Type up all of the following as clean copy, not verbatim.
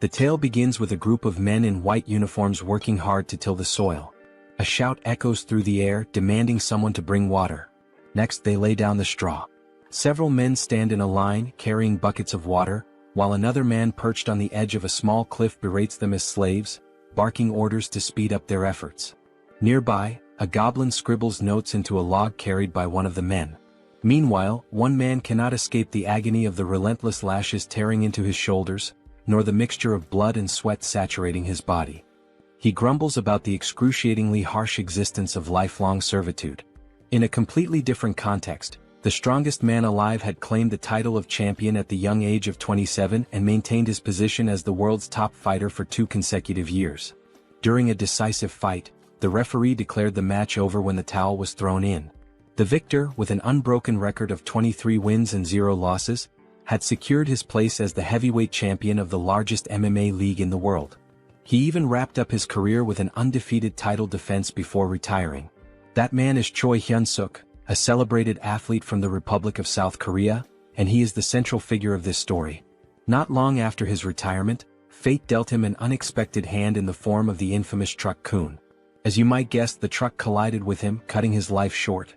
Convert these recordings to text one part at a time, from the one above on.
The tale begins with a group of men in white uniforms working hard to till the soil. A shout echoes through the air demanding someone to bring water. Next they lay down the straw. Several men stand in a line carrying buckets of water, while another man perched on the edge of a small cliff berates them as slaves, barking orders to speed up their efforts. Nearby, a goblin scribbles notes into a log carried by one of the men. Meanwhile, one man cannot escape the agony of the relentless lashes tearing into his shoulders, nor the mixture of blood and sweat saturating his body. He grumbles about the excruciatingly harsh existence of lifelong servitude. In a completely different context, the strongest man alive had claimed the title of champion at the young age of 27 and maintained his position as the world's top fighter for 2 consecutive years. During a decisive fight, the referee declared the match over when the towel was thrown in. The victor, with an unbroken record of 23 wins and 0 losses, had secured his place as the heavyweight champion of the largest MMA league in the world. He even wrapped up his career with an undefeated title defense before retiring. That man is Choi Hyun-suk, a celebrated athlete from the Republic of South Korea, and he is the central figure of this story. Not long after his retirement, fate dealt him an unexpected hand in the form of the infamous truck Kun. As you might guess, the truck collided with him, cutting his life short.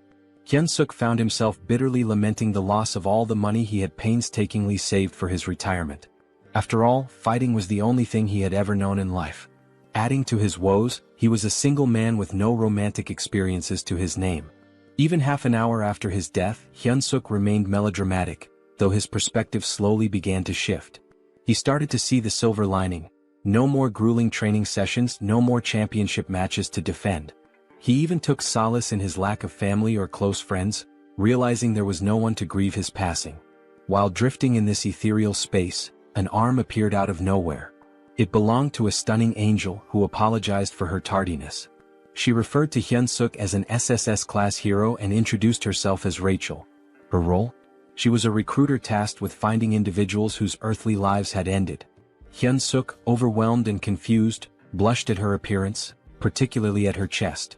Hyun-suk found himself bitterly lamenting the loss of all the money he had painstakingly saved for his retirement. After all, fighting was the only thing he had ever known in life. Adding to his woes, he was a single man with no romantic experiences to his name. Even half an hour after his death, Hyun-suk remained melodramatic, though his perspective slowly began to shift. He started to see the silver lining. No more grueling training sessions, no more championship matches to defend. He even took solace in his lack of family or close friends, realizing there was no one to grieve his passing. While drifting in this ethereal space, an arm appeared out of nowhere. It belonged to a stunning angel who apologized for her tardiness. She referred to Hyun-suk as an SSS-class hero and introduced herself as Rachel. Her role? She was a recruiter tasked with finding individuals whose earthly lives had ended. Hyun-suk, overwhelmed and confused, blushed at her appearance, particularly at her chest.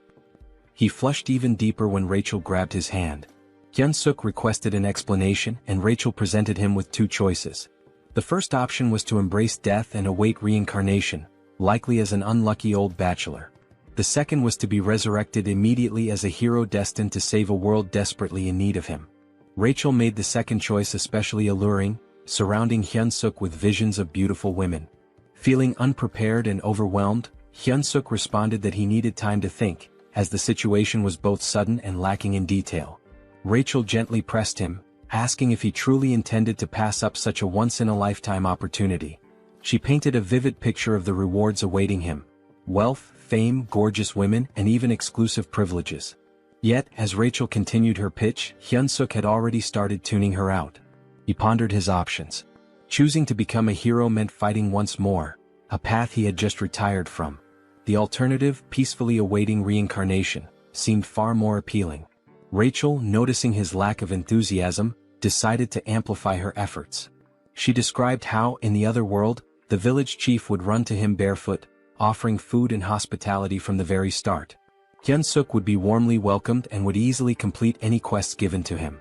He flushed even deeper when Rachel grabbed his hand. Hyun-suk requested an explanation, and Rachel presented him with 2 choices. The first option was to embrace death and await reincarnation, likely as an unlucky old bachelor. The second was to be resurrected immediately as a hero destined to save a world desperately in need of him. Rachel made the second choice especially alluring, surrounding Hyun-suk with visions of beautiful women. Feeling unprepared and overwhelmed, Hyun-suk responded that he needed time to think, as the situation was both sudden and lacking in detail. Rachel gently pressed him, asking if he truly intended to pass up such a once-in-a-lifetime opportunity. She painted a vivid picture of the rewards awaiting him: wealth, fame, gorgeous women, and even exclusive privileges. Yet, as Rachel continued her pitch, Hyun-suk had already started tuning her out. He pondered his options. Choosing to become a hero meant fighting once more, a path he had just retired from. The alternative, peacefully awaiting reincarnation, seemed far more appealing. Rachel, noticing his lack of enthusiasm, decided to amplify her efforts. She described how, in the other world, the village chief would run to him barefoot, offering food and hospitality from the very start. Hyun-suk would be warmly welcomed and would easily complete any quests given to him.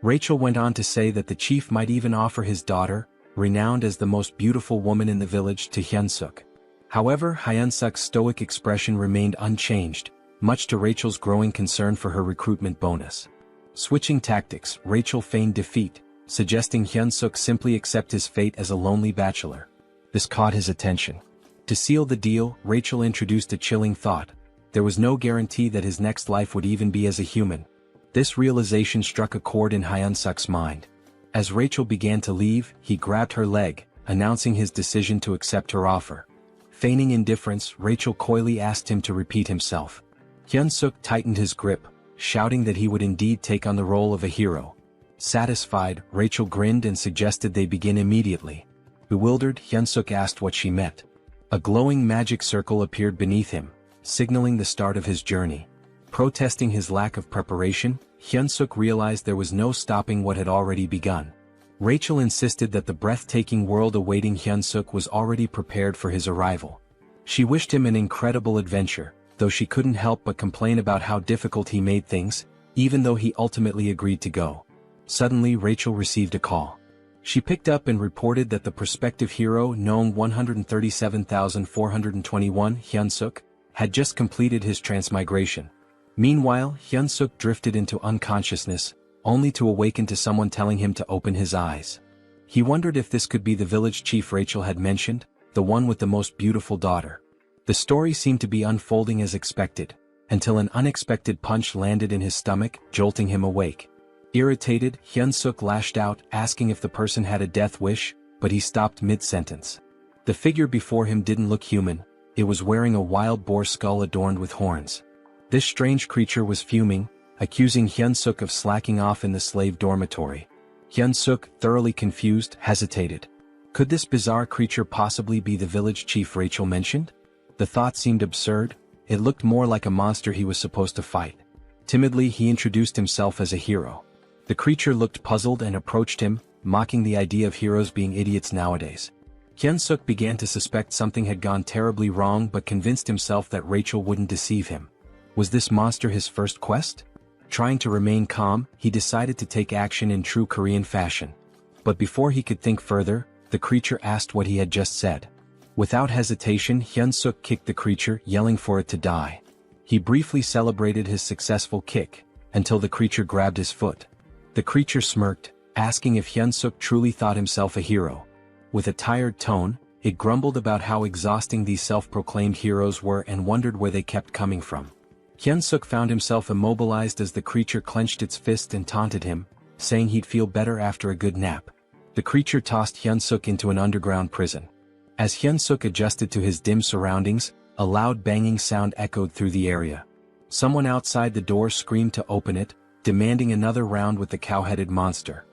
Rachel went on to say that the chief might even offer his daughter, renowned as the most beautiful woman in the village, to Hyun-suk. However, Hyun-suk's stoic expression remained unchanged, much to Rachel's growing concern for her recruitment bonus. Switching tactics, Rachel feigned defeat, suggesting Hyun-suk simply accept his fate as a lonely bachelor. This caught his attention. To seal the deal, Rachel introduced a chilling thought: there was no guarantee that his next life would even be as a human. This realization struck a chord in Hyun-suk's mind. As Rachel began to leave, he grabbed her leg, announcing his decision to accept her offer. Feigning indifference, Rachel coyly asked him to repeat himself. Hyun-suk tightened his grip, shouting that he would indeed take on the role of a hero. Satisfied, Rachel grinned and suggested they begin immediately. Bewildered, Hyun-suk asked what she meant. A glowing magic circle appeared beneath him, signaling the start of his journey. Protesting his lack of preparation, Hyun-suk realized there was no stopping what had already begun. Rachel insisted that the breathtaking world awaiting Hyun-suk was already prepared for his arrival. She wished him an incredible adventure, though she couldn't help but complain about how difficult he made things, even though he ultimately agreed to go. Suddenly Rachel received a call. She picked up and reported that the prospective hero, Nong 137,421 Hyunsuk, had just completed his transmigration. Meanwhile, Hyunsuk drifted into unconsciousness, only to awaken to someone telling him to open his eyes. He wondered if this could be the village chief Rachel had mentioned, the one with the most beautiful daughter. The story seemed to be unfolding as expected, until an unexpected punch landed in his stomach, jolting him awake. Irritated, Hyunsuk lashed out, asking if the person had a death wish, but he stopped mid-sentence. The figure before him didn't look human, it was wearing a wild boar skull adorned with horns. This strange creature was fuming, accusing Hyunsuk of slacking off in the slave dormitory. Hyunsuk, thoroughly confused, hesitated. Could this bizarre creature possibly be the village chief Rachel mentioned? The thought seemed absurd, it looked more like a monster he was supposed to fight. Timidly he introduced himself as a hero. The creature looked puzzled and approached him, mocking the idea of heroes being idiots nowadays. Hyunsuk began to suspect something had gone terribly wrong but convinced himself that Rachel wouldn't deceive him. Was this monster his first quest? Trying to remain calm, he decided to take action in true Korean fashion. But before he could think further, the creature asked what he had just said. Without hesitation, Hyunsuk kicked the creature, yelling for it to die. He briefly celebrated his successful kick, until the creature grabbed his foot. The creature smirked, asking if Hyunsuk truly thought himself a hero. With a tired tone, it grumbled about how exhausting these self-proclaimed heroes were and wondered where they kept coming from. Hyunsuk found himself immobilized as the creature clenched its fist and taunted him, saying he'd feel better after a good nap. The creature tossed Hyunsuk into an underground prison. As Hyunsuk adjusted to his dim surroundings, a loud banging sound echoed through the area. Someone outside the door screamed to open it, demanding another round with the cow-headed monster.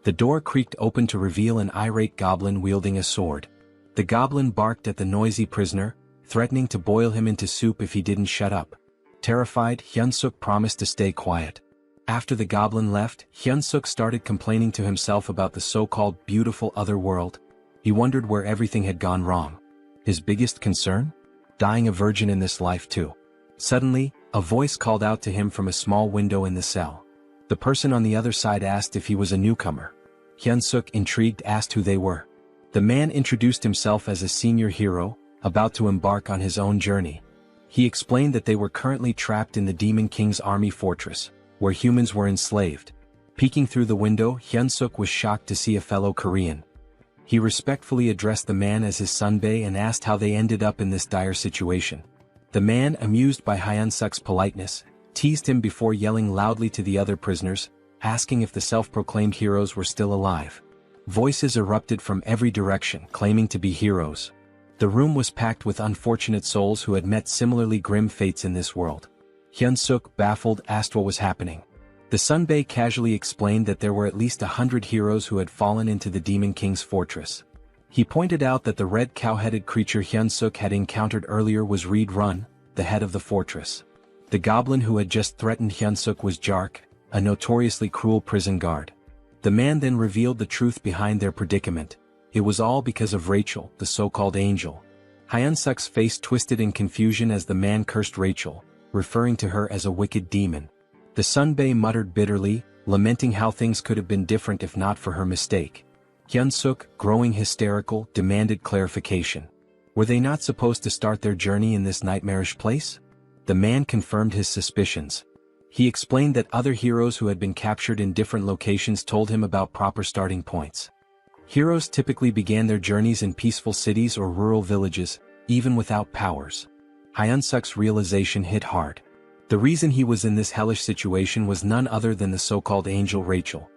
The door creaked open to reveal an irate goblin wielding a sword. The goblin barked at the noisy prisoner, threatening to boil him into soup if he didn't shut up. Terrified, Hyunsuk promised to stay quiet. After the goblin left, Hyunsuk started complaining to himself about the so-called beautiful other world. He wondered where everything had gone wrong. His biggest concern? Dying a virgin in this life too. Suddenly, a voice called out to him from a small window in the cell. The person on the other side asked if he was a newcomer. Hyunsuk, intrigued, asked who they were. The man introduced himself as a senior hero, about to embark on his own journey. He explained that they were currently trapped in the Demon King's army fortress, where humans were enslaved. Peeking through the window, Hyunsuk was shocked to see a fellow Korean. He respectfully addressed the man as his sunbae and asked how they ended up in this dire situation. The man, amused by Hyunsuk's politeness, teased him before yelling loudly to the other prisoners, asking if the self-proclaimed heroes were still alive. Voices erupted from every direction, claiming to be heroes. The room was packed with unfortunate souls who had met similarly grim fates in this world. Hyunsuk, baffled, asked what was happening. The sunbae casually explained that there were at least 100 heroes who had fallen into the Demon King's fortress. He pointed out that the red cow-headed creature Hyunsuk had encountered earlier was Reed Run, the head of the fortress. The goblin who had just threatened Hyunsuk was Jark, a notoriously cruel prison guard. The man then revealed the truth behind their predicament. It was all because of Rachel, the so-called angel. Hyunsuk's face twisted in confusion as the man cursed Rachel, referring to her as a wicked demon. The sunbae muttered bitterly, lamenting how things could have been different if not for her mistake. Hyunsuk, growing hysterical, demanded clarification. Were they not supposed to start their journey in this nightmarish place? The man confirmed his suspicions. He explained that other heroes who had been captured in different locations told him about proper starting points. Heroes typically began their journeys in peaceful cities or rural villages, even without powers. Hyunsuk's realization hit hard. The reason he was in this hellish situation was none other than the so-called angel Rachel.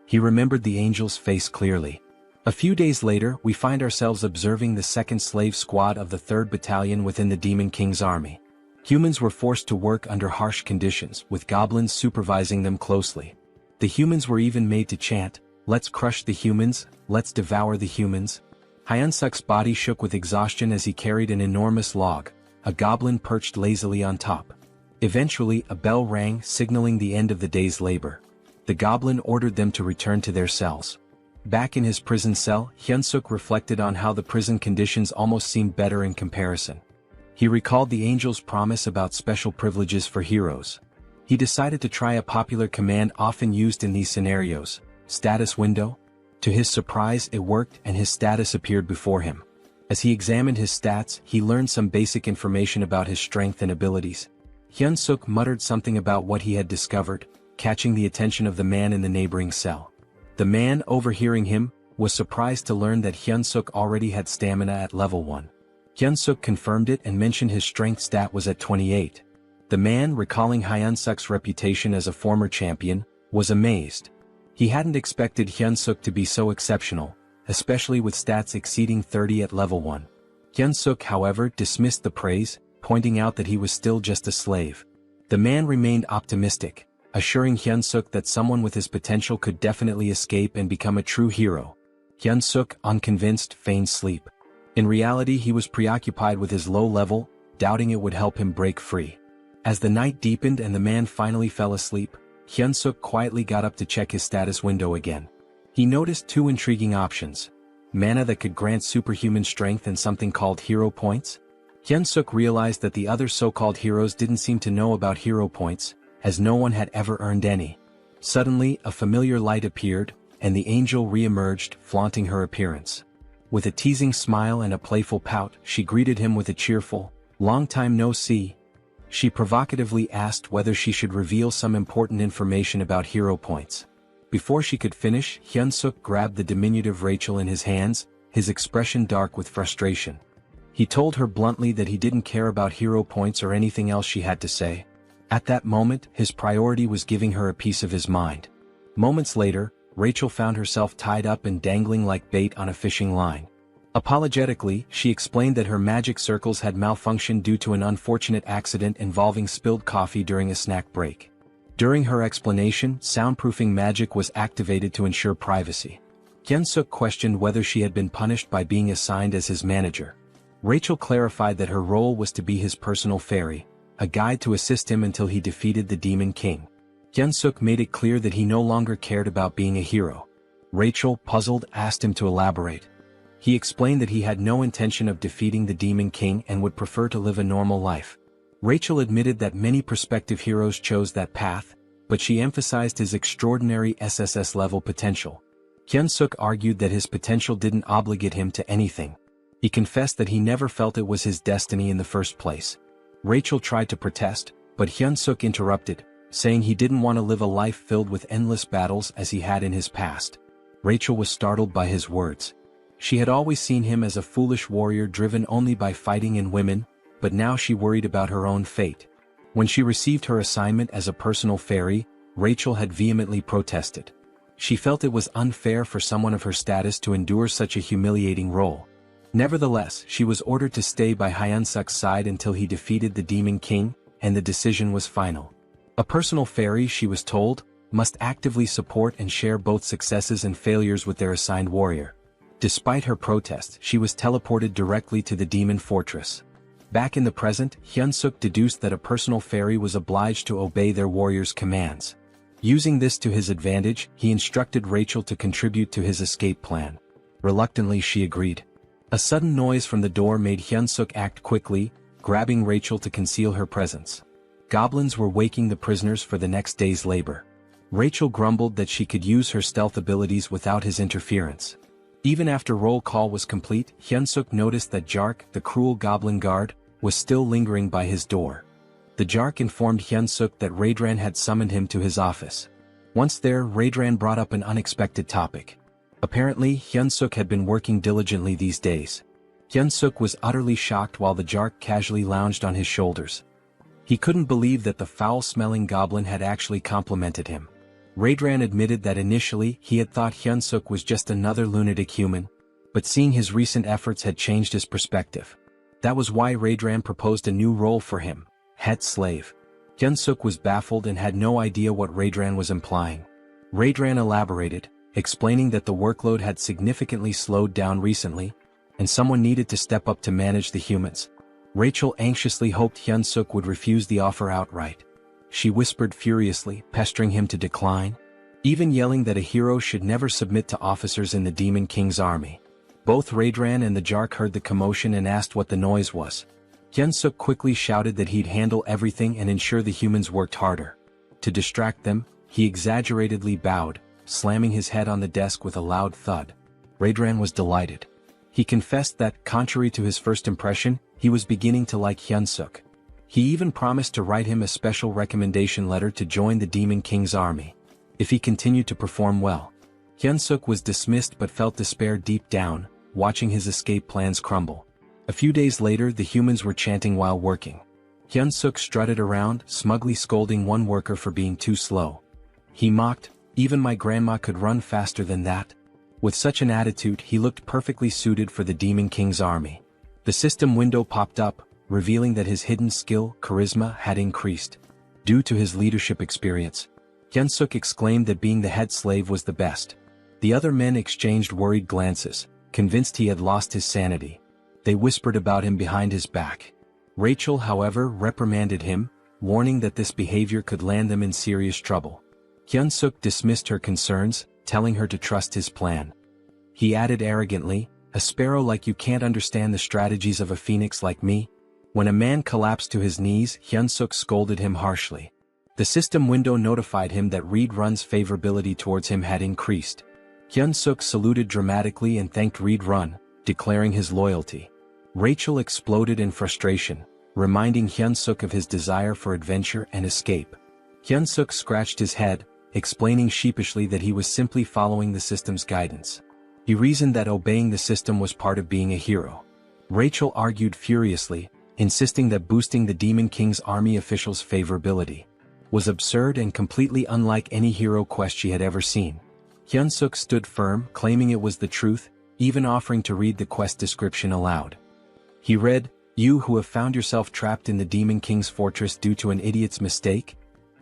He remembered the angel's face clearly. A few days later, we find ourselves observing the 2nd Slave Squad of the 3rd Battalion within the Demon King's army. Humans were forced to work under harsh conditions, with goblins supervising them closely. The humans were even made to chant, "Let's crush the humans, let's devour the humans." Hyunsuk's body shook with exhaustion as he carried an enormous log, a goblin perched lazily on top. Eventually, a bell rang, signaling the end of the day's labor. The goblin ordered them to return to their cells. Back in his prison cell, Hyunsuk reflected on how the prison conditions almost seemed better in comparison. He recalled the angel's promise about special privileges for heroes. He decided to try a popular command often used in these scenarios, status window. To his surprise, it worked and his status appeared before him. As he examined his stats, he learned some basic information about his strength and abilities. Hyun-suk muttered something about what he had discovered, catching the attention of the man in the neighboring cell. The man, overhearing him, was surprised to learn that Hyun-suk already had stamina at level 1. Hyun-suk confirmed it and mentioned his strength stat was at 28. The man, recalling Hyun-suk's reputation as a former champion, was amazed. He hadn't expected Hyun-suk to be so exceptional, especially with stats exceeding 30 at level 1. Hyun-suk, however, dismissed the praise, pointing out that he was still just a slave. The man remained optimistic, assuring Hyun-suk that someone with his potential could definitely escape and become a true hero. Hyun-suk, unconvinced, feigned sleep. In reality, he was preoccupied with his low level, doubting it would help him break free. As the night deepened and the man finally fell asleep, Hyun-suk quietly got up to check his status window again. He noticed two intriguing options: mana that could grant superhuman strength and something called hero points. Hyun-suk realized that the other so-called heroes didn't seem to know about hero points, as no one had ever earned any. Suddenly, a familiar light appeared, and the angel re-emerged, flaunting her appearance. With a teasing smile and a playful pout, she greeted him with a cheerful, "Long time no see." She provocatively asked whether she should reveal some important information about hero points. Before she could finish, Hyun-suk grabbed the diminutive Rachel in his hands, his expression dark with frustration. He told her bluntly that he didn't care about hero points or anything else she had to say. At that moment, his priority was giving her a piece of his mind. Moments later, Rachel found herself tied up and dangling like bait on a fishing line. Apologetically, she explained that her magic circles had malfunctioned due to an unfortunate accident involving spilled coffee during a snack break. During her explanation, soundproofing magic was activated to ensure privacy. Hyun-suk questioned whether she had been punished by being assigned as his manager. Rachel clarified that her role was to be his personal fairy, a guide to assist him until he defeated the Demon King. Hyun-suk made it clear that he no longer cared about being a hero. Rachel, puzzled, asked him to elaborate. He explained that he had no intention of defeating the Demon King and would prefer to live a normal life. Rachel admitted that many prospective heroes chose that path, but she emphasized his extraordinary SSS-level potential. Hyun-suk argued that his potential didn't obligate him to anything. He confessed that he never felt it was his destiny in the first place. Rachel tried to protest, but Hyun-suk interrupted, saying he didn't want to live a life filled with endless battles as he had in his past. Rachel was startled by his words. She had always seen him as a foolish warrior driven only by fighting and women, but now she worried about her own fate. When she received her assignment as a personal fairy, Rachel had vehemently protested. She felt it was unfair for someone of her status to endure such a humiliating role. Nevertheless, she was ordered to stay by Hyun-suk's side until he defeated the Demon King, and the decision was final. A personal fairy, she was told, must actively support and share both successes and failures with their assigned warrior. Despite her protest, she was teleported directly to the demon fortress. Back in the present, Hyun-suk deduced that a personal fairy was obliged to obey their warrior's commands. Using this to his advantage, he instructed Rachel to contribute to his escape plan. Reluctantly, she agreed. A sudden noise from the door made Hyun-suk act quickly, grabbing Rachel to conceal her presence. Goblins were waking the prisoners for the next day's labor. Rachel grumbled that she could use her stealth abilities without his interference. Even after roll call was complete, Hyun-suk noticed that Jark, the cruel goblin guard, was still lingering by his door. The Jark informed Hyun-suk that Raedran had summoned him to his office. Once there, Raedran brought up an unexpected topic. Apparently, Hyun-suk had been working diligently these days. Hyun-suk was utterly shocked while the Jark casually lounged on his shoulders. He couldn't believe that the foul-smelling goblin had actually complimented him. Raedran admitted that initially he had thought Hyun-suk was just another lunatic human, but seeing his recent efforts had changed his perspective. That was why Raedran proposed a new role for him, head slave. Hyun-suk was baffled and had no idea what Raedran was implying. Raedran elaborated, explaining that the workload had significantly slowed down recently, and someone needed to step up to manage the humans. Rachel anxiously hoped Hyun-suk would refuse the offer outright. She whispered furiously, pestering him to decline, even yelling that a hero should never submit to officers in the Demon King's army. Both Raedran and the Jark heard the commotion and asked what the noise was. Hyun-suk quickly shouted that he'd handle everything and ensure the humans worked harder. To distract them, he exaggeratedly bowed, slamming his head on the desk with a loud thud. Raedran was delighted. He confessed that, contrary to his first impression, he was beginning to like Hyun-suk. He even promised to write him a special recommendation letter to join the Demon King's army, if he continued to perform well. Hyun-suk was dismissed but felt despair deep down, watching his escape plans crumble. A few days later, the humans were chanting while working. Hyun-suk strutted around, smugly scolding one worker for being too slow. He mocked, "Even my grandma could run faster than that." With such an attitude, he looked perfectly suited for the Demon King's army. The system window popped up, revealing that his hidden skill, charisma, had increased. Due to his leadership experience, Hyun-suk exclaimed that being the head slave was the best. The other men exchanged worried glances, convinced he had lost his sanity. They whispered about him behind his back. Rachel, however, reprimanded him, warning that this behavior could land them in serious trouble. Hyun-suk dismissed her concerns, telling her to trust his plan. He added arrogantly, "A sparrow like you can't understand the strategies of a phoenix like me?" When a man collapsed to his knees, Hyun-suk scolded him harshly. The system window notified him that Reed-run's favorability towards him had increased. Hyun-suk saluted dramatically and thanked Reed-run, declaring his loyalty. Rachel exploded in frustration, reminding Hyun-suk of his desire for adventure and escape. Hyun-suk scratched his head, explaining sheepishly that he was simply following the system's guidance. He reasoned that obeying the system was part of being a hero. Rachel argued furiously, insisting that boosting the Demon King's army officials' favorability was absurd and completely unlike any hero quest she had ever seen. Hyun-suk stood firm, claiming it was the truth, even offering to read the quest description aloud. He read, "You who have found yourself trapped in the Demon King's fortress due to an idiot's mistake?"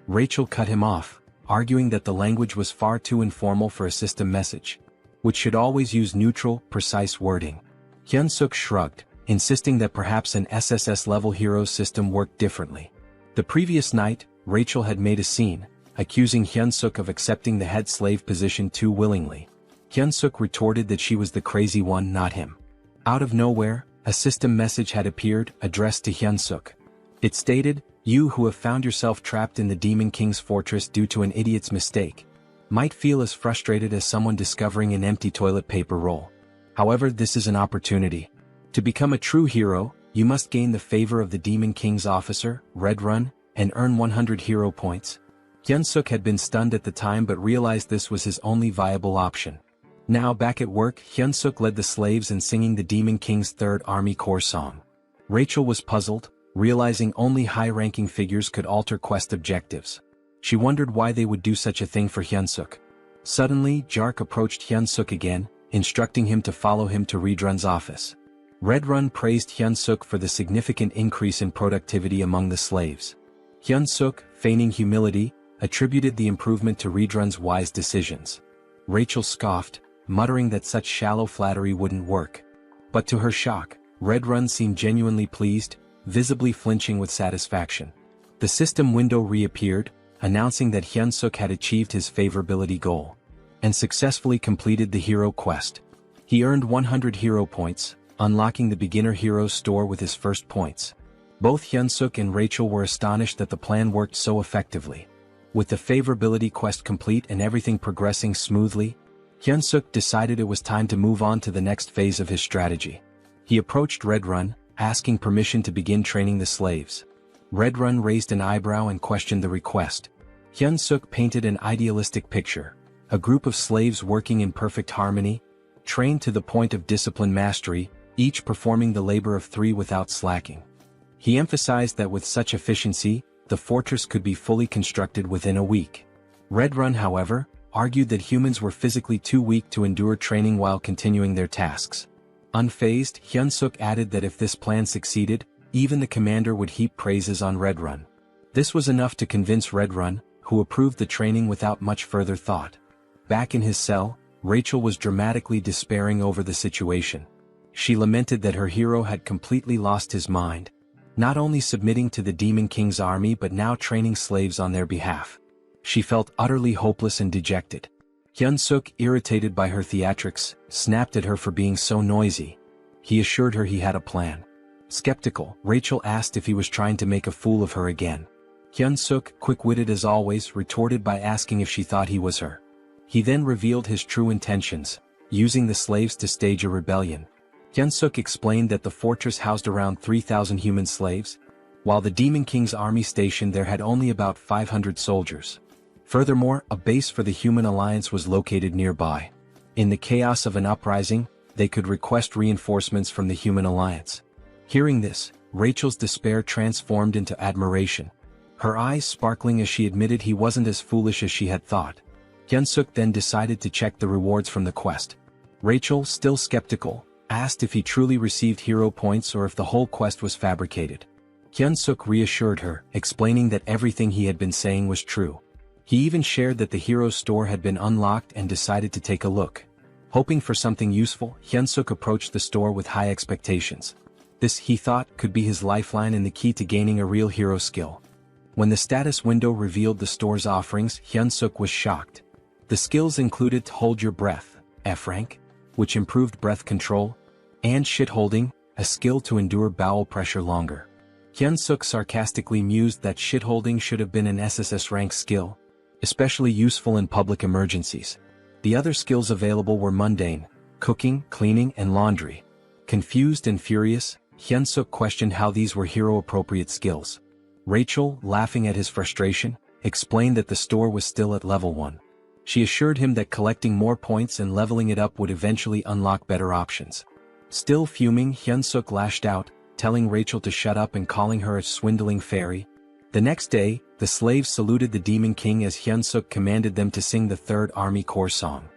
Rachel cut him off, arguing that the language was far too informal for a system message, which should always use neutral, precise wording. Hyun-suk shrugged, insisting that perhaps an SSS-level heroes system worked differently. The previous night, Rachel had made a scene, accusing Hyun-suk of accepting the head slave position too willingly. Hyun-suk retorted that she was the crazy one, not him. Out of nowhere, a system message had appeared, addressed to Hyun-suk. It stated, "You who have found yourself trapped in the Demon King's fortress due to an idiot's mistake might feel as frustrated as someone discovering an empty toilet paper roll. However, this is an opportunity. To become a true hero, you must gain the favor of the Demon King's officer, Red-run, and earn 100 hero points." Hyun-suk had been stunned at the time but realized this was his only viable option. Now back at work, Hyun-suk led the slaves in singing the Demon King's Third Army Corps song. Rachel was puzzled, realizing only high-ranking figures could alter quest objectives. She wondered why they would do such a thing for Hyun-suk. Suddenly, Jark approached Hyun-suk again, instructing him to follow him to Red-run's office. Red-run praised Hyun-suk for the significant increase in productivity among the slaves. Hyun-suk, feigning humility, attributed the improvement to Red-run's wise decisions. Rachel scoffed, muttering that such shallow flattery wouldn't work. But to her shock, Red-run seemed genuinely pleased, visibly flinching with satisfaction. The system window reappeared, announcing that Hyun-suk had achieved his favorability goal and successfully completed the hero quest. He earned 100 hero points, unlocking the beginner hero store with his first points. Both Hyun-suk and Rachel were astonished that the plan worked so effectively. With the favorability quest complete and everything progressing smoothly, Hyun-suk decided it was time to move on to the next phase of his strategy. He approached Red-run, asking permission to begin training the slaves. Red-run raised an eyebrow and questioned the request. Hyun-suk painted an idealistic picture, a group of slaves working in perfect harmony, trained to the point of discipline mastery, each performing the labor of 3 without slacking. He emphasized that with such efficiency, the fortress could be fully constructed within a week. Red-run, however, argued that humans were physically too weak to endure training while continuing their tasks. Unfazed, Hyun-suk added that if this plan succeeded, even the commander would heap praises on Red-run. This was enough to convince Red-run, who approved the training without much further thought. Back in his cell, Rachel was dramatically despairing over the situation. She lamented that her hero had completely lost his mind, not only submitting to the Demon King's army but now training slaves on their behalf. She felt utterly hopeless and dejected. Hyun-suk, irritated by her theatrics, snapped at her for being so noisy. He assured her he had a plan. Skeptical, Rachel asked if he was trying to make a fool of her again. Hyun-suk, quick-witted as always, retorted by asking if she thought he was her He then revealed his true intentions, using the slaves to stage a rebellion. Hyunsuk explained that the fortress housed around 3,000 human slaves, while the Demon King's army station there had only about 500 soldiers. Furthermore, a base for the Human Alliance was located nearby. In the chaos of an uprising, they could request reinforcements from the Human Alliance. Hearing this, Rachel's despair transformed into admiration, her eyes sparkling as she admitted he wasn't as foolish as she had thought. Hyunsuk then decided to check the rewards from the quest. Rachel, still skeptical, asked if he truly received hero points or if the whole quest was fabricated. Hyunsuk reassured her, explaining that everything he had been saying was true. He even shared that the hero store had been unlocked and decided to take a look. Hoping for something useful, Hyunsuk approached the store with high expectations. This, he thought, could be his lifeline and the key to gaining a real hero skill. When the status window revealed the store's offerings, Hyunsuk was shocked. The skills included Hold Your Breath, F rank, which improved breath control, and Shit Holding, a skill to endure bowel pressure longer. Hyunsuk sarcastically mused that shit holding should have been an SSS rank skill, especially useful in public emergencies. The other skills available were mundane, cooking, cleaning, and laundry. Confused and furious, Hyunsuk questioned how these were hero-appropriate skills. Rachel, laughing at his frustration, explained that the store was still at level 1. She assured him that collecting more points and leveling it up would eventually unlock better options. Still fuming, Hyunsuk lashed out, telling Rachel to shut up and calling her a swindling fairy. The next day, the slaves saluted the Demon King as Hyunsuk commanded them to sing the Third Army Corps song.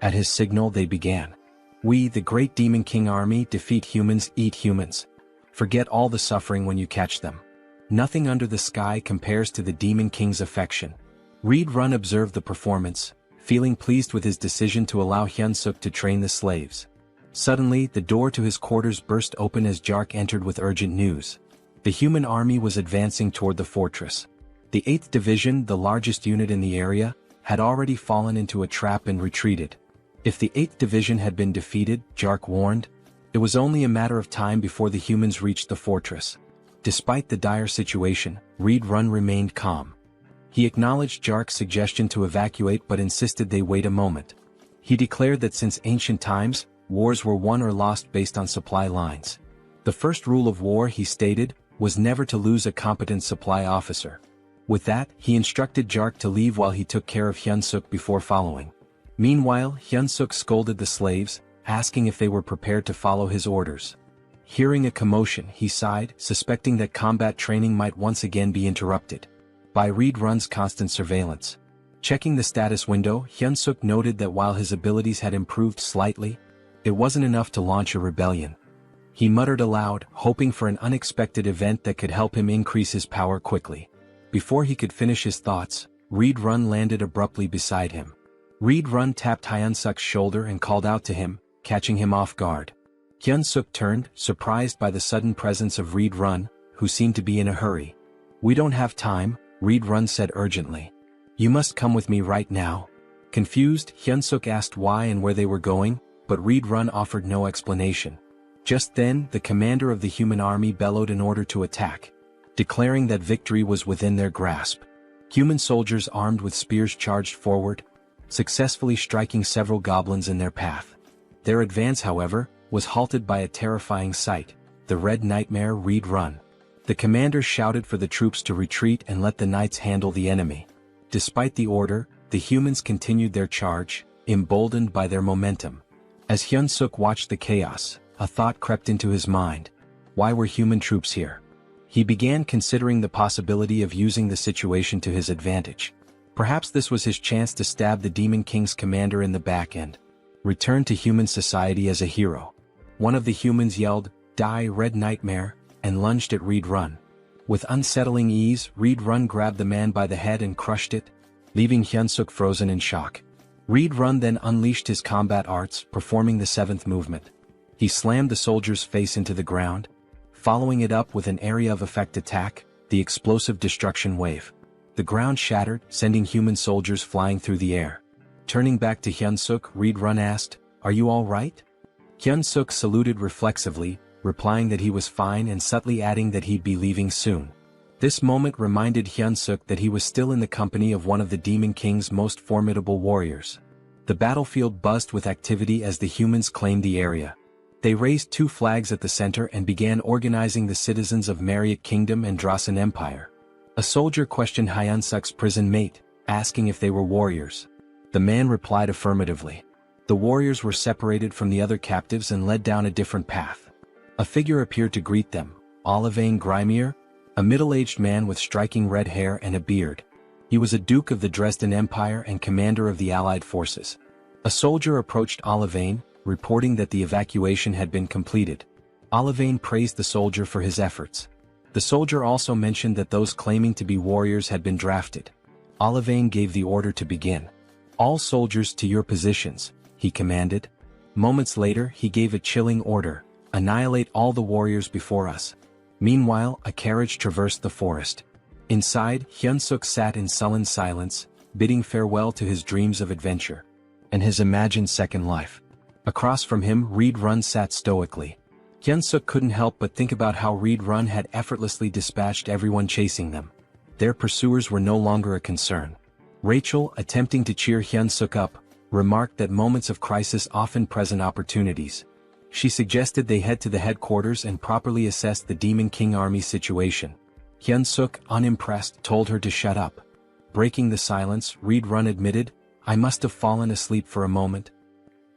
At his signal they began. We, the great Demon King army, defeat humans, eat humans. Forget all the suffering when you catch them. Nothing under the sky compares to the Demon King's affection. Reed Run observed the performance, feeling pleased with his decision to allow Hyunsuk to train the slaves. Suddenly, the door to his quarters burst open as Jark entered with urgent news. The human army was advancing toward the fortress. The 8th Division, the largest unit in the area, had already fallen into a trap and retreated. If the 8th Division had been defeated, Jark warned, it was only a matter of time before the humans reached the fortress. Despite the dire situation, Reed Run remained calm. He acknowledged Jark's suggestion to evacuate but insisted they wait a moment. He declared that since ancient times, wars were won or lost based on supply lines. The first rule of war, he stated, was never to lose a competent supply officer. With that, he instructed Jark to leave while he took care of Hyunsuk before following. Meanwhile, Hyunsuk scolded the slaves, asking if they were prepared to follow his orders. Hearing a commotion, he sighed, suspecting that combat training might once again be interrupted by Reed Run's constant surveillance. Checking the status window, Hyunsuk noted that while his abilities had improved slightly, it wasn't enough to launch a rebellion. He muttered aloud, hoping for an unexpected event that could help him increase his power quickly. Before he could finish his thoughts, Reed Run landed abruptly beside him. Reed Run tapped Hyunsuk's shoulder and called out to him, catching him off guard. Hyunsuk turned, surprised by the sudden presence of Reed Run, who seemed to be in a hurry. We don't have time, Reed Run said urgently. You must come with me right now. Confused, Hyunsuk asked why and where they were going, but Reed Run offered no explanation. Just then, the commander of the human army bellowed an order to attack, declaring that victory was within their grasp. Human soldiers armed with spears charged forward, successfully striking several goblins in their path. Their advance, however, was halted by a terrifying sight, the Red Nightmare Reed Run. The commander shouted for the troops to retreat and let the knights handle the enemy. Despite the order, the humans continued their charge, emboldened by their momentum. As Hyunsuk watched the chaos, a thought crept into his mind. Why were human troops here? He began considering the possibility of using the situation to his advantage. Perhaps this was his chance to stab the Demon King's commander in the back and return to human society as a hero. One of the humans yelled, "Die, Red Nightmare," and lunged at Reed Run. With unsettling ease, Reed Run grabbed the man by the head and crushed it, leaving Hyunsuk frozen in shock. Reed Run then unleashed his combat arts, performing the 7th movement. He slammed the soldier's face into the ground, following it up with an area of effect attack, the explosive destruction wave. The ground shattered, sending human soldiers flying through the air. Turning back to Hyunsuk, Reed Run asked, "Are you all right?" Hyunsuk saluted reflexively, replying that he was fine and subtly adding that he'd be leaving soon. This moment reminded Hyunsuk that he was still in the company of one of the Demon King's most formidable warriors. The battlefield buzzed with activity as the humans claimed the area. They raised 2 flags at the center and began organizing the citizens of Mariak Kingdom and Drasan Empire. A soldier questioned Hyunsuk's prison mate, asking if they were warriors. The man replied affirmatively. The warriors were separated from the other captives and led down a different path. A figure appeared to greet them, Olivane Grimir, a middle-aged man with striking red hair and a beard. He was a duke of the Dresden Empire and commander of the Allied forces. A soldier approached Olivane, reporting that the evacuation had been completed. Olivane praised the soldier for his efforts. The soldier also mentioned that those claiming to be warriors had been drafted. Olivane gave the order to begin. "All soldiers to your positions," he commanded. Moments later he gave a chilling order, "Annihilate all the warriors before us." Meanwhile, a carriage traversed the forest. Inside, Hyunsuk sat in sullen silence, bidding farewell to his dreams of adventure and his imagined second life. Across from him, Reed Run sat stoically. Hyunsuk couldn't help but think about how Reed Run had effortlessly dispatched everyone chasing them. Their pursuers were no longer a concern. Rachel, attempting to cheer Hyunsuk up, remarked that moments of crisis often present opportunities. She suggested they head to the headquarters and properly assess the Demon King Army situation. Hyunsuk, unimpressed, told her to shut up. Breaking the silence, Reed Run admitted, "I must have fallen asleep for a moment."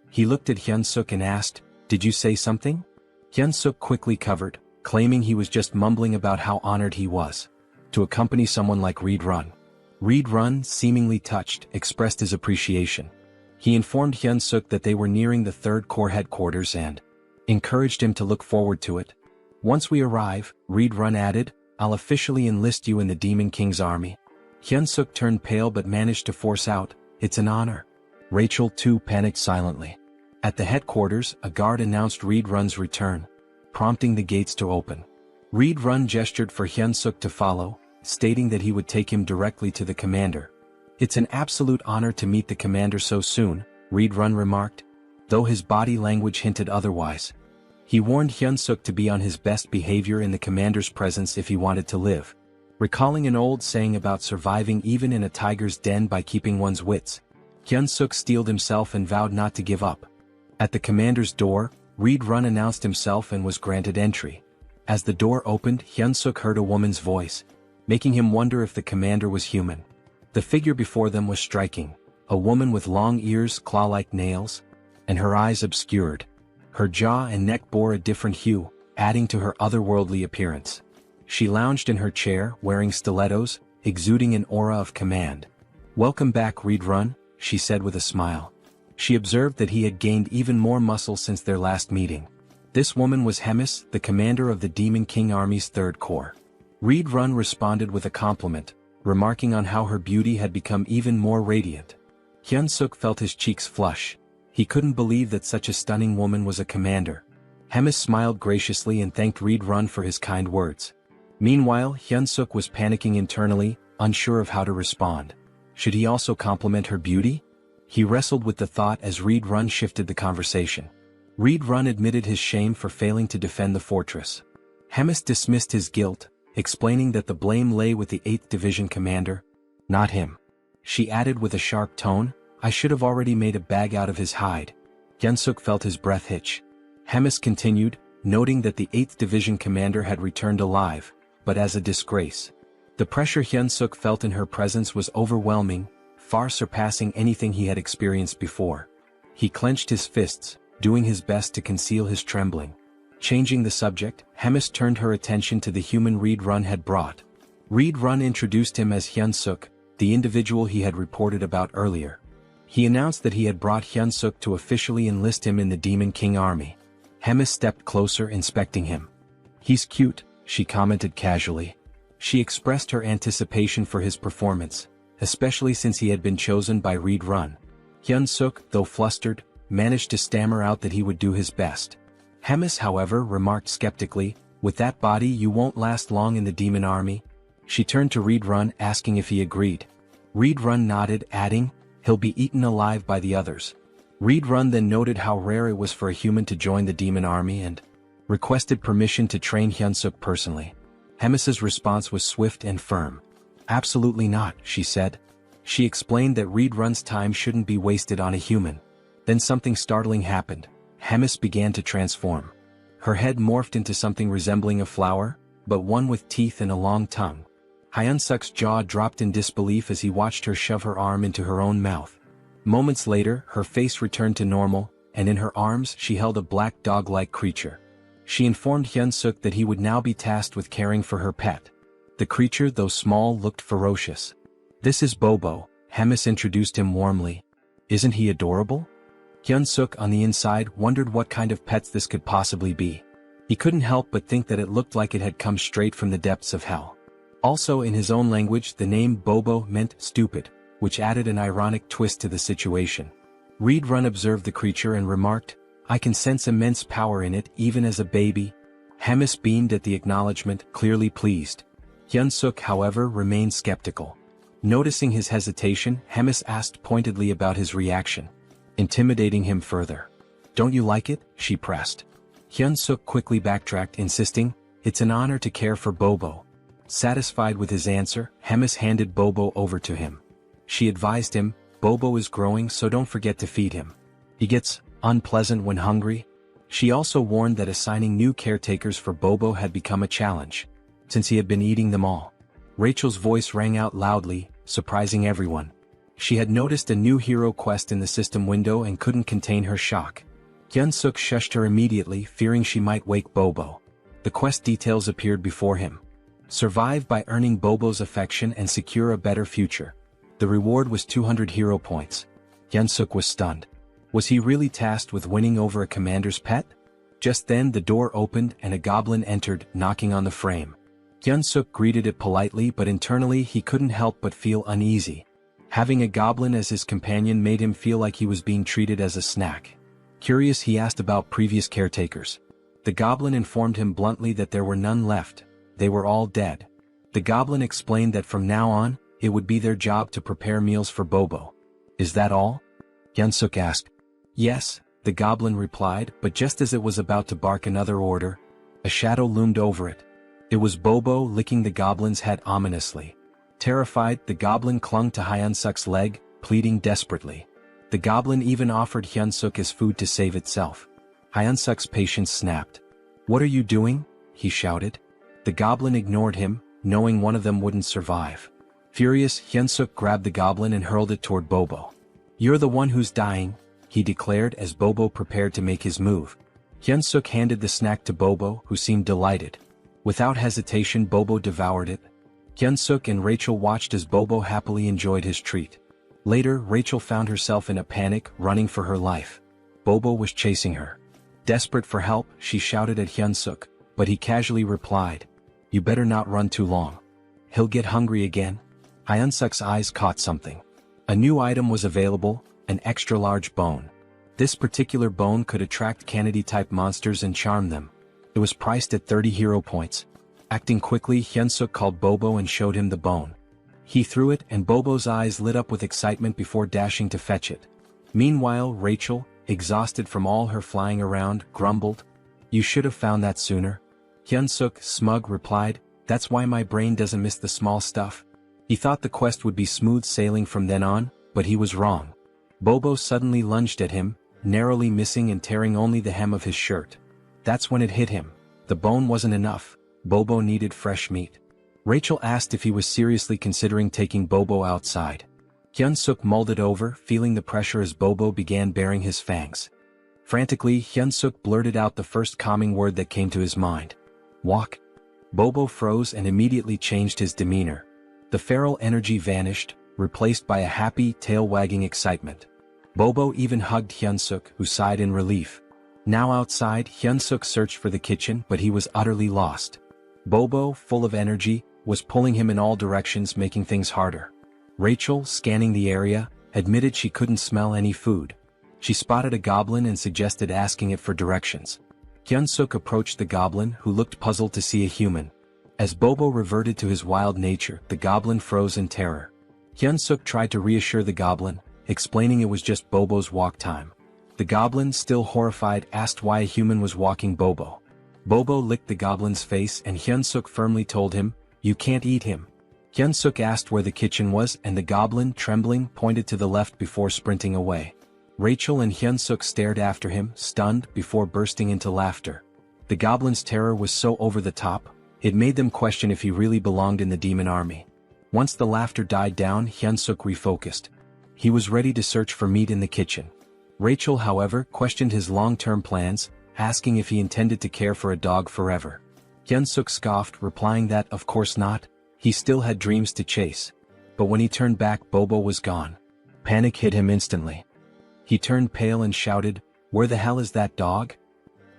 He looked at Hyunsuk and asked, "Did you say something?" Hyunsuk quickly covered, claiming he was just mumbling about how honored he was to accompany someone like Reed Run. Reed Run, seemingly touched, expressed his appreciation. He informed Hyunsuk that they were nearing the 3rd Corps headquarters and encouraged him to look forward to it. "Once we arrive," Reed Run added, "I'll officially enlist you in the Demon King's army." Hyunsuk turned pale but managed to force out, "It's an honor." Rachel too panicked silently. At the headquarters, a guard announced Reed Run's return, prompting the gates to open. Reed Run gestured for Hyunsuk to follow, stating that he would take him directly to the commander. "It's an absolute honor to meet the commander so soon," Reed Run remarked, though his body language hinted otherwise. He warned Hyunsuk to be on his best behavior in the commander's presence if he wanted to live. Recalling an old saying about surviving even in a tiger's den by keeping one's wits, Hyunsuk steeled himself and vowed not to give up. At the commander's door, Reed Run announced himself and was granted entry. As the door opened, Hyunsuk heard a woman's voice, making him wonder if the commander was human. The figure before them was striking, a woman with long ears, claw-like nails, and her eyes obscured. Her jaw and neck bore a different hue, adding to her otherworldly appearance. She lounged in her chair, wearing stilettos, exuding an aura of command. "Welcome back, Reed Run," she said with a smile. She observed that he had gained even more muscle since their last meeting. This woman was Hemis, the commander of the Demon King Army's 3rd Corps. Reed Run responded with a compliment, remarking on how her beauty had become even more radiant. Hyunsuk felt his cheeks flush. He couldn't believe that such a stunning woman was a commander. Hemis smiled graciously and thanked Reed Run for his kind words. Meanwhile, Hyunsuk was panicking internally, unsure of how to respond. Should he also compliment her beauty? He wrestled with the thought as Reed Run shifted the conversation. Reed Run admitted his shame for failing to defend the fortress. Hemis dismissed his guilt, explaining that the blame lay with the 8th Division commander, not him. She added with a sharp tone, "I should have already made a bag out of his hide." Hyunsuk felt his breath hitch. Hemis continued, noting that the 8th Division commander had returned alive, but as a disgrace. The pressure Hyunsuk felt in her presence was overwhelming, far surpassing anything he had experienced before. He clenched his fists, doing his best to conceal his trembling. Changing the subject, Hemis turned her attention to the human Reed Run had brought. Reed Run introduced him as Hyunsuk, the individual he had reported about earlier. He announced that he had brought Hyunsuk to officially enlist him in the Demon King Army. Hemis stepped closer, inspecting him. "He's cute," she commented casually. She expressed her anticipation for his performance, especially since he had been chosen by Reed Run. Hyunsuk, though flustered, managed to stammer out that he would do his best. Hemis, however, remarked skeptically, "With that body you won't last long in the Demon Army." She turned to Reed Run, asking if he agreed. Reed Run nodded, adding, "He'll be eaten alive by the others." Reed Run then noted how rare it was for a human to join the Demon Army and requested permission to train Hyunsuk personally. Hemis's response was swift and firm. "Absolutely not," she said. She explained that Reed Run's time shouldn't be wasted on a human. Then something startling happened. Hemis began to transform. Her head morphed into something resembling a flower, but one with teeth and a long tongue. Hyunsuk's jaw dropped in disbelief as he watched her shove her arm into her own mouth. Moments later, her face returned to normal, and in her arms she held a black dog-like creature. She informed Hyunsuk that he would now be tasked with caring for her pet. The creature, though small, looked ferocious. "This is Bobo," Hemis introduced him warmly. "Isn't he adorable?" Hyunsuk, on the inside, wondered what kind of pets this could possibly be. He couldn't help but think that it looked like it had come straight from the depths of hell. Also, in his own language, the name Bobo meant stupid, which added an ironic twist to the situation. Reed Run observed the creature and remarked, "I can sense immense power in it even as a baby." Hemis beamed at the acknowledgement, clearly pleased. Hyunsuk, however, remained skeptical. Noticing his hesitation, Hemis asked pointedly about his reaction, intimidating him further. "Don't you like it?" she pressed. Hyunsuk quickly backtracked, insisting, "It's an honor to care for Bobo." Satisfied with his answer, Hemis handed Bobo over to him. She advised him, "Bobo is growing, so don't forget to feed him. He gets unpleasant when hungry." She also warned that assigning new caretakers for Bobo had become a challenge, since he had been eating them all. Rachel's voice rang out loudly, surprising everyone. She had noticed a new hero quest in the system window and couldn't contain her shock. Hyunsuk shushed her immediately, fearing she might wake Bobo. The quest details appeared before him. Survive by earning Bobo's affection and secure a better future. The reward was 200 hero points. Hyunsuk was stunned. Was he really tasked with winning over a commander's pet? Just then the door opened and a goblin entered, knocking on the frame. Hyunsuk greeted it politely, but internally he couldn't help but feel uneasy. Having a goblin as his companion made him feel like he was being treated as a snack. Curious, he asked about previous caretakers. The goblin informed him bluntly that there were none left. They were all dead. The goblin explained that from now on, it would be their job to prepare meals for Bobo. "Is that all?" Hyunsuk asked. "Yes," the goblin replied, but just as it was about to bark another order, a shadow loomed over it. It was Bobo, licking the goblin's head ominously. Terrified, the goblin clung to Hyunsuk's leg, pleading desperately. The goblin even offered Hyunsuk his food to save itself. Hyunsuk's patience snapped. "What are you doing?" he shouted. The goblin ignored him, knowing one of them wouldn't survive. Furious, Hyunsuk grabbed the goblin and hurled it toward Bobo. "You're the one who's dying," he declared as Bobo prepared to make his move. Hyunsuk handed the snack to Bobo, who seemed delighted. Without hesitation, Bobo devoured it. Hyunsuk and Rachel watched as Bobo happily enjoyed his treat. Later, Rachel found herself in a panic, running for her life. Bobo was chasing her. Desperate for help, she shouted at Hyunsuk, but he casually replied, "You better not run too long. He'll get hungry again." Hyunsuk's eyes caught something. A new item was available, an extra-large bone. This particular bone could attract Kennedy-type monsters and charm them. It was priced at 30 hero points. Acting quickly, Hyunsuk called Bobo and showed him the bone. He threw it, and Bobo's eyes lit up with excitement before dashing to fetch it. Meanwhile, Rachel, exhausted from all her flying around, grumbled, "You should have found that sooner." Hyunsuk, smug, replied, "That's why my brain doesn't miss the small stuff." He thought the quest would be smooth sailing from then on, but he was wrong. Bobo suddenly lunged at him, narrowly missing and tearing only the hem of his shirt. That's when it hit him. The bone wasn't enough. Bobo needed fresh meat. Rachel asked if he was seriously considering taking Bobo outside. Hyunsuk mulled it over, feeling the pressure as Bobo began baring his fangs. Frantically, Hyunsuk blurted out the first calming word that came to his mind. "Walk." Bobo froze and immediately changed his demeanor. The feral energy vanished, replaced by a happy, tail-wagging excitement. Bobo even hugged Hyunsuk, who sighed in relief. Now outside, Hyunsuk searched for the kitchen, but he was utterly lost. Bobo, full of energy, was pulling him in all directions, making things harder. Rachel, scanning the area, admitted she couldn't smell any food. She spotted a goblin and suggested asking it for directions. Hyunsuk approached the goblin, who looked puzzled to see a human. As Bobo reverted to his wild nature, the goblin froze in terror. Hyunsuk tried to reassure the goblin, explaining it was just Bobo's walk time. The goblin, still horrified, asked why a human was walking Bobo. Bobo licked the goblin's face and Hyunsuk firmly told him, "You can't eat him." Hyun-suk asked where the kitchen was and the goblin, trembling, pointed to the left before sprinting away. Rachel and Hyun-suk stared after him, stunned, before bursting into laughter. The goblin's terror was so over the top, it made them question if he really belonged in the demon army. Once the laughter died down, Hyun-suk refocused. He was ready to search for meat in the kitchen. Rachel, however, questioned his long-term plans, asking if he intended to care for a dog forever. Hyun-suk scoffed, replying that, of course not, he still had dreams to chase. But when he turned back, Bobo was gone. Panic hit him instantly. He turned pale and shouted, "Where the hell is that dog?"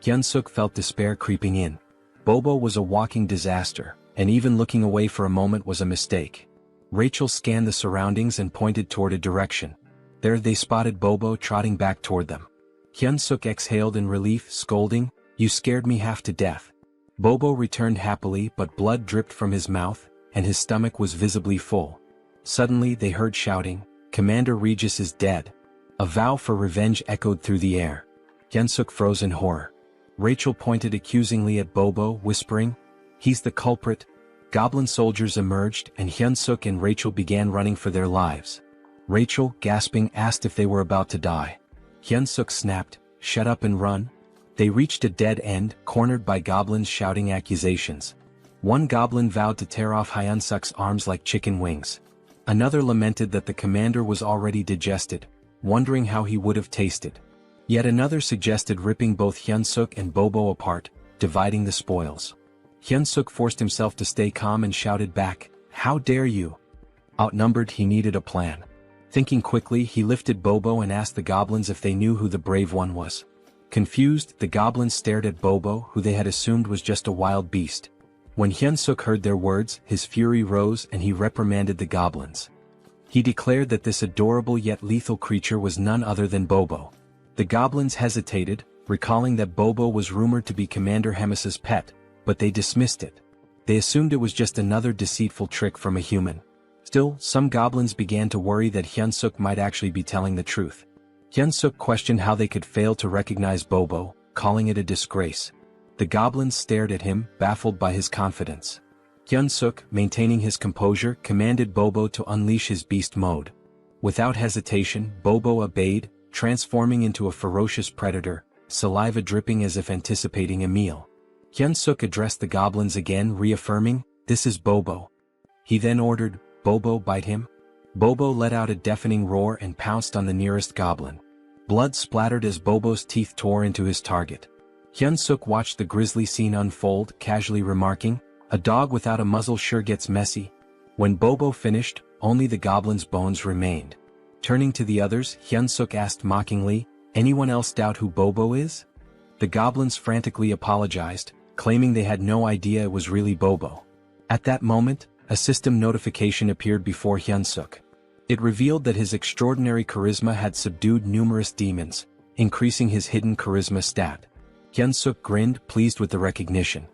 Hyun-suk felt despair creeping in. Bobo was a walking disaster, and even looking away for a moment was a mistake. Rachel scanned the surroundings and pointed toward a direction. There they spotted Bobo trotting back toward them. Hyun-suk exhaled in relief, scolding, "You scared me half to death." Bobo returned happily, but blood dripped from his mouth, and his stomach was visibly full. Suddenly they heard shouting, "Commander Regis is dead." A vow for revenge echoed through the air. Hyun-suk froze in horror. Rachel pointed accusingly at Bobo, whispering, "He's the culprit." Goblin soldiers emerged, and Hyun-suk and Rachel began running for their lives. Rachel, gasping, asked if they were about to die. Hyun-suk snapped, "Shut up and run." They reached a dead end, cornered by goblins shouting accusations. One goblin vowed to tear off Hyun-suk's arms like chicken wings. Another lamented that the commander was already digested, wondering how he would have tasted. Yet another suggested ripping both Hyun-suk and Bobo apart, dividing the spoils. Hyun-suk forced himself to stay calm and shouted back, "How dare you?" Outnumbered, he needed a plan. Thinking quickly, he lifted Bobo and asked the goblins if they knew who the brave one was. Confused, the goblins stared at Bobo, who they had assumed was just a wild beast. When Hyun-suk heard their words, his fury rose and he reprimanded the goblins. He declared that this adorable yet lethal creature was none other than Bobo. The goblins hesitated, recalling that Bobo was rumored to be Commander Hemis's pet, but they dismissed it. They assumed it was just another deceitful trick from a human. Still, some goblins began to worry that Hyun-suk might actually be telling the truth. Hyun-suk questioned how they could fail to recognize Bobo, calling it a disgrace. The goblins stared at him, baffled by his confidence. Hyun-suk, maintaining his composure, commanded Bobo to unleash his beast mode. Without hesitation, Bobo obeyed, transforming into a ferocious predator, saliva dripping as if anticipating a meal. Hyun-suk addressed the goblins again, reaffirming, "This is Bobo." He then ordered, "Bobo, bite him." Bobo let out a deafening roar and pounced on the nearest goblin. Blood splattered as Bobo's teeth tore into his target. Hyun-suk watched the grisly scene unfold, casually remarking, "A dog without a muzzle sure gets messy." When Bobo finished, only the goblin's bones remained. Turning to the others, Hyun-suk asked mockingly, "Anyone else doubt who Bobo is?" The goblins frantically apologized, claiming they had no idea it was really Bobo. At that moment, a system notification appeared before Hyun-suk. It revealed that his extraordinary charisma had subdued numerous demons, increasing his hidden charisma stat. Hyun-suk grinned, pleased with the recognition.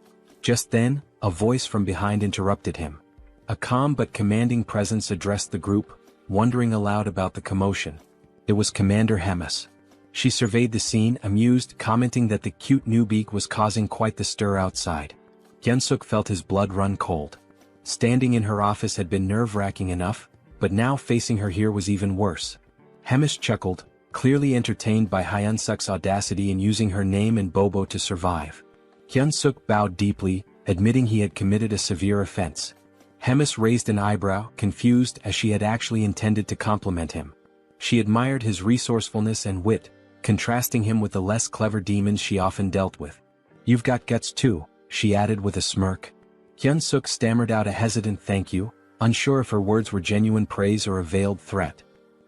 Just then, a voice from behind interrupted him. A calm but commanding presence addressed the group, wondering aloud about the commotion. It was Commander Hemis. She surveyed the scene, amused, commenting that the cute newbie was causing quite the stir outside. Hyun-suk felt his blood run cold. Standing in her office had been nerve-wracking enough, but now facing her here was even worse. Hemis chuckled, clearly entertained by Hyun-suk's audacity in using her name and Bobo to survive. Hyun-suk bowed deeply, admitting he had committed a severe offense. Hemis raised an eyebrow, confused, as she had actually intended to compliment him. She admired his resourcefulness and wit, contrasting him with the less clever demons she often dealt with. "You've got guts too," she added with a smirk. Hyun-suk stammered out a hesitant thank you, unsure if her words were genuine praise or a veiled threat.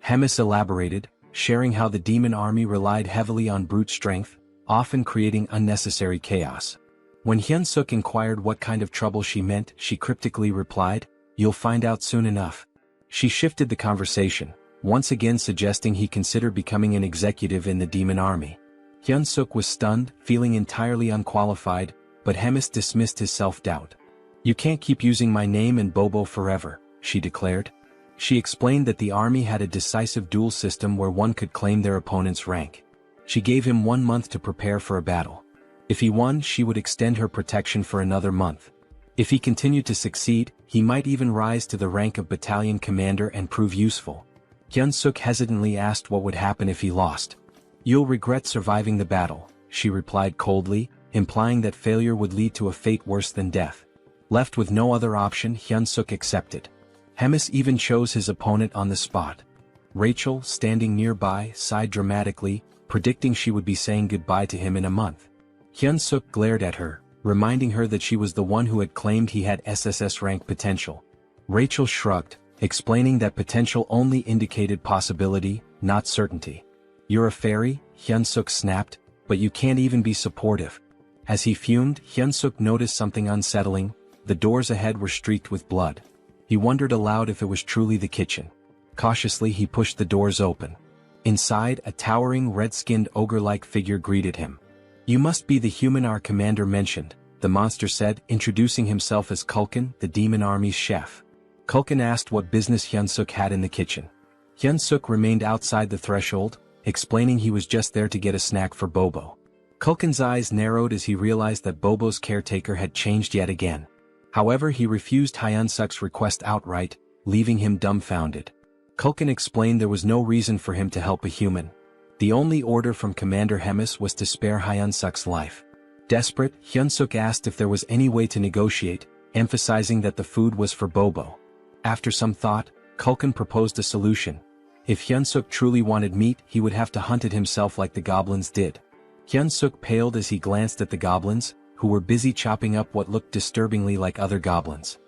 Hemis elaborated, sharing how the demon army relied heavily on brute strength, often creating unnecessary chaos. When Hyun-suk inquired what kind of trouble she meant, she cryptically replied, "You'll find out soon enough." She shifted the conversation, once again suggesting he consider becoming an executive in the demon army. Hyun-suk was stunned, feeling entirely unqualified, but Hemis dismissed his self-doubt. "You can't keep using my name and Bobo forever," she declared. She explained that the army had a decisive duel system where one could claim their opponent's rank. She gave him 1 month to prepare for a battle. If he won, she would extend her protection for another month. If he continued to succeed, he might even rise to the rank of battalion commander and prove useful. Hyun-suk hesitantly asked what would happen if he lost. "You'll regret surviving the battle," she replied coldly, implying that failure would lead to a fate worse than death. Left with no other option, Hyun-suk accepted. Hemis even chose his opponent on the spot. Rachel, standing nearby, sighed dramatically, predicting she would be saying goodbye to him in a month. Hyun-suk glared at her, reminding her that she was the one who had claimed he had SSS rank potential. Rachel shrugged, explaining that potential only indicated possibility, not certainty. "You're a fairy," Hyun-suk snapped, "but you can't even be supportive." As he fumed, Hyun-suk noticed something unsettling. The doors ahead were streaked with blood. He wondered aloud if it was truly the kitchen. Cautiously he pushed the doors open. Inside, a towering red-skinned ogre-like figure greeted him. "You must be the human our commander mentioned," the monster said, introducing himself as Kulkin, the demon army's chef. Kulkin asked what business Hyun-suk had in the kitchen. Hyun-suk remained outside the threshold, explaining he was just there to get a snack for Bobo. Kulkin's eyes narrowed as he realized that Bobo's caretaker had changed yet again. However, he refused Hyun-suk's request outright, leaving him dumbfounded. Kulkin explained there was no reason for him to help a human. The only order from Commander Hemis was to spare Hyun-suk's life. Desperate, Hyun-suk asked if there was any way to negotiate, emphasizing that the food was for Bobo. After some thought, Kulkin proposed a solution. If Hyun-suk truly wanted meat, he would have to hunt it himself like the goblins did. Hyun-suk paled as he glanced at the goblins, who were busy chopping up what looked disturbingly like other goblins.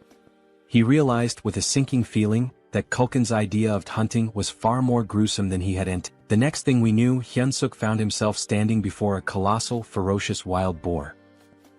He realized with a sinking feeling that Kulkin's idea of hunting was far more gruesome than he had anticipated. The next thing we knew, Hyun-suk found himself standing before a colossal, ferocious wild boar.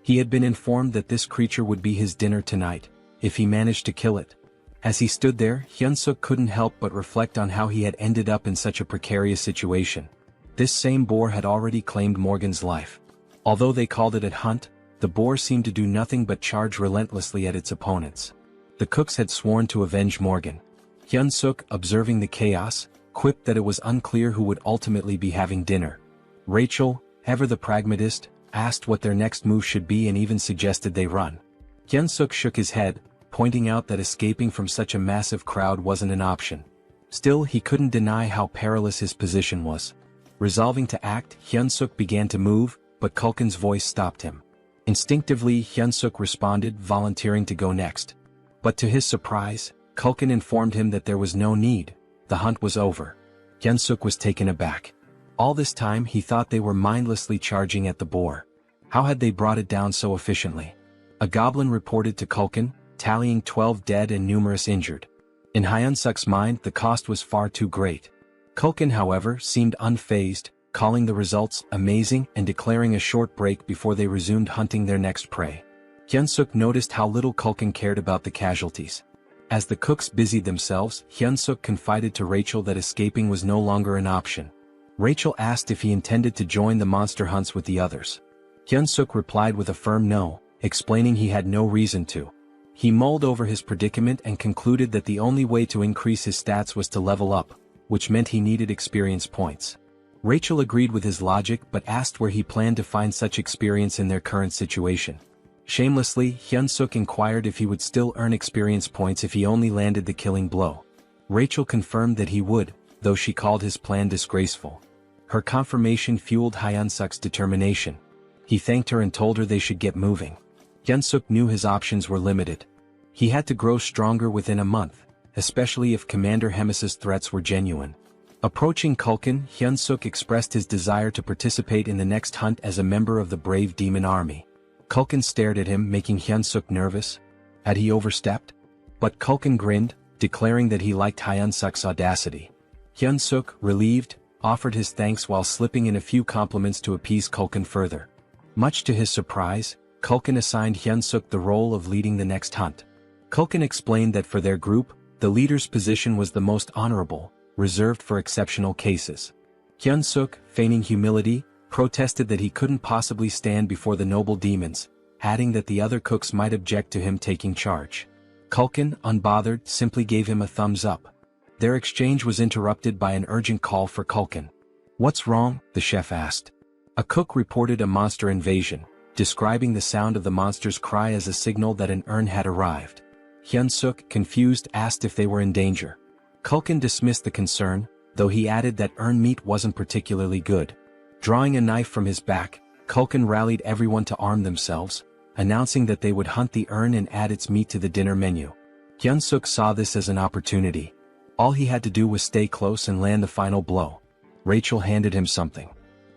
He had been informed that this creature would be his dinner tonight, if he managed to kill it. As he stood there, Hyun-suk couldn't help but reflect on how he had ended up in such a precarious situation. This same boar had already claimed Morgan's life. Although they called it a hunt, the boar seemed to do nothing but charge relentlessly at its opponents. The cooks had sworn to avenge Morgan. Hyun-suk, observing the chaos, quipped that it was unclear who would ultimately be having dinner. Rachel, ever the pragmatist, asked what their next move should be and even suggested they run. Hyun-suk shook his head, pointing out that escaping from such a massive crowd wasn't an option. Still, he couldn't deny how perilous his position was. Resolving to act, Hyun-suk began to move, but Kulkin's voice stopped him. Instinctively, Hyun-suk responded, volunteering to go next. But to his surprise, Kulkin informed him that there was no need. The hunt was over. Hyun-suk was taken aback. All this time he thought they were mindlessly charging at the boar. How had they brought it down so efficiently? A goblin reported to Kulkin, tallying 12 dead and numerous injured. In Hyun-suk's mind, the cost was far too great. Kulkin, however, seemed unfazed, calling the results amazing and declaring a short break before they resumed hunting their next prey. Hyun-suk noticed how little Kulkin cared about the casualties. As the cooks busied themselves, Hyun-suk confided to Rachel that escaping was no longer an option. Rachel asked if he intended to join the monster hunts with the others. Hyun-suk replied with a firm no, explaining he had no reason to. He mulled over his predicament and concluded that the only way to increase his stats was to level up, which meant he needed experience points. Rachel agreed with his logic but asked where he planned to find such experience in their current situation. Shamelessly, Hyun-suk inquired if he would still earn experience points if he only landed the killing blow. Rachel confirmed that he would, though she called his plan disgraceful. Her confirmation fueled Hyun-suk's determination. He thanked her and told her they should get moving. Hyun-suk knew his options were limited. He had to grow stronger within a month, especially if Commander Hemis's threats were genuine. Approaching Kulkin, Hyun-suk expressed his desire to participate in the next hunt as a member of the brave demon army. Kulkin stared at him, making Hyun-suk nervous. Had he overstepped? But Kulkin grinned, declaring that he liked Hyun-suk's audacity. Hyun-suk, relieved, offered his thanks while slipping in a few compliments to appease Kulkin further. Much to his surprise, Kulkin assigned Hyun-suk the role of leading the next hunt. Kulkin explained that for their group, the leader's position was the most honorable, reserved for exceptional cases. Hyun-suk, feigning humility, protested that he couldn't possibly stand before the noble demons, adding that the other cooks might object to him taking charge. Kulkin, unbothered, simply gave him a thumbs up. Their exchange was interrupted by an urgent call for Kulkin. "What's wrong?" the chef asked. A cook reported a monster invasion. describing the sound of the monster's cry as a signal that an urn had arrived. Hyun-suk, confused, asked if they were in danger. Culkin dismissed the concern, though he added that urn meat wasn't particularly good. Drawing a knife from his back, Culkin rallied everyone to arm themselves, announcing that they would hunt the urn and add its meat to the dinner menu. Hyun-suk saw this as an opportunity. All he had to do was stay close and land the final blow. Rachel handed him something.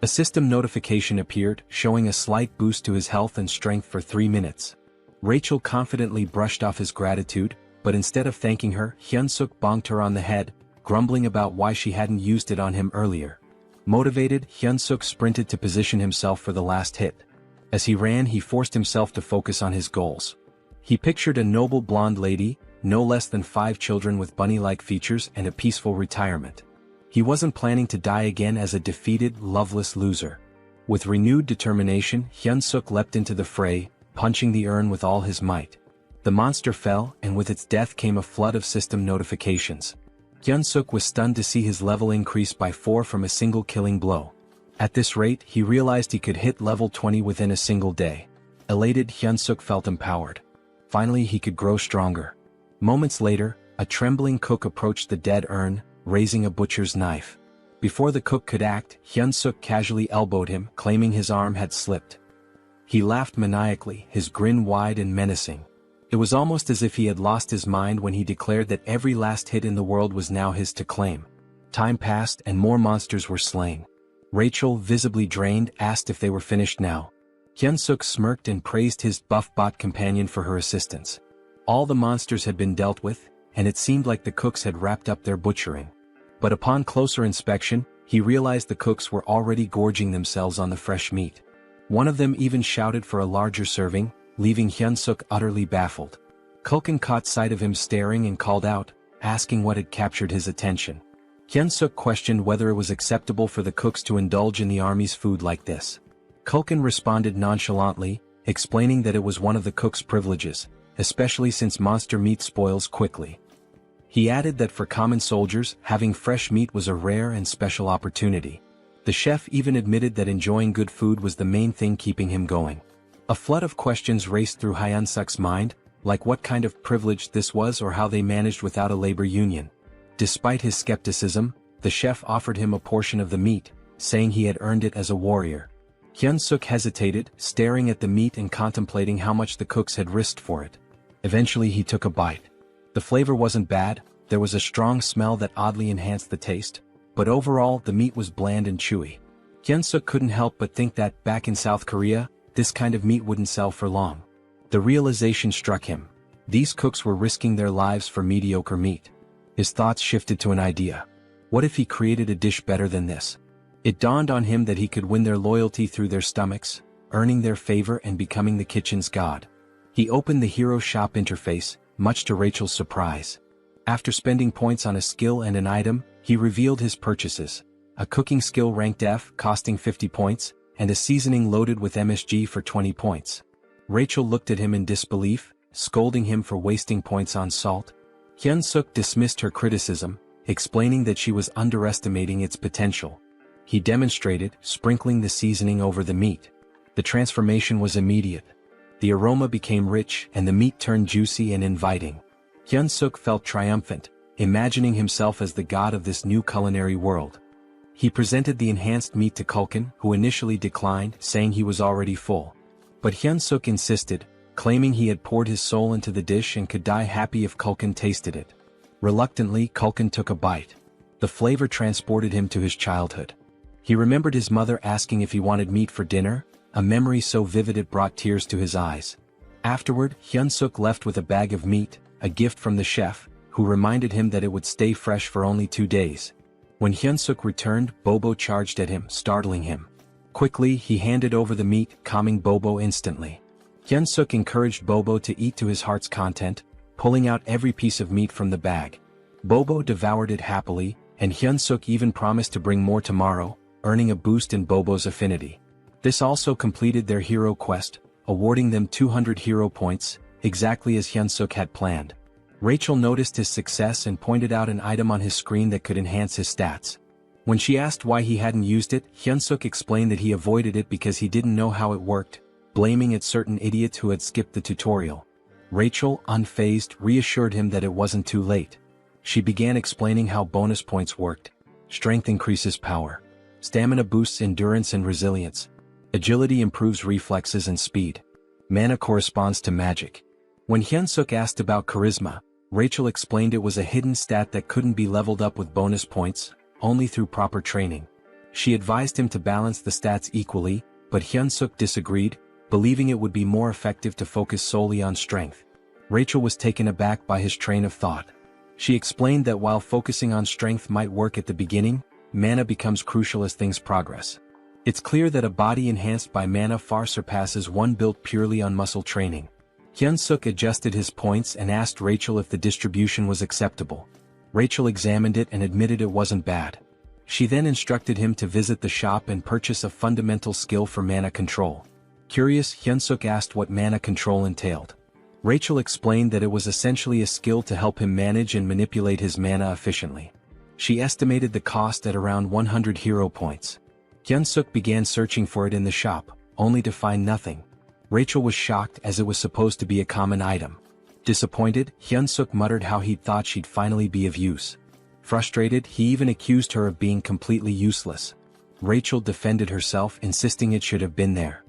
A system notification appeared, showing a slight boost to his health and strength for 3 minutes. Rachel confidently brushed off his gratitude, but instead of thanking her, Hyun-suk bonked her on the head, grumbling about why she hadn't used it on him earlier. Motivated, Hyun-suk sprinted to position himself for the last hit. As he ran, he forced himself to focus on his goals. He pictured a noble blonde lady, no less than 5 children with bunny-like features and a peaceful retirement. He wasn't planning to die again as a defeated, loveless loser. With renewed determination, Hyun-suk leapt into the fray, punching the urn with all his might. The monster fell, and with its death came a flood of system notifications. Hyun-suk was stunned to see his level increase by 4 from a single killing blow. At this rate, he realized he could hit level 20 within a single day. Elated, Hyun-suk felt empowered. Finally, he could grow stronger. Moments later, a trembling cook approached the dead urn, raising a butcher's knife. Before the cook could act, Hyun-suk casually elbowed him, claiming his arm had slipped. He laughed maniacally, his grin wide and menacing. It was almost as if he had lost his mind when he declared that every last hit in the world was now his to claim. Time passed and more monsters were slain. Rachel, visibly drained, asked if they were finished now. Hyun-suk smirked and praised his buff bot companion for her assistance. All the monsters had been dealt with, and it seemed like the cooks had wrapped up their butchering. But upon closer inspection, he realized the cooks were already gorging themselves on the fresh meat. One of them even shouted for a larger serving, leaving Hyun-suk utterly baffled. Culkin caught sight of him staring and called out, asking what had captured his attention. Hyun-suk questioned whether it was acceptable for the cooks to indulge in the army's food like this. Culkin responded nonchalantly, explaining that it was one of the cooks' privileges, especially since monster meat spoils quickly. He added that for common soldiers, having fresh meat was a rare and special opportunity. The chef even admitted that enjoying good food was the main thing keeping him going. A flood of questions raced through Hyun-suk's mind, like what kind of privilege this was or how they managed without a labor union. Despite his skepticism, the chef offered him a portion of the meat, saying he had earned it as a warrior. Hyun-suk hesitated, staring at the meat and contemplating how much the cooks had risked for it. Eventually he took a bite. The flavor wasn't bad, there was a strong smell that oddly enhanced the taste, but overall the meat was bland and chewy. Hyun-suk couldn't help but think that, back in South Korea, this kind of meat wouldn't sell for long. The realization struck him. These cooks were risking their lives for mediocre meat. His thoughts shifted to an idea. What if he created a dish better than this? It dawned on him that he could win their loyalty through their stomachs, earning their favor and becoming the kitchen's god. He opened the Hero Shop interface, much to Rachel's surprise. After spending points on a skill and an item, he revealed his purchases: a cooking skill ranked F costing 50 points, and a seasoning loaded with MSG for 20 points. Rachel looked at him in disbelief, scolding him for wasting points on salt. Hyun-suk dismissed her criticism, explaining that she was underestimating its potential. He demonstrated, sprinkling the seasoning over the meat. The transformation was immediate. The aroma became rich and the meat turned juicy and inviting. Hyun-suk felt triumphant, imagining himself as the god of this new culinary world. He presented the enhanced meat to Culkin, who initially declined, saying he was already full. But Hyun-suk insisted, claiming he had poured his soul into the dish and could die happy if Culkin tasted it. Reluctantly, Culkin took a bite. The flavor transported him to his childhood. He remembered his mother asking if he wanted meat for dinner, a memory so vivid it brought tears to his eyes. Afterward, Hyun-suk left with a bag of meat, a gift from the chef, who reminded him that it would stay fresh for only 2 days. When Hyun-suk returned, Bobo charged at him, startling him. Quickly, he handed over the meat, calming Bobo instantly. Hyun-suk encouraged Bobo to eat to his heart's content, pulling out every piece of meat from the bag. Bobo devoured it happily, and Hyun-suk even promised to bring more tomorrow, earning a boost in Bobo's affinity. This also completed their hero quest, awarding them 200 hero points, exactly as Hyun-suk had planned. Rachel noticed his success and pointed out an item on his screen that could enhance his stats. When she asked why he hadn't used it, Hyun-suk explained that he avoided it because he didn't know how it worked, blaming at certain idiots who had skipped the tutorial. Rachel, unfazed, reassured him that it wasn't too late. She began explaining how bonus points worked. Strength increases power. Stamina boosts endurance and resilience. Agility improves reflexes and speed. Mana corresponds to magic. When Hyunsuk asked about charisma, Rachel explained it was a hidden stat that couldn't be leveled up with bonus points, only through proper training. She advised him to balance the stats equally, but Hyunsuk disagreed, believing it would be more effective to focus solely on strength. Rachel was taken aback by his train of thought. She explained that while focusing on strength might work at the beginning, mana becomes crucial as things progress. It's clear that a body enhanced by mana far surpasses one built purely on muscle training. Hyunsuk adjusted his points and asked Rachel if the distribution was acceptable. Rachel examined it and admitted it wasn't bad. She then instructed him to visit the shop and purchase a fundamental skill for mana control. Curious, Hyunsuk asked what mana control entailed. Rachel explained that it was essentially a skill to help him manage and manipulate his mana efficiently. She estimated the cost at around 100 hero points. Hyunsuk began searching for it in the shop, only to find nothing. Rachel was shocked as it was supposed to be a common item. Disappointed, Hyunsuk muttered how he'd thought she'd finally be of use. Frustrated, he even accused her of being completely useless. Rachel defended herself, insisting it should have been there.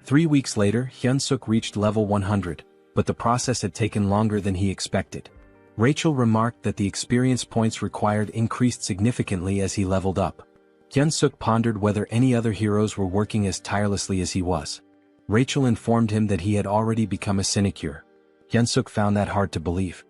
3 weeks later, Hyunsuk reached level 100, but the process had taken longer than he expected. Rachel remarked that the experience points required increased significantly as he leveled up. Hyunsuk pondered whether any other heroes were working as tirelessly as he was. Rachel informed him that he had already become a sinecure. Hyunsuk found that hard to believe.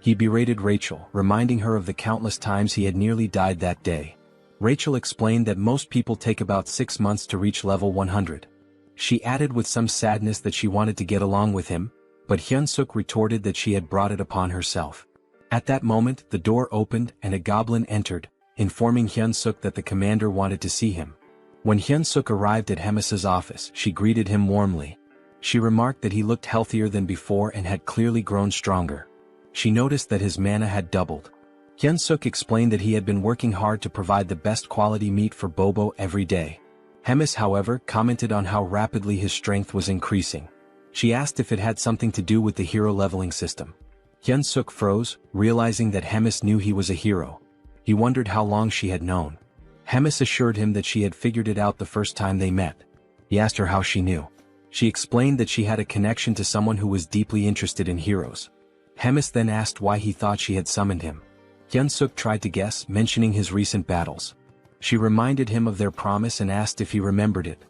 He berated Rachel, reminding her of the countless times he had nearly died that day. Rachel explained that most people take about 6 months to reach level 100. She added with some sadness that she wanted to get along with him, but Hyunsuk retorted that she had brought it upon herself. At that moment, the door opened and a goblin entered, informing Hyunsuk that the commander wanted to see him. When Hyunsuk arrived at Hemis's office, she greeted him warmly. She remarked that he looked healthier than before and had clearly grown stronger. She noticed that his mana had doubled. Hyunsuk explained that he had been working hard to provide the best quality meat for Bobo every day. Hemis, however, commented on how rapidly his strength was increasing. She asked if it had something to do with the hero leveling system. Hyunsuk froze, realizing that Hemis knew he was a hero. He wondered how long she had known. Hemis assured him that she had figured it out the first time they met. He asked her how she knew. She explained that she had a connection to someone who was deeply interested in heroes. Hemis then asked why he thought she had summoned him. Hyunsuk tried to guess, mentioning his recent battles. She reminded him of their promise and asked if he remembered it.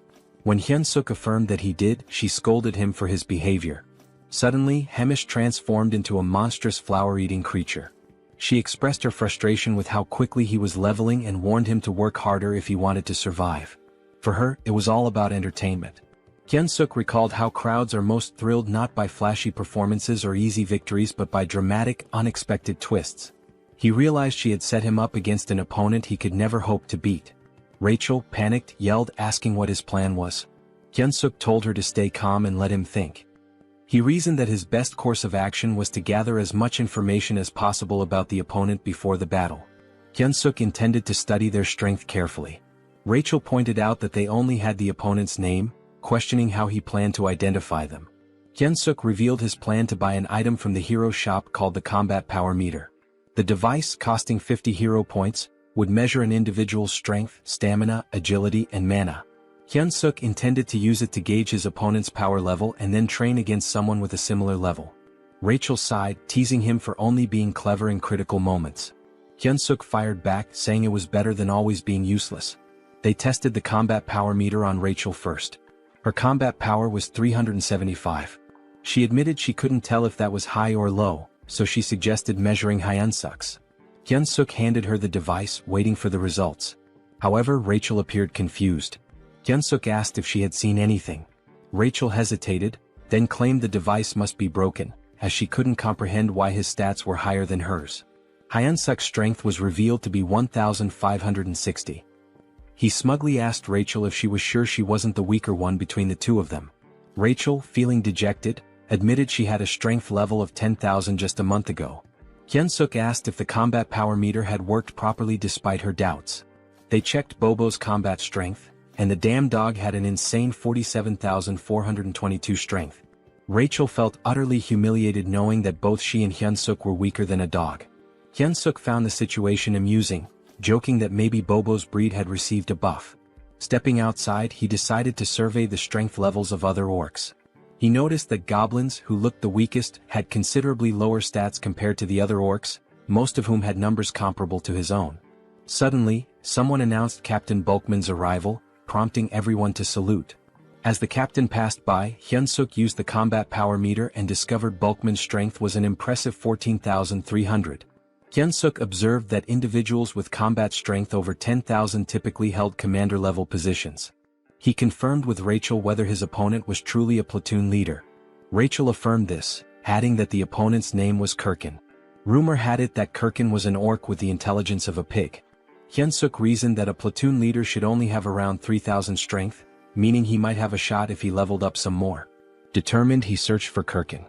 When Hyunsuk affirmed that he did, she scolded him for his behavior. Suddenly, Hemis transformed into a monstrous flower-eating creature. She expressed her frustration with how quickly he was leveling and warned him to work harder if he wanted to survive. For her, it was all about entertainment. Hyunsuk recalled how crowds are most thrilled not by flashy performances or easy victories but by dramatic, unexpected twists. He realized she had set him up against an opponent he could never hope to beat. Rachel, panicked, yelled, asking what his plan was. Hyunsuk told her to stay calm and let him think. He reasoned that his best course of action was to gather as much information as possible about the opponent before the battle. Hyunsuk intended to study their strength carefully. Rachel pointed out that they only had the opponent's name, questioning how he planned to identify them. Hyunsuk revealed his plan to buy an item from the hero shop called the Combat Power Meter. The device, costing 50 hero points, would measure an individual's strength, stamina, agility, and mana. Hyunsuk intended to use it to gauge his opponent's power level and then train against someone with a similar level. Rachel sighed, teasing him for only being clever in critical moments. Hyunsuk fired back, saying it was better than always being useless. They tested the combat power meter on Rachel first. Her combat power was 375. She admitted she couldn't tell if that was high or low, so she suggested measuring Hyunsuk's. Hyunsuk handed her the device, waiting for the results. However, Rachel appeared confused. Hyunsuk asked if she had seen anything. Rachel hesitated, then claimed the device must be broken, as she couldn't comprehend why his stats were higher than hers. Hyunsuk's strength was revealed to be 1,560. He smugly asked Rachel if she was sure she wasn't the weaker one between the two of them. Rachel, feeling dejected, admitted she had a strength level of 10,000 just a month ago. Hyunsuk asked if the combat power meter had worked properly despite her doubts. They checked Bobo's combat strength, and the damn dog had an insane 47,422 strength. Rachel felt utterly humiliated knowing that both she and Hyunsuk were weaker than a dog. Hyunsuk found the situation amusing, joking that maybe Bobo's breed had received a buff. Stepping outside, he decided to survey the strength levels of other orcs. He noticed that goblins, who looked the weakest, had considerably lower stats compared to the other orcs, most of whom had numbers comparable to his own. Suddenly, someone announced Captain Bulkman's arrival, prompting everyone to salute. As the captain passed by, Hyunsuk used the combat power meter and discovered Bulkman's strength was an impressive 14,300. Hyunsuk observed that individuals with combat strength over 10,000 typically held commander-level positions. He confirmed with Rachel whether his opponent was truly a platoon leader. Rachel affirmed this, adding that the opponent's name was Kirkin. Rumor had it that Kirkin was an orc with the intelligence of a pig. Hyunsuk reasoned that a platoon leader should only have around 3,000 strength, meaning he might have a shot if he leveled up some more. Determined, he searched for Kirkin.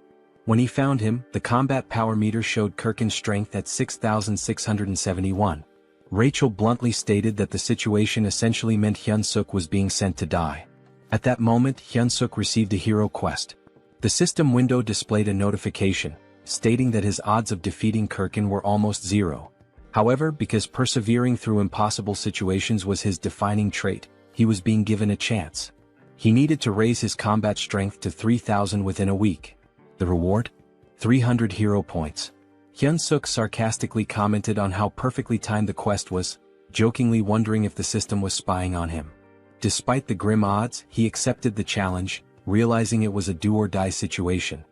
When he found him, the combat power meter showed Kirkin's strength at 6,671. Rachel bluntly stated that the situation essentially meant Hyunsuk was being sent to die. At that moment, Hyunsuk received a hero quest. The system window displayed a notification, stating that his odds of defeating Kirkin were almost zero. However, because persevering through impossible situations was his defining trait, he was being given a chance. He needed to raise his combat strength to 3,000 within a week. The reward? 300 hero points. Hyunsuk sarcastically commented on how perfectly timed the quest was, jokingly wondering if the system was spying on him. Despite the grim odds, he accepted the challenge, realizing it was a do-or-die situation.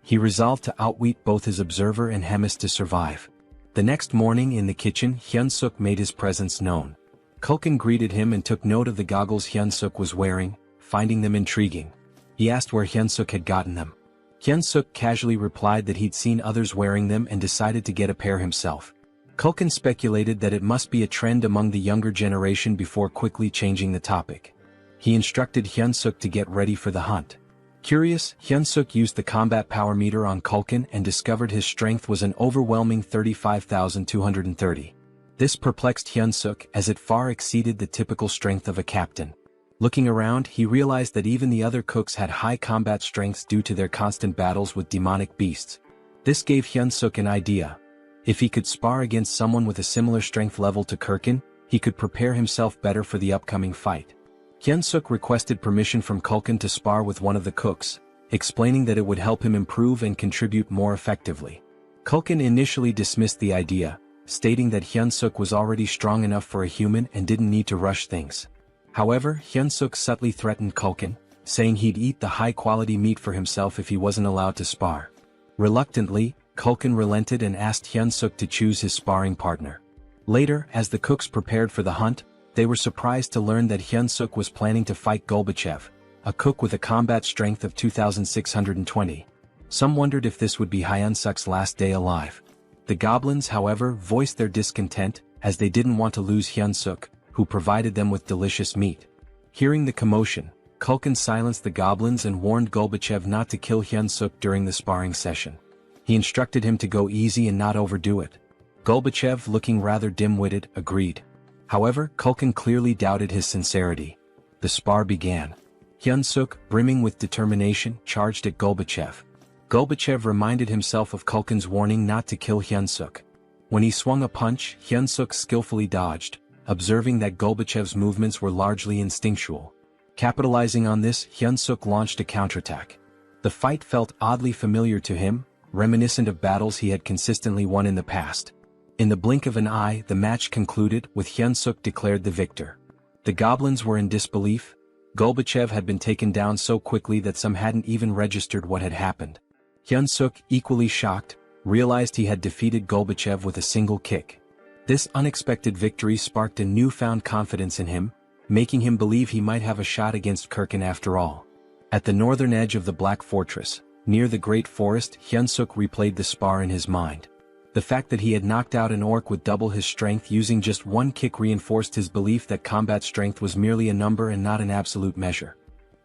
He resolved to outwit both his observer and Hemis to survive. The next morning in the kitchen, Hyunsuk made his presence known. Kulkin greeted him and took note of the goggles Hyunsuk was wearing, finding them intriguing. He asked where Hyunsuk had gotten them. Hyunsuk casually replied that he'd seen others wearing them and decided to get a pair himself. Kulkin speculated that it must be a trend among the younger generation before quickly changing the topic. He instructed Hyunsuk to get ready for the hunt. Curious, Hyunsuk used the combat power meter on Kulkin and discovered his strength was an overwhelming 35,230. This perplexed Hyunsuk as it far exceeded the typical strength of a captain. Looking around, he realized that even the other cooks had high combat strengths due to their constant battles with demonic beasts. This gave Hyunsuk an idea. If he could spar against someone with a similar strength level to Kirkin, he could prepare himself better for the upcoming fight. Hyunsuk requested permission from Kulkin to spar with one of the cooks, explaining that it would help him improve and contribute more effectively. Kulkin initially dismissed the idea, stating that Hyunsuk was already strong enough for a human and didn't need to rush things. However, Hyunsuk subtly threatened Kulkin, saying he'd eat the high-quality meat for himself if he wasn't allowed to spar. Reluctantly, Kulkin relented and asked Hyunsuk to choose his sparring partner. Later, as the cooks prepared for the hunt, they were surprised to learn that Hyunsuk was planning to fight Golbachev, a cook with a combat strength of 2,620. Some wondered if this would be Hyunsuk's last day alive. The goblins, however, voiced their discontent, as they didn't want to lose Hyunsuk, who provided them with delicious meat. Hearing the commotion, Kulkin silenced the goblins and warned Golbachev not to kill Hyunsuk during the sparring session. He instructed him to go easy and not overdo it. Golbachev, looking rather dim-witted, agreed. However, Kulkin clearly doubted his sincerity. The spar began. Hyunsuk, brimming with determination, charged at Golbachev. Golbachev reminded himself of Kulkin's warning not to kill Hyunsuk. When he swung a punch, Hyunsuk skillfully dodged, observing that Golbachev's movements were largely instinctual. Capitalizing on this, Hyunsuk launched a counterattack. The fight felt oddly familiar to him, reminiscent of battles he had consistently won in the past. In the blink of an eye, the match concluded, with Hyunsuk declared the victor. The goblins were in disbelief. Golbachev had been taken down so quickly that some hadn't even registered what had happened. Hyunsuk, equally shocked, realized he had defeated Golbachev with a single kick. This unexpected victory sparked a newfound confidence in him, making him believe he might have a shot against Kirkin after all. At the northern edge of the Black Fortress, near the Great Forest, Hyunsuk replayed the spar in his mind. The fact that he had knocked out an orc with double his strength using just one kick reinforced his belief that combat strength was merely a number and not an absolute measure.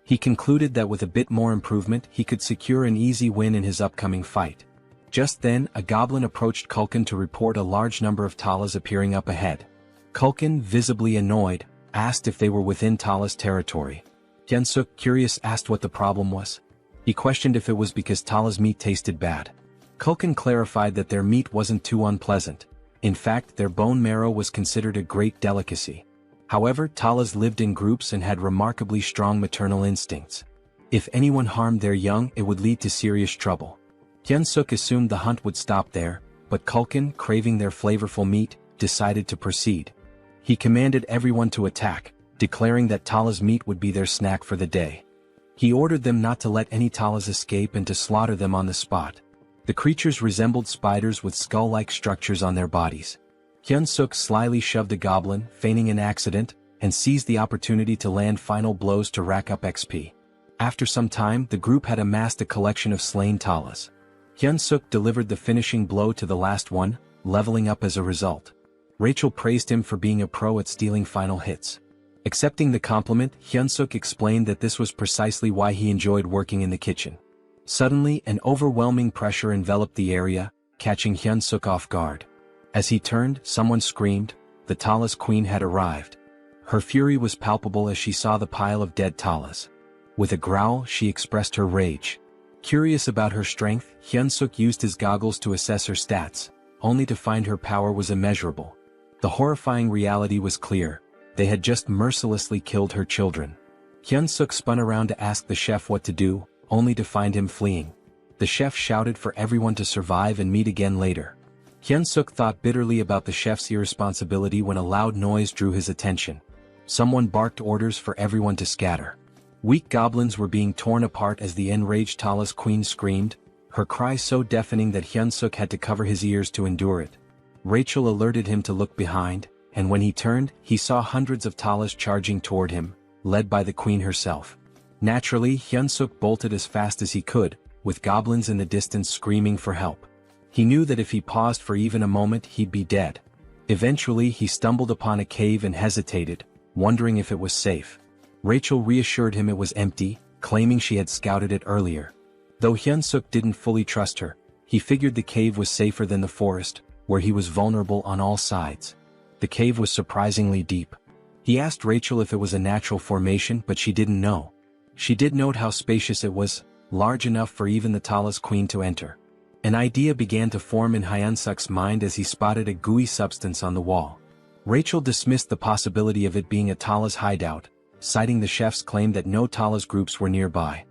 He concluded that with a bit more improvement he could secure an easy win in his upcoming fight. Just then, a goblin approached Kulkin to report a large number of Talas appearing up ahead. Kulkin, visibly annoyed, asked if they were within Tala's territory. Hyunsuk, curious, asked what the problem was. He questioned if it was because Tala's meat tasted bad. Kulkin clarified that their meat wasn't too unpleasant. In fact, their bone marrow was considered a great delicacy. However, Talas lived in groups and had remarkably strong maternal instincts. If anyone harmed their young, it would lead to serious trouble. Hyunsuk assumed the hunt would stop there, but Kulkin, craving their flavorful meat, decided to proceed. He commanded everyone to attack, declaring that Tala's meat would be their snack for the day. He ordered them not to let any Talas escape and to slaughter them on the spot. The creatures resembled spiders with skull-like structures on their bodies. Hyunsuk slyly shoved a goblin, feigning an accident, and seized the opportunity to land final blows to rack up XP. After some time, the group had amassed a collection of slain Talas. Hyunsuk delivered the finishing blow to the last one, leveling up as a result. Rachel praised him for being a pro at stealing final hits. Accepting the compliment, Hyunsuk explained that this was precisely why he enjoyed working in the kitchen. Suddenly, an overwhelming pressure enveloped the area, catching Hyunsuk off guard. As he turned, someone screamed. The Talas queen had arrived. Her fury was palpable as she saw the pile of dead Talas. With a growl, she expressed her rage. Curious about her strength, Hyunsuk used his goggles to assess her stats, only to find her power was immeasurable. The horrifying reality was clear. They had just mercilessly killed her children. Hyunsuk spun around to ask the chef what to do, only to find him fleeing. The chef shouted for everyone to survive and meet again later. Hyunsuk thought bitterly about the chef's irresponsibility when a loud noise drew his attention. Someone barked orders for everyone to scatter. Weak goblins were being torn apart as the enraged Talas queen screamed, her cry so deafening that Hyunsuk had to cover his ears to endure it. Rachel alerted him to look behind, and when he turned, he saw hundreds of Talas charging toward him, led by the queen herself. Naturally, Hyunsuk bolted as fast as he could, with goblins in the distance screaming for help. He knew that if he paused for even a moment he'd be dead. Eventually he stumbled upon a cave and hesitated, wondering if it was safe. Rachel reassured him it was empty, claiming she had scouted it earlier. Though Hyunsuk didn't fully trust her, he figured the cave was safer than the forest, where he was vulnerable on all sides. The cave was surprisingly deep. He asked Rachel if it was a natural formation, but she didn't know. She did note how spacious it was, large enough for even the Talas queen to enter. An idea began to form in Hyunsuk's mind as he spotted a gooey substance on the wall. Rachel dismissed the possibility of it being a Talas hideout, citing the chef's claim that no Talas groups were nearby.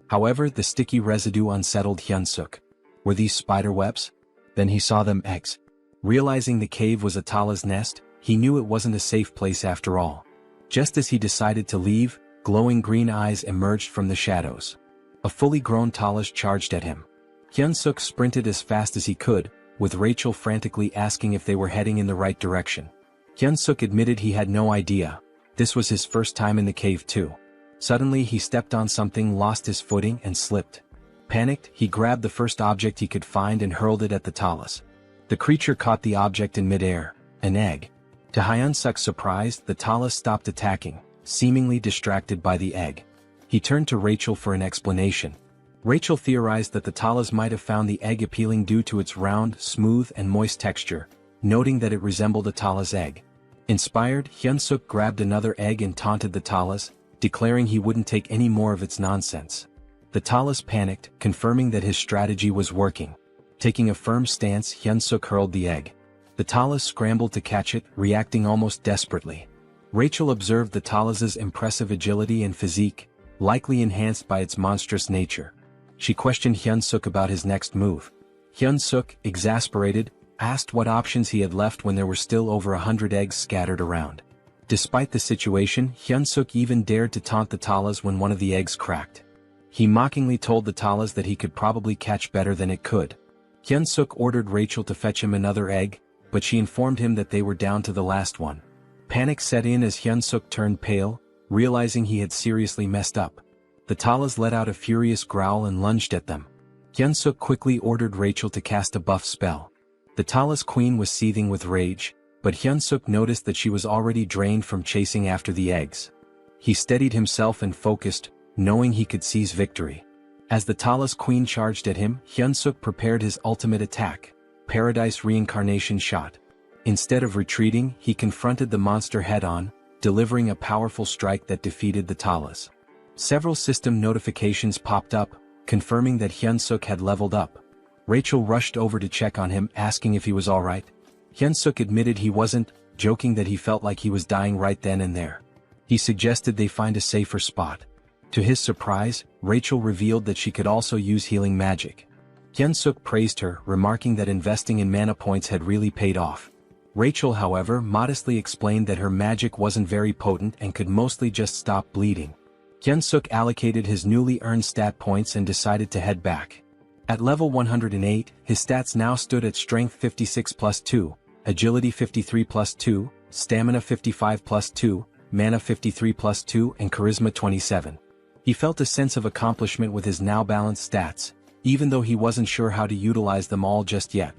However, the sticky residue unsettled Hyunsuk. Were these spider webs? Then he saw them eggs. Realizing the cave was a Talas nest, he knew it wasn't a safe place after all. Just as he decided to leave, glowing green eyes emerged from the shadows. A fully grown Talas charged at him. Hyunsuk sprinted as fast as he could, with Rachel frantically asking if they were heading in the right direction. Hyunsuk admitted he had no idea. This was his first time in the cave too. Suddenly he stepped on something, lost his footing and slipped. Panicked, he grabbed the first object he could find and hurled it at the Talas. The creature caught the object in midair, an egg. To Hyunsuk's surprise, the Talas stopped attacking, seemingly distracted by the egg. He turned to Rachel for an explanation. Rachel theorized that the Talas might have found the egg appealing due to its round, smooth and moist texture, noting that it resembled a Talas egg. Inspired, Hyunsuk grabbed another egg and taunted the Talas, declaring he wouldn't take any more of its nonsense. The Talas panicked, confirming that his strategy was working. Taking a firm stance, Hyunsuk hurled the egg. The Talas scrambled to catch it, reacting almost desperately. Rachel observed the Talas's impressive agility and physique, likely enhanced by its monstrous nature. She questioned Hyunsuk about his next move. Hyunsuk, exasperated, asked what options he had left when there were still over 100 eggs scattered around. Despite the situation, Hyunsuk even dared to taunt the Talas when one of the eggs cracked. He mockingly told the Talas that he could probably catch better than it could. Hyunsuk ordered Rachel to fetch him another egg, but she informed him that they were down to the last one. Panic set in as Hyunsuk turned pale, realizing he had seriously messed up. The Talas let out a furious growl and lunged at them. Hyunsuk quickly ordered Rachel to cast a buff spell. The Talas queen was seething with rage, but Hyunsuk noticed that she was already drained from chasing after the eggs. He steadied himself and focused, knowing he could seize victory. As the Talas queen charged at him, Hyunsuk prepared his ultimate attack, Paradise Reincarnation Shot. Instead of retreating, he confronted the monster head-on, delivering a powerful strike that defeated the Talas. Several system notifications popped up, confirming that Hyun-suk had leveled up. Rachel rushed over to check on him, asking if he was alright. Hyun-suk admitted he wasn't, joking that he felt like he was dying right then and there. He suggested they find a safer spot. To his surprise, Rachel revealed that she could also use healing magic. Hyun-suk praised her, remarking that investing in mana points had really paid off. Rachel, however, modestly explained that her magic wasn't very potent and could mostly just stop bleeding. Hyun-suk allocated his newly earned stat points and decided to head back. At level 108, his stats now stood at Strength 56 plus 2, Agility 53 plus 2, Stamina 55 plus 2, Mana 53 plus 2 and Charisma 27. He felt a sense of accomplishment with his now balanced stats, even though he wasn't sure how to utilize them all just yet.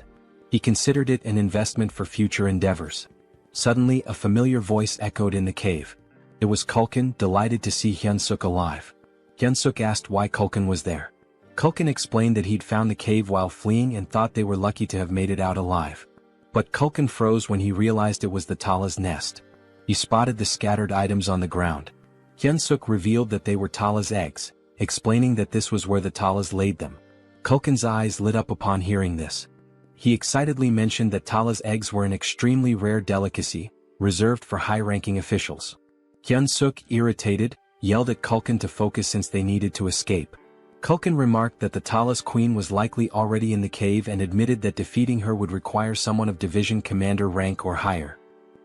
He considered it an investment for future endeavors. Suddenly a familiar voice echoed in the cave. It was Kulkin, delighted to see Hyun-suk alive. Hyun-suk asked why Kulkin was there. Kulkin explained that he'd found the cave while fleeing and thought they were lucky to have made it out alive. But Kulkin froze when he realized it was the Tala's nest. He spotted the scattered items on the ground. Hyun-suk revealed that they were Tala's eggs, explaining that this was where the Talas laid them. Kulkin's eyes lit up upon hearing this. He excitedly mentioned that Tala's eggs were an extremely rare delicacy, reserved for high-ranking officials. Hyun-suk, irritated, yelled at Kulkin to focus since they needed to escape. Kulkin remarked that the Tala's queen was likely already in the cave and admitted that defeating her would require someone of division commander rank or higher.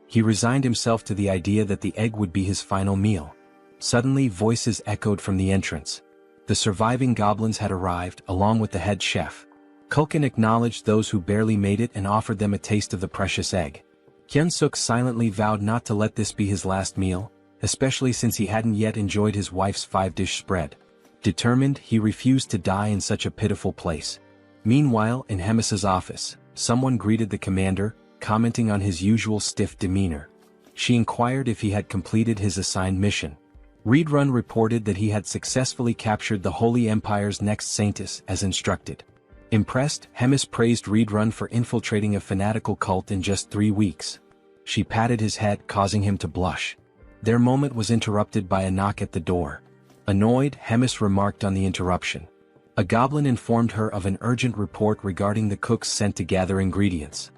He resigned himself to the idea that the egg would be his final meal. Suddenly voices echoed from the entrance. The surviving goblins had arrived, along with the head chef. Kulkin acknowledged those who barely made it and offered them a taste of the precious egg. Hyun-suk silently vowed not to let this be his last meal, especially since he hadn't yet enjoyed his wife's 5-dish spread. Determined, he refused to die in such a pitiful place. Meanwhile, in Hemis's office, someone greeted the commander, commenting on his usual stiff demeanor. She inquired if he had completed his assigned mission. Reedrun reported that he had successfully captured the Holy Empire's next saintess as instructed. Impressed, Hemis praised Reedrun for infiltrating a fanatical cult in just 3 weeks. She patted his head, causing him to blush. Their moment was interrupted by a knock at the door. Annoyed, Hemis remarked on the interruption. A goblin informed her of an urgent report regarding the cooks sent to gather ingredients.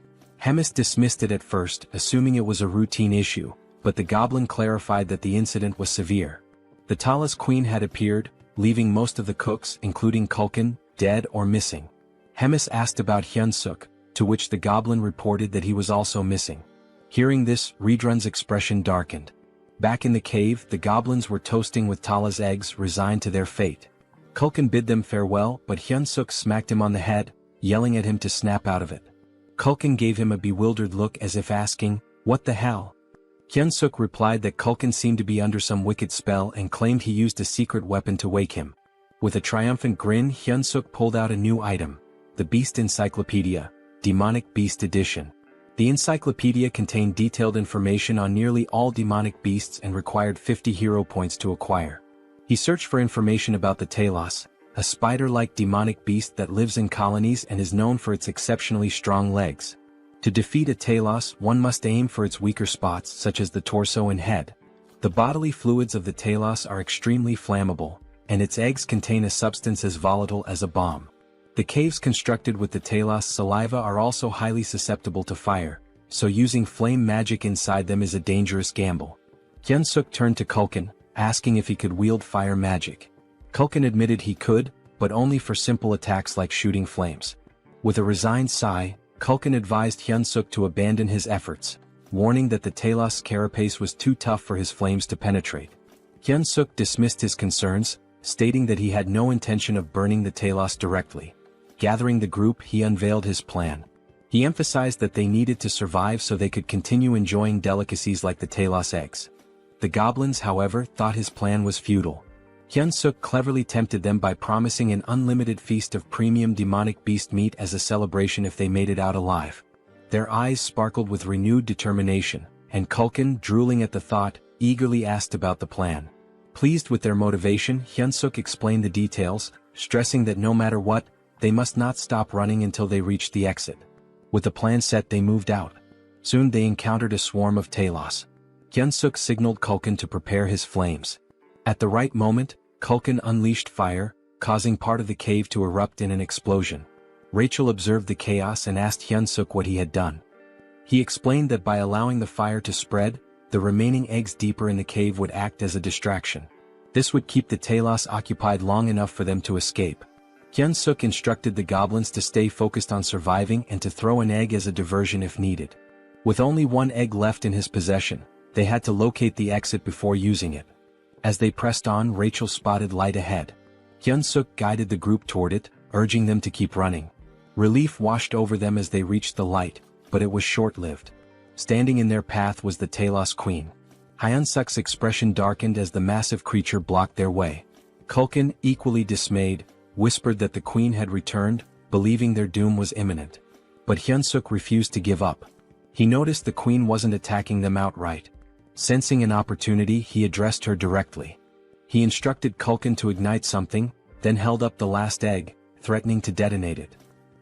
Hemis dismissed it at first, assuming it was a routine issue, but the goblin clarified that the incident was severe. The Tala's queen had appeared, leaving most of the cooks, including Kulkin, dead or missing. Hemis asked about Hyun-suk, to which the goblin reported that he was also missing. Hearing this, Reedrun's expression darkened. Back in the cave, the goblins were toasting with Tala's eggs, resigned to their fate. Kulkin bid them farewell, but Hyun-suk smacked him on the head, yelling at him to snap out of it. Kulkin gave him a bewildered look as if asking, "What the hell?" Hyun-suk replied that Kulkin seemed to be under some wicked spell and claimed he used a secret weapon to wake him. With a triumphant grin, Hyun-suk pulled out a new item, the Beast Encyclopedia, Demonic Beast Edition. The encyclopedia contained detailed information on nearly all demonic beasts and required 50 hero points to acquire. He searched for information about the Talos, a spider-like demonic beast that lives in colonies and is known for its exceptionally strong legs. To defeat a Talos, one must aim for its weaker spots such as the torso and head. The bodily fluids of the Talos are extremely flammable, and its eggs contain a substance as volatile as a bomb. The caves constructed with the Talos saliva are also highly susceptible to fire, so using flame magic inside them is a dangerous gamble. Hyun-suk turned to Kulkin, asking if he could wield fire magic. Kulkin admitted he could, but only for simple attacks like shooting flames. With a resigned sigh, Kulkin advised Hyun-suk to abandon his efforts, warning that the Talos carapace was too tough for his flames to penetrate. Hyun-suk dismissed his concerns, stating that he had no intention of burning the Talos directly. Gathering the group, he unveiled his plan. He emphasized that they needed to survive so they could continue enjoying delicacies like the Talos eggs. The goblins, however, thought his plan was futile. Hyun-suk cleverly tempted them by promising an unlimited feast of premium demonic beast meat as a celebration if they made it out alive. Their eyes sparkled with renewed determination, and Kulkin, drooling at the thought, eagerly asked about the plan. Pleased with their motivation, Hyun-suk explained the details, stressing that no matter what, they must not stop running until they reached the exit. With the plan set, they moved out. Soon they encountered a swarm of Talos. Hyunsuk signaled Kulkin to prepare his flames. At the right moment, Kulkin unleashed fire, causing part of the cave to erupt in an explosion. Rachel observed the chaos and asked Hyunsuk what he had done. He explained that by allowing the fire to spread, the remaining eggs deeper in the cave would act as a distraction. This would keep the Talos occupied long enough for them to escape. Hyunsuk instructed the goblins to stay focused on surviving and to throw an egg as a diversion if needed. With only one egg left in his possession, they had to locate the exit before using it. As they pressed on, Rachel spotted light ahead. Hyunsuk guided the group toward it, urging them to keep running. Relief washed over them as they reached the light, but it was short-lived. Standing in their path was the Talos Queen. Hyunsuk's expression darkened as the massive creature blocked their way. Kulkin, equally dismayed, whispered that the queen had returned, believing their doom was imminent. But Hyunsuk refused to give up. He noticed the queen wasn't attacking them outright. Sensing an opportunity, he addressed her directly. He instructed Kulkin to ignite something, then held up the last egg, threatening to detonate it.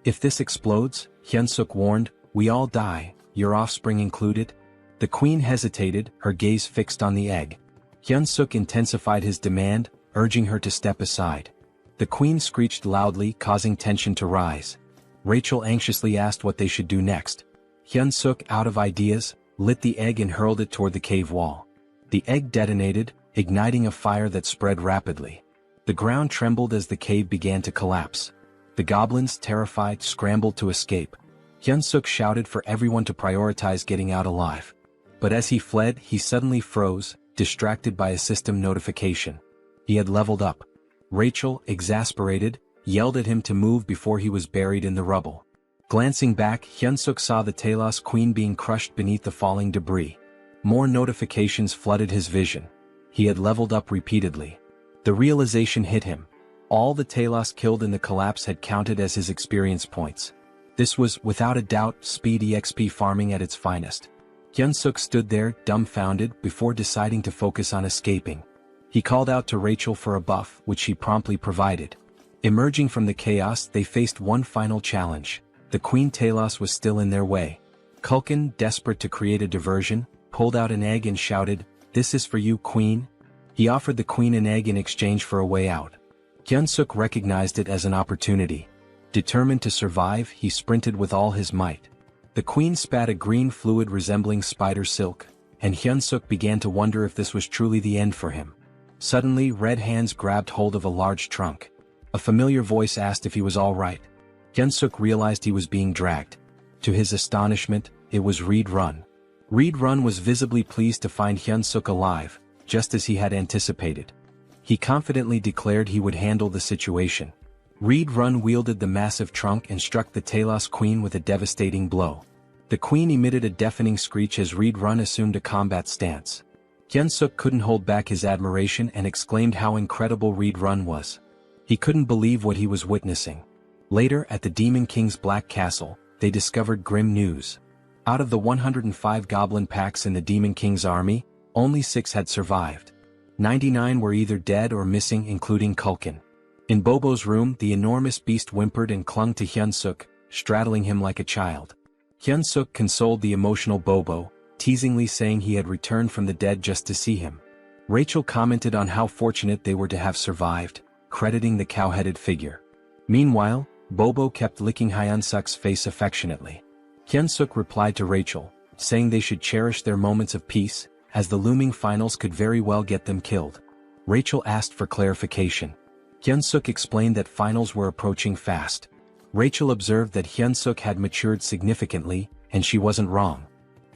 If this explodes, Hyunsuk warned, we all die, your offspring included. The queen hesitated, her gaze fixed on the egg. Hyunsuk intensified his demand, urging her to step aside. The queen screeched loudly, causing tension to rise. Rachel anxiously asked what they should do next. Hyunsuk, out of ideas, lit the egg and hurled it toward the cave wall. The egg detonated, igniting a fire that spread rapidly. The ground trembled as the cave began to collapse. The goblins, terrified, scrambled to escape. Hyunsuk shouted for everyone to prioritize getting out alive. But as he fled, he suddenly froze, distracted by a system notification. He had leveled up. Rachel, exasperated, yelled at him to move before he was buried in the rubble. Glancing back, Hyunsuk saw the Talos Queen being crushed beneath the falling debris. More notifications flooded his vision. He had leveled up repeatedly. The realization hit him. All the Talos killed in the collapse had counted as his experience points. This was, without a doubt, speed EXP farming at its finest. Hyunsuk stood there, dumbfounded, before deciding to focus on escaping. He called out to Rachel for a buff, which she promptly provided. Emerging from the chaos, they faced one final challenge. The Queen Talos was still in their way. Kulkin, desperate to create a diversion, pulled out an egg and shouted, "This is for you, Queen." He offered the Queen an egg in exchange for a way out. Hyunsuk recognized it as an opportunity. Determined to survive, he sprinted with all his might. The Queen spat a green fluid resembling spider silk, and Hyunsuk began to wonder if this was truly the end for him. Suddenly, red hands grabbed hold of a large trunk. A familiar voice asked if he was all right. Hyunsuk realized he was being dragged. To his astonishment, it was Reed Run. Reed Run was visibly pleased to find Hyunsuk alive, just as he had anticipated. He confidently declared he would handle the situation. Reed Run wielded the massive trunk and struck the Talos Queen with a devastating blow. The Queen emitted a deafening screech as Reed Run assumed a combat stance. Hyunsuk couldn't hold back his admiration and exclaimed how incredible Reed Run was. He couldn't believe what he was witnessing. Later, at the Demon King's Black Castle, they discovered grim news. Out of the 105 goblin packs in the Demon King's army, only 6 had survived. 99 were either dead or missing, including Kulkin. In Bobo's room, the enormous beast whimpered and clung to Hyunsuk, straddling him like a child. Hyunsuk consoled the emotional Bobo, teasingly saying he had returned from the dead just to see him. Rachel commented on how fortunate they were to have survived, crediting the cow-headed figure. Meanwhile, Bobo kept licking Hyunsuk's face affectionately. Hyunsuk replied to Rachel, saying they should cherish their moments of peace, as the looming finals could very well get them killed. Rachel asked for clarification. Hyunsuk explained that finals were approaching fast. Rachel observed that Hyunsuk had matured significantly, and she wasn't wrong.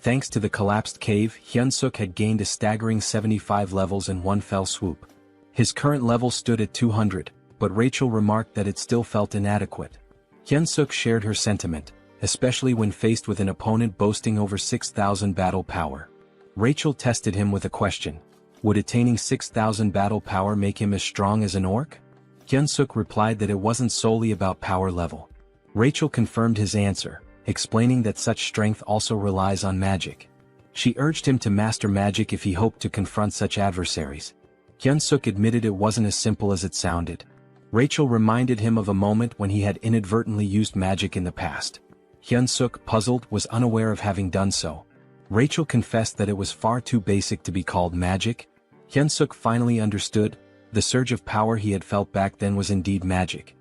Thanks to the collapsed cave, Hyunsuk had gained a staggering 75 levels in one fell swoop. His current level stood at 200, but Rachel remarked that it still felt inadequate. Hyunsuk shared her sentiment, especially when faced with an opponent boasting over 6,000 battle power. Rachel tested him with a question. Would attaining 6,000 battle power make him as strong as an orc? Hyunsuk replied that it wasn't solely about power level. Rachel confirmed his answer, explaining that such strength also relies on magic. She urged him to master magic if he hoped to confront such adversaries. Hyunsuk admitted it wasn't as simple as it sounded. Rachel reminded him of a moment when he had inadvertently used magic in the past. Hyunsuk, puzzled, was unaware of having done so. Rachel confessed that it was far too basic to be called magic. Hyun-suk finally understood. The surge of power he had felt back then was indeed magic.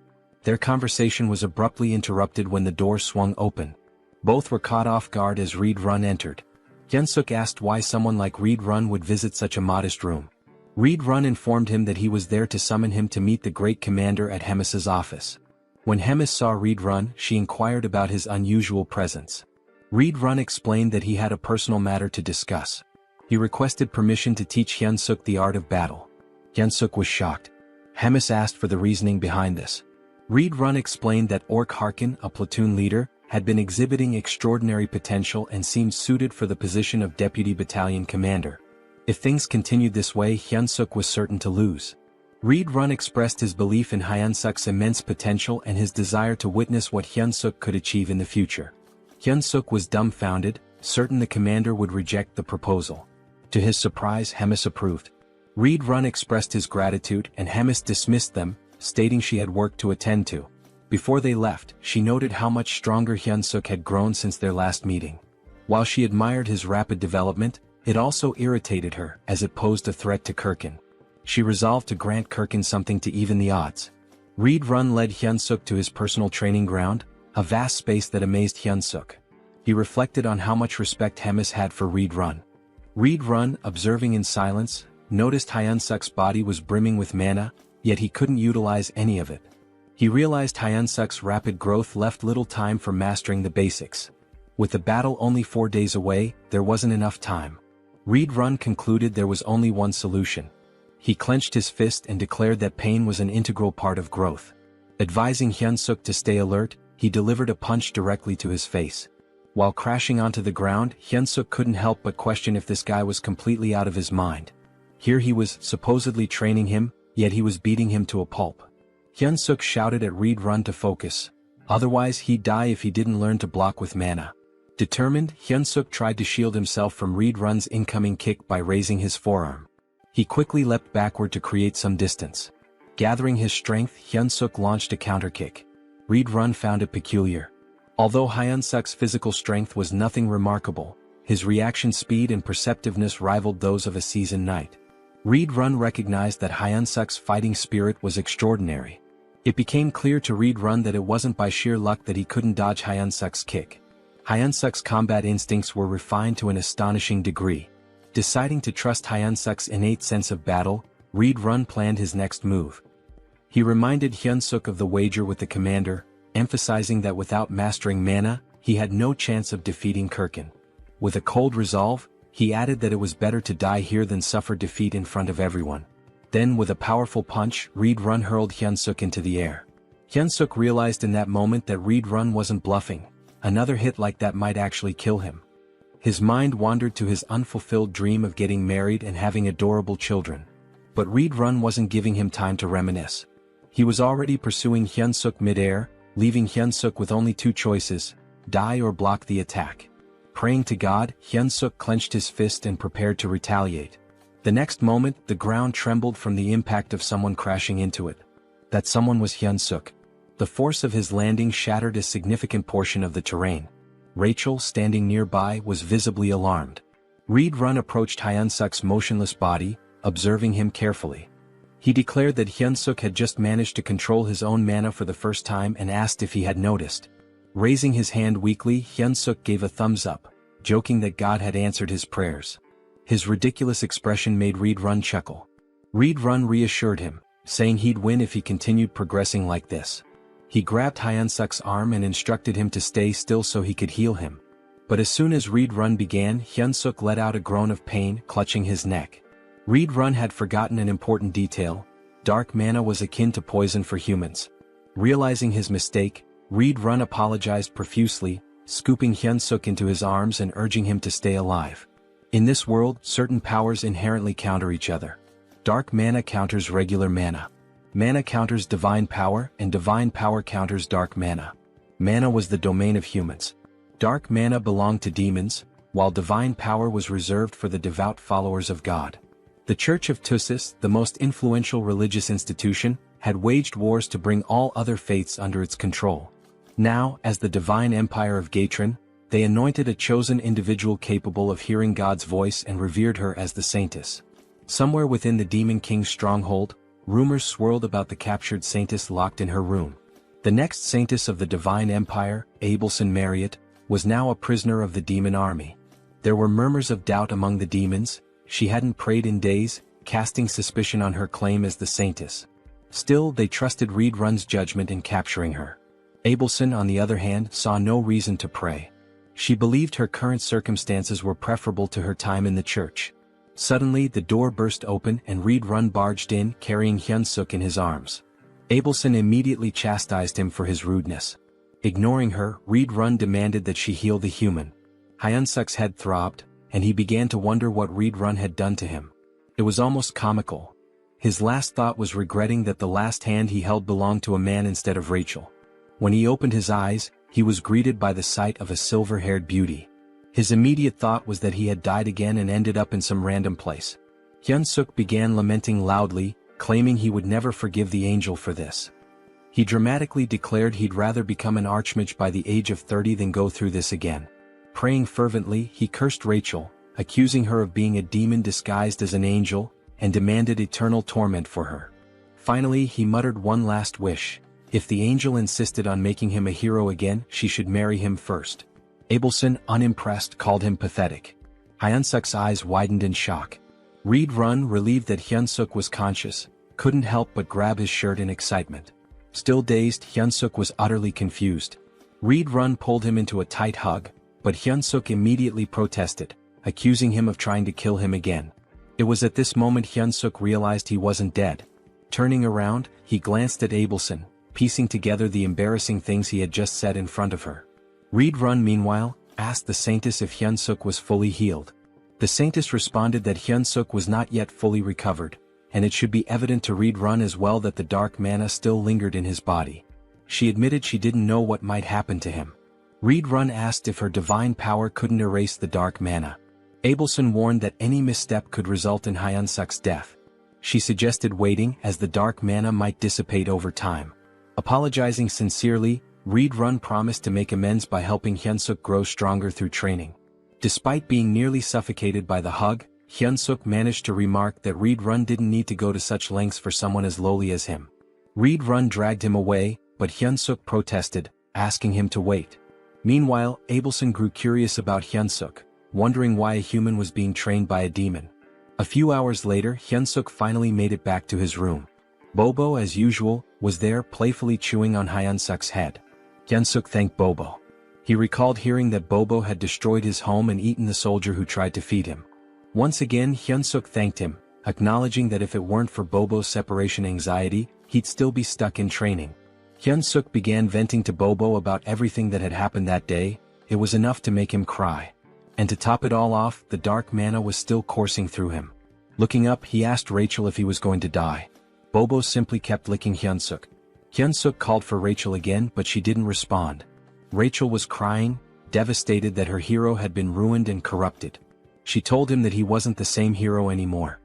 Their conversation was abruptly interrupted when the door swung open. Both were caught off guard as Reed-run entered. Hyun-suk asked why someone like Reed-run would visit such a modest room. Reed-run informed him that he was there to summon him to meet the great commander at Hemis's office. When Hemis saw Reed-run, she inquired about his unusual presence. Reed-run explained that he had a personal matter to discuss. He requested permission to teach Hyun-suk the art of battle. Hyun-suk was shocked. Hemis asked for the reasoning behind this. Reed-run explained that Ork Harkin, a platoon leader, had been exhibiting extraordinary potential and seemed suited for the position of deputy battalion commander. If things continued this way, Hyun-suk was certain to lose. Reed-run expressed his belief in Hyun-suk's immense potential and his desire to witness what Hyun-suk could achieve in the future. Hyun-suk was dumbfounded, certain the commander would reject the proposal. To his surprise, Hemis approved. Reed-run expressed his gratitude and Hemis dismissed them, stating she had work to attend to. Before they left, she noted how much stronger Hyun-suk had grown since their last meeting. While she admired his rapid development, it also irritated her as it posed a threat to Kirkin. She resolved to grant Kirkin something to even the odds. Reed-run led Hyun-suk to his personal training ground, a vast space that amazed Hyun-suk. He reflected on how much respect Hemis had for Reed-run. Reed-run, observing in silence, noticed Hyun-suk's body was brimming with mana, yet he couldn't utilize any of it. He realized Hyun-suk's rapid growth left little time for mastering the basics. With the battle only 4 days away, there wasn't enough time. Reed-run concluded there was only one solution. He clenched his fist and declared that pain was an integral part of growth. Advising Hyun-suk to stay alert, he delivered a punch directly to his face. While crashing onto the ground, Hyun-suk couldn't help but question if this guy was completely out of his mind. Here he was supposedly training him, yet he was beating him to a pulp. Hyun-suk shouted at Reed-run to focus. Otherwise he'd die if he didn't learn to block with mana. Determined, Hyun-suk tried to shield himself from Reed-run's incoming kick by raising his forearm. He quickly leapt backward to create some distance. Gathering his strength, Hyun-suk launched a counterkick. Reed-run found it peculiar. Although Hyun-suk's physical strength was nothing remarkable, his reaction speed and perceptiveness rivaled those of a seasoned knight. Reed-run recognized that Hyun-suk's fighting spirit was extraordinary. It became clear to Reed-run that it wasn't by sheer luck that he couldn't dodge Hyun-suk's kick. Hyun-suk's combat instincts were refined to an astonishing degree. Deciding to trust Hyun-suk's innate sense of battle, Reed-run planned his next move. He reminded Hyun-suk of the wager with the commander, emphasizing that without mastering mana, he had no chance of defeating Kirkin. With a cold resolve, he added that it was better to die here than suffer defeat in front of everyone. Then with a powerful punch, Reed-run hurled Hyun-suk into the air. Hyun-suk realized in that moment that Reed-run wasn't bluffing. Another hit like that might actually kill him. His mind wandered to his unfulfilled dream of getting married and having adorable children. But Reed-run wasn't giving him time to reminisce. He was already pursuing Hyun-suk mid-air, leaving Hyun-suk with only two choices: die or block the attack. Praying to God, Hyun-suk clenched his fist and prepared to retaliate. The next moment, the ground trembled from the impact of someone crashing into it. That someone was Hyun-suk. The force of his landing shattered a significant portion of the terrain. Rachel, standing nearby, was visibly alarmed. Reed-run approached Hyun-suk's motionless body, observing him carefully. He declared that Hyun-suk had just managed to control his own mana for the first time and asked if he had noticed. Raising his hand weakly, Hyun-suk gave a thumbs up, joking that God had answered his prayers. His ridiculous expression made Reed-run chuckle. Reed-run reassured him, saying he'd win if he continued progressing like this. He grabbed Hyun-suk's arm and instructed him to stay still so he could heal him. But as soon as Reed-run began, Hyun-suk let out a groan of pain, clutching his neck. Reed-run had forgotten an important detail: dark mana was akin to poison for humans. Realizing his mistake, Reed-run apologized profusely, scooping Hyun-suk into his arms and urging him to stay alive. In this world, certain powers inherently counter each other. Dark mana counters regular mana. Mana counters divine power, and divine power counters dark mana. Mana was the domain of humans. Dark mana belonged to demons, while divine power was reserved for the devout followers of God. The Church of Tussis, the most influential religious institution, had waged wars to bring all other faiths under its control. Now, as the divine empire of Gatron, They anointed a chosen individual capable of hearing God's voice and revered her as the saintess. Somewhere within the Demon King's stronghold, rumors swirled about the captured saintess locked in her room. The next saintess of the Divine Empire, Abelson Marriott, was now a prisoner of the demon army. There were murmurs of doubt among the demons. She hadn't prayed in days, casting suspicion on her claim as the saintess. Still, they trusted Reed Run's judgment in capturing her. Abelson, on the other hand, saw no reason to pray. She believed her current circumstances were preferable to her time in the church. Suddenly, the door burst open and Reed Run barged in, carrying Hyun-suk in his arms. Abelson immediately chastised him for his rudeness. Ignoring her, Reed Run demanded that she heal the human. Hyun-suk's head throbbed, and he began to wonder what Reed Run had done to him. It was almost comical. His last thought was regretting that the last hand he held belonged to a man instead of Rachel. When he opened his eyes, he was greeted by the sight of a silver-haired beauty. His immediate thought was that he had died again and ended up in some random place. Hyun-suk began lamenting loudly, claiming he would never forgive the angel for this. He dramatically declared he'd rather become an archmage by the age of 30 than go through this again. Praying fervently, he cursed Rachel, accusing her of being a demon disguised as an angel, and demanded eternal torment for her. Finally, he muttered one last wish. If the angel insisted on making him a hero again, she should marry him first. Abelson, unimpressed, called him pathetic. Hyun-suk's eyes widened in shock. Reed Run, relieved that Hyun-suk was conscious, couldn't help but grab his shirt in excitement. Still dazed, Hyun-suk was utterly confused. Reed Run pulled him into a tight hug, but Hyun-suk immediately protested, accusing him of trying to kill him again. It was at this moment Hyun-suk realized he wasn't dead. Turning around, he glanced at Abelson, piecing together the embarrassing things he had just said in front of her. Reed Run, meanwhile, asked the saintess if Hyun-suk was fully healed. The saintess responded that Hyun-suk was not yet fully recovered, and it should be evident to Reed Run as well that the dark mana still lingered in his body. She admitted she didn't know what might happen to him. Reed Run asked if her divine power couldn't erase the dark mana. Abelson warned that any misstep could result in Hyun-suk's death. She suggested waiting, as the dark mana might dissipate over time. Apologizing sincerely, Reed Run promised to make amends by helping Hyun-suk grow stronger through training. Despite being nearly suffocated by the hug, Hyun-suk managed to remark that Reed Run didn't need to go to such lengths for someone as lowly as him. Reed Run dragged him away, but Hyun-suk protested, asking him to wait. Meanwhile, Abelson grew curious about Hyun-suk, wondering why a human was being trained by a demon. A few hours later, Hyun-suk finally made it back to his room. Bobo, as usual, was there playfully chewing on Hyun-suk's head. Hyun-suk thanked Bobo. He recalled hearing that Bobo had destroyed his home and eaten the soldier who tried to feed him. Once again, Hyun-suk thanked him, acknowledging that if it weren't for Bobo's separation anxiety, he'd still be stuck in training. Hyun-suk began venting to Bobo about everything that had happened that day. It was enough to make him cry. And to top it all off, the dark mana was still coursing through him. Looking up, he asked Rachel if he was going to die. Bobo simply kept licking Hyun-suk. Hyun-suk called for Rachel again, but she didn't respond. Rachel was crying, devastated that her hero had been ruined and corrupted. She told him that he wasn't the same hero anymore.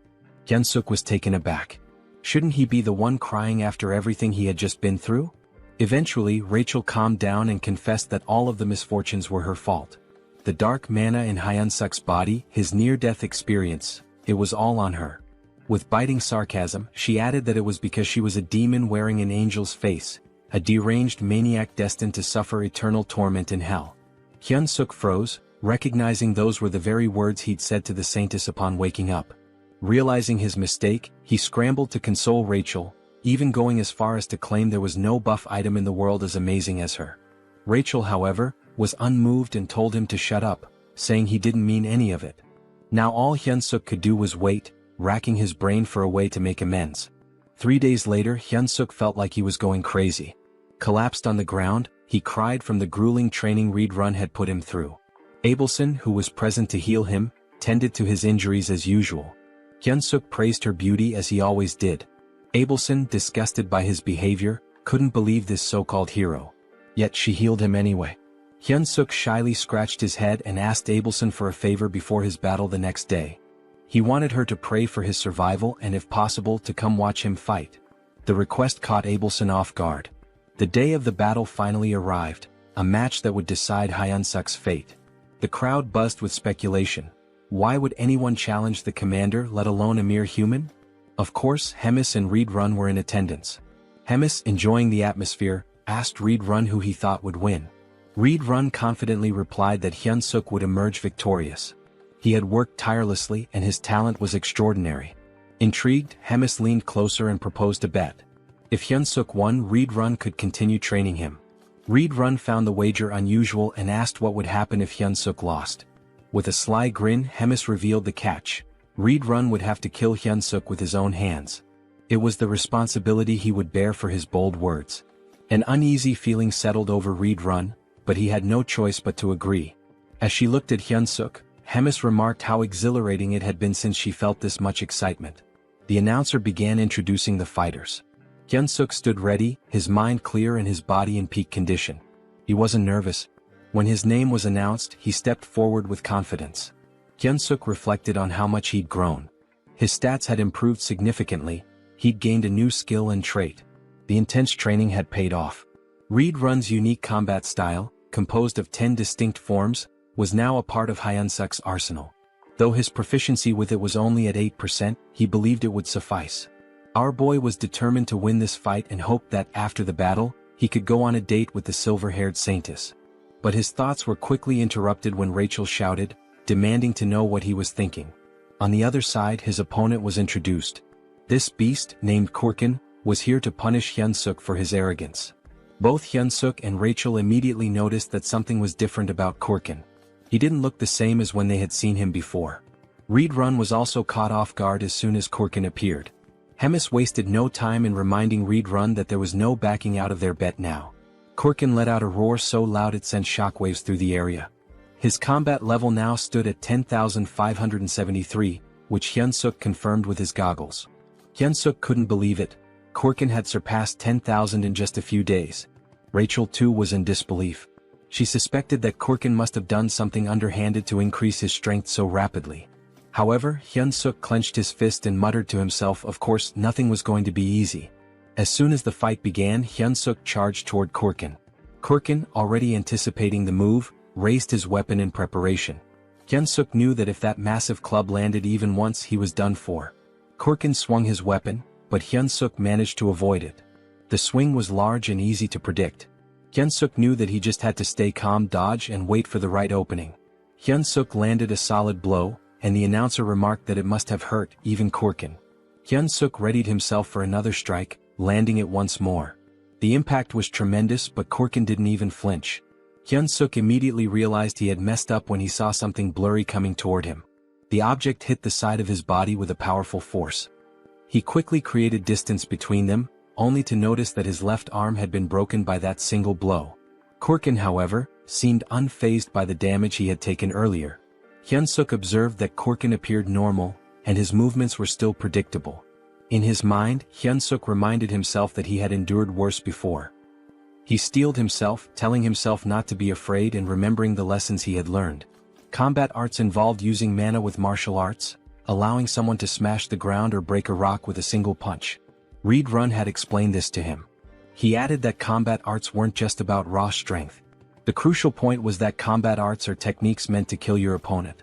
Hyun-suk was taken aback. Shouldn't he be the one crying after everything he had just been through? Eventually, Rachel calmed down and confessed that all of the misfortunes were her fault. The dark mana in Hyun-suk's body, his near-death experience, it was all on her. With biting sarcasm, she added that it was because she was a demon wearing an angel's face, a deranged maniac destined to suffer eternal torment in hell. Hyun-suk froze, recognizing those were the very words he'd said to the saintess upon waking up. Realizing his mistake, he scrambled to console Rachel, even going as far as to claim there was no buff item in the world as amazing as her. Rachel, however, was unmoved and told him to shut up, saying he didn't mean any of it. Now all Hyun-suk could do was wait, racking his brain for a way to make amends. 3 days later, Hyun-suk felt like he was going crazy. Collapsed on the ground, he cried from the grueling training Reed Run had put him through. Abelson, who was present to heal him, tended to his injuries as usual. Hyun-suk praised her beauty as he always did. Abelson, disgusted by his behavior, couldn't believe this so-called hero. Yet she healed him anyway. Hyun-suk shyly scratched his head and asked Abelson for a favor before his battle the next day. He wanted her to pray for his survival and if possible to come watch him fight. The request caught Abelson off guard. The day of the battle finally arrived. a match that would decide Hyunsuk's fate. The crowd buzzed with speculation. Why would anyone challenge the commander, let alone a mere human? Of course, Hemis and Reed Run were in attendance. Hemis, enjoying the atmosphere, asked Reed Run who he thought would win. Reed Run confidently replied that Hyunsuk would emerge victorious. He had worked tirelessly and his talent was extraordinary. Intrigued, Hemis leaned closer and proposed a bet. If Hyunsuk won, Reed Run could continue training him. Reed Run found the wager unusual and asked what would happen if Hyunsuk lost. With a sly grin, Hemis revealed the catch. Reed Run would have to kill Hyunsuk with his own hands. It was the responsibility he would bear for his bold words. An uneasy feeling settled over Reed Run, but he had no choice but to agree. As she looked at Hyunsuk, Hemis remarked how exhilarating it had been since she felt this much excitement. The announcer began introducing the fighters. Hyunsuk stood ready, his mind clear and his body in peak condition. He wasn't nervous. When his name was announced, he stepped forward with confidence. Hyunsuk reflected on how much he'd grown. His stats had improved significantly, he'd gained a new skill and trait. The intense training had paid off. Reed Run's unique combat style, composed of 10 distinct forms, was now a part of Hyunsuk's arsenal. Though his proficiency with it was only at 8%, he believed it would suffice. Our boy was determined to win this fight and hoped that, after the battle, he could go on a date with the silver-haired saintess. But his thoughts were quickly interrupted when Rachel shouted, demanding to know what he was thinking. On the other side, his opponent was introduced. This beast, named Korkin, was here to punish Hyunsuk for his arrogance. Both Hyunsuk and Rachel immediately noticed that something was different about Korkin. He didn't look the same as when they had seen him before. Reed Run was also caught off guard as soon as Korkin appeared. Hemis wasted no time in reminding Reed Run that there was no backing out of their bet now. Korkin let out a roar so loud it sent shockwaves through the area. His combat level now stood at 10,573, which Hyunsuk confirmed with his goggles. Hyunsuk couldn't believe it. Korkin had surpassed 10,000 in just a few days. Rachel too was in disbelief. She suspected that Korkin must have done something underhanded to increase his strength so rapidly. However, Hyunsuk clenched his fist and muttered to himself, of course, nothing was going to be easy. As soon as the fight began, Hyunsuk charged toward Korkin. Korkin, already anticipating the move, raised his weapon in preparation. Hyunsuk knew that if that massive club landed even once, he was done for. Korkin swung his weapon, but Hyunsuk managed to avoid it. The swing was large and easy to predict. Hyunsuk knew that he just had to stay calm, dodge, and wait for the right opening. Hyunsuk landed a solid blow, and the announcer remarked that it must have hurt even Korkin. Hyunsuk readied himself for another strike, landing it once more. The impact was tremendous, but Korkin didn't even flinch. Hyunsuk immediately realized he had messed up when he saw something blurry coming toward him. The object hit the side of his body with a powerful force. He quickly created distance between them, only to notice that his left arm had been broken by that single blow. Korkin, however, seemed unfazed by the damage he had taken earlier. Hyunsuk observed that Korkin appeared normal, and his movements were still predictable. In his mind, Hyunsuk reminded himself that he had endured worse before. He steeled himself, telling himself not to be afraid and remembering the lessons he had learned. Combat arts involved using mana with martial arts, allowing someone to smash the ground or break a rock with a single punch. Reed Run had explained this to him. He added that combat arts weren't just about raw strength. The crucial point was that combat arts are techniques meant to kill your opponent.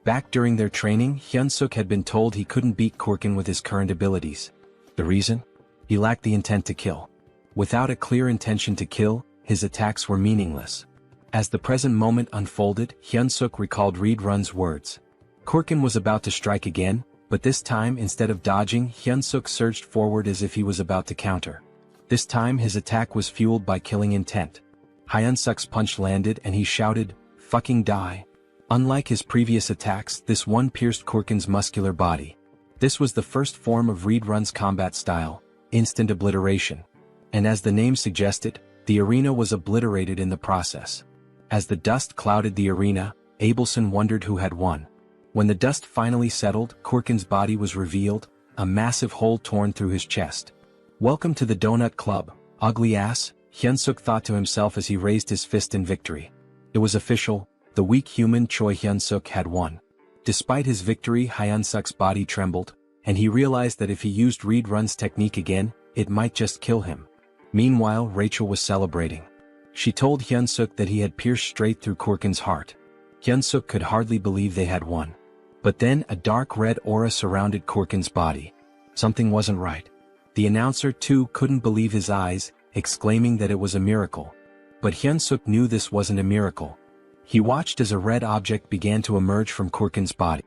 Back during their training, Hyunsuk had been told he couldn't beat Korkin with his current abilities. The reason? He lacked the intent to kill. Without a clear intention to kill, his attacks were meaningless. As the present moment unfolded, Hyunsuk recalled Reed Run's words. Korkin was about to strike again, but this time, instead of dodging, Hyunsuk surged forward as if he was about to counter. This time his attack was fueled by killing intent. Hyunsuk's punch landed and he shouted, "Fucking die." Unlike his previous attacks, this one pierced Korkin's muscular body. This was the first form of Reed Run's combat style, instant obliteration. And as the name suggested, the arena was obliterated in the process. As the dust clouded the arena, Abelson wondered who had won. When the dust finally settled, Korkin's body was revealed, a massive hole torn through his chest. "Welcome to the Donut Club, ugly ass," Hyunsuk thought to himself as he raised his fist in victory. It was official, the weak human Choi Hyunsuk had won. Despite his victory, Hyunsuk's body trembled, and he realized that if he used Reed Run's technique again, it might just kill him. Meanwhile, Rachel was celebrating. She told Hyunsuk that he had pierced straight through Kurkin's heart. Hyunsuk could hardly believe they had won. But then a dark red aura surrounded Kurkin's body. Something wasn't right. The announcer too couldn't believe his eyes, exclaiming that it was a miracle. But Hyunsuk knew this wasn't a miracle. He watched as a red object began to emerge from Kurkin's body,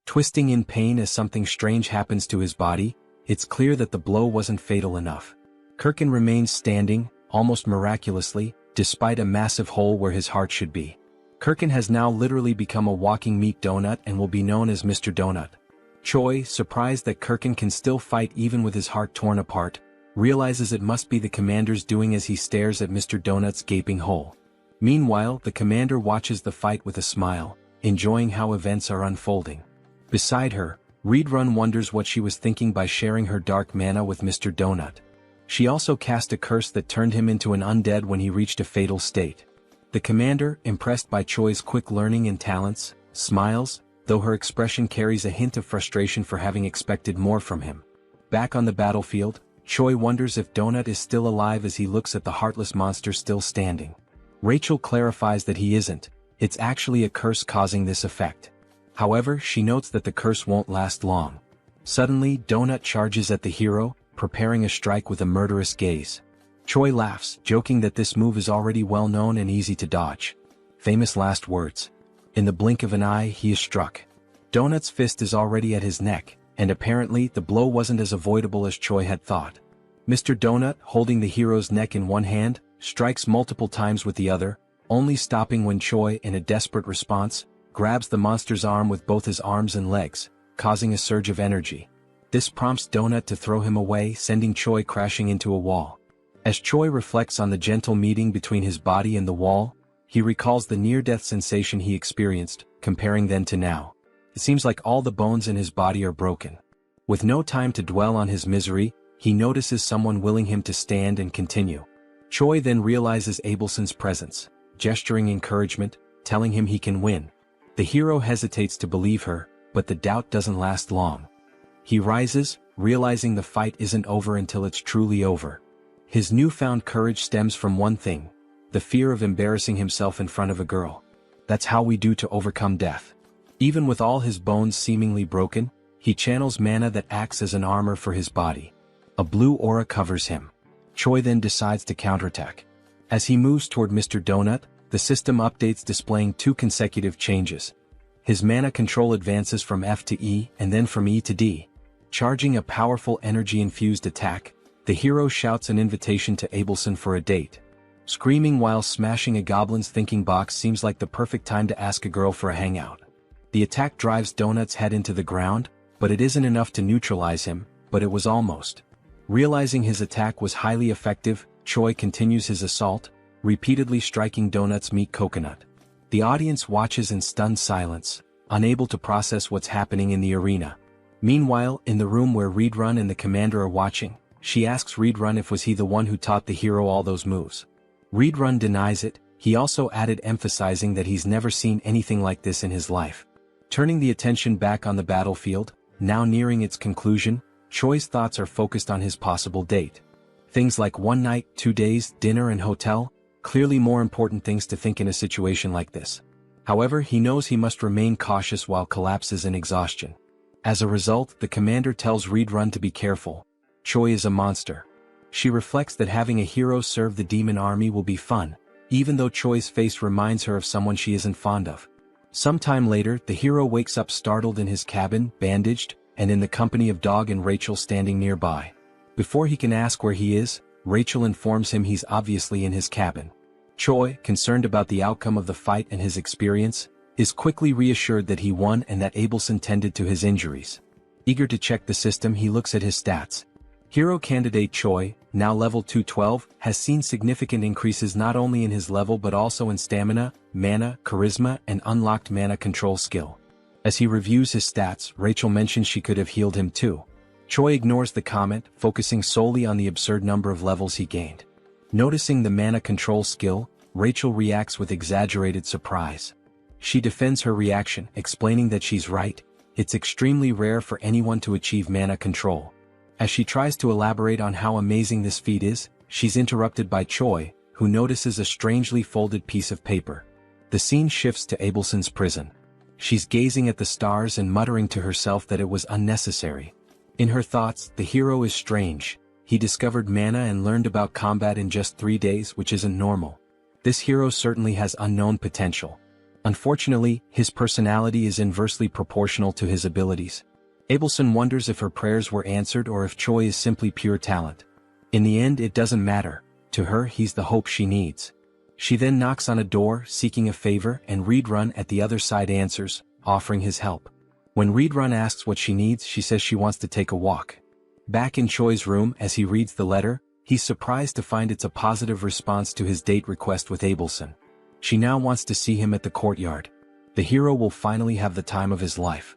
twisting in pain as something strange happens to his body. It's clear that the blow wasn't fatal enough. Kurkin remains standing, almost miraculously, despite a massive hole where his heart should be. Kurkin has now literally become a walking meat donut and will be known as Mr. Donut. Choi, surprised that Kurkin can still fight even with his heart torn apart, realizes it must be the commander's doing as he stares at Mr. Donut's gaping hole. Meanwhile, the commander watches the fight with a smile, enjoying how events are unfolding. Beside her, Reedrun wonders what she was thinking by sharing her dark mana with Mr. Donut. She also cast a curse that turned him into an undead when he reached a fatal state. The commander, impressed by Choi's quick learning and talents, smiles, though her expression carries a hint of frustration for having expected more from him. Back on the battlefield, Choi wonders if Donut is still alive as he looks at the heartless monster still standing. Rachel clarifies that he isn't, it's actually a curse causing this effect. However, she notes that the curse won't last long. Suddenly, Donut charges at the hero, preparing a strike with a murderous gaze. Choi laughs, joking that this move is already well known and easy to dodge. Famous last words. In the blink of an eye, he is struck. Donut's fist is already at his neck, and apparently the blow wasn't as avoidable as Choi had thought. Mr. Donut, holding the hero's neck in one hand, strikes multiple times with the other, only stopping when Choi, in a desperate response, grabs the monster's arm with both his arms and legs, causing a surge of energy. This prompts Donut to throw him away, sending Choi crashing into a wall. As Choi reflects on the gentle meeting between his body and the wall, he recalls the near-death sensation he experienced, comparing then to now. It seems like all the bones in his body are broken. With no time to dwell on his misery, he notices someone willing him to stand and continue. Choi then realizes Abelson's presence, gesturing encouragement, telling him he can win. The hero hesitates to believe her, but the doubt doesn't last long. He rises, realizing the fight isn't over until it's truly over. His newfound courage stems from one thing: the fear of embarrassing himself in front of a girl. That's how we do to overcome death. Even with all his bones seemingly broken, he channels mana that acts as an armor for his body. A blue aura covers him. Choi then decides to counterattack. As he moves toward Mr. Donut, the system updates displaying 2 consecutive changes. His mana control advances from F to E and then from E to D. Charging a powerful energy-infused attack, the hero shouts an invitation to Abelson for a date. Screaming while smashing a goblin's thinking box seems like the perfect time to ask a girl for a hangout. The attack drives Donut's head into the ground, but it isn't enough to neutralize him, but it was almost. Realizing his attack was highly effective, Choi continues his assault, repeatedly striking Donut's meat coconut. The audience watches in stunned silence, unable to process what's happening in the arena. Meanwhile, in the room where Reedrun and the commander are watching, she asks Reedrun if was he the one who taught the hero all those moves. Reedrun denies it. He also added, emphasizing that he's never seen anything like this in his life. Turning the attention back on the battlefield, now nearing its conclusion, Choi's thoughts are focused on his possible date. Things like 1 night, 2 days, dinner and hotel, clearly more important things to think in a situation like this. However, he knows he must remain cautious while collapses in exhaustion. As a result, the commander tells Reedrun to be careful. Choi is a monster. She reflects that having a hero serve the demon army will be fun, even though Choi's face reminds her of someone she isn't fond of. Sometime later, the hero wakes up startled in his cabin, bandaged, and in the company of Dog and Rachel standing nearby. Before he can ask where he is, Rachel informs him he's obviously in his cabin. Choi, concerned about the outcome of the fight and his experience, is quickly reassured that he won and that Abelson tended to his injuries. Eager to check the system, he looks at his stats. Hero candidate Choi, now level 212, has seen significant increases not only in his level but also in stamina, mana, charisma, and unlocked mana control skill. As he reviews his stats, Rachel mentions she could have healed him too. Choi ignores the comment, focusing solely on the absurd number of levels he gained. Noticing the mana control skill, Rachel reacts with exaggerated surprise. She defends her reaction, explaining that she's right, it's extremely rare for anyone to achieve mana control. As she tries to elaborate on how amazing this feat is, she's interrupted by Choi, who notices a strangely folded piece of paper. The scene shifts to Abelson's prison. She's gazing at the stars and muttering to herself that it was unnecessary. In her thoughts, the hero is strange. He discovered mana and learned about combat in just 3 days, which isn't normal. This hero certainly has unknown potential. Unfortunately, his personality is inversely proportional to his abilities. Abelson wonders if her prayers were answered or if Choi is simply pure talent. In the end, it doesn't matter. To her, he's the hope she needs. She then knocks on a door, seeking a favor, and Reedrun at the other side answers, offering his help. When Reedrun asks what she needs, she says she wants to take a walk. Back in Choi's room, as he reads the letter, he's surprised to find it's a positive response to his date request with Abelson. She now wants to see him at the courtyard. The hero will finally have the time of his life.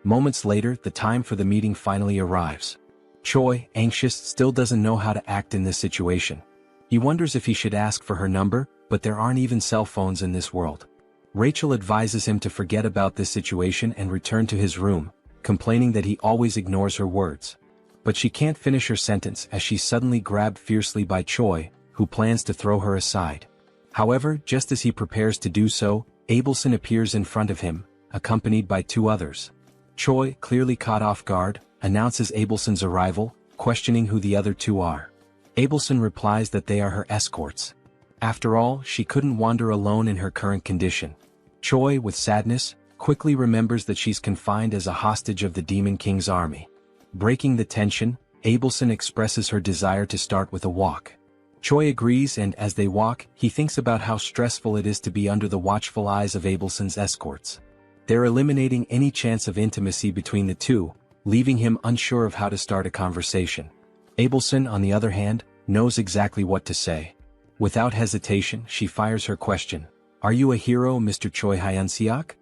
Moments later, the time for the meeting finally arrives. Choi, anxious, still doesn't know how to act in this situation. He wonders if he should ask for her number, but there aren't even cell phones in this world. Rachel advises him to forget about this situation and return to his room, complaining that he always ignores her words. But she can't finish her sentence as she's suddenly grabbed fiercely by Choi, who plans to throw her aside. However, just as he prepares to do so, Abelson appears in front of him, accompanied by 2 others. Choi, clearly caught off guard, announces Abelson's arrival, questioning who the other 2 are. Abelson replies that they are her escorts. After all, she couldn't wander alone in her current condition. Choi, with sadness, quickly remembers that she's confined as a hostage of the Demon King's army. Breaking the tension, Abelson expresses her desire to start with a walk. Choi agrees, and as they walk, he thinks about how stressful it is to be under the watchful eyes of Abelson's escorts. They're eliminating any chance of intimacy between the 2, leaving him unsure of how to start a conversation. Abelson, on the other hand, knows exactly what to say. Without hesitation, she fires her question. "Are you a hero, Mr. Choi Hyun-seok?"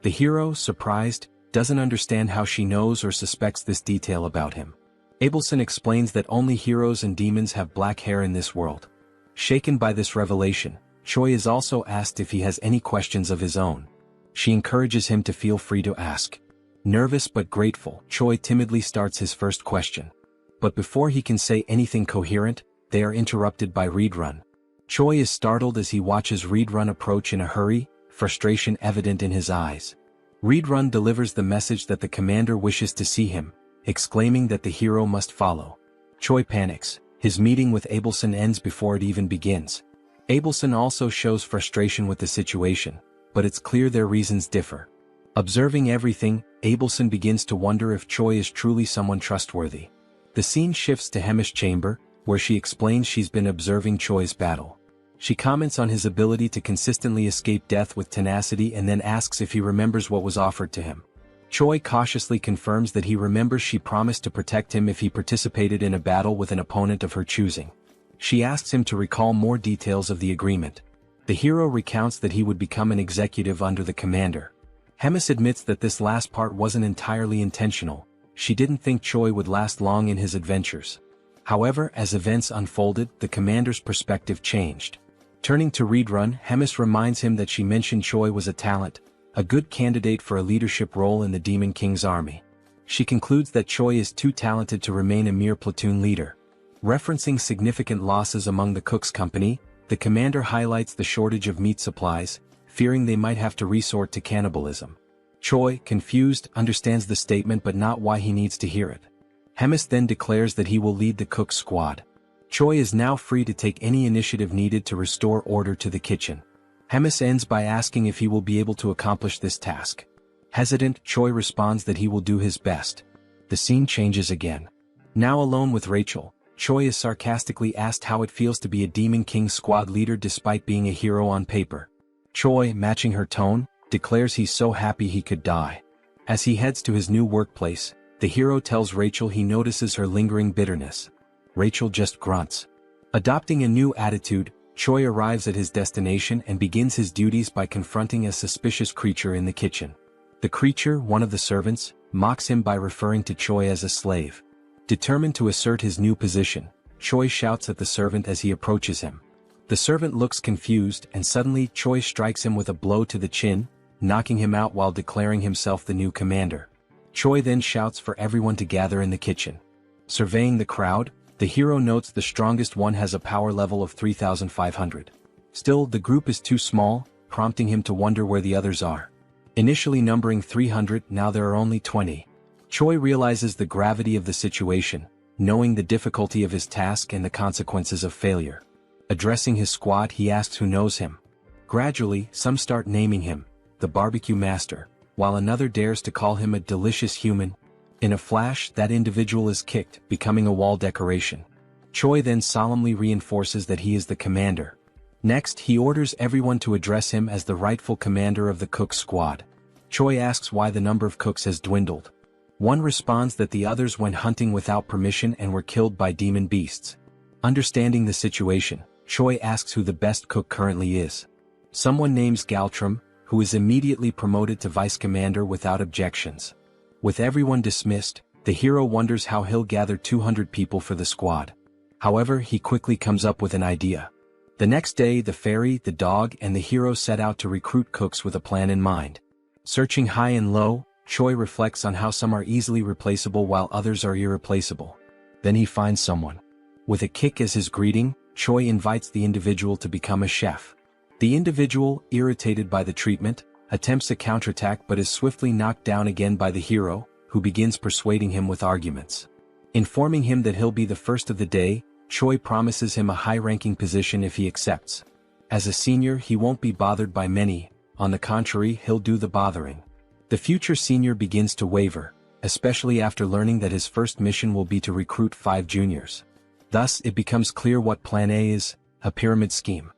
The hero, surprised, doesn't understand how she knows or suspects this detail about him. Abelson explains that only heroes and demons have black hair in this world. Shaken by this revelation, Choi is also asked if he has any questions of his own. She encourages him to feel free to ask. Nervous but grateful, Choi timidly starts his first question. But before he can say anything coherent, they are interrupted by Reedrun. Choi is startled as he watches Reedrun approach in a hurry, frustration evident in his eyes. Reedrun delivers the message that the commander wishes to see him, exclaiming that the hero must follow. Choi panics. His meeting with Abelson ends before it even begins. Abelson also shows frustration with the situation, but it's clear their reasons differ. Observing everything, Abelson begins to wonder if Choi is truly someone trustworthy. The scene shifts to Hemi's chamber, where she explains she's been observing Choi's battle. She comments on his ability to consistently escape death with tenacity and then asks if he remembers what was offered to him. Choi cautiously confirms that he remembers she promised to protect him if he participated in a battle with an opponent of her choosing. She asks him to recall more details of the agreement. The hero recounts that he would become an executive under the commander. Hemis admits that this last part wasn't entirely intentional. She didn't think Choi would last long in his adventures. However, as events unfolded, the commander's perspective changed. Turning to Reedrun, Hemis reminds him that she mentioned Choi was a talent, a good candidate for a leadership role in the Demon King's army. She concludes that Choi is too talented to remain a mere platoon leader. Referencing significant losses among the Cook's company, the commander highlights the shortage of meat supplies, fearing they might have to resort to cannibalism. Choi, confused, understands the statement but not why he needs to hear it. Hemis then declares that he will lead the Cook's squad. Choi is now free to take any initiative needed to restore order to the kitchen. Hemis ends by asking if he will be able to accomplish this task. Hesitant, Choi responds that he will do his best. The scene changes again. Now alone with Rachel, Choi is sarcastically asked how it feels to be a Demon King squad leader despite being a hero on paper. Choi, matching her tone, declares he's so happy he could die. As he heads to his new workplace, the hero tells Rachel he notices her lingering bitterness. Rachel just grunts. Adopting a new attitude, Choi arrives at his destination and begins his duties by confronting a suspicious creature in the kitchen. The creature, one of the servants, mocks him by referring to Choi as a slave. Determined to assert his new position, Choi shouts at the servant as he approaches him. The servant looks confused and suddenly Choi strikes him with a blow to the chin, knocking him out while declaring himself the new commander. Choi then shouts for everyone to gather in the kitchen. Surveying the crowd, The hero notes the strongest one has a power level of 3,500. Still, the group is too small, prompting him to wonder where the others are. Initially numbering 300, now there are only 20. Choi realizes the gravity of the situation, knowing the difficulty of his task and the consequences of failure. Addressing his squad, he asks who knows him. Gradually, some start naming him, the barbecue master, while another dares to call him a delicious human. In a flash, that individual is kicked, becoming a wall decoration. Choi then solemnly reinforces that he is the commander. Next, he orders everyone to address him as the rightful commander of the cook squad. Choi asks why the number of cooks has dwindled. One responds that the others went hunting without permission and were killed by demon beasts. Understanding the situation, Choi asks who the best cook currently is. Someone names Galtram, who is immediately promoted to vice commander without objections. With everyone dismissed, the hero wonders how he'll gather 200 people for the squad. However, he quickly comes up with an idea. The next day, the fairy, the dog, and the hero set out to recruit cooks with a plan in mind. Searching high and low, Choi reflects on how some are easily replaceable while others are irreplaceable. Then he finds someone. With a kick as his greeting, Choi invites the individual to become a chef. The individual, irritated by the treatment, attempts a counterattack but is swiftly knocked down again by the hero, who begins persuading him with arguments. Informing him that he'll be the first of the day, Choi promises him a high-ranking position if he accepts. As a senior, he won't be bothered by many, on the contrary, he'll do the bothering. The future senior begins to waver, especially after learning that his first mission will be to recruit 5 juniors. Thus, it becomes clear what Plan A is, a pyramid scheme.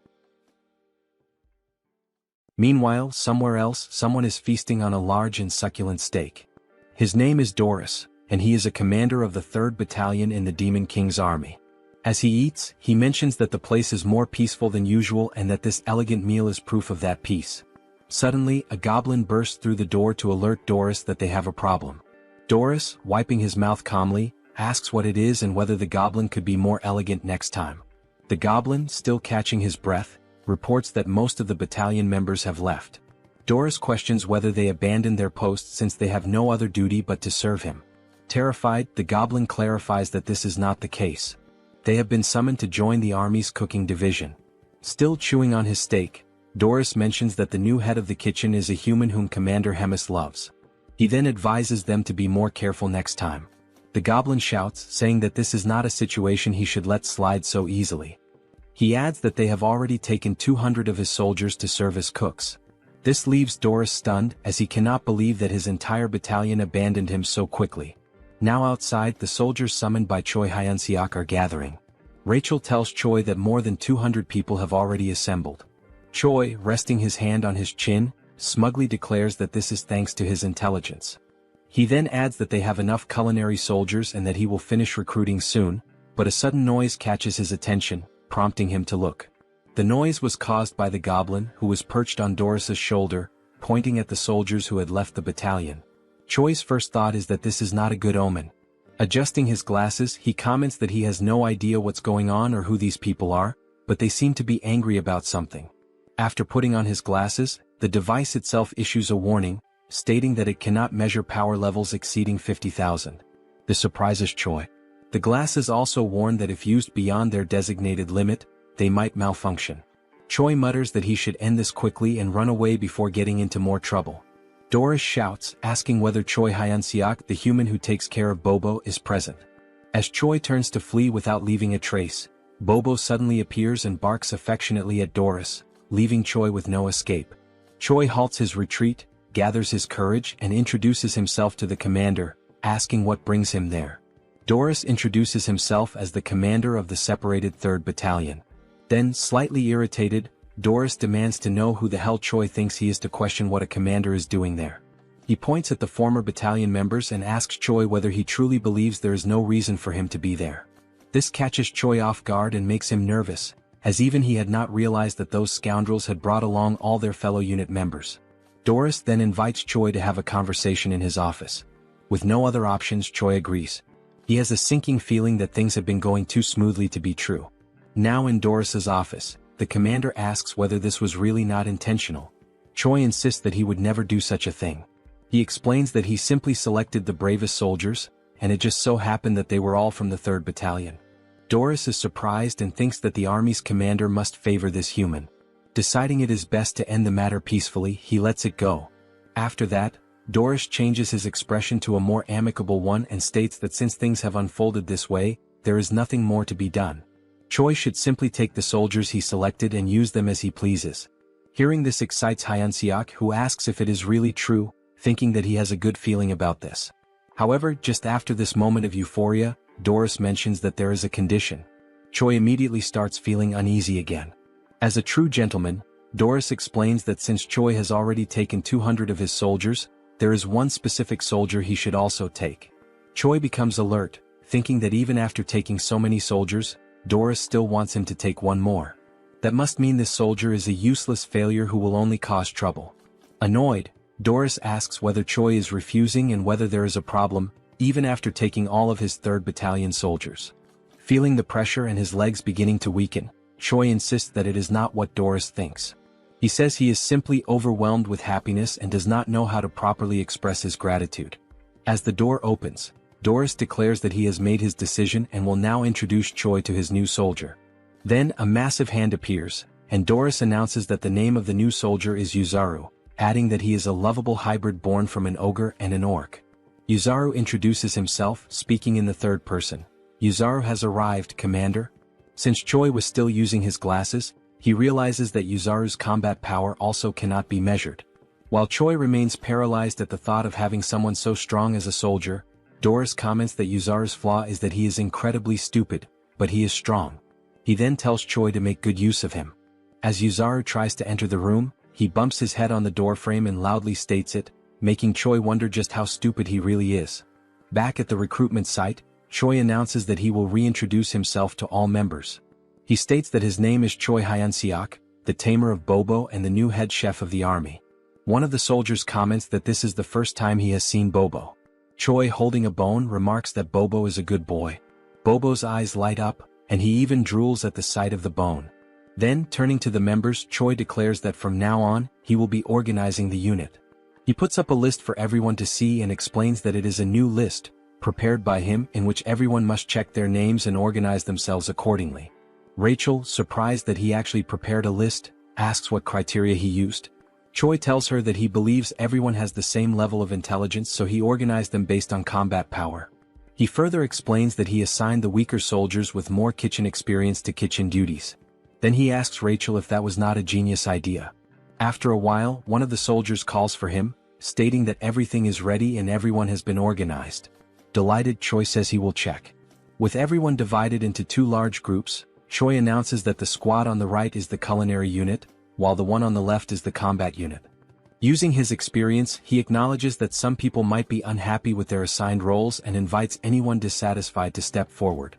Meanwhile, somewhere else, someone is feasting on a large and succulent steak. His name is Doris, and he is a commander of the 3rd Battalion in the Demon King's army. As he eats, he mentions that the place is more peaceful than usual and that this elegant meal is proof of that peace. Suddenly, a goblin bursts through the door to alert Doris that they have a problem. Doris, wiping his mouth calmly, asks what it is and whether the goblin could be more elegant next time. The goblin, still catching his breath, reports that most of the battalion members have left. Doris questions whether they abandoned their posts since they have no other duty but to serve him. Terrified, the goblin clarifies that this is not the case. They have been summoned to join the army's cooking division. Still chewing on his steak, Doris mentions that the new head of the kitchen is a human whom Commander Hemis loves. He then advises them to be more careful next time. The goblin shouts, saying that this is not a situation he should let slide so easily. He adds that they have already taken 200 of his soldiers to serve as cooks. This leaves Doris stunned, as he cannot believe that his entire battalion abandoned him so quickly. Now outside, the soldiers summoned by Choi Hyun-seok are gathering. Rachel tells Choi that more than 200 people have already assembled. Choi, resting his hand on his chin, smugly declares that this is thanks to his intelligence. He then adds that they have enough culinary soldiers and that he will finish recruiting soon, but a sudden noise catches his attention, prompting him to look. The noise was caused by the goblin, who was perched on Doris's shoulder, pointing at the soldiers who had left the battalion. Choi's first thought is that this is not a good omen. Adjusting his glasses, he comments that he has no idea what's going on or who these people are, but they seem to be angry about something. After putting on his glasses, the device itself issues a warning, stating that it cannot measure power levels exceeding 50,000. This surprises Choi. The glasses also warn that if used beyond their designated limit, they might malfunction. Choi mutters that he should end this quickly and run away before getting into more trouble. Doris shouts, asking whether Choi Hyun-seok, the human who takes care of Bobo, is present. As Choi turns to flee without leaving a trace, Bobo suddenly appears and barks affectionately at Doris, leaving Choi with no escape. Choi halts his retreat, gathers his courage and introduces himself to the commander, asking what brings him there. Doris introduces himself as the commander of the separated 3rd Battalion. Then, slightly irritated, Doris demands to know who the hell Choi thinks he is to question what a commander is doing there. He points at the former battalion members and asks Choi whether he truly believes there is no reason for him to be there. This catches Choi off guard and makes him nervous, as even he had not realized that those scoundrels had brought along all their fellow unit members. Doris then invites Choi to have a conversation in his office. With no other options, Choi agrees. He has a sinking feeling that things have been going too smoothly to be true. Now in Doris's office, the commander asks whether this was really not intentional. Choi insists that he would never do such a thing. He explains that he simply selected the bravest soldiers, and it just so happened that they were all from the 3rd Battalion. Doris is surprised and thinks that the army's commander must favor this human. Deciding it is best to end the matter peacefully, he lets it go. After that, Doris changes his expression to a more amicable one and states that since things have unfolded this way, there is nothing more to be done. Choi should simply take the soldiers he selected and use them as he pleases. Hearing this excites Hyun-seok, who asks if it is really true, thinking that he has a good feeling about this. However, just after this moment of euphoria, Doris mentions that there is a condition. Choi immediately starts feeling uneasy again. As a true gentleman, Doris explains that since Choi has already taken 200 of his soldiers, there is one specific soldier he should also take. Choi becomes alert, thinking that even after taking so many soldiers, Doris still wants him to take one more. That must mean this soldier is a useless failure who will only cause trouble. Annoyed, Doris asks whether Choi is refusing and whether there is a problem, even after taking all of his 3rd Battalion soldiers. Feeling the pressure and his legs beginning to weaken, Choi insists that it is not what Doris thinks. He says he is simply overwhelmed with happiness and does not know how to properly express his gratitude. As the door opens, Doris declares that he has made his decision and will now introduce Choi to his new soldier. Then a massive hand appears, and Doris announces that the name of the new soldier is Yuzaru, adding that he is a lovable hybrid born from an ogre and an orc. Yuzaru introduces himself, speaking in the 3rd person. Yuzaru has arrived, Commander. Since Choi was still using his glasses, he realizes that Yuzaru's combat power also cannot be measured. While Choi remains paralyzed at the thought of having someone so strong as a soldier, Doris comments that Yuzaru's flaw is that he is incredibly stupid, but he is strong. He then tells Choi to make good use of him. As Yuzaru tries to enter the room, he bumps his head on the doorframe and loudly states it, making Choi wonder just how stupid he really is. Back at the recruitment site, Choi announces that he will reintroduce himself to all members. He states that his name is Choi Hyun-seok, the tamer of Bobo and the new head chef of the army. One of the soldiers comments that this is the first time he has seen Bobo. Choi, holding a bone, remarks that Bobo is a good boy. Bobo's eyes light up, and he even drools at the sight of the bone. Then, turning to the members, Choi declares that from now on, he will be organizing the unit. He puts up a list for everyone to see and explains that it is a new list, prepared by him, in which everyone must check their names and organize themselves accordingly. Rachel, surprised that he actually prepared a list, asks what criteria he used. Choi tells her that he believes everyone has the same level of intelligence, so he organized them based on combat power. He further explains that he assigned the weaker soldiers with more kitchen experience to kitchen duties. Then he asks Rachel if that was not a genius idea. After a while, one of the soldiers calls for him, stating that everything is ready and everyone has been organized. Delighted, Choi says he will check. With everyone divided into 2 large groups, Choi announces that the squad on the right is the culinary unit, while the one on the left is the combat unit. Using his experience, he acknowledges that some people might be unhappy with their assigned roles and invites anyone dissatisfied to step forward.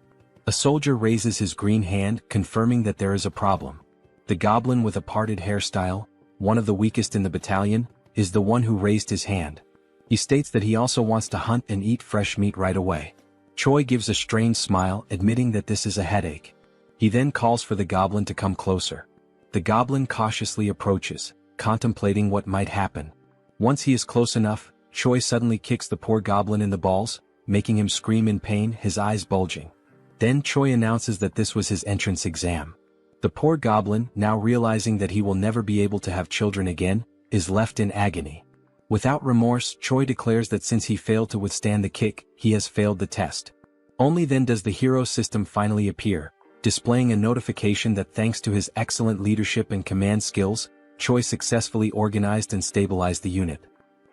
A soldier raises his green hand, confirming that there is a problem. The goblin with a parted hairstyle, one of the weakest in the battalion, is the one who raised his hand. He states that he also wants to hunt and eat fresh meat right away. Choi gives a strange smile, admitting that this is a headache. He then calls for the goblin to come closer. The goblin cautiously approaches, contemplating what might happen. Once he is close enough, Choi suddenly kicks the poor goblin in the balls, making him scream in pain, his eyes bulging. Then Choi announces that this was his entrance exam. The poor goblin, now realizing that he will never be able to have children again, is left in agony. Without remorse, Choi declares that since he failed to withstand the kick, he has failed the test. Only then does the hero system finally appear, displaying a notification that thanks to his excellent leadership and command skills, Choi successfully organized and stabilized the unit.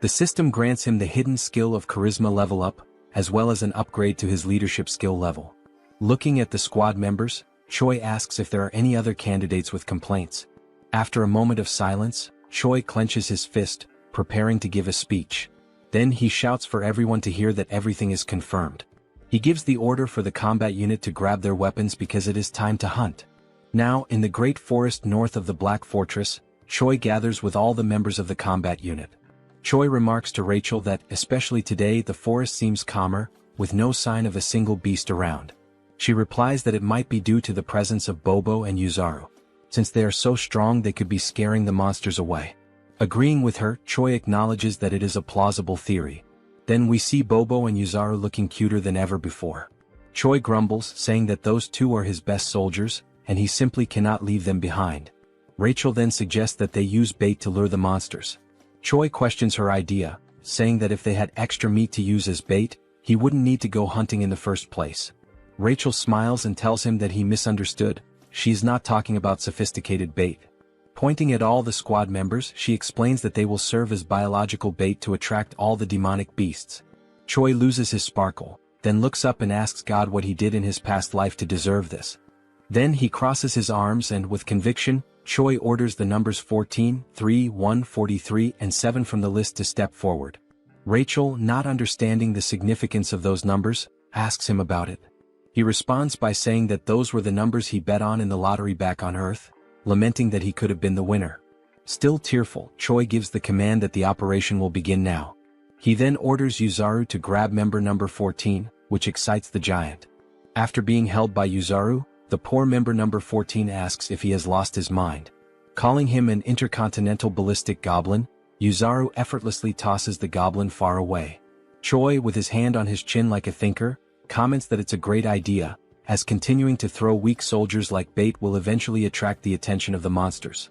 The system grants him the hidden skill of charisma level up, as well as an upgrade to his leadership skill level. Looking at the squad members, Choi asks if there are any other candidates with complaints. After a moment of silence, Choi clenches his fist, preparing to give a speech. Then he shouts for everyone to hear that everything is confirmed. He gives the order for the combat unit to grab their weapons because it is time to hunt. Now, in the great forest north of the Black Fortress, Choi gathers with all the members of the combat unit. Choi remarks to Rachel that, especially today, the forest seems calmer, with no sign of a single beast around. She replies that it might be due to the presence of Bobo and Yuzaru. Since they are so strong, they could be scaring the monsters away. Agreeing with her, Choi acknowledges that it is a plausible theory. Then we see Bobo and Yuzaru looking cuter than ever before. Choi grumbles, saying that those two are his best soldiers, and he simply cannot leave them behind. Rachel then suggests that they use bait to lure the monsters. Choi questions her idea, saying that if they had extra meat to use as bait, he wouldn't need to go hunting in the first place. Rachel smiles and tells him that he misunderstood. She's not talking about sophisticated bait. Pointing at all the squad members, she explains that they will serve as biological bait to attract all the demonic beasts. Choi loses his sparkle, then looks up and asks God what he did in his past life to deserve this. Then he crosses his arms and, with conviction, Choi orders the numbers 14, 3, 1, 43, and 7 from the list to step forward. Rachel, not understanding the significance of those numbers, asks him about it. He responds by saying that those were the numbers he bet on in the lottery back on Earth, lamenting that he could have been the winner. Still tearful, Choi gives the command that the operation will begin now. He then orders Yuzaru to grab member number 14, which excites the giant. After being held by Yuzaru, the poor member number 14 asks if he has lost his mind. Calling him an intercontinental ballistic goblin, Yuzaru effortlessly tosses the goblin far away. Choi, with his hand on his chin like a thinker, comments that it's a great idea, as continuing to throw weak soldiers like bait will eventually attract the attention of the monsters.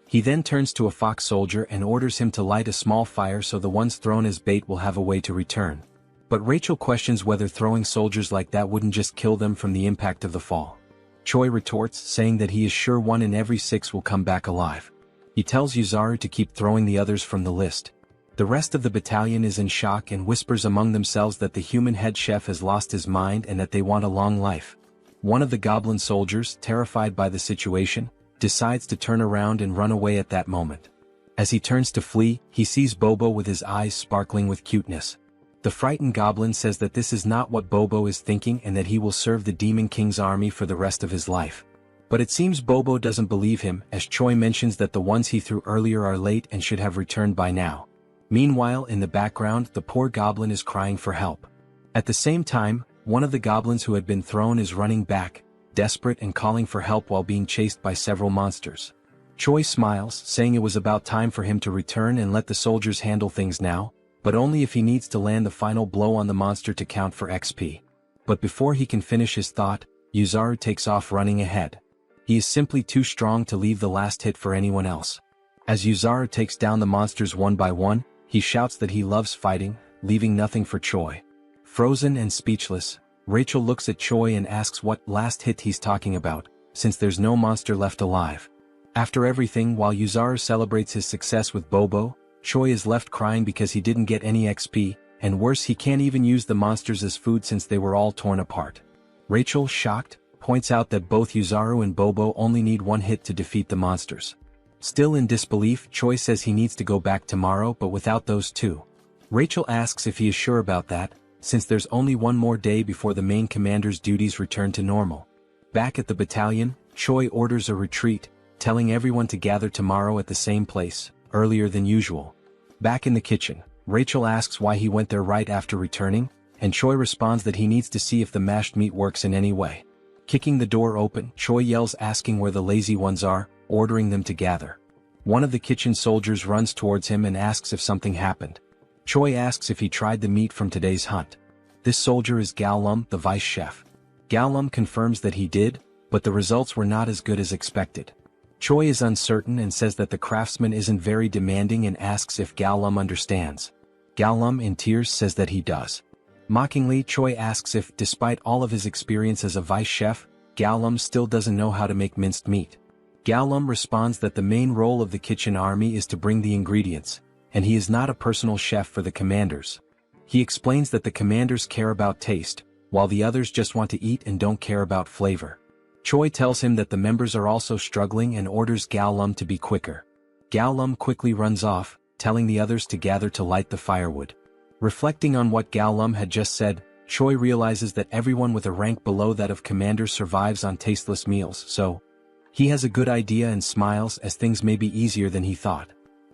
He then turns to a fox soldier and orders him to light a small fire so the ones thrown as bait will have a way to return. But Rachel questions whether throwing soldiers like that wouldn't just kill them from the impact of the fall. Choi retorts, saying that he is sure 1 in every 6 will come back alive. He tells Yuzaru to keep throwing the others from the list. The rest of the battalion is in shock and whispers among themselves that the human head chef has lost his mind and that they want a long life. One of the goblin soldiers, terrified by the situation, decides to turn around and run away at that moment. As he turns to flee, he sees Bobo with his eyes sparkling with cuteness. The frightened goblin says that this is not what Bobo is thinking and that he will serve the Demon King's army for the rest of his life. But it seems Bobo doesn't believe him, as Choi mentions that the ones he threw earlier are late and should have returned by now. Meanwhile, in the background, the poor goblin is crying for help. At the same time, one of the goblins who had been thrown is running back, desperate and calling for help while being chased by several monsters. Choi smiles, saying it was about time for him to return and let the soldiers handle things now, but only if he needs to land the final blow on the monster to count for XP. But before he can finish his thought, Yuzaru takes off running ahead. He is simply too strong to leave the last hit for anyone else. As Yuzaru takes down the monsters one by one, he shouts that he loves fighting, leaving nothing for Choi. Frozen and speechless, Rachel looks at Choi and asks what last hit he's talking about, since there's no monster left alive. After everything, while Yuzaru celebrates his success with Bobo, Choi is left crying because he didn't get any XP, and worse, he can't even use the monsters as food since they were all torn apart. Rachel, shocked, points out that both Yuzaru and Bobo only need 1 hit to defeat the monsters. Still in disbelief, Choi says he needs to go back tomorrow but without those two. Rachel asks if he is sure about that, since there's only 1 more day before the main commander's duties return to normal. Back at the battalion, Choi orders a retreat, telling everyone to gather tomorrow at the same place, earlier than usual. Back in the kitchen, Rachel asks why he went there right after returning, and Choi responds that he needs to see if the mashed meat works in any way. Kicking the door open, Choi yells asking where the lazy ones are, ordering them to gather. One of the kitchen soldiers runs towards him and asks if something happened. Choi asks if he tried the meat from today's hunt. This soldier is Gallum, the vice chef. Gallum confirms that he did, but the results were not as good as expected. Choi is uncertain and says that the craftsman isn't very demanding and asks if Gallum understands. Gallum, in tears, says that he does. Mockingly, Choi asks if, despite all of his experience as a vice chef, Gallum still doesn't know how to make minced meat. Gallum responds that the main role of the kitchen army is to bring the ingredients, and he is not a personal chef for the commanders. He explains that the commanders care about taste, while the others just want to eat and don't care about flavor. Choi tells him that the members are also struggling and orders Gallum to be quicker. Gallum quickly runs off, telling the others to gather to light the firewood. Reflecting on what Gallum had just said, Choi realizes that everyone with a rank below that of commander survives on tasteless meals, so he has a good idea and smiles as things may be easier than he thought.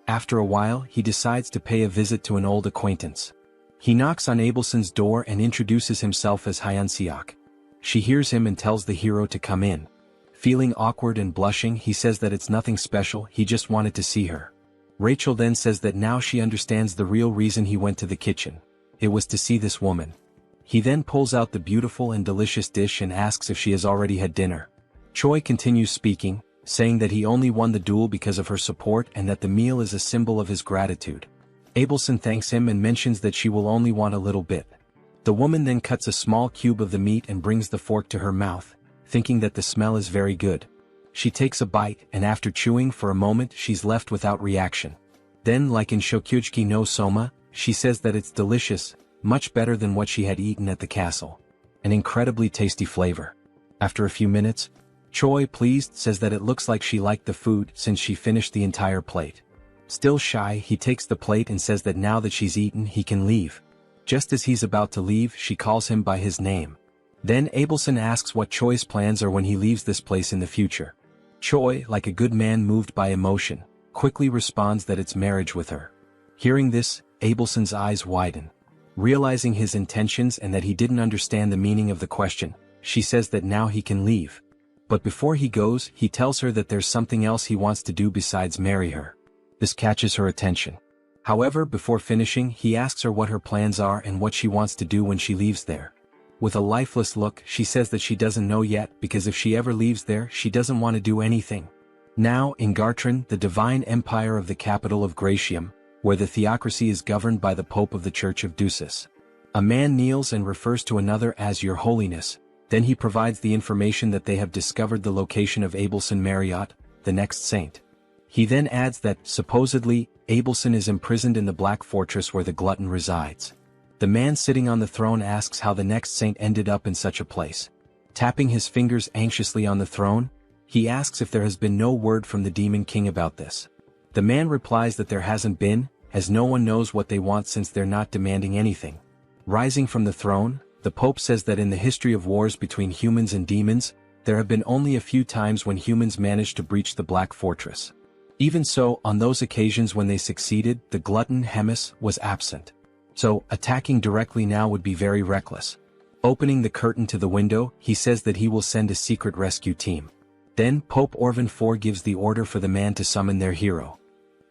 After a while, he decides to pay a visit to an old acquaintance. He knocks on Abelson's door and introduces himself as Hyun-seok. She hears him and tells the hero to come in. Feeling awkward and blushing, he says that it's nothing special, he just wanted to see her. Rachel then says that now she understands the real reason he went to the kitchen. It was to see this woman. He then pulls out the beautiful and delicious dish and asks if she has already had dinner. Choi continues speaking, saying that he only won the duel because of her support and that the meal is a symbol of his gratitude. Abelson thanks him and mentions that she will only want a little bit. The woman then cuts a small cube of the meat and brings the fork to her mouth, thinking that the smell is very good. She takes a bite and after chewing for a moment she's left without reaction. Then, like in Shokyuji no Soma, she says that it's delicious, much better than what she had eaten at the castle. An incredibly tasty flavor. After a few minutes, Choi, pleased, says that it looks like she liked the food since she finished the entire plate. Still shy, he takes the plate and says that now that she's eaten he can leave. Just as he's about to leave, she calls him by his name. Then Abelson asks what Choi's plans are when he leaves this place in the future. Choi, like a good man moved by emotion, quickly responds that it's marriage with her. Hearing this, Abelson's eyes widen. Realizing his intentions and that he didn't understand the meaning of the question, she says that now he can leave. But before he goes, he tells her that there's something else he wants to do besides marry her. This catches her attention. However, before finishing, he asks her what her plans are and what she wants to do when she leaves there. With a lifeless look, she says that she doesn't know yet because if she ever leaves there, she doesn't want to do anything. Now, in Gartran, the divine empire of the capital of Gratium, where the theocracy is governed by the Pope of the Church of Ducis. A man kneels and refers to another as Your Holiness, then he provides the information that they have discovered the location of Abelson Marriott, the next saint. He then adds that, supposedly, Abelson is imprisoned in the Black Fortress where the glutton resides. The man sitting on the throne asks how the next saint ended up in such a place. Tapping his fingers anxiously on the throne, he asks if there has been no word from the Demon King about this. The man replies that there hasn't been, as no one knows what they want since they're not demanding anything. Rising from the throne, the Pope says that in the history of wars between humans and demons, there have been only a few times when humans managed to breach the Black Fortress. Even so, on those occasions when they succeeded, the glutton Hemis was absent. So, attacking directly now would be very reckless. Opening the curtain to the window, he says that he will send a secret rescue team. Then, Pope Orvan IV gives the order for the man to summon their hero.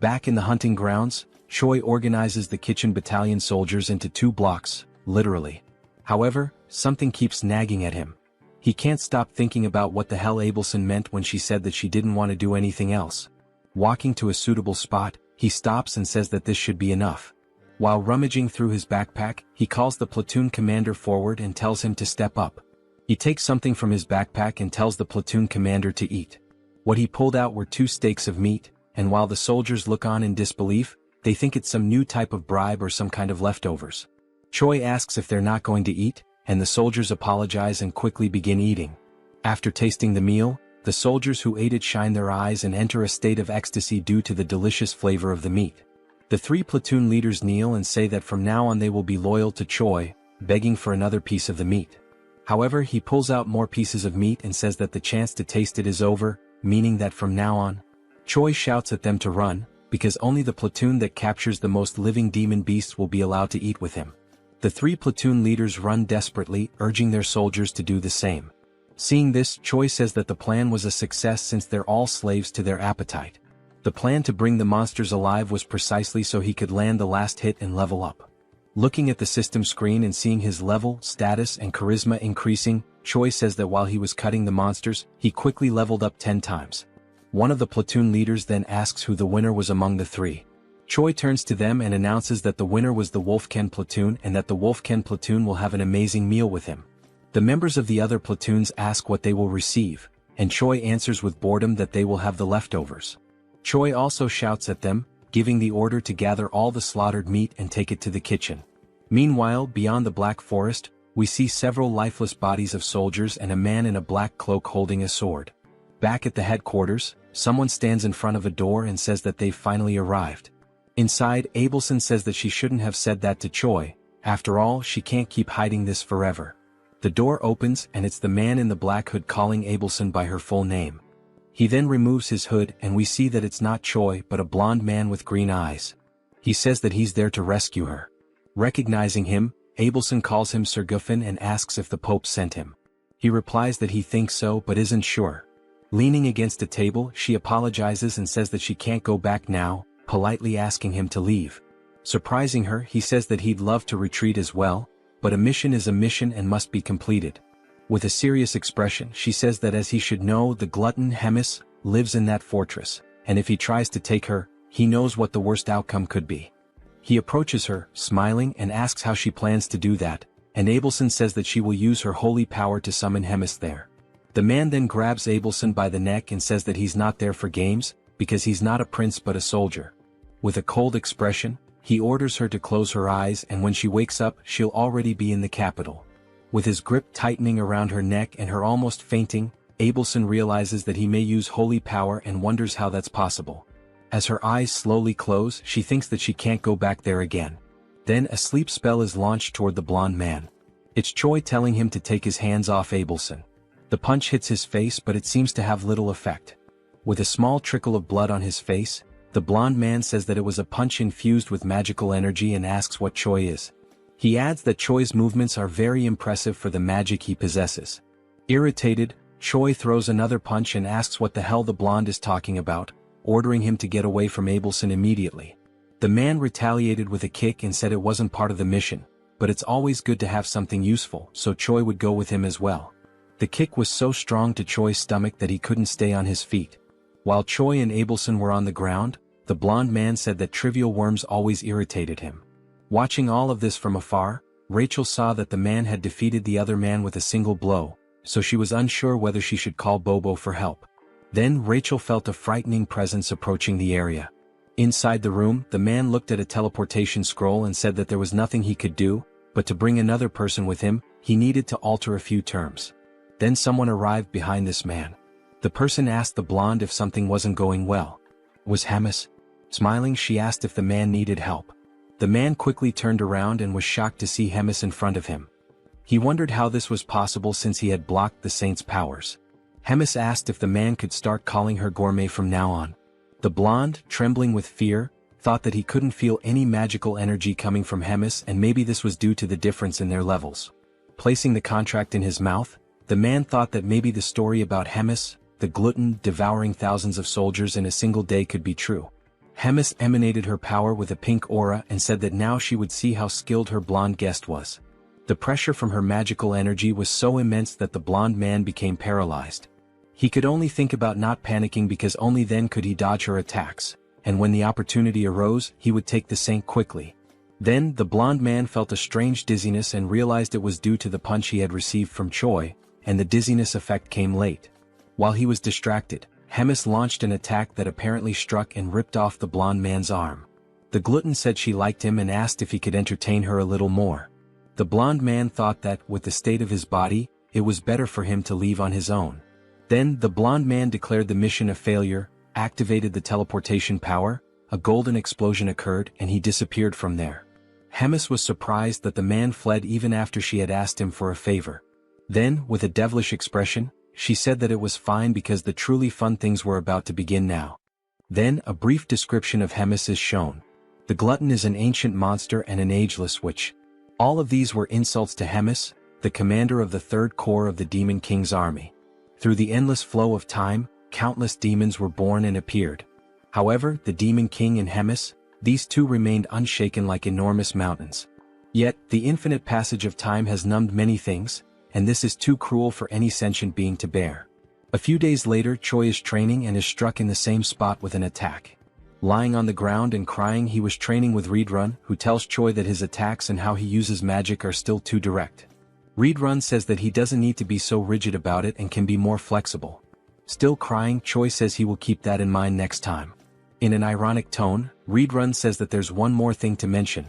Back in the hunting grounds, Choi organizes the kitchen battalion soldiers into 2 blocks, literally. However, something keeps nagging at him. He can't stop thinking about what the hell Abelson meant when she said that she didn't want to do anything else. Walking to a suitable spot, he stops and says that this should be enough. While rummaging through his backpack, he calls the platoon commander forward and tells him to step up. He takes something from his backpack and tells the platoon commander to eat. What he pulled out were 2 steaks of meat, and while the soldiers look on in disbelief, they think it's some new type of bribe or some kind of leftovers. Choi asks if they're not going to eat, and the soldiers apologize and quickly begin eating. After tasting the meal, the soldiers who ate it shine their eyes and enter a state of ecstasy due to the delicious flavor of the meat. The 3 platoon leaders kneel and say that from now on they will be loyal to Choi, begging for another piece of the meat. However, he pulls out more pieces of meat and says that the chance to taste it is over, meaning that from now on, Choi shouts at them to run, because only the platoon that captures the most living demon beasts will be allowed to eat with him. The 3 platoon leaders run desperately, urging their soldiers to do the same. Seeing this, Choi says that the plan was a success since they're all slaves to their appetite. The plan to bring the monsters alive was precisely so he could land the last hit and level up. Looking at the system screen and seeing his level, status and charisma increasing, Choi says that while he was cutting the monsters, he quickly leveled up 10 times. One of the platoon leaders then asks who the winner was among the 3. Choi turns to them and announces that the winner was the Wolfken platoon and that the Wolfken platoon will have an amazing meal with him. The members of the other platoons ask what they will receive, and Choi answers with boredom that they will have the leftovers. Choi also shouts at them, giving the order to gather all the slaughtered meat and take it to the kitchen. Meanwhile, beyond the Black Forest, we see several lifeless bodies of soldiers and a man in a black cloak holding a sword. Back at the headquarters, someone stands in front of a door and says that they've finally arrived. Inside, Abelson says that she shouldn't have said that to Choi. After all, she can't keep hiding this forever. The door opens and it's the man in the black hood calling Abelson by her full name. He then removes his hood and we see that it's not Choi but a blonde man with green eyes. He says that he's there to rescue her. Recognizing him, Abelson calls him Sir Guffin and asks if the Pope sent him. He replies that he thinks so but isn't sure. Leaning against a table, she apologizes and says that she can't go back now, politely asking him to leave. Surprising her, he says that he'd love to retreat as well, but a mission is a mission and must be completed. With a serious expression, she says that as he should know, the glutton Hemis lives in that fortress, and if he tries to take her, he knows what the worst outcome could be. He approaches her, smiling, and asks how she plans to do that, and Abelson says that she will use her holy power to summon Hemis there. The man then grabs Abelson by the neck and says that he's not there for games, because he's not a prince but a soldier. With a cold expression, he orders her to close her eyes, and when she wakes up, she'll already be in the capital. With his grip tightening around her neck and her almost fainting, Abelson realizes that he may use holy power and wonders how that's possible. As her eyes slowly close, she thinks that she can't go back there again. Then a sleep spell is launched toward the blonde man. It's Choi telling him to take his hands off Abelson. The punch hits his face, but it seems to have little effect. With a small trickle of blood on his face, the blonde man says that it was a punch infused with magical energy and asks what Choi is. He adds that Choi's movements are very impressive for the magic he possesses. Irritated, Choi throws another punch and asks what the hell the blonde is talking about, ordering him to get away from Abelson immediately. The man retaliated with a kick and said it wasn't part of the mission, but it's always good to have something useful, so Choi would go with him as well. The kick was so strong to Choi's stomach that he couldn't stay on his feet. While Choi and Abelson were on the ground, the blonde man said that trivial worms always irritated him. Watching all of this from afar, Rachel saw that the man had defeated the other man with a single blow, so she was unsure whether she should call Bobo for help. Then Rachel felt a frightening presence approaching the area. Inside the room, the man looked at a teleportation scroll and said that there was nothing he could do, but to bring another person with him, he needed to alter a few terms. Then someone arrived behind this man. The person asked the blonde if something wasn't going well. Was Hemis? Smiling, she asked if the man needed help. The man quickly turned around and was shocked to see Hemis in front of him. He wondered how this was possible since he had blocked the saint's powers. Hemis asked if the man could start calling her gourmet from now on. The blonde, trembling with fear, thought that he couldn't feel any magical energy coming from Hemis, and maybe this was due to the difference in their levels. Placing the contract in his mouth, the man thought that maybe the story about Hemis, the glutton devouring thousands of soldiers in a single day, could be true. Hemis emanated her power with a pink aura and said that now she would see how skilled her blonde guest was. The pressure from her magical energy was so immense that the blonde man became paralyzed. He could only think about not panicking because only then could he dodge her attacks, and when the opportunity arose, he would take the saint quickly. Then, the blonde man felt a strange dizziness and realized it was due to the punch he had received from Choi, and the dizziness effect came late. While he was distracted, Hemis launched an attack that apparently struck and ripped off the blonde man's arm. The glutton said she liked him and asked if he could entertain her a little more. The blonde man thought that, with the state of his body, it was better for him to leave on his own. Then, the blonde man declared the mission a failure, activated the teleportation power, a golden explosion occurred, and he disappeared from there. Hemis was surprised that the man fled even after she had asked him for a favor. Then, with a devilish expression, she said that it was fine because the truly fun things were about to begin now. Then, a brief description of Hemis is shown. The glutton is an ancient monster and an ageless witch. All of these were insults to Hemis, the commander of the Third Corps of the Demon King's army. Through the endless flow of time, countless demons were born and appeared. However, the Demon King and Hemis, these two remained unshaken like enormous mountains. Yet, the infinite passage of time has numbed many things, and this is too cruel for any sentient being to bear. A few days later, Choi is training and is struck in the same spot with an attack. Lying on the ground and crying, he was training with Reedrun, who tells Choi that his attacks and how he uses magic are still too direct. Reedrun says that he doesn't need to be so rigid about it and can be more flexible. Still crying, Choi says he will keep that in mind next time. In an ironic tone, Reedrun says that there's one more thing to mention.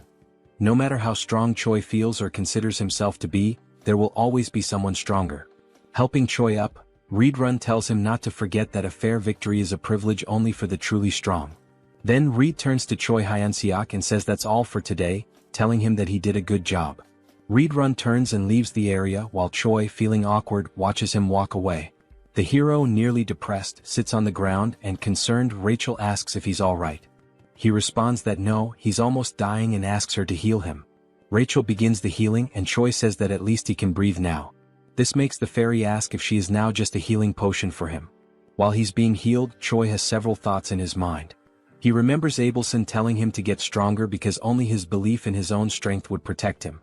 No matter how strong Choi feels or considers himself to be, there will always be someone stronger. Helping Choi up, Reedrun tells him not to forget that a fair victory is a privilege only for the truly strong. Then Reed turns to Choi Hyunseok and says that's all for today, telling him that he did a good job. Reedrun turns and leaves the area while Choi, feeling awkward, watches him walk away. The hero, nearly depressed, sits on the ground and concerned Rachel asks if he's alright. He responds that no, he's almost dying and asks her to heal him. Rachel begins the healing and Choi says that at least he can breathe now. This makes the fairy ask if she is now just a healing potion for him. While he's being healed, Choi has several thoughts in his mind. He remembers Abelson telling him to get stronger because only his belief in his own strength would protect him.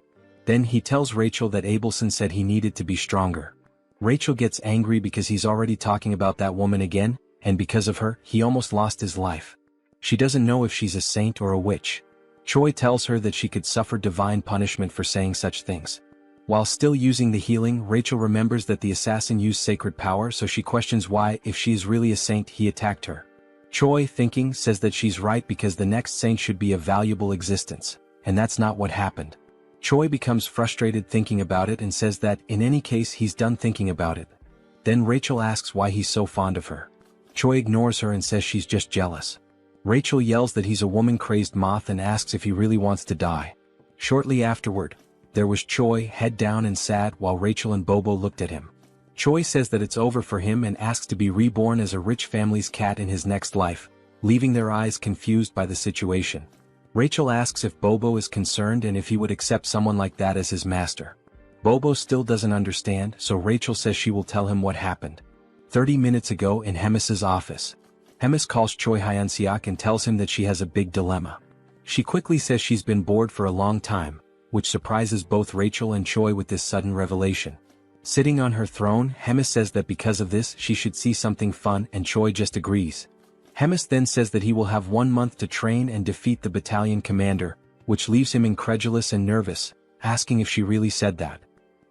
Then he tells Rachel that Abelson said he needed to be stronger. Rachel gets angry because he's already talking about that woman again, and because of her, he almost lost his life. She doesn't know if she's a saint or a witch. Choi tells her that she could suffer divine punishment for saying such things. While still using the healing, Rachel remembers that the assassin used sacred power, so she questions why, if she is really a saint, he attacked her. Choi, thinking, says that she's right because the next saint should be a valuable existence, and that's not what happened. Choi becomes frustrated thinking about it and says that, in any case, he's done thinking about it. Then Rachel asks why he's so fond of her. Choi ignores her and says she's just jealous. Rachel yells that he's a woman-crazed moth and asks if he really wants to die. Shortly afterward, there was Choi, head down and sad, while Rachel and Bobo looked at him. Choi says that it's over for him and asks to be reborn as a rich family's cat in his next life, leaving their eyes confused by the situation. Rachel asks if Bobo is concerned and if he would accept someone like that as his master. Bobo still doesn't understand, so Rachel says she will tell him what happened. 30 minutes ago in Hemis's office. Hemis calls Choi Hyun-seok and tells him that she has a big dilemma. She quickly says she's been bored for a long time, which surprises both Rachel and Choi with this sudden revelation. Sitting on her throne, Hemis says that because of this she should see something fun, and Choi just agrees. Hemis then says that he will have 1 month to train and defeat the battalion commander, which leaves him incredulous and nervous, asking if she really said that.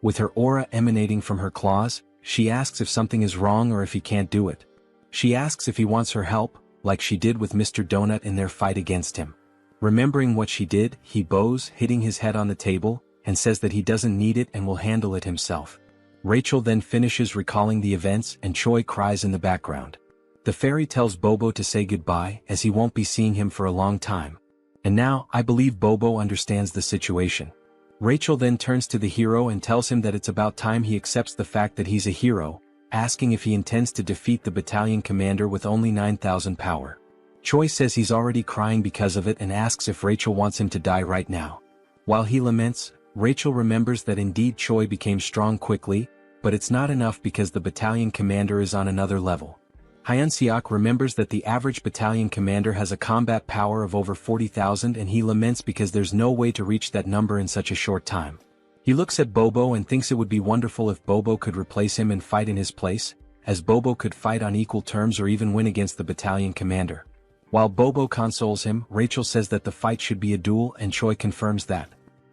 With her aura emanating from her claws, she asks if something is wrong or if he can't do it. She asks if he wants her help, like she did with Mr. Donut in their fight against him. Remembering what she did, he bows, hitting his head on the table, and says that he doesn't need it and will handle it himself. Rachel then finishes recalling the events and Choi cries in the background. The fairy tells Bobo to say goodbye as he won't be seeing him for a long time. And now, I believe Bobo understands the situation. Rachel then turns to the hero and tells him that it's about time he accepts the fact that he's a hero, asking if he intends to defeat the battalion commander with only 9,000 power. Choi says he's already crying because of it and asks if Rachel wants him to die right now. While he laments, Rachel remembers that indeed Choi became strong quickly, but it's not enough because the battalion commander is on another level. Hyun-seok remembers that the average battalion commander has a combat power of over 40,000 and he laments because there's no way to reach that number in such a short time. He looks at Bobo and thinks it would be wonderful if Bobo could replace him and fight in his place, as Bobo could fight on equal terms or even win against the battalion commander. While Bobo consoles him, Rachel says that the fight should be a duel and Choi confirms that.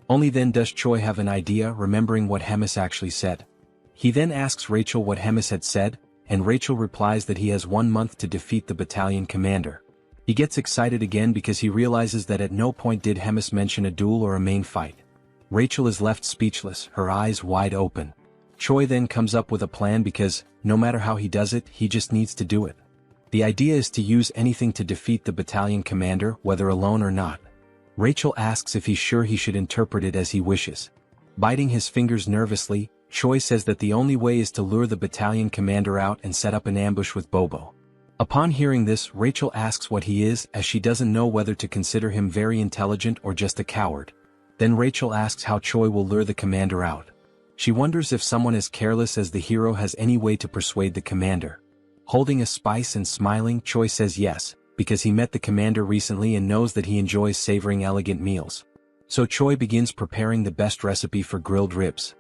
Only then does Choi have an idea, remembering what Hemis actually said. He then asks Rachel what Hemis had said, and Rachel replies that he has 1 month to defeat the battalion commander. He gets excited again because he realizes that at no point did Hemis mention a duel or a main fight. Rachel is left speechless, her eyes wide open. Choi then comes up with a plan because, no matter how he does it, he just needs to do it. The idea is to use anything to defeat the battalion commander, whether alone or not. Rachel asks if he's sure he should interpret it as he wishes. Biting his fingers nervously, Choi says that the only way is to lure the battalion commander out and set up an ambush with Bobo. Upon hearing this, Rachel asks what he is, as she doesn't know whether to consider him very intelligent or just a coward. Then Rachel asks how Choi will lure the commander out. She wonders if someone as careless as the hero has any way to persuade the commander. Holding a spice and smiling, Choi says yes, because he met the commander recently and knows that he enjoys savoring elegant meals. So Choi begins preparing the best recipe for grilled ribs.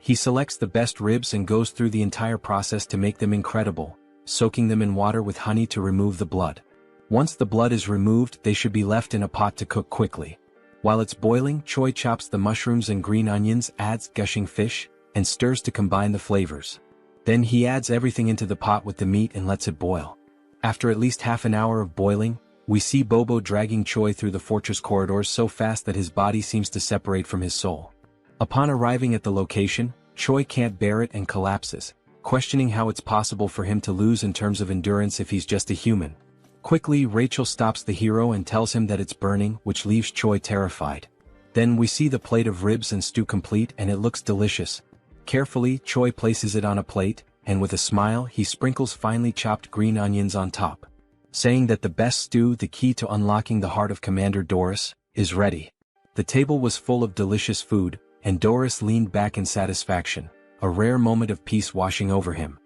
He selects the best ribs and goes through the entire process to make them incredible, soaking them in water with honey to remove the blood. Once the blood is removed, they should be left in a pot to cook quickly. While it's boiling, Choi chops the mushrooms and green onions, adds gushing fish, and stirs to combine the flavors. Then he adds everything into the pot with the meat and lets it boil. After at least half an hour of boiling, we see Bobo dragging Choi through the fortress corridors so fast that his body seems to separate from his soul. Upon arriving at the location, Choi can't bear it and collapses, questioning how it's possible for him to lose in terms of endurance if he's just a human. Quickly, Rachel stops the hero and tells him that it's burning, which leaves Choi terrified. Then we see the plate of ribs and stew complete and it looks delicious. Carefully, Choi places it on a plate, and with a smile he sprinkles finely chopped green onions on top, saying that the best stew, the key to unlocking the heart of Commander Doris, is ready. The table was full of delicious food, and Doris leaned back in satisfaction, a rare moment of peace washing over him.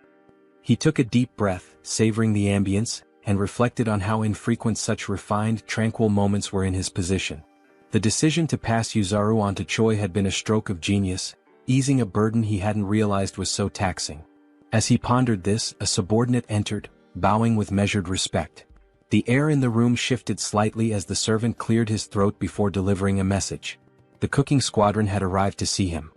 He took a deep breath, savoring the ambience, and reflected on how infrequent such refined, tranquil moments were in his position. The decision to pass Yuzaru on to Choi had been a stroke of genius, easing a burden he hadn't realized was so taxing. As he pondered this, a subordinate entered, bowing with measured respect. The air in the room shifted slightly as the servant cleared his throat before delivering a message. The cooking squadron had arrived to see him.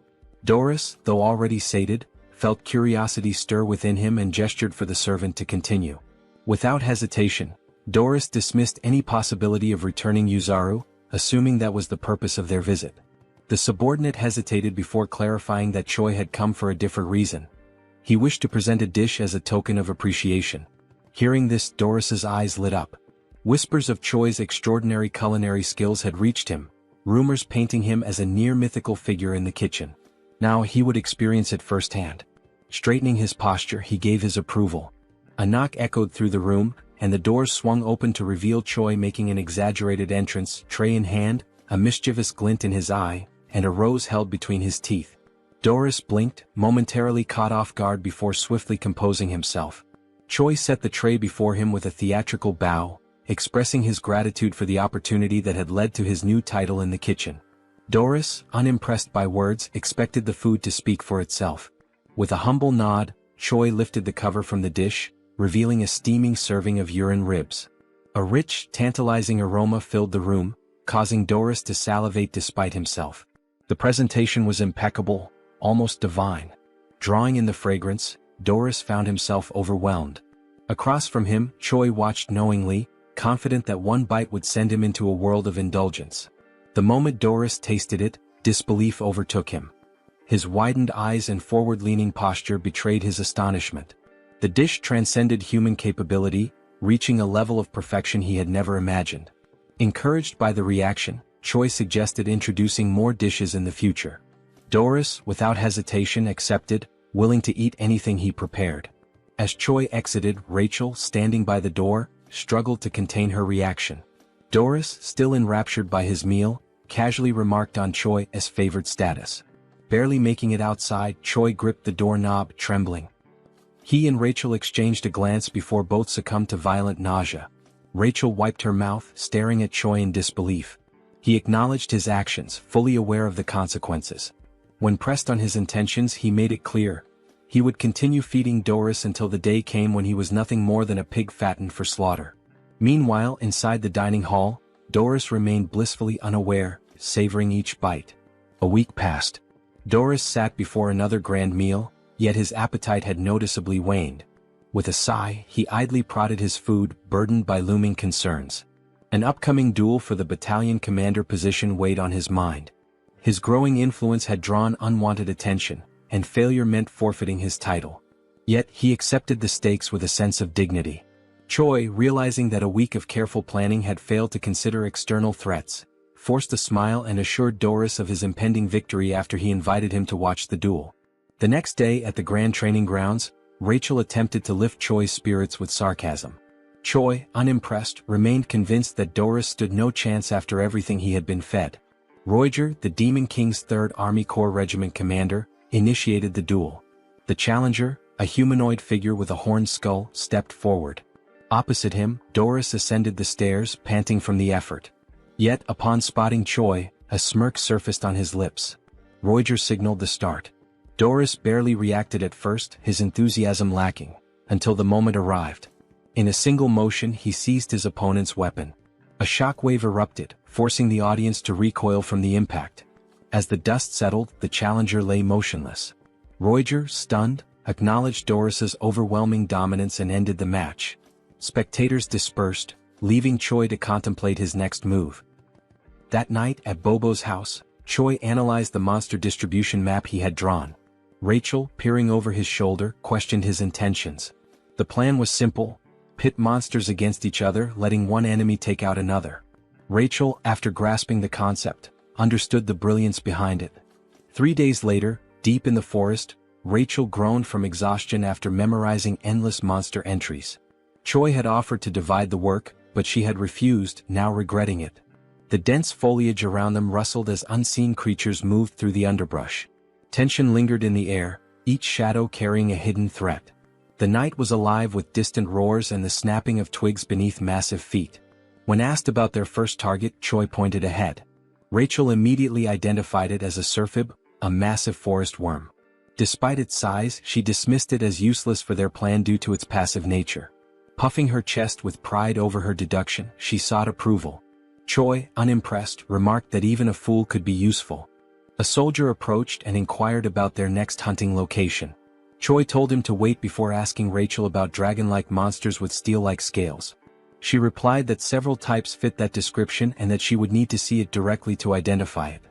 Doris, though already sated, felt curiosity stir within him and gestured for the servant to continue. Without hesitation, Doris dismissed any possibility of returning Yuzaru, assuming that was the purpose of their visit. The subordinate hesitated before clarifying that Choi had come for a different reason. He wished to present a dish as a token of appreciation. Hearing this, Doris's eyes lit up. Whispers of Choi's extraordinary culinary skills had reached him, rumors painting him as a near-mythical figure in the kitchen. Now he would experience it firsthand. Straightening his posture, he gave his approval. A knock echoed through the room, and the doors swung open to reveal Choi making an exaggerated entrance, tray in hand, a mischievous glint in his eye, and a rose held between his teeth. Doris blinked, momentarily caught off guard before swiftly composing himself. Choi set the tray before him with a theatrical bow, expressing his gratitude for the opportunity that had led to his new title in the kitchen. Doris, unimpressed by words, expected the food to speak for itself. With a humble nod, Choi lifted the cover from the dish, revealing a steaming serving of urine ribs. A rich, tantalizing aroma filled the room, causing Doris to salivate despite himself. The presentation was impeccable, almost divine. Drawing in the fragrance, Doris found himself overwhelmed. Across from him, Choi watched knowingly, confident that one bite would send him into a world of indulgence. The moment Doris tasted it, disbelief overtook him. His widened eyes and forward-leaning posture betrayed his astonishment. The dish transcended human capability, reaching a level of perfection he had never imagined. Encouraged by the reaction, Choi suggested introducing more dishes in the future. Doris, without hesitation, accepted, willing to eat anything he prepared. As Choi exited, Rachel, standing by the door, struggled to contain her reaction. Doris, still enraptured by his meal, casually remarked on Choi's favored status. Barely making it outside, Choi gripped the doorknob, trembling. He and Rachel exchanged a glance before both succumbed to violent nausea. Rachel wiped her mouth, staring at Choi in disbelief. He acknowledged his actions, fully aware of the consequences. When pressed on his intentions, he made it clear. He would continue feeding Doris until the day came when he was nothing more than a pig fattened for slaughter. Meanwhile, inside the dining hall, Doris remained blissfully unaware, savoring each bite. A week passed. Doris sat before another grand meal, yet his appetite had noticeably waned. With a sigh, he idly prodded his food, burdened by looming concerns. An upcoming duel for the battalion commander position weighed on his mind. His growing influence had drawn unwanted attention, and failure meant forfeiting his title. Yet he accepted the stakes with a sense of dignity. Choi, realizing that a week of careful planning had failed to consider external threats, forced a smile and assured Doris of his impending victory after he invited him to watch the duel. The next day at the Grand Training Grounds, Rachel attempted to lift Choi's spirits with sarcasm. Choi, unimpressed, remained convinced that Doris stood no chance after everything he had been fed. Roger, the Demon King's 3rd Army Corps Regiment commander, initiated the duel. The challenger, a humanoid figure with a horned skull, stepped forward. Opposite him, Doris ascended the stairs, panting from the effort. Yet, upon spotting Choi, a smirk surfaced on his lips. Roger signaled the start. Doris barely reacted at first, his enthusiasm lacking, until the moment arrived. In a single motion, he seized his opponent's weapon. A shockwave erupted, forcing the audience to recoil from the impact. As the dust settled, the challenger lay motionless. Roger, stunned, acknowledged Doris's overwhelming dominance and ended the match. Spectators dispersed, leaving Choi to contemplate his next move. That night at Bobo's house, Choi analyzed the monster distribution map he had drawn. Rachel, peering over his shoulder, questioned his intentions. The plan was simple: pit monsters against each other, letting one enemy take out another. Rachel, after grasping the concept, understood the brilliance behind it. 3 days later, deep in the forest, Rachel groaned from exhaustion after memorizing endless monster entries. Choi had offered to divide the work, but she had refused, now regretting it. The dense foliage around them rustled as unseen creatures moved through the underbrush. Tension lingered in the air, each shadow carrying a hidden threat. The night was alive with distant roars and the snapping of twigs beneath massive feet. When asked about their first target, Choi pointed ahead. Rachel immediately identified it as a surfib, a massive forest worm. Despite its size, she dismissed it as useless for their plan due to its passive nature. Puffing her chest with pride over her deduction, she sought approval. Choi, unimpressed, remarked that even a fool could be useful. A soldier approached and inquired about their next hunting location. Choi told him to wait before asking Rachel about dragon-like monsters with steel-like scales. She replied that several types fit that description and that she would need to see it directly to identify it.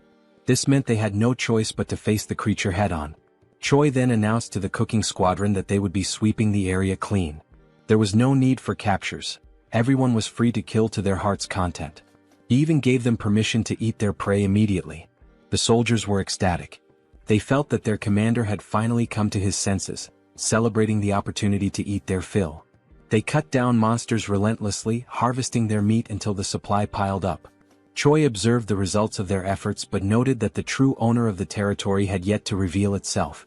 This meant they had no choice but to face the creature head-on. Choi then announced to the cooking squadron that they would be sweeping the area clean. There was no need for captures. Everyone was free to kill to their heart's content. He even gave them permission to eat their prey immediately. The soldiers were ecstatic. They felt that their commander had finally come to his senses, celebrating the opportunity to eat their fill. They cut down monsters relentlessly, harvesting their meat until the supply piled up. Choi observed the results of their efforts but noted that the true owner of the territory had yet to reveal itself.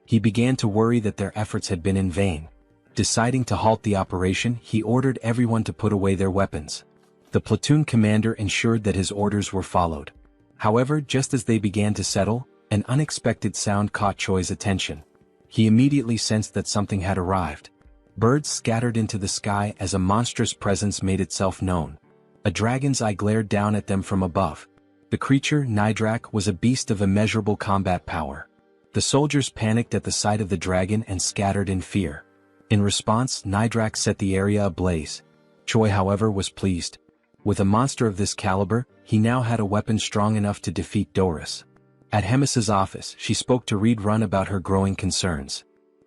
He began to worry that their efforts had been in vain. Deciding to halt the operation, he ordered everyone to put away their weapons. The platoon commander ensured that his orders were followed. However, just as they began to settle, an unexpected sound caught Choi's attention. He immediately sensed that something had arrived. Birds scattered into the sky as a monstrous presence made itself known. A dragon's eye glared down at them from above. The creature, Nidrak, was a beast of immeasurable combat power. The soldiers panicked at the sight of the dragon and scattered in fear. In response, Nidrak set the area ablaze. Choi, however, was pleased. With a monster of this caliber, he now had a weapon strong enough to defeat Doris. At Hemis's office, she spoke to Reed Run about her growing concerns.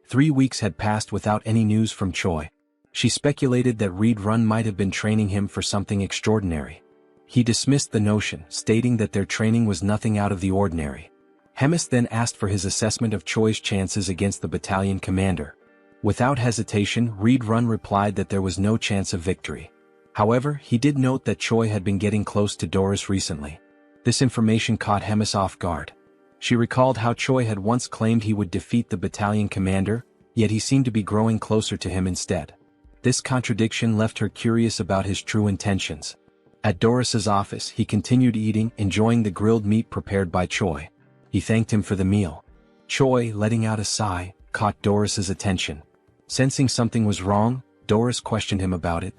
3 weeks had passed without any news from Choi. She speculated that Reed Run might have been training him for something extraordinary. He dismissed the notion, stating that their training was nothing out of the ordinary. Hemis then asked for his assessment of Choi's chances against the battalion commander. Without hesitation, Reed Run replied that there was no chance of victory. However, he did note that Choi had been getting close to Doris recently. This information caught Hemis off guard. She recalled how Choi had once claimed he would defeat the battalion commander, yet he seemed to be growing closer to him instead. This contradiction left her curious about his true intentions. At Doris's office, he continued eating, enjoying the grilled meat prepared by Choi. He thanked him for the meal. Choi, letting out a sigh, caught Doris's attention. Sensing something was wrong, Doris questioned him about it.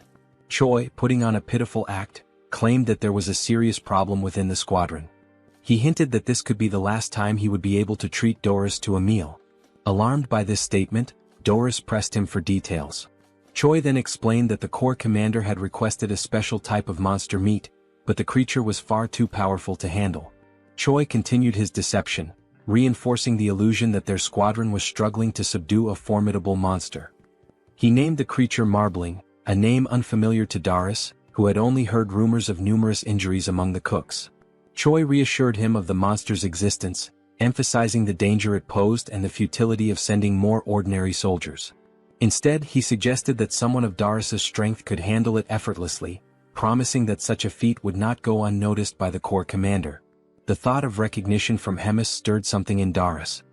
Choi, putting on a pitiful act, claimed that there was a serious problem within the squadron. He hinted that this could be the last time he would be able to treat Doris to a meal. Alarmed by this statement, Doris pressed him for details. Choi then explained that the corps commander had requested a special type of monster meat, but the creature was far too powerful to handle. Choi continued his deception, reinforcing the illusion that their squadron was struggling to subdue a formidable monster. He named the creature Marbling, a name unfamiliar to Doris, who had only heard rumors of numerous injuries among the cooks. Choi reassured him of the monster's existence, emphasizing the danger it posed and the futility of sending more ordinary soldiers. Instead, he suggested that someone of Doris's strength could handle it effortlessly, promising that such a feat would not go unnoticed by the corps commander. The thought of recognition from Hemis stirred something in Doris.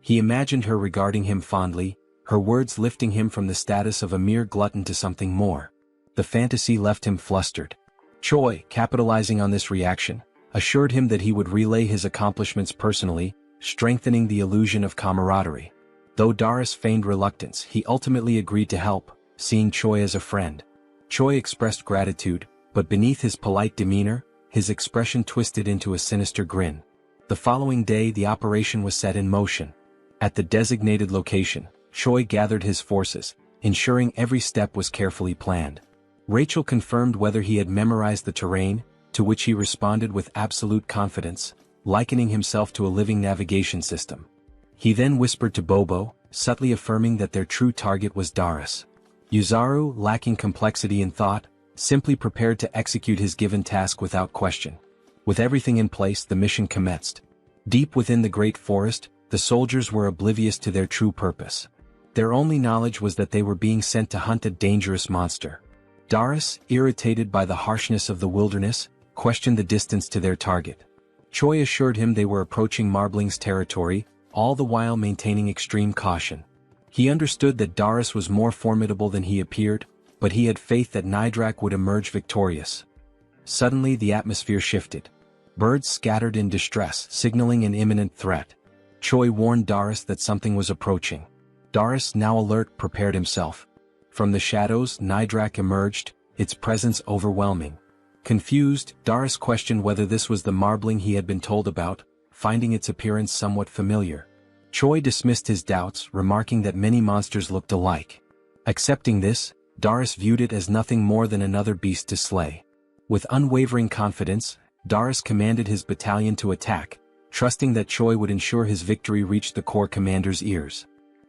He imagined her regarding him fondly, her words lifting him from the status of a mere glutton to something more. The fantasy left him flustered. Choi, capitalizing on this reaction, assured him that he would relay his accomplishments personally, strengthening the illusion of camaraderie. Though Doris feigned reluctance, he ultimately agreed to help, seeing Choi as a friend. Choi expressed gratitude, but beneath his polite demeanor, his expression twisted into a sinister grin. The following day, the operation was set in motion. At the designated location, Choi gathered his forces, ensuring every step was carefully planned. Rachel confirmed whether he had memorized the terrain, to which he responded with absolute confidence, likening himself to a living navigation system. He then whispered to Bobo, subtly affirming that their true target was Doris. Yuzaru, lacking complexity in thought, simply prepared to execute his given task without question. With everything in place, the mission commenced. Deep within the great forest, the soldiers were oblivious to their true purpose. Their only knowledge was that they were being sent to hunt a dangerous monster. Doris, irritated by the harshness of the wilderness, questioned the distance to their target. Choi assured him they were approaching Marbling's territory, all the while maintaining extreme caution. He understood that Doris was more formidable than he appeared, but he had faith that Nidrak would emerge victorious. Suddenly the atmosphere shifted. Birds scattered in distress, signaling an imminent threat. Choi warned Doris that something was approaching. Doris, now alert, prepared himself. From the shadows, Nidrak emerged, its presence overwhelming. Confused, Doris questioned whether this was the marbling he had been told about, finding its appearance somewhat familiar. Choi dismissed his doubts, remarking that many monsters looked alike. Accepting this, Doris viewed it as nothing more than another beast to slay. With unwavering confidence, Doris commanded his battalion to attack, trusting that Choi would ensure his victory reached the corps commander's ears.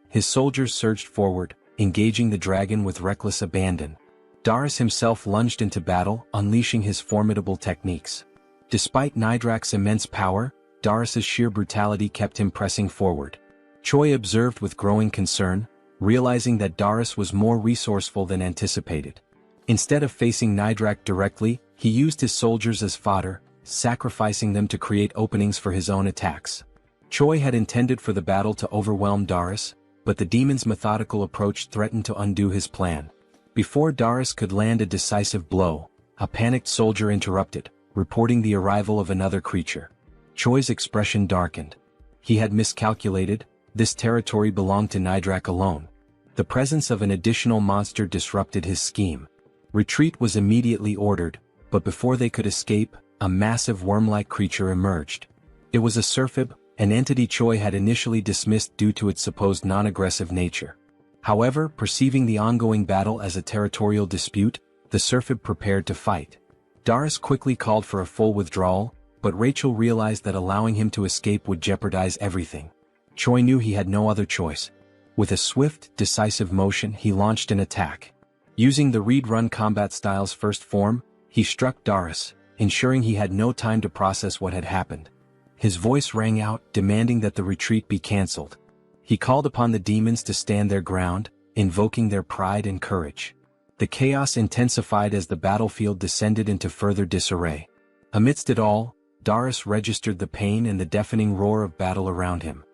His soldiers surged forward, engaging the dragon with reckless abandon. Doris himself lunged into battle, unleashing his formidable techniques. Despite Nidrak's immense power, Doris's sheer brutality kept him pressing forward. Choi observed with growing concern, realizing that Doris was more resourceful than anticipated. Instead of facing Nidrak directly, he used his soldiers as fodder, sacrificing them to create openings for his own attacks. Choi had intended for the battle to overwhelm Doris, but the demon's methodical approach threatened to undo his plan. Before Doris could land a decisive blow, a panicked soldier interrupted, reporting the arrival of another creature. Choi's expression darkened. He had miscalculated, this territory belonged to Nidrak alone. The presence of an additional monster disrupted his scheme. Retreat was immediately ordered, but before they could escape, a massive worm-like creature emerged. It was a Surfib, an entity Choi had initially dismissed due to its supposed non-aggressive nature. However, perceiving the ongoing battle as a territorial dispute, the Surfib prepared to fight. Doris quickly called for a full withdrawal, but Rachel realized that allowing him to escape would jeopardize everything. Choi knew he had no other choice. With a swift, decisive motion, he launched an attack. Using the read-run combat style's first form, he struck Doris, ensuring he had no time to process what had happened. His voice rang out, demanding that the retreat be cancelled. He called upon the demons to stand their ground, invoking their pride and courage. The chaos intensified as the battlefield descended into further disarray. Amidst it all, Doris registered the pain and the deafening roar of battle around him.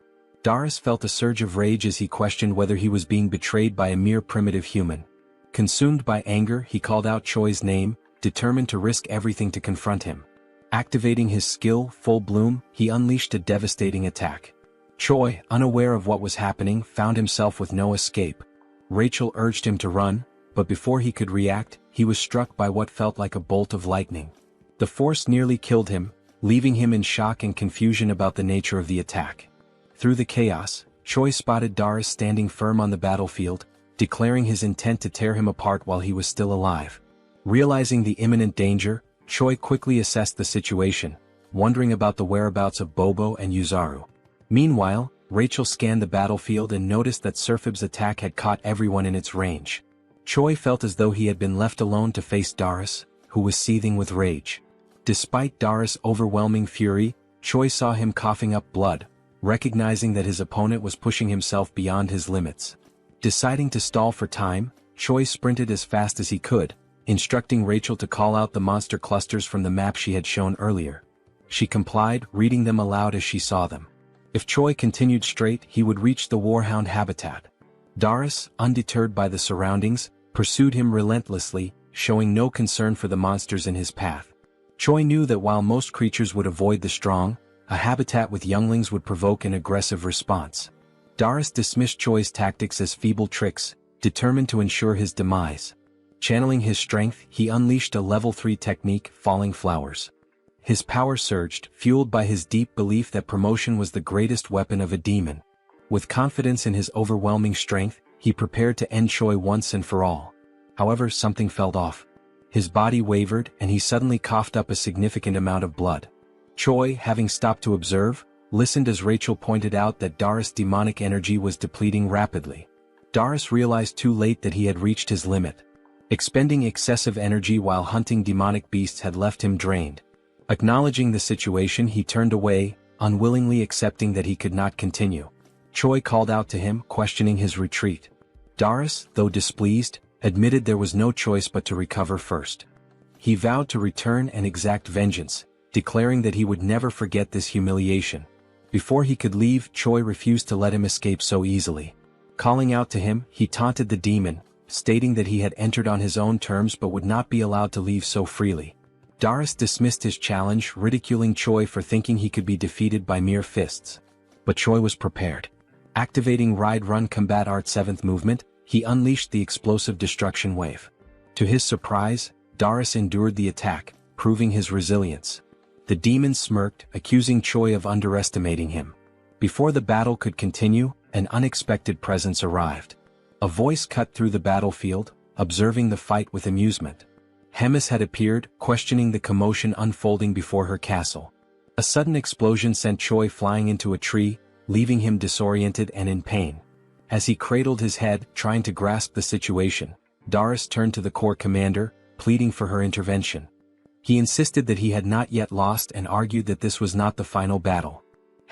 Doris felt a surge of rage as he questioned whether he was being betrayed by a mere primitive human. Consumed by anger, he called out Choi's name, determined to risk everything to confront him. Activating his skill, Full Bloom, he unleashed a devastating attack. Choi, unaware of what was happening, found himself with no escape. Rachel urged him to run, but before he could react, he was struck by what felt like a bolt of lightning. The force nearly killed him, leaving him in shock and confusion about the nature of the attack. Through the chaos, Choi spotted Doris standing firm on the battlefield, declaring his intent to tear him apart while he was still alive. Realizing the imminent danger, Choi quickly assessed the situation, wondering about the whereabouts of Bobo and Yuzaru. Meanwhile, Rachel scanned the battlefield and noticed that Surfib's attack had caught everyone in its range. Choi felt as though he had been left alone to face Doris, who was seething with rage. Despite Doris' overwhelming fury, Choi saw him coughing up blood, recognizing that his opponent was pushing himself beyond his limits. Deciding to stall for time, Choi sprinted as fast as he could, instructing Rachel to call out the monster clusters from the map she had shown earlier. She complied, reading them aloud as she saw them. If Choi continued straight, he would reach the warhound habitat. Doris, undeterred by the surroundings, pursued him relentlessly, showing no concern for the monsters in his path. Choi knew that while most creatures would avoid the strong, a habitat with younglings would provoke an aggressive response. Doris dismissed Choi's tactics as feeble tricks, determined to ensure his demise. Channeling his strength, he unleashed a level 3 technique, Falling Flowers. His power surged, fueled by his deep belief that promotion was the greatest weapon of a demon. With confidence in his overwhelming strength, he prepared to end Choi once and for all. However, something felt off. His body wavered, and he suddenly coughed up a significant amount of blood. Choi, having stopped to observe, listened as Rachel pointed out that Doris' demonic energy was depleting rapidly. Doris realized too late that he had reached his limit. Expending excessive energy while hunting demonic beasts had left him drained. Acknowledging the situation, he turned away, unwillingly accepting that he could not continue. Choi called out to him, questioning his retreat. Doris, though displeased, admitted there was no choice but to recover first. He vowed to return and exact vengeance, declaring that he would never forget this humiliation. Before he could leave, Choi refused to let him escape so easily. Calling out to him, he taunted the demon, stating that he had entered on his own terms but would not be allowed to leave so freely. Doris dismissed his challenge, ridiculing Choi for thinking he could be defeated by mere fists. But Choi was prepared. Activating Ride-Run Combat Art 7th movement, he unleashed the explosive destruction wave. To his surprise, Doris endured the attack, proving his resilience. The demon smirked, accusing Choi of underestimating him. Before the battle could continue, an unexpected presence arrived. A voice cut through the battlefield, observing the fight with amusement. Hemis had appeared, questioning the commotion unfolding before her castle. A sudden explosion sent Choi flying into a tree, leaving him disoriented and in pain. As he cradled his head, trying to grasp the situation, Doris turned to the Corps commander, pleading for her intervention. He insisted that he had not yet lost and argued that this was not the final battle.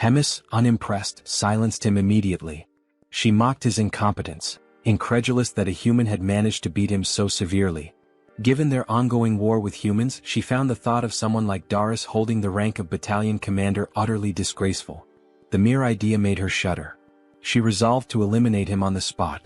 Hemis, unimpressed, silenced him immediately. She mocked his incompetence, incredulous that a human had managed to beat him so severely. Given their ongoing war with humans, she found the thought of someone like Doris holding the rank of battalion commander utterly disgraceful. The mere idea made her shudder. She resolved to eliminate him on the spot.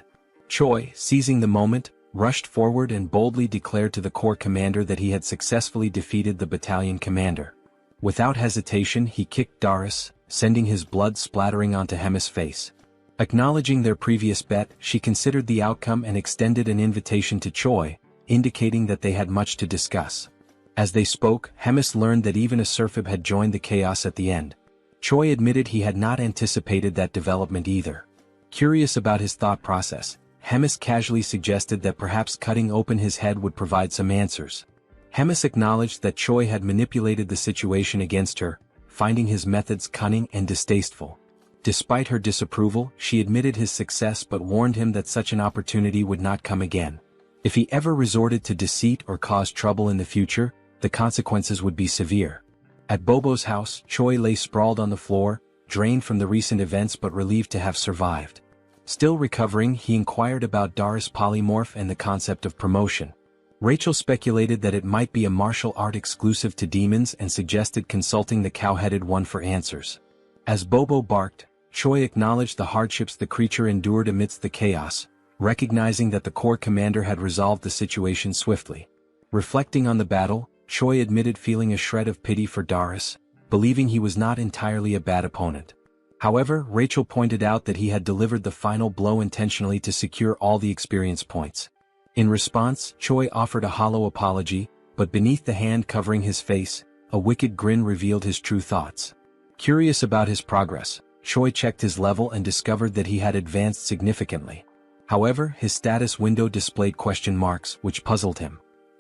Choi, seizing the moment, rushed forward and boldly declared to the Corps commander that he had successfully defeated the battalion commander. Without hesitation, he kicked Doris, sending his blood splattering onto Hemis' face. Acknowledging their previous bet, she considered the outcome and extended an invitation to Choi, indicating that they had much to discuss. As they spoke, Hemis learned that even a Serphib had joined the chaos at the end. Choi admitted he had not anticipated that development either. Curious about his thought process, Hemis casually suggested that perhaps cutting open his head would provide some answers. Hemis acknowledged that Choi had manipulated the situation against her, finding his methods cunning and distasteful. Despite her disapproval, she admitted his success but warned him that such an opportunity would not come again. If he ever resorted to deceit or caused trouble in the future, the consequences would be severe. At Bobo's house, Choi lay sprawled on the floor, drained from the recent events but relieved to have survived. Still recovering, he inquired about Doris' polymorph and the concept of promotion. Rachel speculated that it might be a martial art exclusive to demons and suggested consulting the cow-headed one for answers. As Bobo barked, Choi acknowledged the hardships the creature endured amidst the chaos, recognizing that the Corps commander had resolved the situation swiftly. Reflecting on the battle, Choi admitted feeling a shred of pity for Doris, believing he was not entirely a bad opponent. However, Rachel pointed out that he had delivered the final blow intentionally to secure all the experience points. In response, Choi offered a hollow apology, but beneath the hand covering his face, a wicked grin revealed his true thoughts. Curious about his progress, Choi checked his level and discovered that he had advanced significantly. However, his status window displayed question marks, which puzzled him.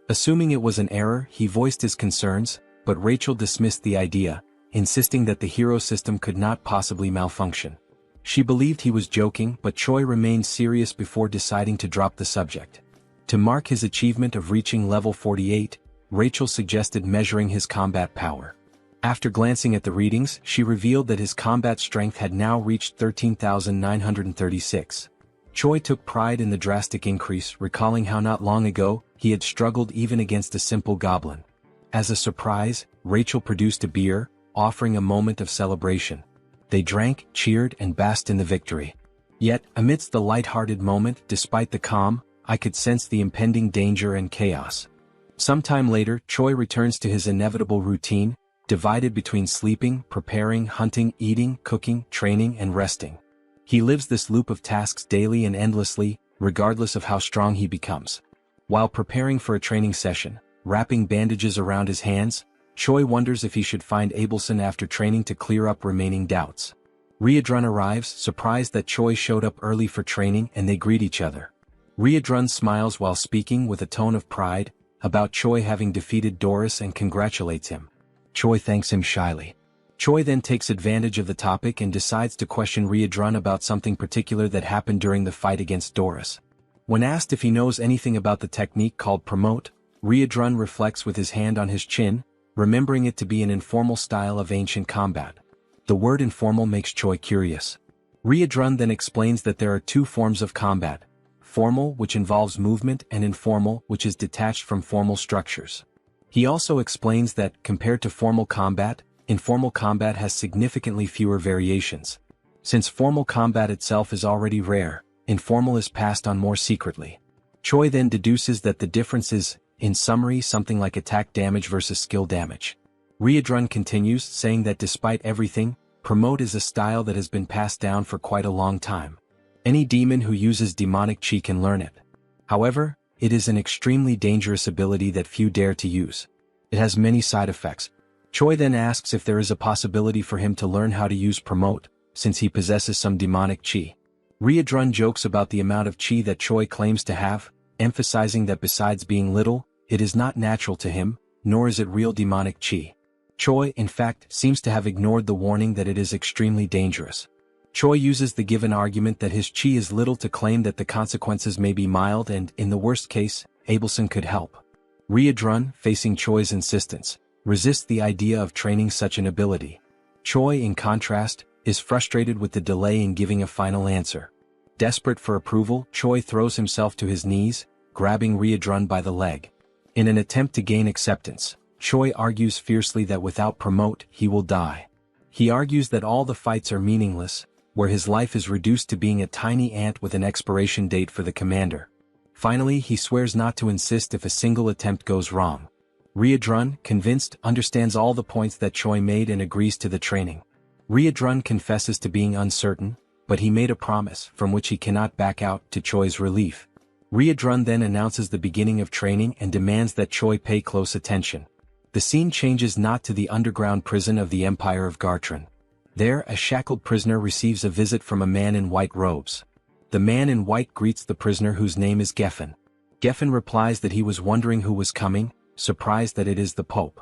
Assuming it was an error, he voiced his concerns, but Rachel dismissed the idea, insisting that the hero system could not possibly malfunction. She believed he was joking, but Choi remained serious before deciding to drop the subject. To mark his achievement of reaching level 48, Rachel suggested measuring his combat power. After glancing at the readings, she revealed that his combat strength had now reached 13,936. Choi took pride in the drastic increase, recalling how not long ago, he had struggled even against a simple goblin. As a surprise, Rachel produced a beer, offering a moment of celebration. They drank, cheered, and basked in the victory. Yet, amidst the light-hearted moment, despite the calm, I could sense the impending danger and chaos. Sometime later, Choi returns to his inevitable routine, divided between sleeping, preparing, hunting, eating, cooking, training, and resting. He lives this loop of tasks daily and endlessly, regardless of how strong he becomes. While preparing for a training session, wrapping bandages around his hands, Choi wonders if he should find Abelson after training to clear up remaining doubts. Riadrun arrives, surprised that Choi showed up early for training, and they greet each other. Riadrun smiles while speaking with a tone of pride about Choi having defeated Doris and congratulates him. Choi thanks him shyly. Choi then takes advantage of the topic and decides to question Riadrun about something particular that happened during the fight against Doris. When asked if he knows anything about the technique called promote, Riadrun reflects with his hand on his chin, remembering it to be an informal style of ancient combat. The word informal makes Choi curious. Riadrun then explains that there are two forms of combat: formal, which involves movement, and informal, which is detached from formal structures. He also explains that, compared to formal combat, informal combat has significantly fewer variations. Since formal combat itself is already rare, informal is passed on more secretly. Choi then deduces that the difference is in summary something like attack damage versus skill damage. Riedrun continues, saying that despite everything, promote is a style that has been passed down for quite a long time. Any demon who uses demonic chi can learn it. However, it is an extremely dangerous ability that few dare to use. It has many side effects. Choi then asks if there is a possibility for him to learn how to use promote, since he possesses some demonic chi. Riedrun jokes about the amount of chi that Choi claims to have, emphasizing that besides being little, it is not natural to him, nor is it real demonic chi. Choi, in fact, seems to have ignored the warning that it is extremely dangerous. Choi uses the given argument that his chi is little to claim that the consequences may be mild and, in the worst case, Abelson could help. Riedrun, facing Choi's insistence, resists the idea of training such an ability. Choi, in contrast, is frustrated with the delay in giving a final answer. Desperate for approval, Choi throws himself to his knees, grabbing Riedrun by the leg. In an attempt to gain acceptance, Choi argues fiercely that without promote, he will die. He argues that all the fights are meaningless, where his life is reduced to being a tiny ant with an expiration date for the commander. Finally, he swears not to insist if a single attempt goes wrong. Riedrun, convinced, understands all the points that Choi made and agrees to the training. Riedrun confesses to being uncertain, but he made a promise, from which he cannot back out, to Choi's relief. Riedrun then announces the beginning of training and demands that Choi pay close attention. The scene changes not to the underground prison of the Empire of Gartran. There, a shackled prisoner receives a visit from a man in white robes. The man in white greets the prisoner, whose name is Geffen. Geffen replies that he was wondering who was coming, surprised that it is the Pope.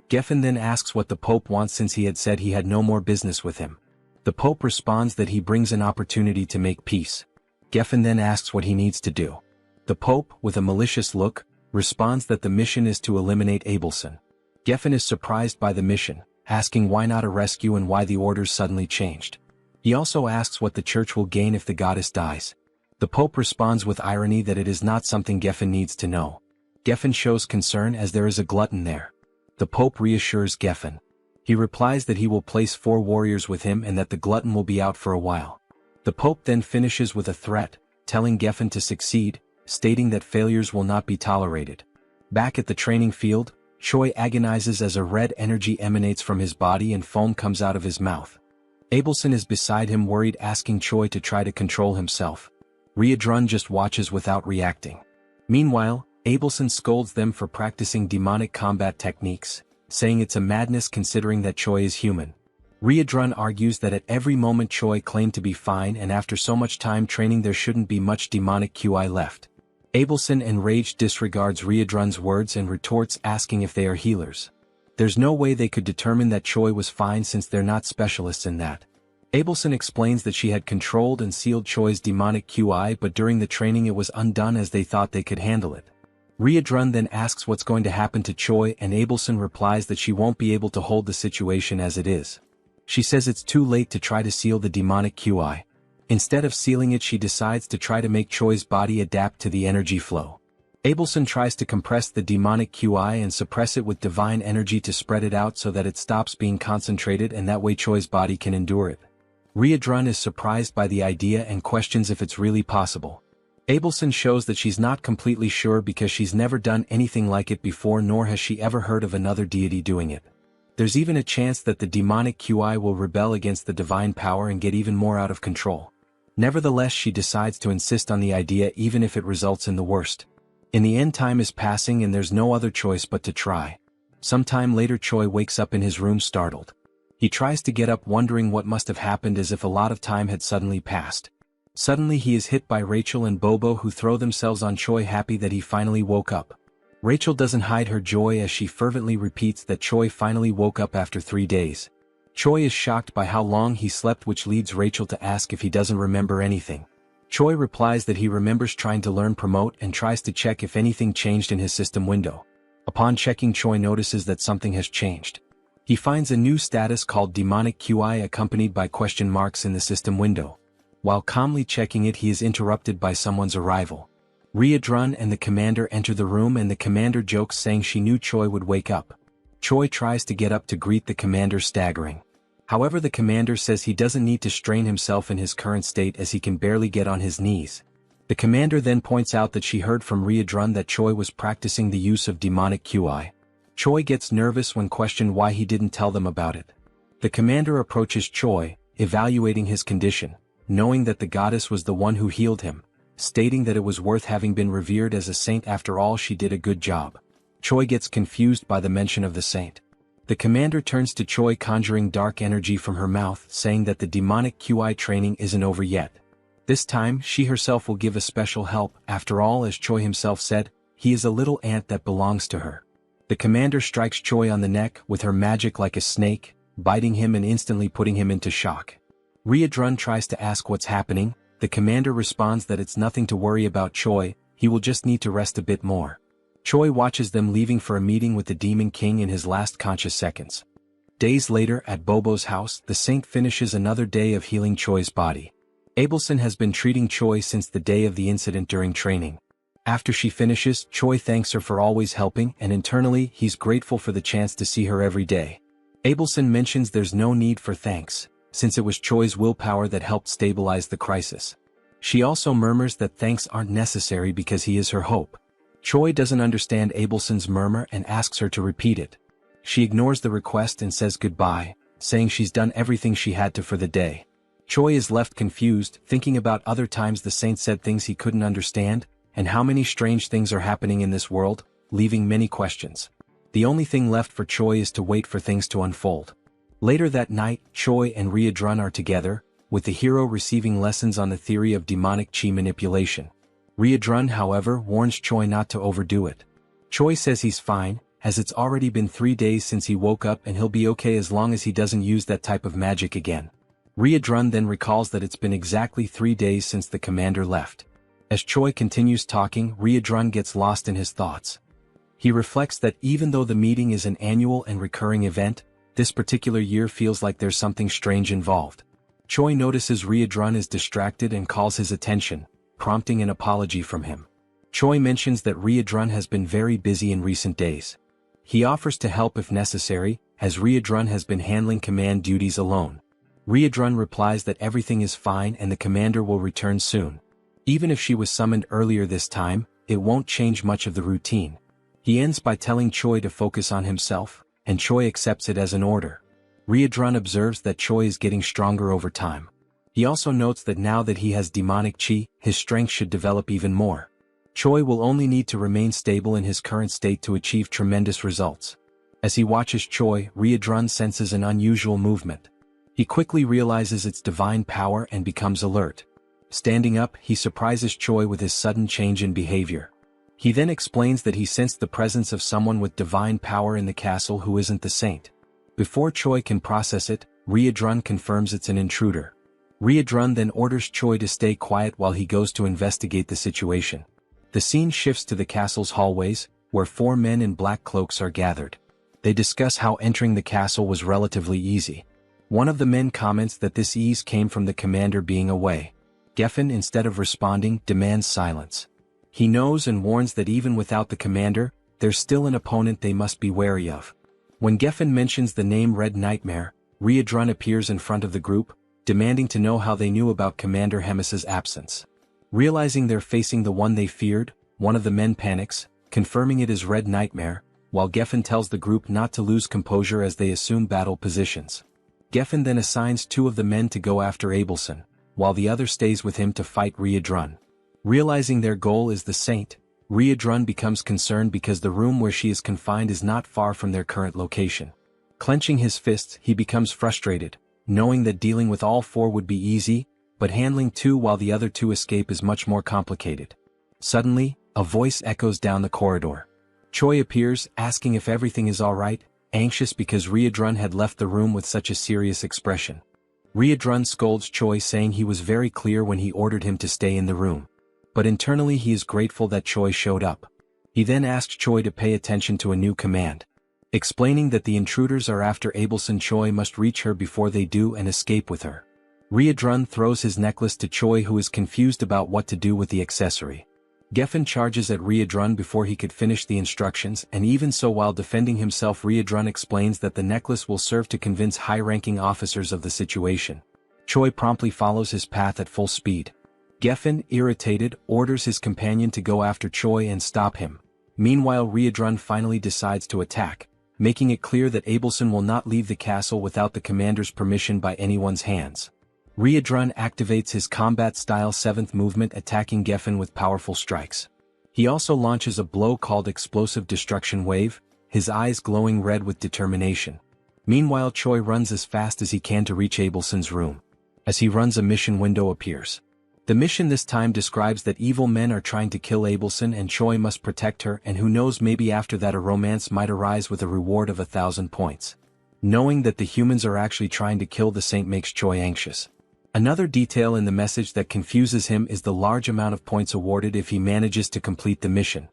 Geffen then asks what the Pope wants, since he had said he had no more business with him. The Pope responds that he brings an opportunity to make peace. Geffen then asks what he needs to do. The Pope, with a malicious look, responds that the mission is to eliminate Abelson. Geffen is surprised by the mission, asking why not a rescue and why the orders suddenly changed. He also asks what the church will gain if the goddess dies. The Pope responds with irony that it is not something Geffen needs to know. Geffen shows concern as there is a glutton there. The Pope reassures Geffen. He replies that he will place 4 warriors with him and that the glutton will be out for a while. The Pope then finishes with a threat, telling Geffen to succeed, stating that failures will not be tolerated. Back at the training field, Choi agonizes as a red energy emanates from his body and foam comes out of his mouth. Abelson is beside him, worried, asking Choi to try to control himself. Riedrun just watches without reacting. Meanwhile, Abelson scolds them for practicing demonic combat techniques, saying it's a madness considering that Choi is human. Riedrun argues that at every moment Choi claimed to be fine, and after so much time training there shouldn't be much demonic QI left. Abelson, enraged, disregards Riedrun's words and retorts, asking if they are healers. There's no way they could determine that Choi was fine since they're not specialists in that. Abelson explains that she had controlled and sealed Choi's demonic QI, but during the training it was undone as they thought they could handle it. Riedrun then asks what's going to happen to Choi, and Abelson replies that she won't be able to hold the situation as it is. She says it's too late to try to seal the demonic QI. Instead of sealing it, she decides to try to make Choi's body adapt to the energy flow. Abelson tries to compress the demonic QI and suppress it with divine energy to spread it out so that it stops being concentrated, and that way Choi's body can endure it. Riedrun is surprised by the idea and questions if it's really possible. Abelson shows that she's not completely sure because she's never done anything like it before, nor has she ever heard of another deity doing it. There's even a chance that the demonic QI will rebel against the divine power and get even more out of control. Nevertheless, she decides to insist on the idea even if it results in the worst. In the end, time is passing and there's no other choice but to try. Sometime later, Choi wakes up in his room startled. He tries to get up, wondering what must have happened, as if a lot of time had suddenly passed. Suddenly he is hit by Rachel and Bobo, who throw themselves on Choi, happy that he finally woke up. Rachel doesn't hide her joy as she fervently repeats that Choi finally woke up after 3 days. Choi is shocked by how long he slept, which leads Rachel to ask if he doesn't remember anything. Choi replies that he remembers trying to learn promote and tries to check if anything changed in his system window. Upon checking, Choi notices that something has changed. He finds a new status called demonic QI accompanied by question marks in the system window. While calmly checking it, he is interrupted by someone's arrival. Riedrun and the commander enter the room, and the commander jokes, saying she knew Choi would wake up. Choi tries to get up to greet the commander, staggering. However, the commander says he doesn't need to strain himself in his current state as he can barely get on his knees. The commander then points out that she heard from Riadrun that Choi was practicing the use of demonic QI. Choi gets nervous when questioned why he didn't tell them about it. The commander approaches Choi, evaluating his condition, knowing that the goddess was the one who healed him, stating that it was worth having been revered as a saint. After all, she did a good job. Choi gets confused by the mention of the saint. The commander turns to Choi, conjuring dark energy from her mouth, saying that the demonic QI training isn't over yet. This time, she herself will give a special help. After all, as Choi himself said, he is a little ant that belongs to her. The commander strikes Choi on the neck with her magic like a snake, biting him and instantly putting him into shock. Riadrun tries to ask what's happening. The commander responds that it's nothing to worry about Choi, he will just need to rest a bit more. Choi watches them leaving for a meeting with the Demon King in his last conscious seconds. Days later at Bobo's house, the saint finishes another day of healing Choi's body. Abelson has been treating Choi since the day of the incident during training. After she finishes, Choi thanks her for always helping, and internally he's grateful for the chance to see her every day. Abelson mentions there's no need for thanks, since it was Choi's willpower that helped stabilize the crisis. She also murmurs that thanks aren't necessary because he is her hope. Choi doesn't understand Abelson's murmur and asks her to repeat it. She ignores the request and says goodbye, saying she's done everything she had to for the day. Choi is left confused, thinking about other times the saint said things he couldn't understand, and how many strange things are happening in this world, leaving many questions. The only thing left for Choi is to wait for things to unfold. Later that night, Choi and Riadrun are together, with the hero receiving lessons on the theory of demonic chi manipulation. Riadrun, however, warns Choi not to overdo it. Choi says he's fine, as it's already been 3 days since he woke up and he'll be okay as long as he doesn't use that type of magic again. Riadrun then recalls that it's been exactly 3 days since the commander left. As Choi continues talking, Riadrun gets lost in his thoughts. He reflects that even though the meeting is an annual and recurring event, this particular year feels like there's something strange involved. Choi notices Riadrun is distracted and calls his attention, prompting an apology from him. Choi mentions that Riadrun has been very busy in recent days. He offers to help if necessary, as Riadrun has been handling command duties alone. Riadrun replies that everything is fine and the commander will return soon. Even if she was summoned earlier this time, it won't change much of the routine. He ends by telling Choi to focus on himself, and Choi accepts it as an order. Riadrun observes that Choi is getting stronger over time. He also notes that now that he has demonic chi, his strength should develop even more. Choi will only need to remain stable in his current state to achieve tremendous results. As he watches Choi, Riadrun senses an unusual movement. He quickly realizes its divine power and becomes alert. Standing up, he surprises Choi with his sudden change in behavior. He then explains that he sensed the presence of someone with divine power in the castle who isn't the saint. Before Choi can process it, Riadrun confirms it's an intruder. Riadrun then orders Choi to stay quiet while he goes to investigate the situation. The scene shifts to the castle's hallways, where 4 men in black cloaks are gathered. They discuss how entering the castle was relatively easy. One of the men comments that this ease came from the commander being away. Geffen, instead of responding, demands silence. He knows and warns that even without the commander, there's still an opponent they must be wary of. When Geffen mentions the name Red Nightmare, Riadrun appears in front of the group, demanding to know how they knew about Commander Hemis's absence. Realizing they're facing the one they feared, one of the men panics, confirming it is Red Nightmare, while Geffen tells the group not to lose composure as they assume battle positions. Geffen then assigns 2 of the men to go after Abelson, while the other stays with him to fight Riadrun. Realizing their goal is the saint, Riadrun becomes concerned because the room where she is confined is not far from their current location. Clenching his fists, he becomes frustrated, knowing that dealing with all 4 would be easy, but handling 2 while the other 2 escape is much more complicated. Suddenly, a voice echoes down the corridor. Choi appears, asking if everything is alright, anxious because Riadrun had left the room with such a serious expression. Riadrun scolds Choi, saying he was very clear when he ordered him to stay in the room. But internally he is grateful that Choi showed up. He then asks Choi to pay attention to a new command. Explaining that the intruders are after Abelson, Choi must reach her before they do and escape with her. Riadrun throws his necklace to Choi, who is confused about what to do with the accessory. Geffen charges at Riadrun before he could finish the instructions, and even so, while defending himself, Riadrun explains that the necklace will serve to convince high-ranking officers of the situation. Choi promptly follows his path at full speed. Geffen, irritated, orders his companion to go after Choi and stop him. Meanwhile, Riedrun finally decides to attack, making it clear that Abelson will not leave the castle without the commander's permission by anyone's hands. Riedrun activates his combat-style 7th movement, attacking Geffen with powerful strikes. He also launches a blow called Explosive Destruction Wave, his eyes glowing red with determination. Meanwhile, Choi runs as fast as he can to reach Abelson's room. As he runs, a mission window appears. The mission this time describes that evil men are trying to kill Abelson and Choi must protect her, and who knows, maybe after that a romance might arise with a reward of 1,000 points. Knowing that the humans are actually trying to kill the saint makes Choi anxious. Another detail in the message that confuses him is the large amount of points awarded if he manages to complete the mission.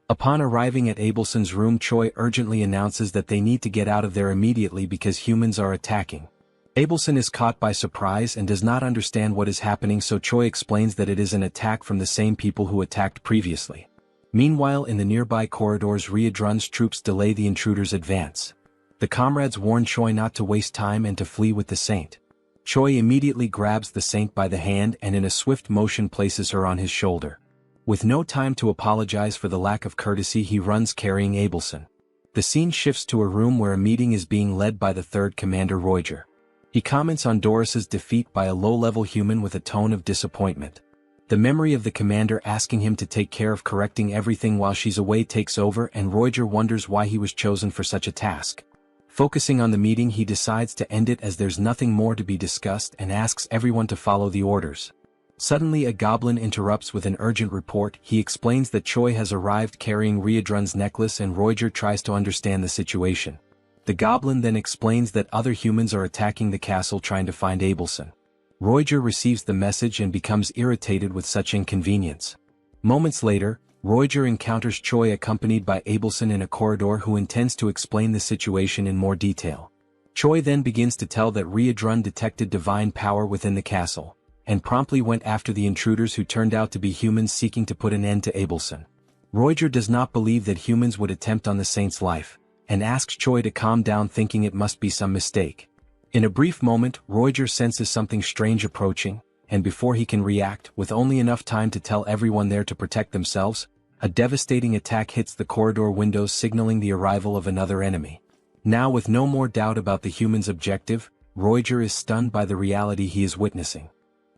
Upon arriving at Abelson's room, Choi urgently announces that they need to get out of there immediately because humans are attacking. Abelson is caught by surprise and does not understand what is happening, so Choi explains that it is an attack from the same people who attacked previously. Meanwhile, in the nearby corridors, Riedrun's troops delay the intruders' advance. The comrades warn Choi not to waste time and to flee with the saint. Choi immediately grabs the saint by the hand and in a swift motion places her on his shoulder. With no time to apologize for the lack of courtesy, he runs carrying Abelson. The scene shifts to a room where a meeting is being led by the 3rd Commander Roger. He comments on Doris's defeat by a low-level human with a tone of disappointment. The memory of the commander asking him to take care of correcting everything while she's away takes over, and Roger wonders why he was chosen for such a task. Focusing on the meeting, he decides to end it as there's nothing more to be discussed and asks everyone to follow the orders. Suddenly, a goblin interrupts with an urgent report. He explains that Choi has arrived carrying Riedrun's necklace, and Roger tries to understand the situation. The goblin then explains that other humans are attacking the castle trying to find Abelson. Roger receives the message and becomes irritated with such inconvenience. Moments later, Roger encounters Choi accompanied by Abelson in a corridor, who intends to explain the situation in more detail. Choi then begins to tell that Riedrun detected divine power within the castle, and promptly went after the intruders who turned out to be humans seeking to put an end to Abelson. Roger does not believe that humans would attempt on the saint's life, and asks Choi to calm down, thinking it must be some mistake. In a brief moment, Roger senses something strange approaching, and before he can react, with only enough time to tell everyone there to protect themselves, a devastating attack hits the corridor windows, signaling the arrival of another enemy. Now, with no more doubt about the human's objective, Roger is stunned by the reality he is witnessing.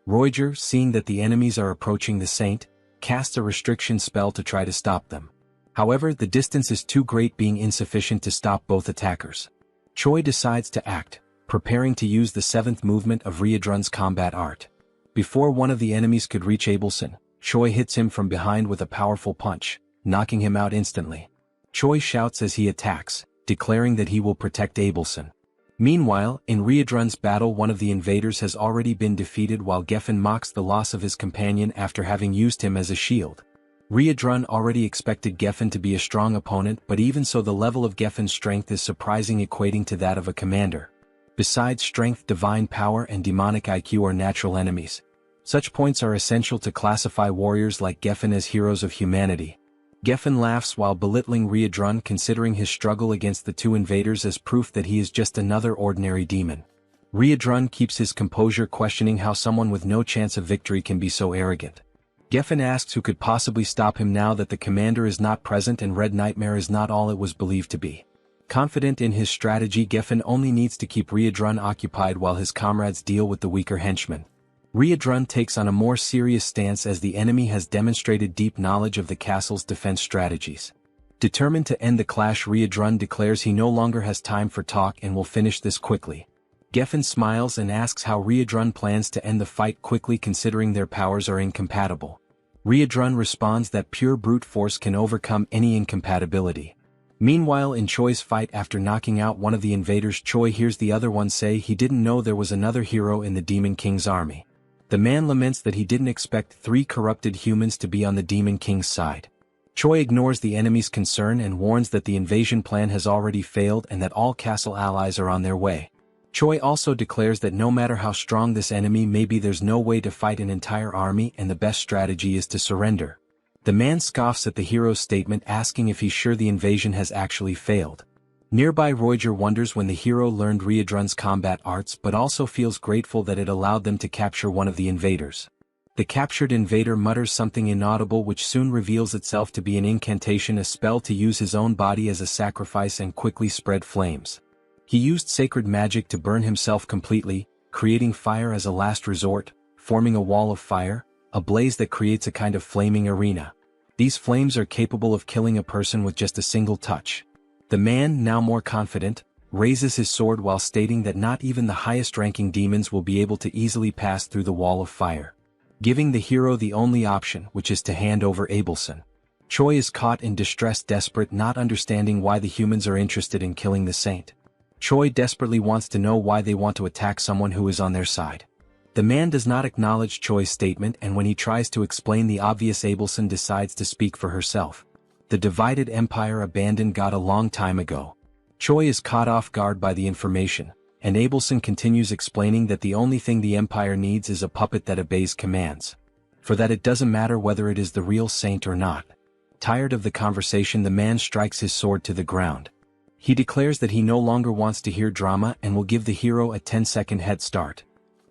Roger, seeing that the enemies are approaching the saint, casts a restriction spell to try to stop them. However, the distance is too great, being insufficient to stop both attackers. Choi decides to act, preparing to use the 7th movement of Riedrun's combat art. Before one of the enemies could reach Abelson, Choi hits him from behind with a powerful punch, knocking him out instantly. Choi shouts as he attacks, declaring that he will protect Abelson. Meanwhile, in Riedrun's battle, one of the invaders has already been defeated, while Geffen mocks the loss of his companion after having used him as a shield. Riedrun already expected Geffen to be a strong opponent, but even so, the level of Geffen's strength is surprising, equating to that of a commander. Besides strength, divine power and demonic IQ are natural enemies. Such points are essential to classify warriors like Geffen as heroes of humanity. Geffen laughs while belittling Riedrun, considering his struggle against the 2 invaders as proof that he is just another ordinary demon. Riedrun keeps his composure, questioning how someone with no chance of victory can be so arrogant. Geffen asks who could possibly stop him now that the commander is not present and Red Nightmare is not all it was believed to be. Confident in his strategy, Geffen only needs to keep Riedrun occupied while his comrades deal with the weaker henchmen. Riedrun takes on a more serious stance as the enemy has demonstrated deep knowledge of the castle's defense strategies. Determined to end the clash, Riedrun declares he no longer has time for talk and will finish this quickly. Geffen smiles and asks how Riedrun plans to end the fight quickly, considering their powers are incompatible. Riedrun responds that pure brute force can overcome any incompatibility. Meanwhile, in Choi's fight, after knocking out one of the invaders, Choi hears the other one say he didn't know there was another hero in the Demon King's army. The man laments that he didn't expect 3 corrupted humans to be on the Demon King's side. Choi ignores the enemy's concern and warns that the invasion plan has already failed and that all castle allies are on their way. Choi also declares that no matter how strong this enemy may be, there's no way to fight an entire army and the best strategy is to surrender. The man scoffs at the hero's statement, asking if he's sure the invasion has actually failed. Nearby, Roger wonders when the hero learned Riedrun's combat arts, but also feels grateful that it allowed them to capture one of the invaders. The captured invader mutters something inaudible which soon reveals itself to be an incantation, a spell to use his own body as a sacrifice and quickly spread flames. He used sacred magic to burn himself completely, creating fire as a last resort, forming a wall of fire, a blaze that creates a kind of flaming arena. These flames are capable of killing a person with just a single touch. The man, now more confident, raises his sword while stating that not even the highest-ranking demons will be able to easily pass through the wall of fire, giving the hero the only option, which is to hand over Abelson. Choi is caught in distress, desperate, not understanding why the humans are interested in killing the saint. Choi desperately wants to know why they want to attack someone who is on their side. The man does not acknowledge Choi's statement, and when he tries to explain the obvious, Abelson decides to speak for herself. The divided empire abandoned God a long time ago. Choi is caught off guard by the information, and Abelson continues explaining that the only thing the empire needs is a puppet that obeys commands. For that it doesn't matter whether it is the real saint or not. Tired of the conversation, the man strikes his sword to the ground. He declares that he no longer wants to hear drama and will give the hero a 10-second head start.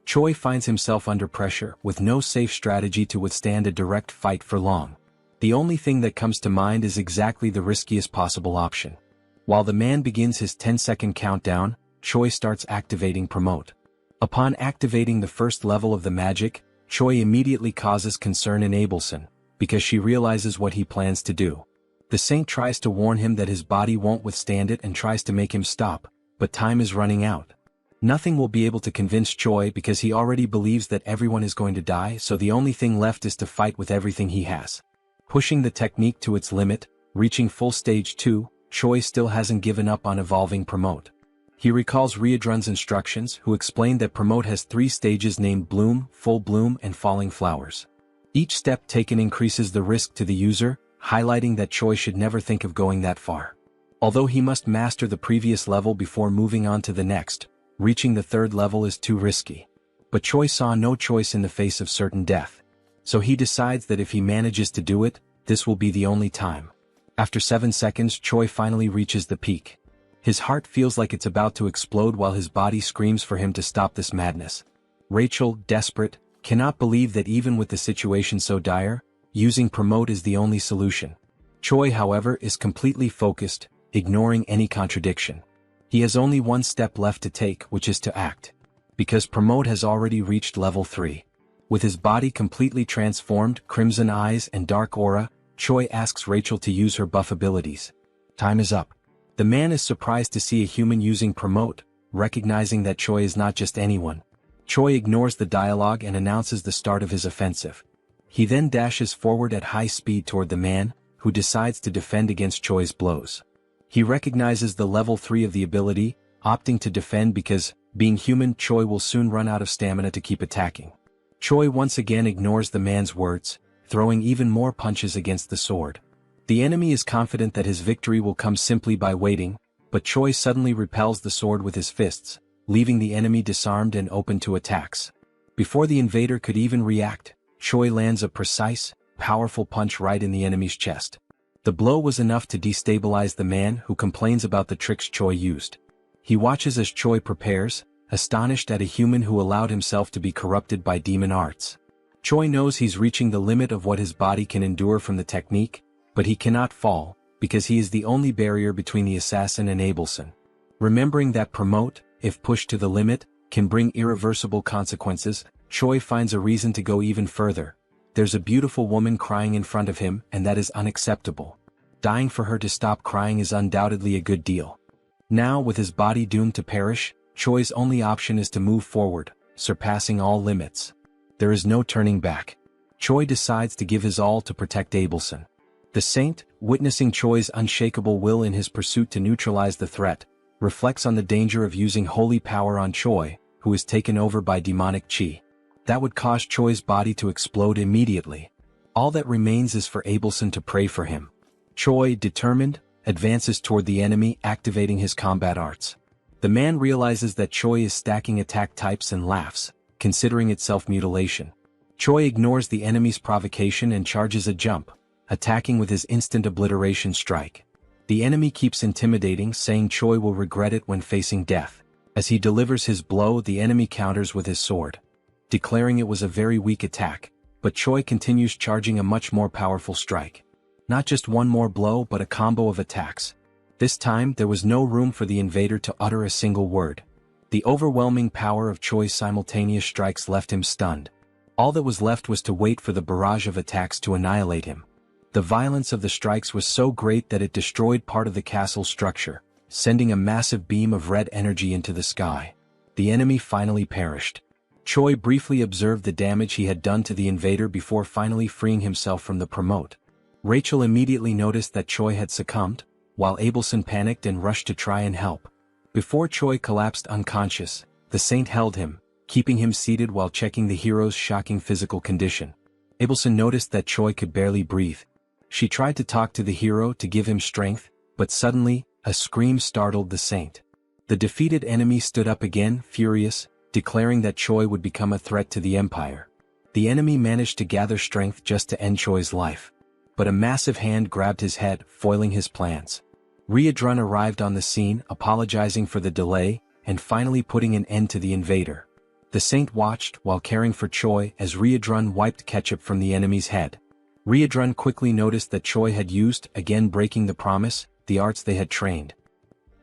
Choi finds himself under pressure, with no safe strategy to withstand a direct fight for long. The only thing that comes to mind is exactly the riskiest possible option. While the man begins his 10-second countdown, Choi starts activating Promote. Upon activating the first level of the magic, Choi immediately causes concern in Abelson, because she realizes what he plans to do. The saint tries to warn him that his body won't withstand it and tries to make him stop, but time is running out. Nothing will be able to convince Choi because he already believes that everyone is going to die, so the only thing left is to fight with everything he has. Pushing the technique to its limit, reaching full stage 2, Choi still hasn't given up on evolving Promote. He recalls Riedrun's instructions, who explained that Promote has 3 stages named Bloom, Full Bloom, and Falling Flowers. Each step taken increases the risk to the user, highlighting that Choi should never think of going that far. Although he must master the previous level before moving on to the next, reaching the 3rd level is too risky. But Choi saw no choice in the face of certain death. So he decides that if he manages to do it, this will be the only time. After 7 seconds, Choi finally reaches the peak. His heart feels like it's about to explode while his body screams for him to stop this madness. Rachel, desperate, cannot believe that even with the situation so dire, using Promote is the only solution. Choi, however, is completely focused, ignoring any contradiction. He has only one step left to take, which is to act. Because Promote has already reached level 3. With his body completely transformed, crimson eyes and dark aura, Choi asks Rachel to use her buff abilities. Time is up. The man is surprised to see a human using Promote, recognizing that Choi is not just anyone. Choi ignores the dialogue and announces the start of his offensive. He then dashes forward at high speed toward the man, who decides to defend against Choi's blows. He recognizes the level 3 of the ability, opting to defend because, being human, Choi will soon run out of stamina to keep attacking. Choi once again ignores the man's words, throwing even more punches against the sword. The enemy is confident that his victory will come simply by waiting, but Choi suddenly repels the sword with his fists, leaving the enemy disarmed and open to attacks. Before the invader could even react, Choi lands a precise, powerful punch right in the enemy's chest. The blow was enough to destabilize the man, who complains about the tricks Choi used. He watches as Choi prepares, astonished at a human who allowed himself to be corrupted by demon arts. Choi knows he's reaching the limit of what his body can endure from the technique, but he cannot fall, because he is the only barrier between the assassin and Abelson. Remembering that Promote, if pushed to the limit, can bring irreversible consequences, Choi finds a reason to go even further. There's a beautiful woman crying in front of him, and that is unacceptable. Dying for her to stop crying is undoubtedly a good deal. Now, with his body doomed to perish, Choi's only option is to move forward, surpassing all limits. There is no turning back. Choi decides to give his all to protect Abelson. The saint, witnessing Choi's unshakable will in his pursuit to neutralize the threat, reflects on the danger of using holy power on Choi, who is taken over by demonic chi. That would cause Choi's body to explode immediately. All that remains is for Abelson to pray for him. Choi, determined, advances toward the enemy, activating his combat arts. The man realizes that Choi is stacking attack types and laughs, considering it self-mutilation. Choi ignores the enemy's provocation and charges a jump, attacking with his instant obliteration strike. The enemy keeps intimidating, saying Choi will regret it when facing death. As he delivers his blow, the enemy counters with his sword. Declaring it was a very weak attack, but Choi continues charging a much more powerful strike. Not just one more blow but a combo of attacks. This time there was no room for the invader to utter a single word. The overwhelming power of Choi's simultaneous strikes left him stunned. All that was left was to wait for the barrage of attacks to annihilate him. The violence of the strikes was so great that it destroyed part of the castle structure, sending a massive beam of red energy into the sky. The enemy finally perished. Choi briefly observed the damage he had done to the invader before finally freeing himself from the promote. Rachel immediately noticed that Choi had succumbed, while Abelson panicked and rushed to try and help. Before Choi collapsed unconscious, the saint held him, keeping him seated while checking the hero's shocking physical condition. Abelson noticed that Choi could barely breathe. She tried to talk to the hero to give him strength, but suddenly, a scream startled the saint. The defeated enemy stood up again, furious, declaring that Choi would become a threat to the empire. The enemy managed to gather strength just to end Choi's life. But a massive hand grabbed his head, foiling his plans. Riadrun arrived on the scene, apologizing for the delay, and finally putting an end to the invader. The saint watched while caring for Choi as Riadrun wiped ketchup from the enemy's head. Riadrun quickly noticed that Choi had used, again breaking the promise, the arts they had trained.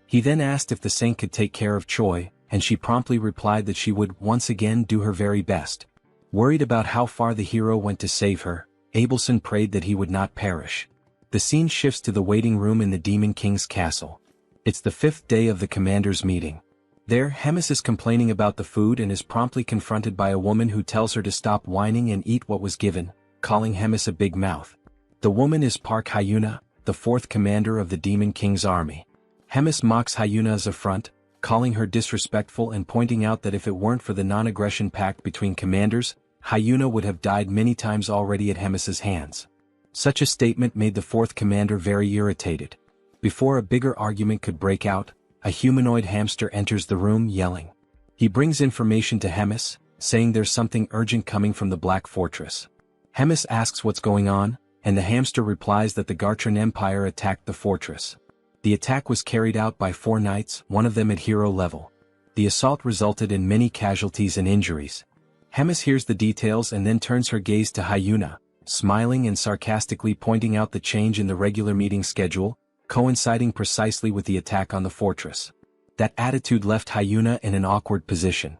He then asked if the saint could take care of Choi, and she promptly replied that she would once again do her very best. Worried about how far the hero went to save her, Abelson prayed that he would not perish. The scene shifts to the waiting room in the Demon King's castle. It's the 5th day of the commander's meeting. There, Hemis is complaining about the food and is promptly confronted by a woman who tells her to stop whining and eat what was given, calling Hemis a big mouth. The woman is Park Hyuna, the 4th commander of the Demon King's army. Hemis mocks Hyuna's affront, calling her disrespectful and pointing out that if it weren't for the non-aggression pact between commanders, Hyuna would have died many times already at Hemis's hands. Such a statement made the 4th commander very irritated. Before a bigger argument could break out, a humanoid hamster enters the room yelling. He brings information to Hemis, saying there's something urgent coming from the Black Fortress. Hemis asks what's going on, and the hamster replies that the Gartran Empire attacked the fortress. The attack was carried out by 4 knights, one of them at hero level. The assault resulted in many casualties and injuries. Hemis hears the details and then turns her gaze to Hyuna, smiling and sarcastically pointing out the change in the regular meeting schedule, coinciding precisely with the attack on the fortress. That attitude left Hyuna in an awkward position.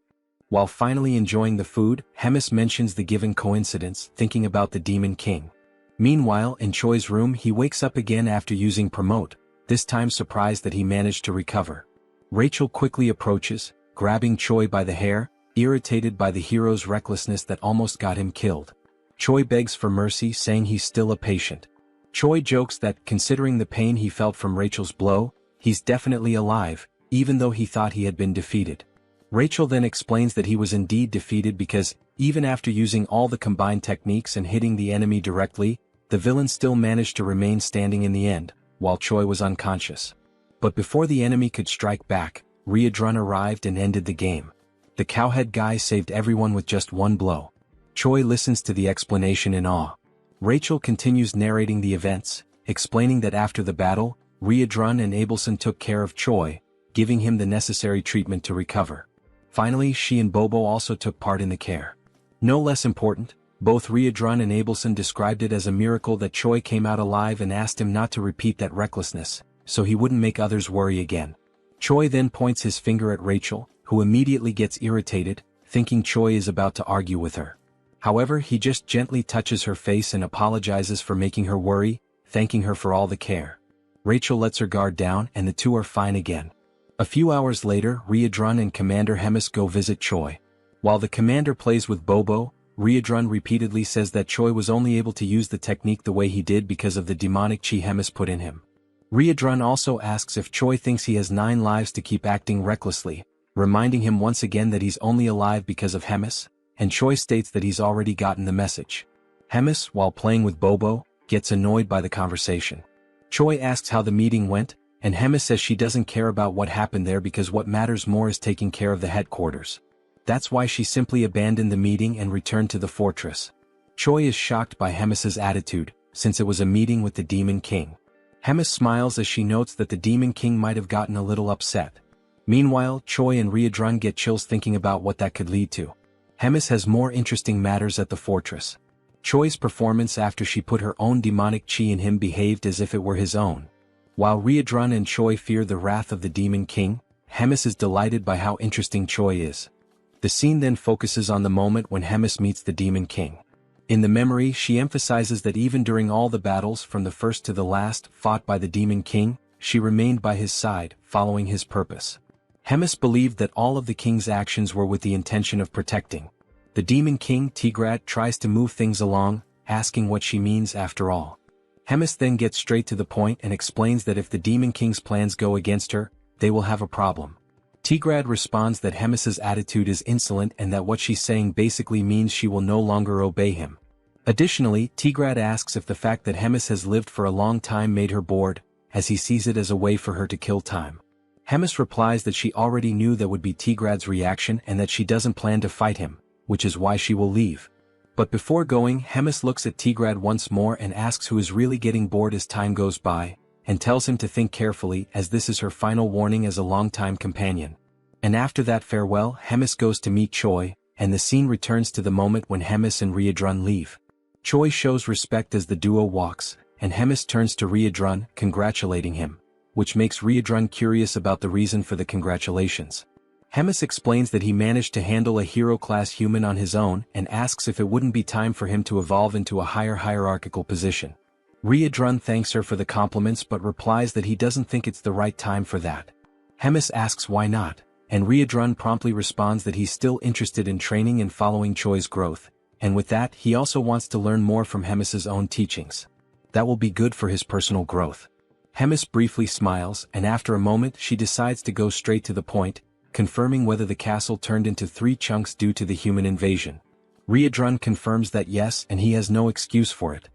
While finally enjoying the food, Hemis mentions the given coincidence, thinking about the Demon King. Meanwhile, in Choi's room he wakes up again after using promote, this time surprised that he managed to recover. Rachel quickly approaches, grabbing Choi by the hair, irritated by the hero's recklessness that almost got him killed. Choi begs for mercy, saying he's still a patient. Choi jokes that, considering the pain he felt from Rachel's blow, he's definitely alive, even though he thought he had been defeated. Rachel then explains that he was indeed defeated because, even after using all the combined techniques and hitting the enemy directly, the villain still managed to remain standing in the end, while Choi was unconscious. But before the enemy could strike back, Riadrun arrived and ended the game. The cowhead guy saved everyone with just one blow. Choi listens to the explanation in awe. Rachel continues narrating the events, explaining that after the battle, Riadrun and Abelson took care of Choi, giving him the necessary treatment to recover. Finally, she and Bobo also took part in the care. No less important, both Riadrun and Abelson described it as a miracle that Choi came out alive and asked him not to repeat that recklessness, so he wouldn't make others worry again. Choi then points his finger at Rachel, who immediately gets irritated, thinking Choi is about to argue with her. However, he just gently touches her face and apologizes for making her worry, thanking her for all the care. Rachel lets her guard down and the two are fine again. A few hours later, Riadrun and Commander Hemis go visit Choi. While the commander plays with Bobo, Riadrun repeatedly says that Choi was only able to use the technique the way he did because of the demonic chi Hemis put in him. Riadrun also asks if Choi thinks he has 9 lives to keep acting recklessly, reminding him once again that he's only alive because of Hemis, and Choi states that he's already gotten the message. Hemis, while playing with Bobo, gets annoyed by the conversation. Choi asks how the meeting went, and Hemis says she doesn't care about what happened there because what matters more is taking care of the headquarters. That's why she simply abandoned the meeting and returned to the fortress. Choi is shocked by Hemis's attitude, since it was a meeting with the Demon King. Hemis smiles as she notes that the Demon King might have gotten a little upset. Meanwhile, Choi and Riadrun get chills thinking about what that could lead to. Hemis has more interesting matters at the fortress. Choi's performance after she put her own demonic chi in him behaved as if it were his own. While Riadrun and Choi fear the wrath of the Demon King, Hemis is delighted by how interesting Choi is. The scene then focuses on the moment when Hemis meets the Demon King. In the memory, she emphasizes that even during all the battles from the first to the last fought by the Demon King, she remained by his side, following his purpose. Hemis believed that all of the king's actions were with the intention of protecting. The Demon King Tigrad tries to move things along, asking what she means after all. Hemis then gets straight to the point and explains that if the Demon King's plans go against her, they will have a problem. Tigrad responds that Hemis's attitude is insolent and that what she's saying basically means she will no longer obey him. Additionally, Tigrad asks if the fact that Hemis has lived for a long time made her bored, as he sees it as a way for her to kill time. Hemis replies that she already knew that would be Tigrad's reaction and that she doesn't plan to fight him, which is why she will leave. But before going, Hemis looks at Tigrad once more and asks who is really getting bored as time goes by, and tells him to think carefully as this is her final warning as a longtime companion. And after that farewell, Hemis goes to meet Choi, and the scene returns to the moment when Hemis and Riadrun leave. Choi shows respect as the duo walks, and Hemis turns to Riadrun, congratulating him, which makes Riadrun curious about the reason for the congratulations. Hemis explains that he managed to handle a hero-class human on his own and asks if it wouldn't be time for him to evolve into a higher hierarchical position. Riadrun thanks her for the compliments but replies that he doesn't think it's the right time for that. Hemis asks why not, and Riadrun promptly responds that he's still interested in training and following Choi's growth, and with that he also wants to learn more from Hemis's own teachings. That will be good for his personal growth. Hemis briefly smiles, and after a moment she decides to go straight to the point, confirming whether the castle turned into 3 chunks due to the human invasion. Riadrun confirms that yes, and he has no excuse for it.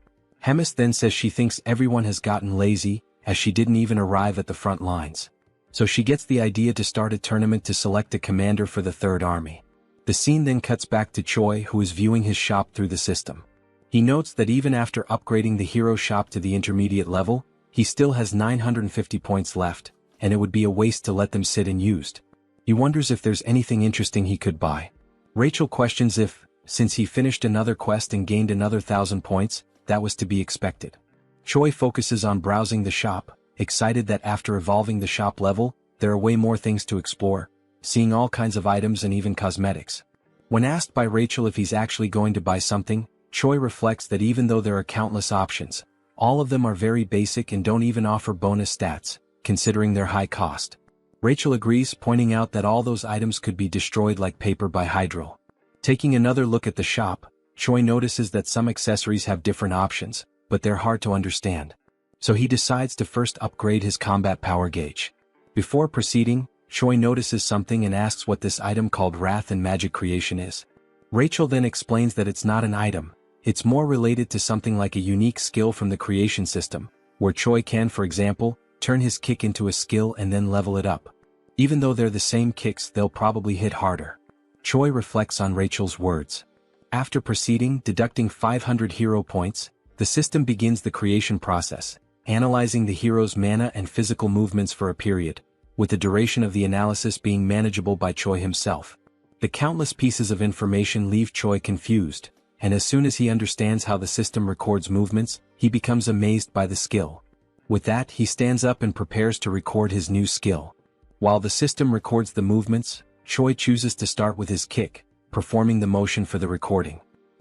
Hemis then says she thinks everyone has gotten lazy, as she didn't even arrive at the front lines. So she gets the idea to start a tournament to select a commander for the Third Army. The scene then cuts back to Choi, who is viewing his shop through the system. He notes that even after upgrading the hero shop to the intermediate level, he still has 950 points left, and it would be a waste to let them sit unused. He wonders if there's anything interesting he could buy. Rachel questions if, since he finished another quest and gained another 1,000 points, that was to be expected. Choi focuses on browsing the shop, excited that after evolving the shop level, there are way more things to explore, seeing all kinds of items and even cosmetics. When asked by Rachel if he's actually going to buy something, Choi reflects that even though there are countless options, all of them are very basic and don't even offer bonus stats, considering their high cost. Rachel agrees, pointing out that all those items could be destroyed like paper by Hydro. Taking another look at the shop, Choi notices that some accessories have different options, but they're hard to understand. So he decides to first upgrade his combat power gauge. Before proceeding, Choi notices something and asks what this item called Wrath and Magic Creation is. Rachel then explains that it's not an item, it's more related to something like a unique skill from the creation system, where Choi can, for example, turn his kick into a skill and then level it up. Even though they're the same kicks, they'll probably hit harder. Choi reflects on Rachel's words. After proceeding, deducting 500 hero points, the system begins the creation process, analyzing the hero's mana and physical movements for a period, with the duration of the analysis being manageable by Choi himself. The countless pieces of information leave Choi confused, and as soon as he understands how the system records movements, he becomes amazed by the skill. With that, he stands up and prepares to record his new skill. While the system records the movements, Choi chooses to start with his kick, performing the motion for the recording.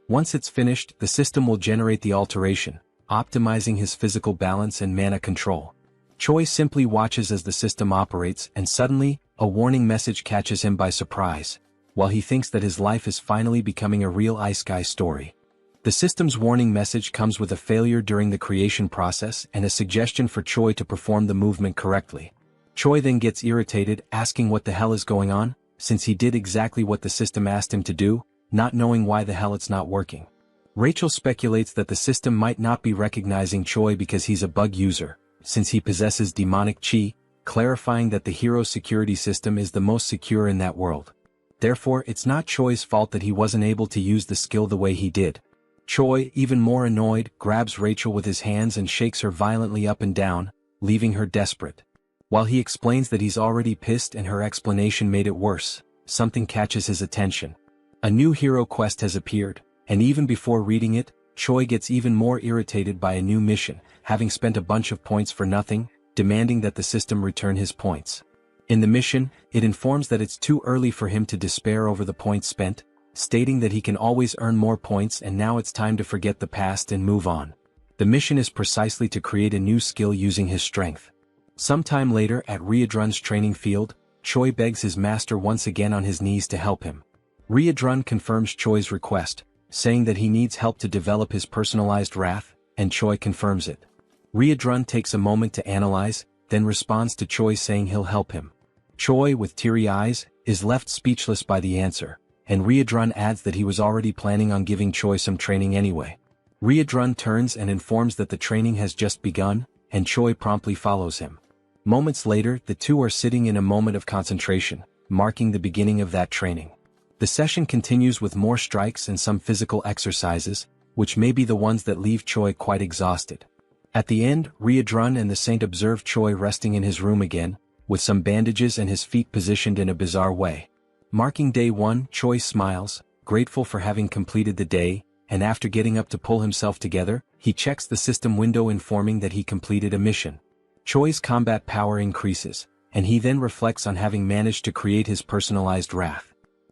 Once it's finished, the system will generate the alteration, optimizing his physical balance and mana control. Choi simply watches as the system operates, and suddenly, a warning message catches him by surprise, while he thinks that his life is finally becoming a real Isekai story. The system's warning message comes with a failure during the creation process and a suggestion for Choi to perform the movement correctly. Choi then gets irritated, asking what the hell is going on, since he did exactly what the system asked him to do, not knowing why the hell it's not working. Rachel speculates that the system might not be recognizing Choi because he's a bug user, since he possesses demonic chi, clarifying that the hero's security system is the most secure in that world. Therefore, it's not Choi's fault that he wasn't able to use the skill the way he did. Choi, even more annoyed, grabs Rachel with his hands and shakes her violently up and down, leaving her desperate. While he explains that he's already pissed and her explanation made it worse, something catches his attention. A new hero quest has appeared, and even before reading it, Choi gets even more irritated by a new mission, having spent a bunch of points for nothing, demanding that the system return his points. In the mission, it informs that it's too early for him to despair over the points spent, stating that he can always earn more points and now it's time to forget the past and move on. The mission is precisely to create a new skill using his strength. Sometime later at Riedrun's training field, Choi begs his master once again on his knees to help him. Riedrun confirms Choi's request, saying that he needs help to develop his personalized wrath, and Choi confirms it. Riedrun takes a moment to analyze, then responds to Choi saying he'll help him. Choi, with teary eyes, is left speechless by the answer, and Riedrun adds that he was already planning on giving Choi some training anyway. Riedrun turns and informs that the training has just begun, and Choi promptly follows him. Moments later, the two are sitting in a moment of concentration, marking the beginning of that training. The session continues with more strikes and some physical exercises, which may be the ones that leave Choi quite exhausted. At the end, Riedrun and the saint observe Choi resting in his room again, with some bandages and his feet positioned in a bizarre way. Marking day 1, Choi smiles, grateful for having completed the day, and after getting up to pull himself together, he checks the system window informing that he completed a mission. Choi's combat power increases, and he then reflects on having managed to create his personalized wrath.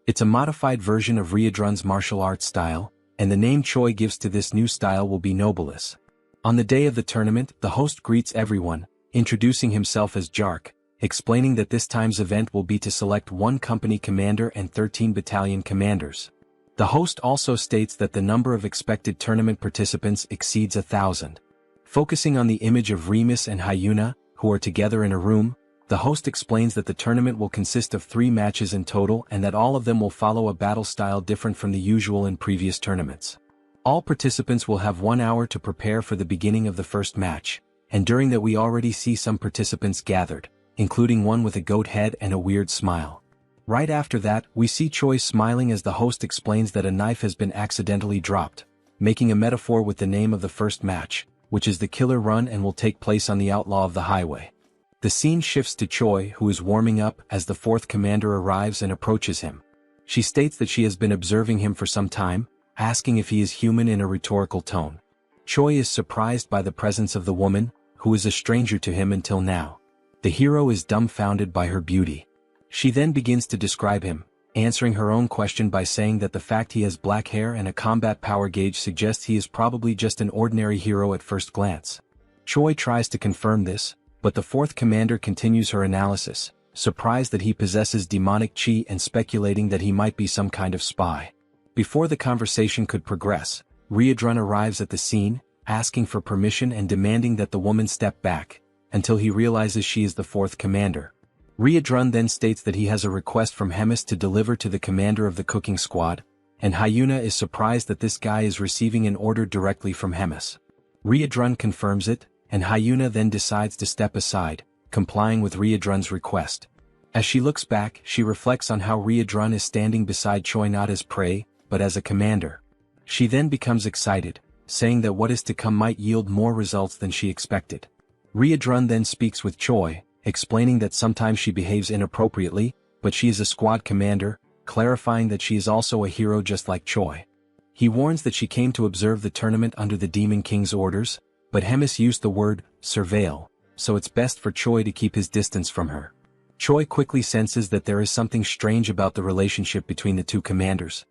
It's a modified version of Riedrun's martial arts style, and the name Choi gives to this new style will be Nobilis. On the day of the tournament, the host greets everyone, introducing himself as Jark, explaining that this time's event will be to select 1 company commander and 13 battalion commanders. The host also states that the number of expected tournament participants exceeds 1,000. Focusing on the image of Remus and Hyuna, who are together in a room, the host explains that the tournament will consist of 3 matches in total and that all of them will follow a battle style different from the usual in previous tournaments. All participants will have 1 hour to prepare for the beginning of the first match, and during that we already see some participants gathered, including one with a goat head and a weird smile. Right after that, we see Choi smiling as the host explains that a knife has been accidentally dropped, making a metaphor with the name of the first match, which is the Killer Run and will take place on the Outlaw of the Highway. The scene shifts to Choi, who is warming up as the 4th commander arrives and approaches him. She states that she has been observing him for some time, asking if he is human in a rhetorical tone. Choi is surprised by the presence of the woman, who is a stranger to him until now. The hero is dumbfounded by her beauty. She then begins to describe him, answering her own question by saying that the fact he has black hair and a combat power gauge suggests he is probably just an ordinary hero at first glance. Choi tries to confirm this, but the 4th commander continues her analysis, surprised that he possesses demonic chi and speculating that he might be some kind of spy. Before the conversation could progress, Riedrun arrives at the scene, asking for permission and demanding that the woman step back, until he realizes she is the 4th commander. Riedrun then states that he has a request from Hemis to deliver to the commander of the cooking squad, and Hyuna is surprised that this guy is receiving an order directly from Hemis. Riedrun confirms it, and Hyuna then decides to step aside, complying with Riedrun's request. As she looks back, she reflects on how Riedrun is standing beside Choi not as prey, but as a commander. She then becomes excited, saying that what is to come might yield more results than she expected. Riedrun then speaks with Choi, explaining that sometimes she behaves inappropriately, but she is a squad commander, clarifying that she is also a hero just like Choi. He warns that she came to observe the tournament under the Demon King's orders, but Hemis used the word surveil, so it's best for Choi to keep his distance from her. Choi quickly senses that there is something strange about the relationship between the 2 commanders.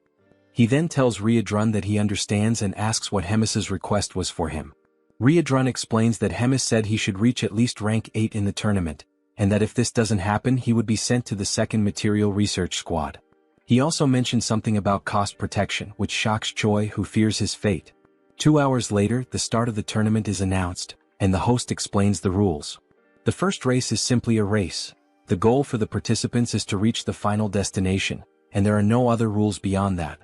He then tells Riedrun that he understands and asks what Hemis's request was for him. Riedrun explains that Hemis said he should reach at least rank 8 in the tournament, and that if this doesn't happen he would be sent to the 2nd Material Research Squad. He also mentioned something about cost protection, which shocks Choi, who fears his fate. 2 hours later, the start of the tournament is announced, and the host explains the rules. The first race is simply a race. The goal for the participants is to reach the final destination, and there are no other rules beyond that.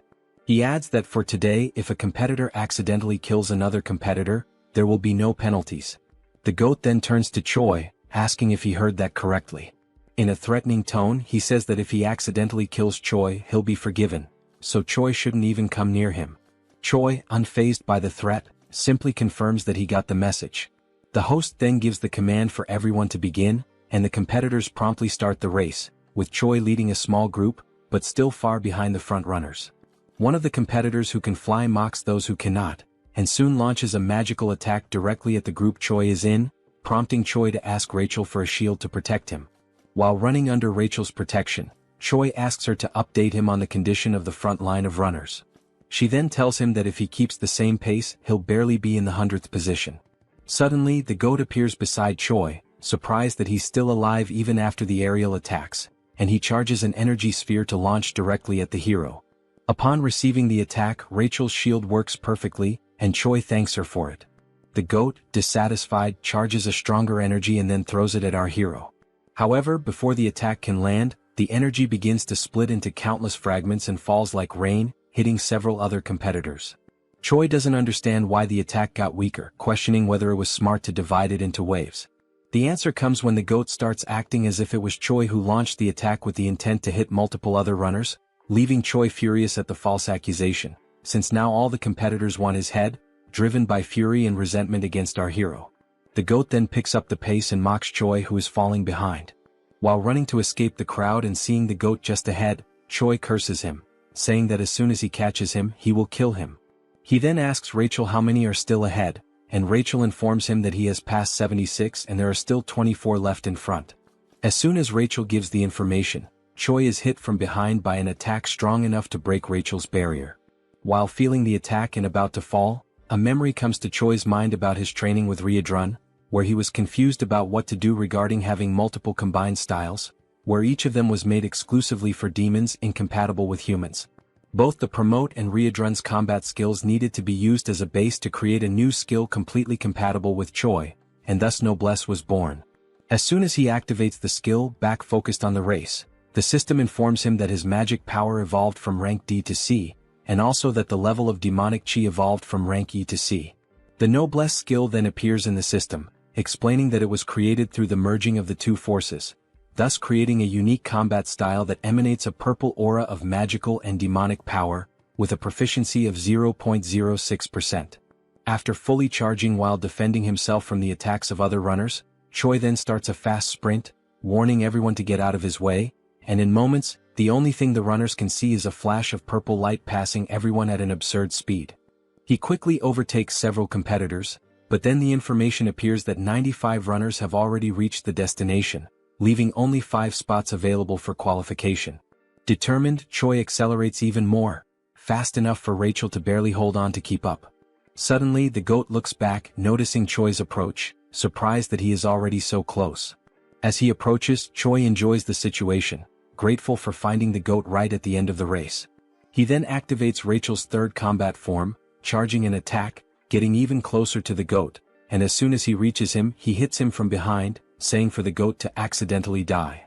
He adds that for today, if a competitor accidentally kills another competitor, there will be no penalties. The goat then turns to Choi, asking if he heard that correctly. In a threatening tone, he says that if he accidentally kills Choi, he'll be forgiven, so Choi shouldn't even come near him. Choi, unfazed by the threat, simply confirms that he got the message. The host then gives the command for everyone to begin, and the competitors promptly start the race, with Choi leading a small group, but still far behind the front runners. One of the competitors who can fly mocks those who cannot, and soon launches a magical attack directly at the group Choi is in, prompting Choi to ask Rachel for a shield to protect him. While running under Rachel's protection, Choi asks her to update him on the condition of the front line of runners. She then tells him that if he keeps the same pace, he'll barely be in the 100th position. Suddenly, the goat appears beside Choi, surprised that he's still alive even after the aerial attacks, and he charges an energy sphere to launch directly at the hero. Upon receiving the attack, Rachel's shield works perfectly, and Choi thanks her for it. The goat, dissatisfied, charges a stronger energy and then throws it at our hero. However, before the attack can land, the energy begins to split into countless fragments and falls like rain, hitting several other competitors. Choi doesn't understand why the attack got weaker, questioning whether it was smart to divide it into waves. The answer comes when the goat starts acting as if it was Choi who launched the attack with the intent to hit multiple other runners, leaving Choi furious at the false accusation, since now all the competitors want his head, driven by fury and resentment against our hero. The goat then picks up the pace and mocks Choi, who is falling behind. While running to escape the crowd and seeing the goat just ahead, Choi curses him, saying that as soon as he catches him, he will kill him. He then asks Rachel how many are still ahead, and Rachel informs him that he has passed 76 and there are still 24 left in front. As soon as Rachel gives the information, Choi is hit from behind by an attack strong enough to break Rachel's barrier. While feeling the attack and about to fall, a memory comes to Choi's mind about his training with Ryadrun, where he was confused about what to do regarding having multiple combined styles, where each of them was made exclusively for demons incompatible with humans. Both the Promote and Ryadrun's combat skills needed to be used as a base to create a new skill completely compatible with Choi, and thus Noblesse was born. As soon as he activates the skill back focused on the race, the system informs him that his magic power evolved from rank D to C, and also that the level of demonic chi evolved from rank E to C. The Noblesse skill then appears in the system, explaining that it was created through the merging of the two forces, thus creating a unique combat style that emanates a purple aura of magical and demonic power, with a proficiency of 0.06%. After fully charging while defending himself from the attacks of other runners, Choi then starts a fast sprint, warning everyone to get out of his way, and in moments, the only thing the runners can see is a flash of purple light passing everyone at an absurd speed. He quickly overtakes several competitors, but then the information appears that 95 runners have already reached the destination, leaving only 5 spots available for qualification. Determined, Choi accelerates even more, fast enough for Rachel to barely hold on to keep up. Suddenly, the goat looks back, noticing Choi's approach, surprised that he is already so close. As he approaches, Choi enjoys the situation, grateful for finding the goat right at the end of the race. He then activates Rachel's third combat form, charging an attack, getting even closer to the goat, and as soon as he reaches him, he hits him from behind, saying for the goat to accidentally die.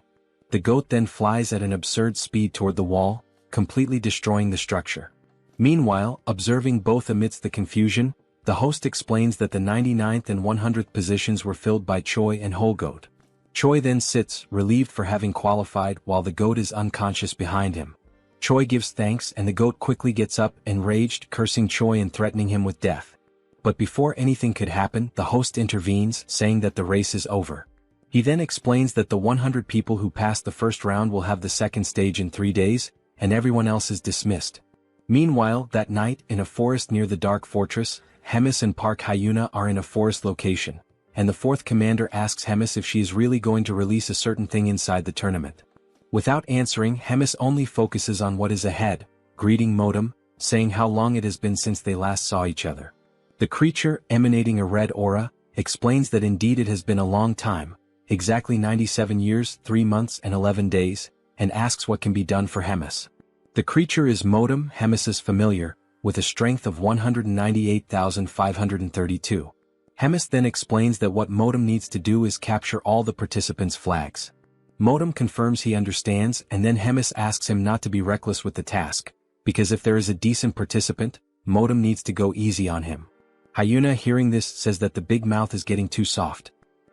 The goat then flies at an absurd speed toward the wall, completely destroying the structure. Meanwhile, observing both amidst the confusion, the host explains that the 99th and 100th positions were filled by Choi and Whole Goat. Choi then sits, relieved for having qualified, while the goat is unconscious behind him. Choi gives thanks and the goat quickly gets up, enraged, cursing Choi and threatening him with death. But before anything could happen, the host intervenes, saying that the race is over. He then explains that the 100 people who passed the first round will have the second stage in 3 days, and everyone else is dismissed. Meanwhile, that night, in a forest near the Dark Fortress, Hemis and Park Hyuna are in a forest location, and the fourth commander asks Hemis if she is really going to release a certain thing inside the tournament. Without answering, Hemis only focuses on what is ahead, greeting Modem, saying how long it has been since they last saw each other. The creature, emanating a red aura, explains that indeed it has been a long time, exactly 97 years, 3 months and 11 days, and asks what can be done for Hemis. The creature is Modem, Hemis's familiar, with a strength of 198,532. Hemis then explains that what Modem needs to do is capture all the participants' flags. Modem confirms he understands, and then Hemis asks him not to be reckless with the task, because if there is a decent participant, Modem needs to go easy on him. Hyuna, hearing this, says that the big mouth is getting too soft.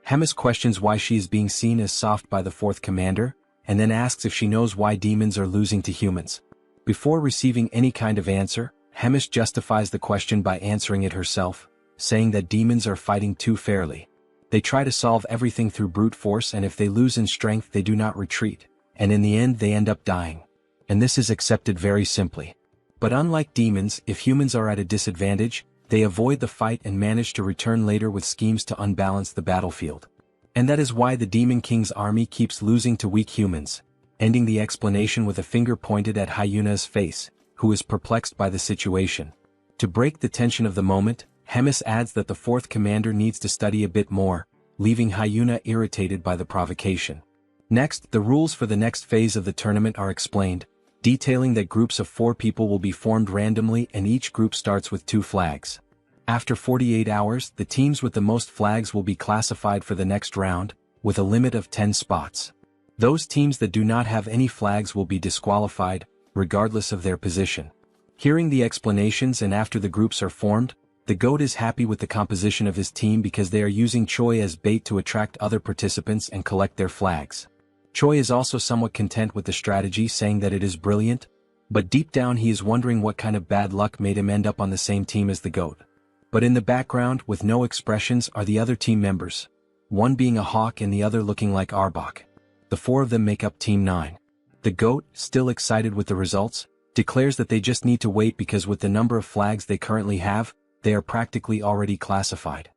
Hemis questions why she is being seen as soft by the fourth commander, and then asks if she knows why demons are losing to humans. Before receiving any kind of answer, Hemis justifies the question by answering it herself, saying that demons are fighting too fairly. They try to solve everything through brute force, and if they lose in strength they do not retreat, and in the end they end up dying. And this is accepted very simply. But unlike demons, if humans are at a disadvantage, they avoid the fight and manage to return later with schemes to unbalance the battlefield. And that is why the Demon King's army keeps losing to weak humans, ending the explanation with a finger pointed at Hyuna's face, who is perplexed by the situation. To break the tension of the moment, Hemis adds that the fourth commander needs to study a bit more, leaving Hyuna irritated by the provocation. Next, the rules for the next phase of the tournament are explained, detailing that groups of 4 people will be formed randomly and each group starts with 2 flags. After 48 hours, the teams with the most flags will be classified for the next round, with a limit of 10 spots. Those teams that do not have any flags will be disqualified, regardless of their position. Hearing the explanations and after the groups are formed, the GOAT is happy with the composition of his team because they are using Choi as bait to attract other participants and collect their flags. Choi is also somewhat content with the strategy, saying that it is brilliant, but deep down he is wondering what kind of bad luck made him end up on the same team as the GOAT. But in the background, with no expressions, are the other team members, one being a hawk and the other looking like Arbok. The 4 of them make up Team 9. The GOAT, still excited with the results, declares that they just need to wait because with the number of flags they currently have, they are practically already classified.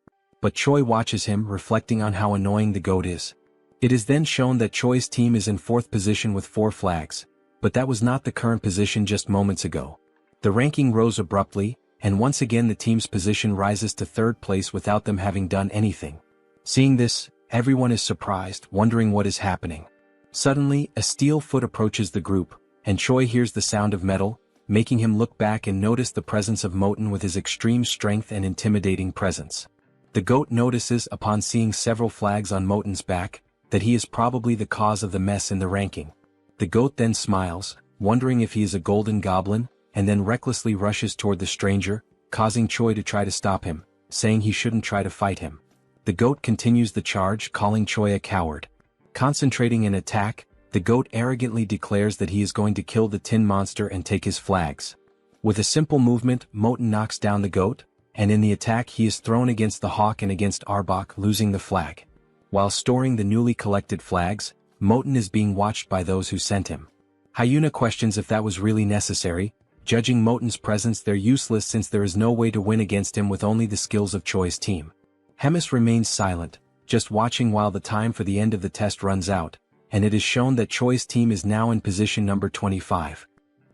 But Choi watches him, reflecting on how annoying the GOAT is. It is then shown that Choi's team is in 4th position with 4 flags, but that was not the current position just moments ago. The ranking rose abruptly, and once again the team's position rises to 3rd place without them having done anything. Seeing this, everyone is surprised, wondering what is happening. Suddenly, a steel foot approaches the group, and Choi hears the sound of metal, making him look back and notice the presence of Moten with his extreme strength and intimidating presence. The GOAT notices, upon seeing several flags on Moten's back, that he is probably the cause of the mess in the ranking. The GOAT then smiles, wondering if he is a golden goblin, and then recklessly rushes toward the stranger, causing Choi to try to stop him, saying he shouldn't try to fight him. The GOAT continues the charge, calling Choi a coward. Concentrating an attack, the GOAT arrogantly declares that he is going to kill the tin monster and take his flags. With a simple movement, Moten knocks down the GOAT, and in the attack he is thrown against the hawk and against Arbok, losing the flag. While storing the newly collected flags, Moten is being watched by those who sent him. Hyuna questions if that was really necessary. Judging Moten's presence, they're useless since there is no way to win against him with only the skills of Choi's team. Hemis remains silent, just watching while the time for the end of the test runs out, and it is shown that Choi's team is now in position number 25.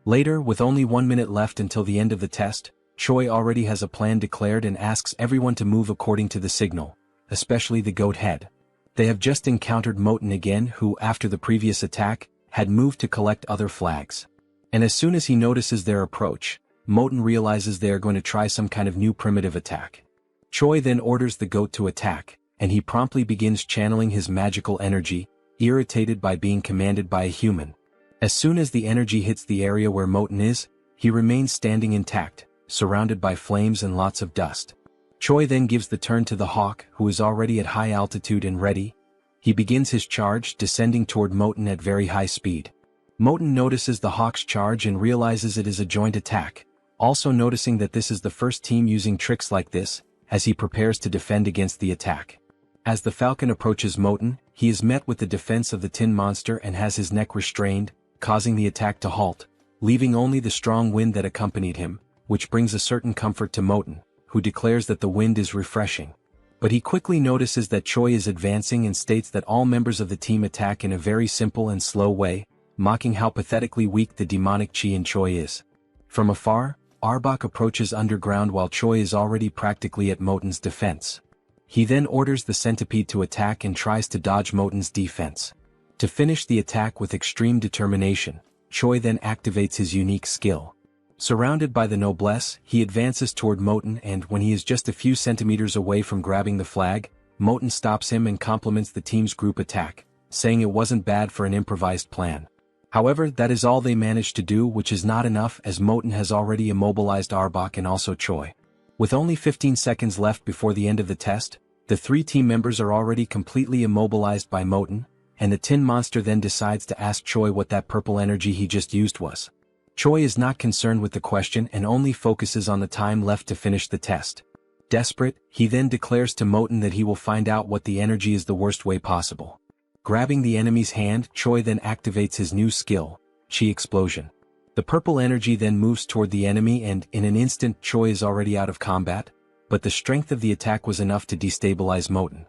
Later, with only 1 minute left until the end of the test, Choi already has a plan declared and asks everyone to move according to the signal, especially the GOAT head. They have just encountered Moten again, who, after the previous attack, had moved to collect other flags. And as soon as he notices their approach, Moten realizes they are going to try some kind of new primitive attack. Choi then orders the GOAT to attack, and he promptly begins channeling his magical energy, irritated by being commanded by a human. As soon as the energy hits the area where Moten is, he remains standing intact, surrounded by flames and lots of dust. Choi then gives the turn to the hawk, who is already at high altitude and ready. He begins his charge, descending toward Moten at very high speed. Moten notices the hawk's charge and realizes it is a joint attack, also noticing that this is the first team using tricks like this, as he prepares to defend against the attack. As the falcon approaches Moten, he is met with the defense of the tin monster and has his neck restrained, causing the attack to halt, leaving only the strong wind that accompanied him, which brings a certain comfort to Moten, who declares that the wind is refreshing. But he quickly notices that Choi is advancing and states that all members of the team attack in a very simple and slow way, mocking how pathetically weak the demonic chi in Choi is. From afar, Arbok approaches underground while Choi is already practically at Moten's defense. He then orders the centipede to attack and tries to dodge Moten's defense. To finish the attack with extreme determination, Choi then activates his unique skill. Surrounded by the noblesse, he advances toward Moten, and when he is just a few centimeters away from grabbing the flag, Moten stops him and compliments the team's group attack, saying it wasn't bad for an improvised plan. However, that is all they managed to do, which is not enough as Moten has already immobilized Arbok and also Choi. With only 15 seconds left before the end of the test, the 3 team members are already completely immobilized by Moten, and the tin monster then decides to ask Choi what that purple energy he just used was. Choi is not concerned with the question and only focuses on the time left to finish the test. Desperate, he then declares to Moten that he will find out what the energy is the worst way possible. Grabbing the enemy's hand, Choi then activates his new skill, Chi Explosion. The purple energy then moves toward the enemy and in an instant Choi is already out of combat, but the strength of the attack was enough to destabilize Moten.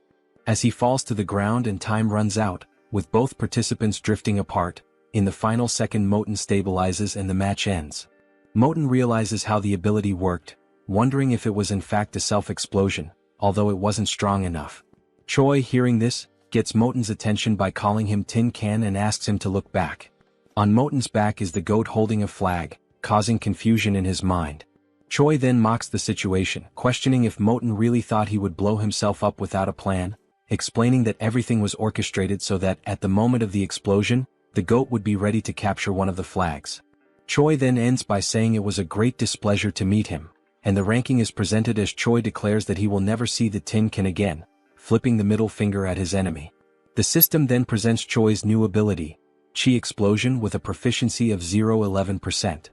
As he falls to the ground and time runs out, with both participants drifting apart, in the final second Moten stabilizes and the match ends. Moten realizes how the ability worked, wondering if it was in fact a self-explosion, although it wasn't strong enough. Choi, hearing this, gets Moten's attention by calling him Tin Can and asks him to look back. On Moten's back is the goat holding a flag, causing confusion in his mind. Choi then mocks the situation, questioning if Moten really thought he would blow himself up without a plan, explaining that everything was orchestrated so that at the moment of the explosion, the goat would be ready to capture one of the flags. Choi then ends by saying it was a great displeasure to meet him, and the ranking is presented as Choi declares that he will never see the Tin Can again, flipping the middle finger at his enemy. The system then presents Choi's new ability, Chi Explosion, with a proficiency of 0.11%.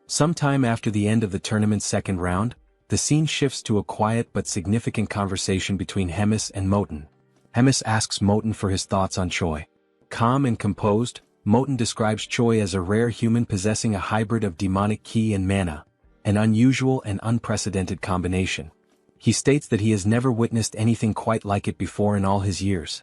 Sometime after the end of the tournament's second round, the scene shifts to a quiet but significant conversation between Hemis and Moten. Hemis asks Moten for his thoughts on Choi. Calm and composed, Moten describes Choi as a rare human possessing a hybrid of demonic ki and mana, an unusual and unprecedented combination. He states that he has never witnessed anything quite like it before in all his years.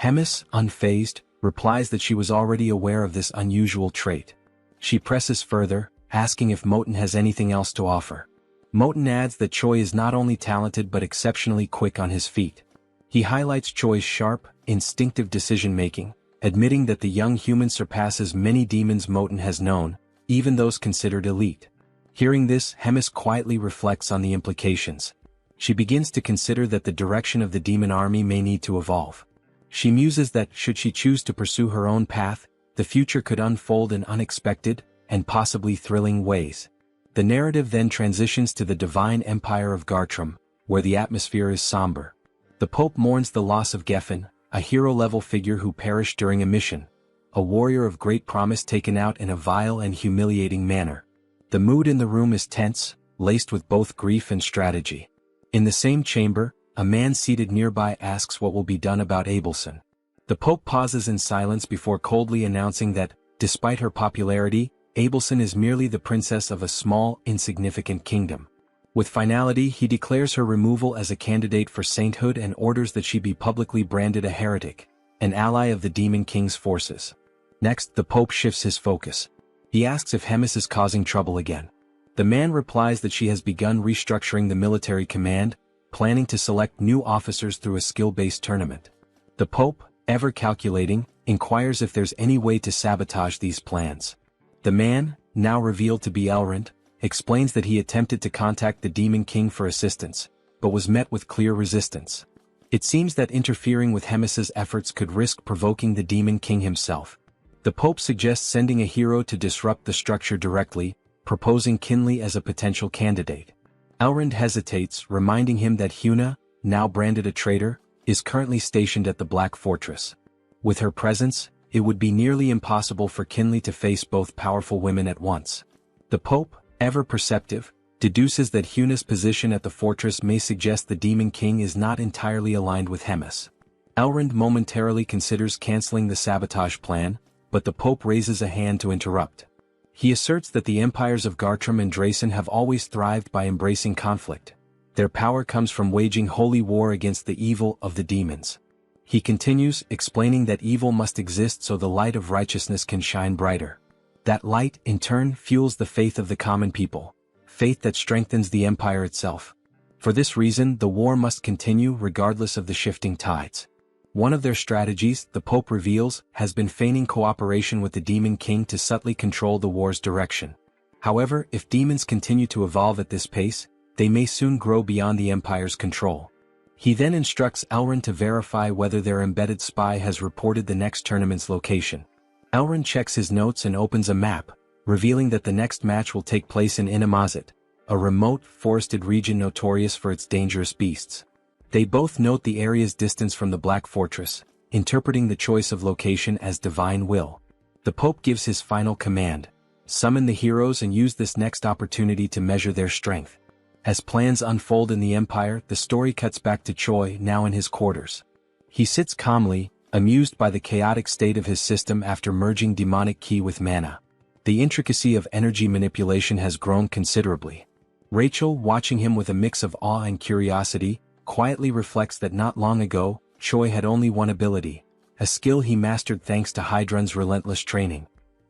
Hemis, unfazed, replies that she was already aware of this unusual trait. She presses further, asking if Moten has anything else to offer. Moten adds that Choi is not only talented but exceptionally quick on his feet. He highlights Choi's sharp, instinctive decision-making, admitting that the young human surpasses many demons Moten has known, even those considered elite. Hearing this, Hemis quietly reflects on the implications. She begins to consider that the direction of the demon army may need to evolve. She muses that, should she choose to pursue her own path, the future could unfold in unexpected, and possibly thrilling ways. The narrative then transitions to the divine empire of Gartrum, where the atmosphere is somber. The Pope mourns the loss of Geffen, a hero-level figure who perished during a mission, a warrior of great promise taken out in a vile and humiliating manner. The mood in the room is tense, laced with both grief and strategy. In the same chamber, a man seated nearby asks what will be done about Abelson. The Pope pauses in silence before coldly announcing that, despite her popularity, Abelson is merely the princess of a small, insignificant kingdom. With finality, he declares her removal as a candidate for sainthood and orders that she be publicly branded a heretic, an ally of the Demon King's forces. Next, the Pope shifts his focus. He asks if Hemis is causing trouble again. The man replies that she has begun restructuring the military command, planning to select new officers through a skill-based tournament. The Pope, ever calculating, inquires if there's any way to sabotage these plans. The man, now revealed to be Elrond, explains that he attempted to contact the Demon King for assistance, but was met with clear resistance. It seems that interfering with Hemis's efforts could risk provoking the Demon King himself. The Pope suggests sending a hero to disrupt the structure directly, proposing Kinley as a potential candidate. Elrond hesitates, reminding him that Huna, now branded a traitor, is currently stationed at the Black Fortress. With her presence, it would be nearly impossible for Kinley to face both powerful women at once. The Pope, ever perceptive, deduces that Huna's position at the fortress may suggest the Demon King is not entirely aligned with Hemis. Elrond momentarily considers canceling the sabotage plan, but the Pope raises a hand to interrupt. He asserts that the empires of Gartrum and Drasen have always thrived by embracing conflict. Their power comes from waging holy war against the evil of the demons. He continues, explaining that evil must exist so the light of righteousness can shine brighter. That light, in turn, fuels the faith of the common people, faith that strengthens the empire itself. For this reason, the war must continue regardless of the shifting tides. One of their strategies, the Pope reveals, has been feigning cooperation with the Demon King to subtly control the war's direction. However, if demons continue to evolve at this pace, they may soon grow beyond the Empire's control. He then instructs Elrond to verify whether their embedded spy has reported the next tournament's location. Elrond checks his notes and opens a map, revealing that the next match will take place in Inamazet, a remote, forested region notorious for its dangerous beasts. They both note the area's distance from the Black Fortress, interpreting the choice of location as divine will. The Pope gives his final command: summon the heroes and use this next opportunity to measure their strength. As plans unfold in the Empire, the story cuts back to Choi, now in his quarters. He sits calmly, amused by the chaotic state of his system after merging demonic ki with mana. The intricacy of energy manipulation has grown considerably. Rachel, watching him with a mix of awe and curiosity, quietly reflects that not long ago, Choi had only one ability, a skill he mastered thanks to Hydrun's relentless training.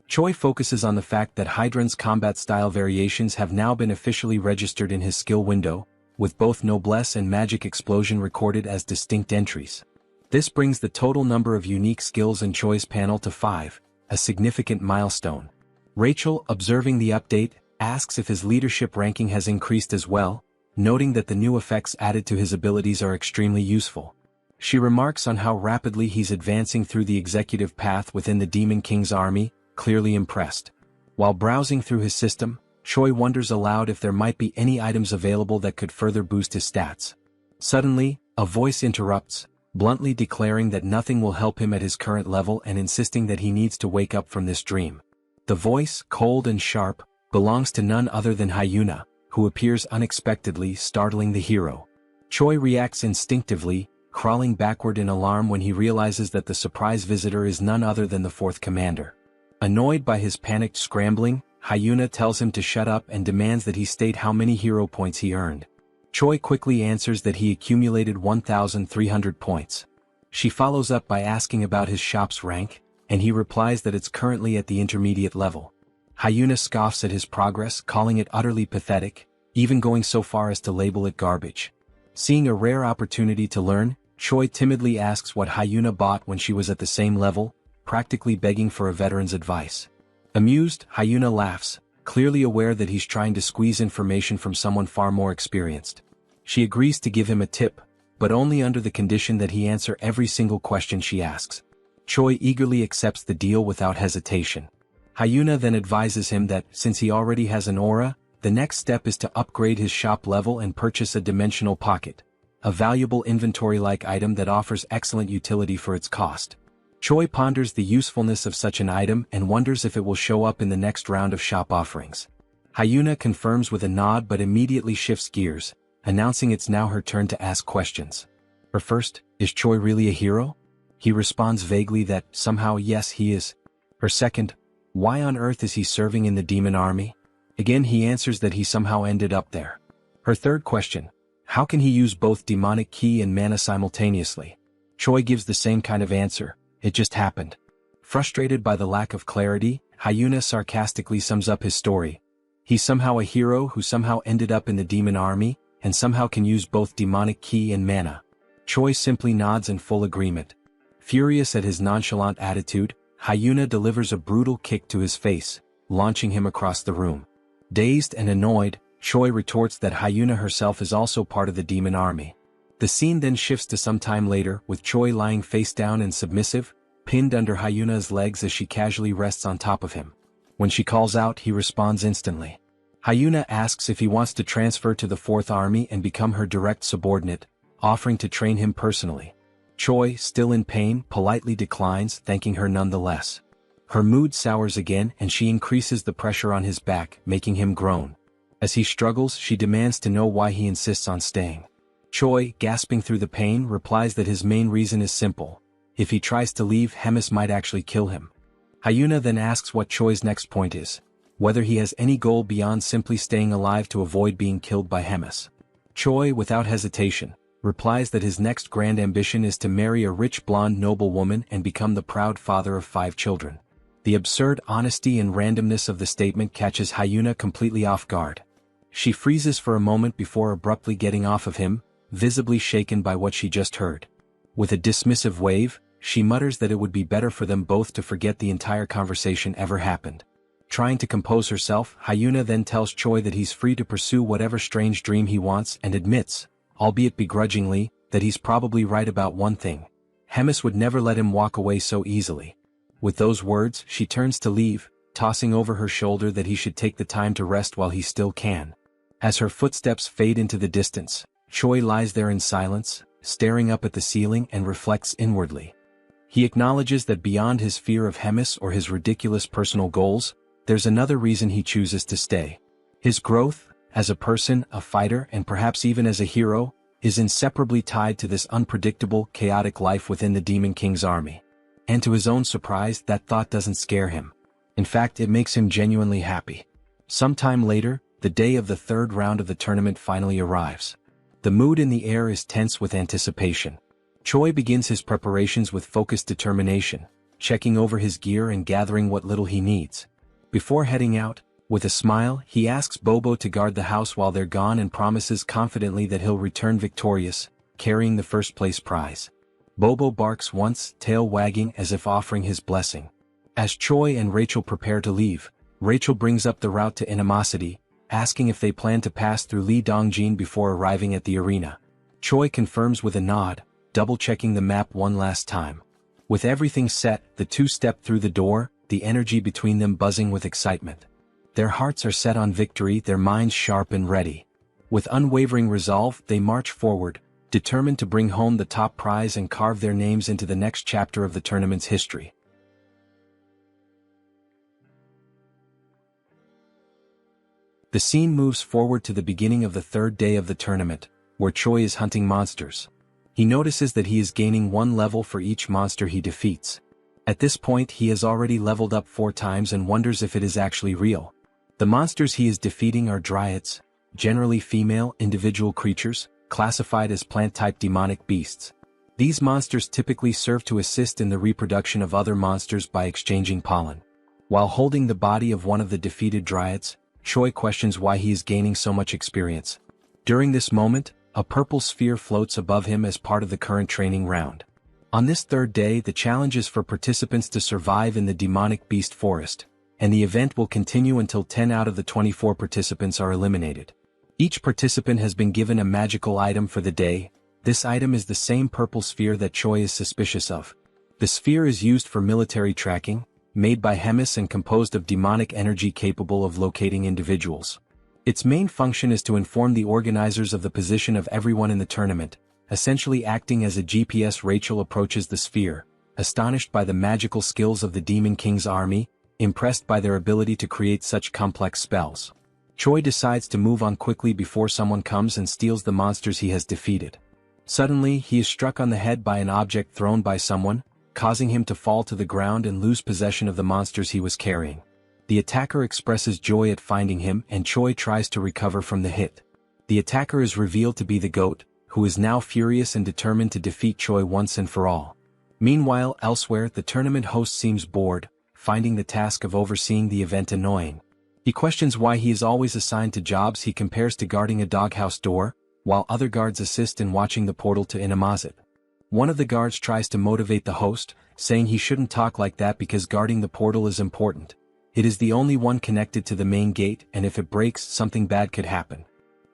Choi focuses on the fact that Hydrun's combat style variations have now been officially registered in his skill window, with both Noblesse and Magic Explosion recorded as distinct entries. This brings the total number of unique skills in Choi's panel to 5, a significant milestone. Rachel, observing the update, asks if his leadership ranking has increased as well, noting that the new effects added to his abilities are extremely useful. She remarks on how rapidly he's advancing through the executive path within the Demon King's army, clearly impressed. While browsing through his system, Choi wonders aloud if there might be any items available that could further boost his stats. Suddenly, a voice interrupts, bluntly declaring that nothing will help him at his current level and insisting that he needs to wake up from this dream. The voice, cold and sharp, belongs to none other than Hyuna, who appears unexpectedly, startling the hero. Choi reacts instinctively, crawling backward in alarm when he realizes that the surprise visitor is none other than the fourth commander. Annoyed by his panicked scrambling, Hyuna tells him to shut up and demands that he state how many hero points he earned. Choi quickly answers that he accumulated 1,300 points. She follows up by asking about his shop's rank, and he replies that it's currently at the intermediate level. Hyuna scoffs at his progress, calling it utterly pathetic, even going so far as to label it garbage. Seeing a rare opportunity to learn, Choi timidly asks what Hyuna bought when she was at the same level, practically begging for a veteran's advice. Amused, Hyuna laughs, clearly aware that he's trying to squeeze information from someone far more experienced. She agrees to give him a tip, but only under the condition that he answer every single question she asks. Choi eagerly accepts the deal without hesitation. Hyuna then advises him that, since he already has an aura, the next step is to upgrade his shop level and purchase a dimensional pocket, a valuable inventory-like item that offers excellent utility for its cost. Choi ponders the usefulness of such an item and wonders if it will show up in the next round of shop offerings. Hyuna confirms with a nod but immediately shifts gears, announcing it's now her turn to ask questions. Her first, is Choi really a hero? He responds vaguely that, somehow yes he is. Her second, why on earth is he serving in the demon army? Again he answers that he somehow ended up there. Her third question, how can he use both demonic ki and mana simultaneously? Choi gives the same kind of answer, it just happened. Frustrated by the lack of clarity, Hyuna sarcastically sums up his story. He's somehow a hero who somehow ended up in the demon army, and somehow can use both demonic ki and mana. Choi simply nods in full agreement. Furious at his nonchalant attitude, Hyuna delivers a brutal kick to his face, launching him across the room. Dazed and annoyed, Choi retorts that Hyuna herself is also part of the demon army. The scene then shifts to some time later, with Choi lying face down and submissive, pinned under Hyuna's legs as she casually rests on top of him. When she calls out, he responds instantly. Hyuna asks if he wants to transfer to the Fourth Army and become her direct subordinate, offering to train him personally. Choi, still in pain, politely declines, thanking her nonetheless. Her mood sours again and she increases the pressure on his back, making him groan. As he struggles, she demands to know why he insists on staying. Choi, gasping through the pain, replies that his main reason is simple. If he tries to leave, Hemis might actually kill him. Hyuna then asks what Choi's next point is, whether he has any goal beyond simply staying alive to avoid being killed by Hemis. Choi, without hesitation, replies that his next grand ambition is to marry a rich blonde noblewoman and become the proud father of 5 children. The absurd honesty and randomness of the statement catches Hyuna completely off guard. She freezes for a moment before abruptly getting off of him, visibly shaken by what she just heard. With a dismissive wave, she mutters that it would be better for them both to forget the entire conversation ever happened. Trying to compose herself, Hyuna then tells Choi that he's free to pursue whatever strange dream he wants and admits, albeit begrudgingly, that he's probably right about one thing. Hemis would never let him walk away so easily. With those words, she turns to leave, tossing over her shoulder that he should take the time to rest while he still can. As her footsteps fade into the distance, Choi lies there in silence, staring up at the ceiling and reflects inwardly. He acknowledges that beyond his fear of Hemis or his ridiculous personal goals, there's another reason he chooses to stay. His growth, as a person, a fighter, and perhaps even as a hero, is inseparably tied to this unpredictable, chaotic life within the Demon King's army. And to his own surprise, that thought doesn't scare him. In fact, it makes him genuinely happy. Sometime later, the day of the third round of the tournament finally arrives. The mood in the air is tense with anticipation. Choi begins his preparations with focused determination, checking over his gear and gathering what little he needs. Before heading out, with a smile, he asks Bobo to guard the house while they're gone and promises confidently that he'll return victorious, carrying the first place prize. Bobo barks once, tail wagging as if offering his blessing. As Choi and Rachel prepare to leave, Rachel brings up the route to Animosity, asking if they plan to pass through Lee Dongjin before arriving at the arena. Choi confirms with a nod, double-checking the map one last time. With everything set, the two step through the door, the energy between them buzzing with excitement. Their hearts are set on victory, their minds sharp and ready. With unwavering resolve, they march forward, determined to bring home the top prize and carve their names into the next chapter of the tournament's history. The scene moves forward to the beginning of the third day of the tournament, where Choi is hunting monsters. He notices that he is gaining 1 level for each monster he defeats. At this point he has already leveled up 4 times and wonders if it is actually real. The monsters he is defeating are dryads, generally female individual creatures, classified as plant-type demonic beasts. These monsters typically serve to assist in the reproduction of other monsters by exchanging pollen. While holding the body of one of the defeated dryads, Choi questions why he is gaining so much experience. During this moment, a purple sphere floats above him as part of the current training round. On this third day, the challenge is for participants to survive in the demonic beast forest, and the event will continue until 10 out of the 24 participants are eliminated. Each participant has been given a magical item for the day. This item is the same purple sphere that Choi is suspicious of. The sphere is used for military tracking, made by Hemis and composed of demonic energy capable of locating individuals. Its main function is to inform the organizers of the position of everyone in the tournament, essentially acting as a GPS. Rachel approaches the sphere, astonished by the magical skills of the Demon King's army, impressed by their ability to create such complex spells. Choi decides to move on quickly before someone comes and steals the monsters he has defeated. Suddenly, he is struck on the head by an object thrown by someone, causing him to fall to the ground and lose possession of the monsters he was carrying. The attacker expresses joy at finding him and Choi tries to recover from the hit. The attacker is revealed to be the goat, who is now furious and determined to defeat Choi once and for all. Meanwhile, elsewhere, the tournament host seems bored, finding the task of overseeing the event annoying. He questions why he is always assigned to jobs he compares to guarding a doghouse door, while other guards assist in watching the portal to Inamazet. One of the guards tries to motivate the host, saying he shouldn't talk like that because guarding the portal is important. It is the only one connected to the main gate, and if it breaks, something bad could happen.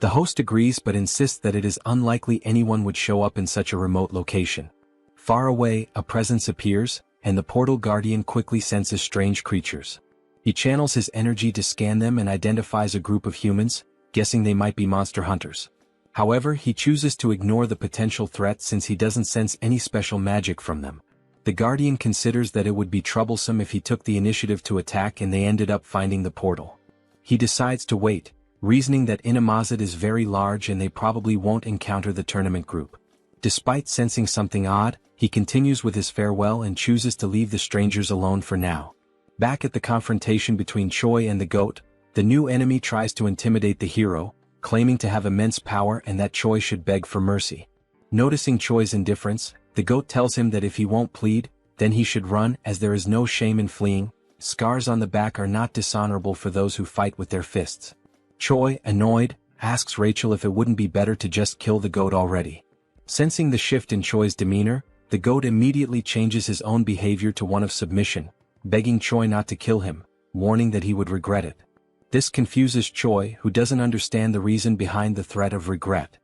The host agrees but insists that it is unlikely anyone would show up in such a remote location. Far away, a presence appears, and the portal guardian quickly senses strange creatures. He channels his energy to scan them and identifies a group of humans, guessing they might be monster hunters. However, he chooses to ignore the potential threat since he doesn't sense any special magic from them. The guardian considers that it would be troublesome if he took the initiative to attack and they ended up finding the portal. He decides to wait, reasoning that Inamazet is very large and they probably won't encounter the tournament group. Despite sensing something odd, he continues with his farewell and chooses to leave the strangers alone for now. Back at the confrontation between Choi and the goat, the new enemy tries to intimidate the hero, claiming to have immense power and that Choi should beg for mercy. Noticing Choi's indifference, the goat tells him that if he won't plead, then he should run as there is no shame in fleeing. Scars on the back are not dishonorable for those who fight with their fists. Choi, annoyed, asks Rachel if it wouldn't be better to just kill the goat already. Sensing the shift in Choi's demeanor, the goat immediately changes his own behavior to one of submission, begging Choi not to kill him, warning that he would regret it. This confuses Choi, who doesn't understand the reason behind the threat of regret.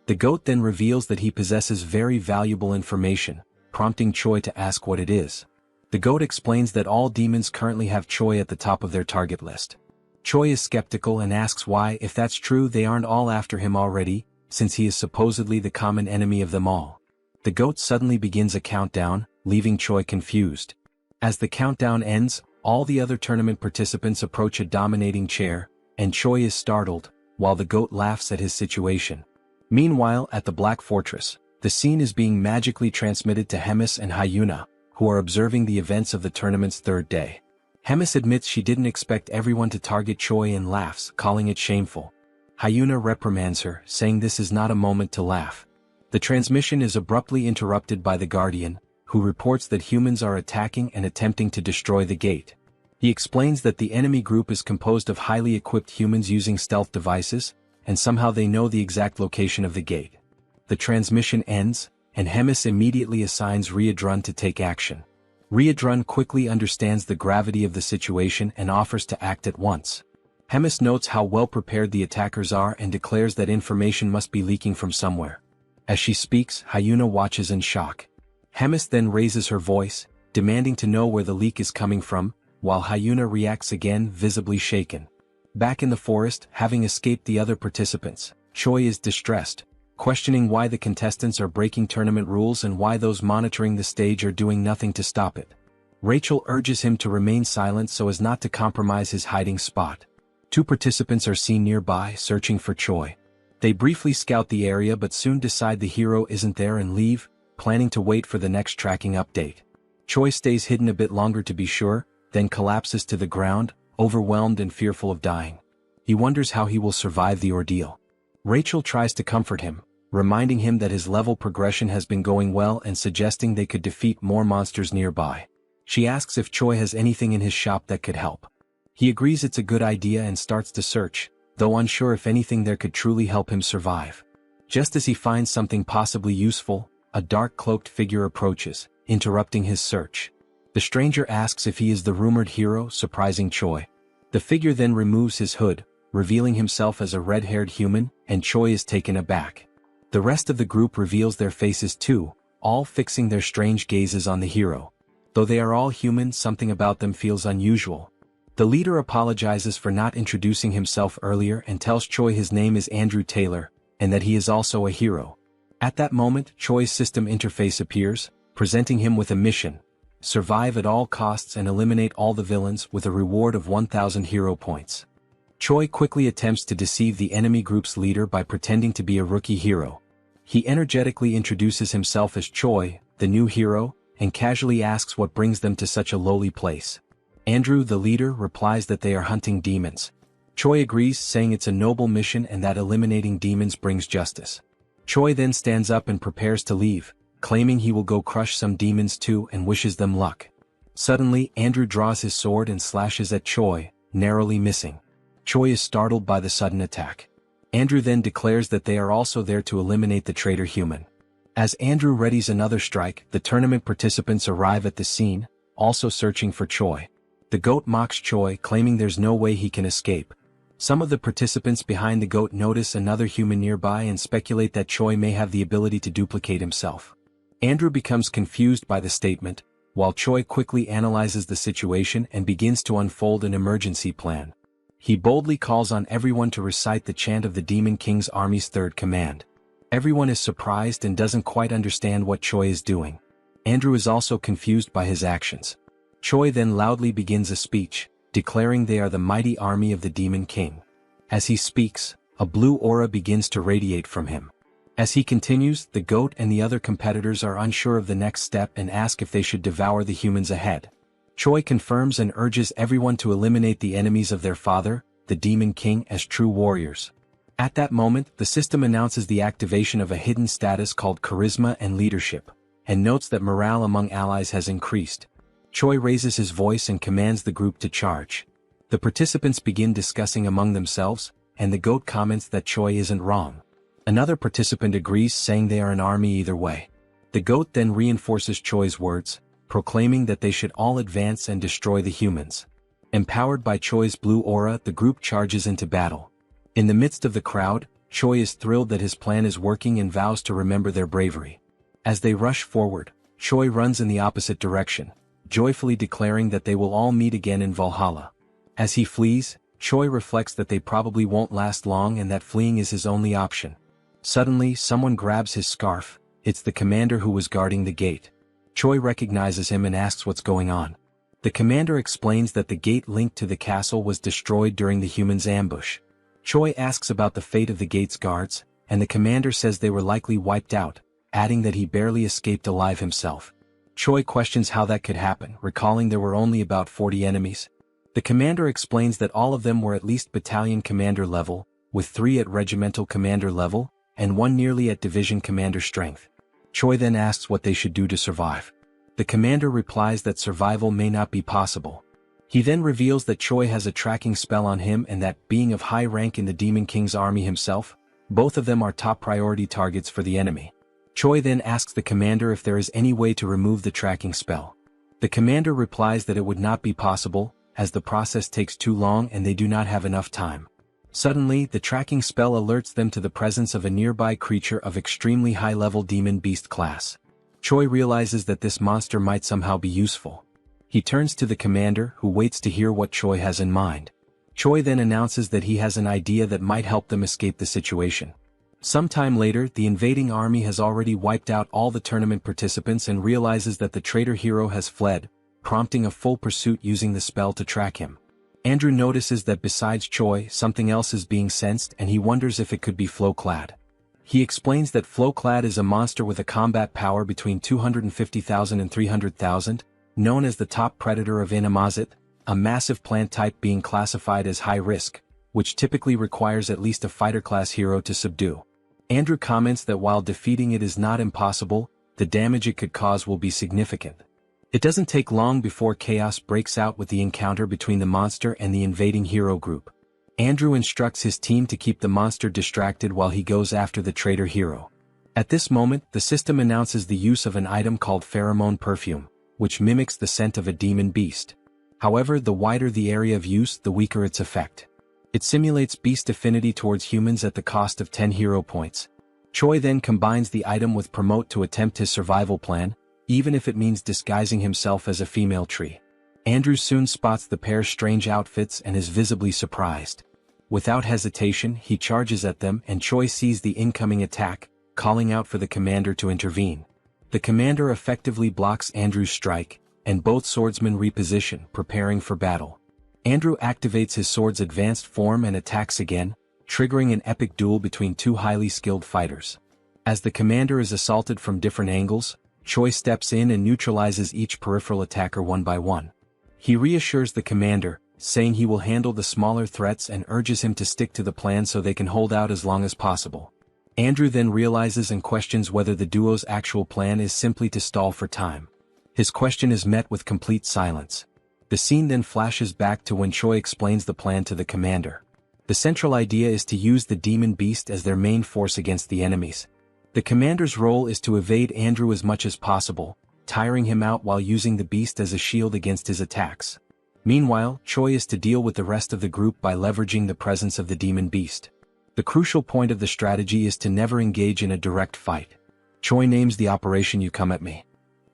The goat then reveals that he possesses very valuable information, prompting Choi to ask what it is. The goat explains that all demons currently have Choi at the top of their target list. Choi is skeptical and asks why, if that's true, they aren't all after him already, since he is supposedly the common enemy of them all. The goat suddenly begins a countdown, leaving Choi confused. As the countdown ends, all the other tournament participants approach a dominating chair, and Choi is startled, while the goat laughs at his situation. Meanwhile, at the Black Fortress, the scene is being magically transmitted to Hemis and Hyuna, who are observing the events of the tournament's third day. Hemis admits she didn't expect everyone to target Choi and laughs, calling it shameful. Hyuna reprimands her, saying this is not a moment to laugh. The transmission is abruptly interrupted by the Guardian, who reports that humans are attacking and attempting to destroy the gate. He explains that the enemy group is composed of highly equipped humans using stealth devices, and somehow they know the exact location of the gate. The transmission ends, and Hemis immediately assigns Riadrun to take action. Riadrun quickly understands the gravity of the situation and offers to act at once. Hemis notes how well prepared the attackers are and declares that information must be leaking from somewhere. As she speaks, Hyuna watches in shock. Hemis then raises her voice, demanding to know where the leak is coming from, while Hyuna reacts again, visibly shaken. Back in the forest, having escaped the other participants, Choi is distressed, questioning why the contestants are breaking tournament rules and why those monitoring the stage are doing nothing to stop it. Rachel urges him to remain silent so as not to compromise his hiding spot. 2 participants are seen nearby, searching for Choi. They briefly scout the area but soon decide the hero isn't there and leave, planning to wait for the next tracking update. Choi stays hidden a bit longer to be sure, then collapses to the ground, overwhelmed and fearful of dying. He wonders how he will survive the ordeal. Rachel tries to comfort him, reminding him that his level progression has been going well and suggesting they could defeat more monsters nearby. She asks if Choi has anything in his shop that could help. He agrees it's a good idea and starts to search, though unsure if anything there could truly help him survive. Just as he finds something possibly useful, a dark cloaked figure approaches, interrupting his search. The stranger asks if he is the rumored hero, surprising Choi. The figure then removes his hood, revealing himself as a red-haired human, and Choi is taken aback. The rest of the group reveals their faces too, all fixing their strange gazes on the hero. Though they are all human, something about them feels unusual. The leader apologizes for not introducing himself earlier and tells Choi his name is Andrew Taylor, and that he is also a hero. At that moment, Choi's system interface appears, presenting him with a mission: survive at all costs and eliminate all the villains with a reward of 1,000 hero points. Choi quickly attempts to deceive the enemy group's leader by pretending to be a rookie hero. He energetically introduces himself as Choi, the new hero, and casually asks what brings them to such a lowly place. Andrew, the leader, replies that they are hunting demons. Choi agrees, saying it's a noble mission and that eliminating demons brings justice. Choi then stands up and prepares to leave, claiming he will go crush some demons too and wishes them luck. Suddenly, Andrew draws his sword and slashes at Choi, narrowly missing. Choi is startled by the sudden attack. Andrew then declares that they are also there to eliminate the traitor human. As Andrew readies another strike, the tournament participants arrive at the scene, also searching for Choi. The goat mocks Choi, claiming there's no way he can escape. Some of the participants behind the goat notice another human nearby and speculate that Choi may have the ability to duplicate himself. Andrew becomes confused by the statement, while Choi quickly analyzes the situation and begins to unfold an emergency plan. He boldly calls on everyone to recite the chant of the Demon King's army's third command. Everyone is surprised and doesn't quite understand what Choi is doing. Andrew is also confused by his actions. Choi then loudly begins a speech, declaring they are the mighty army of the Demon King. As he speaks, a blue aura begins to radiate from him. As he continues, the goat and the other competitors are unsure of the next step and ask if they should devour the humans ahead. Choi confirms and urges everyone to eliminate the enemies of their father, the Demon King, as true warriors. At that moment, the system announces the activation of a hidden status called Charisma and Leadership, and notes that morale among allies has increased. Choi raises his voice and commands the group to charge. The participants begin discussing among themselves, and the goat comments that Choi isn't wrong. Another participant agrees, saying they are an army either way. The goat then reinforces Choi's words, proclaiming that they should all advance and destroy the humans. Empowered by Choi's blue aura, the group charges into battle. In the midst of the crowd, Choi is thrilled that his plan is working and vows to remember their bravery. As they rush forward, Choi runs in the opposite direction, joyfully declaring that they will all meet again in Valhalla. As he flees, Choi reflects that they probably won't last long and that fleeing is his only option. Suddenly, someone grabs his scarf. It's the commander who was guarding the gate. Choi recognizes him and asks what's going on. The commander explains that the gate linked to the castle was destroyed during the humans' ambush. Choi asks about the fate of the gate's guards, and the commander says they were likely wiped out, adding that he barely escaped alive himself. Choi questions how that could happen, recalling there were only about 40 enemies. The commander explains that all of them were at least battalion commander level, with 3 at regimental commander level, and 1 nearly at division commander strength. Choi then asks what they should do to survive. The commander replies that survival may not be possible. He then reveals that Choi has a tracking spell on him and that, being of high rank in the Demon King's army himself, both of them are top priority targets for the enemy. Choi then asks the commander if there is any way to remove the tracking spell. The commander replies that it would not be possible, as the process takes too long and they do not have enough time. Suddenly, the tracking spell alerts them to the presence of a nearby creature of extremely high-level demon beast class. Choi realizes that this monster might somehow be useful. He turns to the commander, who waits to hear what Choi has in mind. Choi then announces that he has an idea that might help them escape the situation. Sometime later, the invading army has already wiped out all the tournament participants and realizes that the traitor hero has fled, prompting a full pursuit using the spell to track him. Andrew notices that besides Choi, something else is being sensed and he wonders if it could be Flowclad. He explains that Flowclad is a monster with a combat power between 250,000 and 300,000, known as the top predator of Inamazit, a massive plant type being classified as high risk, which typically requires at least a fighter-class hero to subdue. Andrew comments that while defeating it is not impossible, the damage it could cause will be significant. It doesn't take long before chaos breaks out with the encounter between the monster and the invading hero group. Andrew instructs his team to keep the monster distracted while he goes after the traitor hero. At this moment, the system announces the use of an item called pheromone perfume, which mimics the scent of a demon beast. However, the wider the area of use, the weaker its effect. It simulates beast affinity towards humans at the cost of 10 hero points. Choi then combines the item with Promote to attempt his survival plan, even if it means disguising himself as a female tree. Andrew soon spots the pair's strange outfits and is visibly surprised. Without hesitation, he charges at them and Choi sees the incoming attack, calling out for the commander to intervene. The commander effectively blocks Andrew's strike, and both swordsmen reposition, preparing for battle. Andrew activates his sword's advanced form and attacks again, triggering an epic duel between 2 highly skilled fighters. As the commander is assaulted from different angles, Choi steps in and neutralizes each peripheral attacker one by one. He reassures the commander, saying he will handle the smaller threats and urges him to stick to the plan so they can hold out as long as possible. Andrew then realizes and questions whether the duo's actual plan is simply to stall for time. His question is met with complete silence. The scene then flashes back to when Choi explains the plan to the commander. The central idea is to use the demon beast as their main force against the enemies. The commander's role is to evade Andrew as much as possible, tiring him out while using the beast as a shield against his attacks. Meanwhile, Choi is to deal with the rest of the group by leveraging the presence of the demon beast. The crucial point of the strategy is to never engage in a direct fight. Choi names the operation "You Come at Me."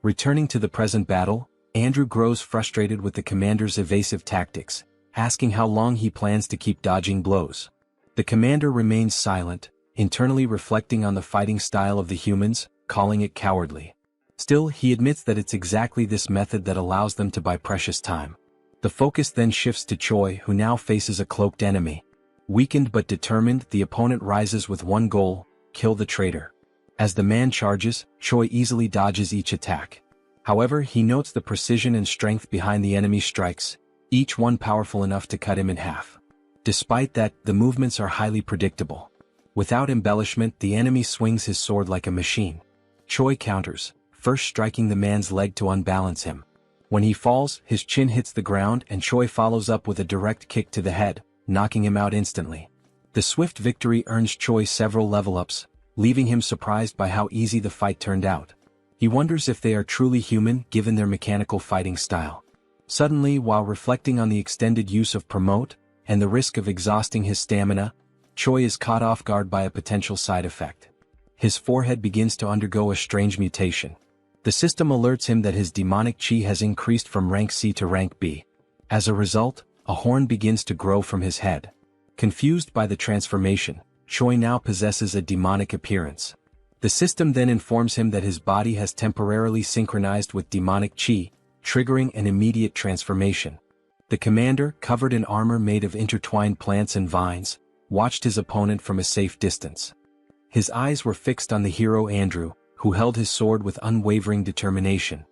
Returning to the present battle, Andrew grows frustrated with the commander's evasive tactics, asking how long he plans to keep dodging blows. The commander remains silent, internally reflecting on the fighting style of the humans, calling it cowardly. Still, he admits that it's exactly this method that allows them to buy precious time. The focus then shifts to Choi, who now faces a cloaked enemy. Weakened but determined, the opponent rises with one goal: kill the traitor. As the man charges, Choi easily dodges each attack. However, he notes the precision and strength behind the enemy's strikes, each one powerful enough to cut him in half. Despite that, the movements are highly predictable. Without embellishment, the enemy swings his sword like a machine. Choi counters, first striking the man's leg to unbalance him. When he falls, his chin hits the ground and Choi follows up with a direct kick to the head, knocking him out instantly. The swift victory earns Choi several level-ups, leaving him surprised by how easy the fight turned out. He wonders if they are truly human given their mechanical fighting style. Suddenly, while reflecting on the extended use of Promote, and the risk of exhausting his stamina, Choi is caught off guard by a potential side effect. His forehead begins to undergo a strange mutation. The system alerts him that his demonic chi has increased from rank C to rank B. As a result, a horn begins to grow from his head. Confused by the transformation, Choi now possesses a demonic appearance. The system then informs him that his body has temporarily synchronized with demonic chi, triggering an immediate transformation. The commander, covered in armor made of intertwined plants and vines, watched his opponent from a safe distance. His eyes were fixed on the hero Andrew, who held his sword with unwavering determination.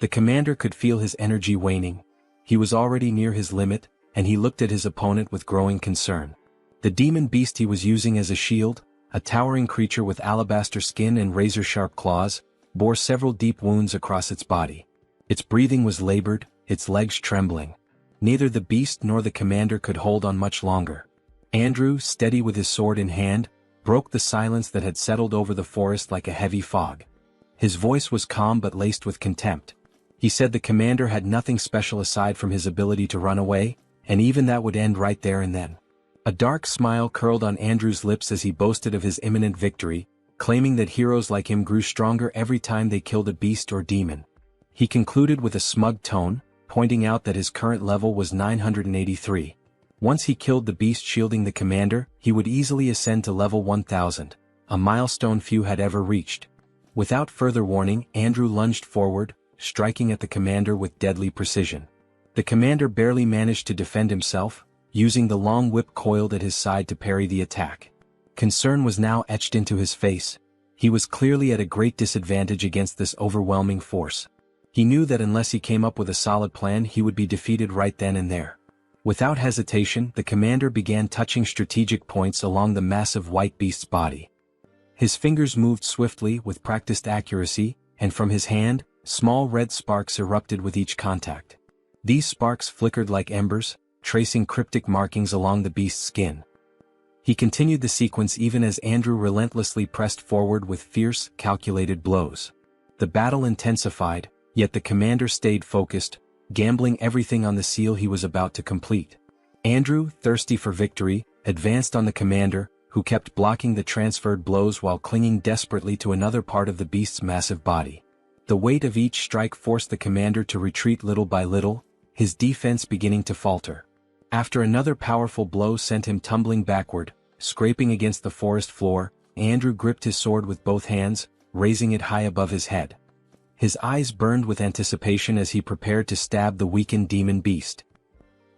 The commander could feel his energy waning. He was already near his limit, and he looked at his opponent with growing concern. The demon beast he was using as a shield, a towering creature with alabaster skin and razor-sharp claws, bore several deep wounds across its body. Its breathing was labored, its legs trembling. Neither the beast nor the commander could hold on much longer. Andrew, steady with his sword in hand, broke the silence that had settled over the forest like a heavy fog. His voice was calm but laced with contempt. He said the commander had nothing special aside from his ability to run away, and even that would end right there and then. A dark smile curled on Andrew's lips as he boasted of his imminent victory, claiming that heroes like him grew stronger every time they killed a beast or demon. He concluded with a smug tone, pointing out that his current level was 983. Once he killed the beast shielding the commander, he would easily ascend to level 1000, a milestone few had ever reached. Without further warning, Andrew lunged forward, striking at the commander with deadly precision. The commander barely managed to defend himself, using the long whip coiled at his side to parry the attack. Concern was now etched into his face. He was clearly at a great disadvantage against this overwhelming force. He knew that unless he came up with a solid plan he would be defeated right then and there. Without hesitation, the commander began touching strategic points along the massive white beast's body. His fingers moved swiftly with practiced accuracy, and from his hand, small red sparks erupted with each contact. These sparks flickered like embers, tracing cryptic markings along the beast's skin. He continued the sequence even as Andrew relentlessly pressed forward with fierce, calculated blows. The battle intensified, yet the commander stayed focused, gambling everything on the seal he was about to complete. Andrew, thirsty for victory, advanced on the commander, who kept blocking the transferred blows while clinging desperately to another part of the beast's massive body. The weight of each strike forced the commander to retreat little by little, his defense beginning to falter. After another powerful blow sent him tumbling backward, scraping against the forest floor, Andrew gripped his sword with both hands, raising it high above his head. His eyes burned with anticipation as he prepared to stab the weakened demon beast.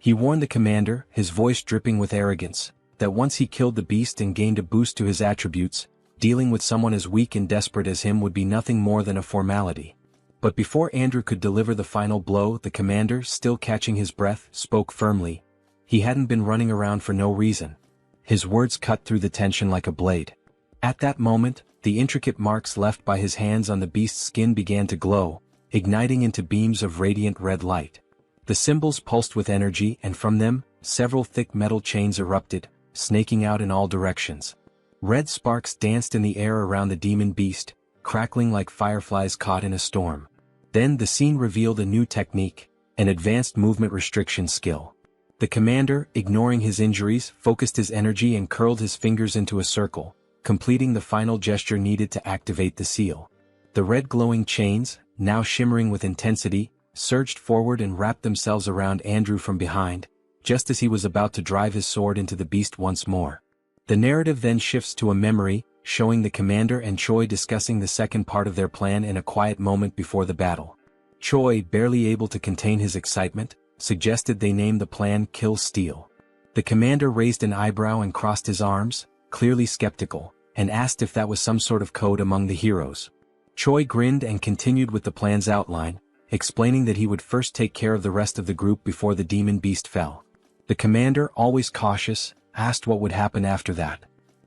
He warned the commander, his voice dripping with arrogance, that once he killed the beast and gained a boost to his attributes, dealing with someone as weak and desperate as him would be nothing more than a formality. But before Andrew could deliver the final blow, the commander, still catching his breath, spoke firmly. He hadn't been running around for no reason. His words cut through the tension like a blade. At that moment, the intricate marks left by his hands on the beast's skin began to glow, igniting into beams of radiant red light. The symbols pulsed with energy, and from them, several thick metal chains erupted, snaking out in all directions. Red sparks danced in the air around the demon beast, crackling like fireflies caught in a storm. Then the scene revealed a new technique, an advanced movement restriction skill. The commander, ignoring his injuries, focused his energy and curled his fingers into a circle, completing the final gesture needed to activate the seal. The red glowing chains, now shimmering with intensity, surged forward and wrapped themselves around Andrew from behind, just as he was about to drive his sword into the beast once more. The narrative then shifts to a memory, showing the commander and Choi discussing the second part of their plan in a quiet moment before the battle. Choi, barely able to contain his excitement, suggested they name the plan Kill Steel. The commander raised an eyebrow and crossed his arms, clearly skeptical, and asked if that was some sort of code among the heroes. Choi grinned and continued with the plan's outline, explaining that he would first take care of the rest of the group before the demon beast fell. The commander, always cautious, asked what would happen after that.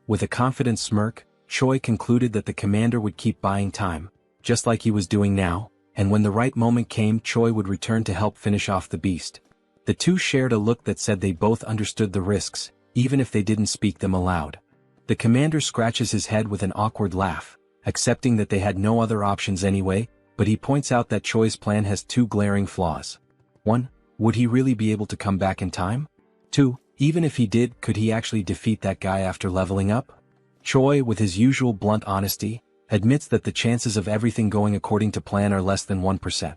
With a confident smirk, Choi concluded that the commander would keep buying time, just like he was doing now, and when the right moment came Choi would return to help finish off the beast. The two shared a look that said they both understood the risks, even if they didn't speak them aloud. The commander scratches his head with an awkward laugh, accepting that they had no other options anyway, but he points out that Choi's plan has two glaring flaws. 1. Would he really be able to come back in time? 2. Even if he did, could he actually defeat that guy after leveling up? Choi, with his usual blunt honesty, admits that the chances of everything going according to plan are less than 1%.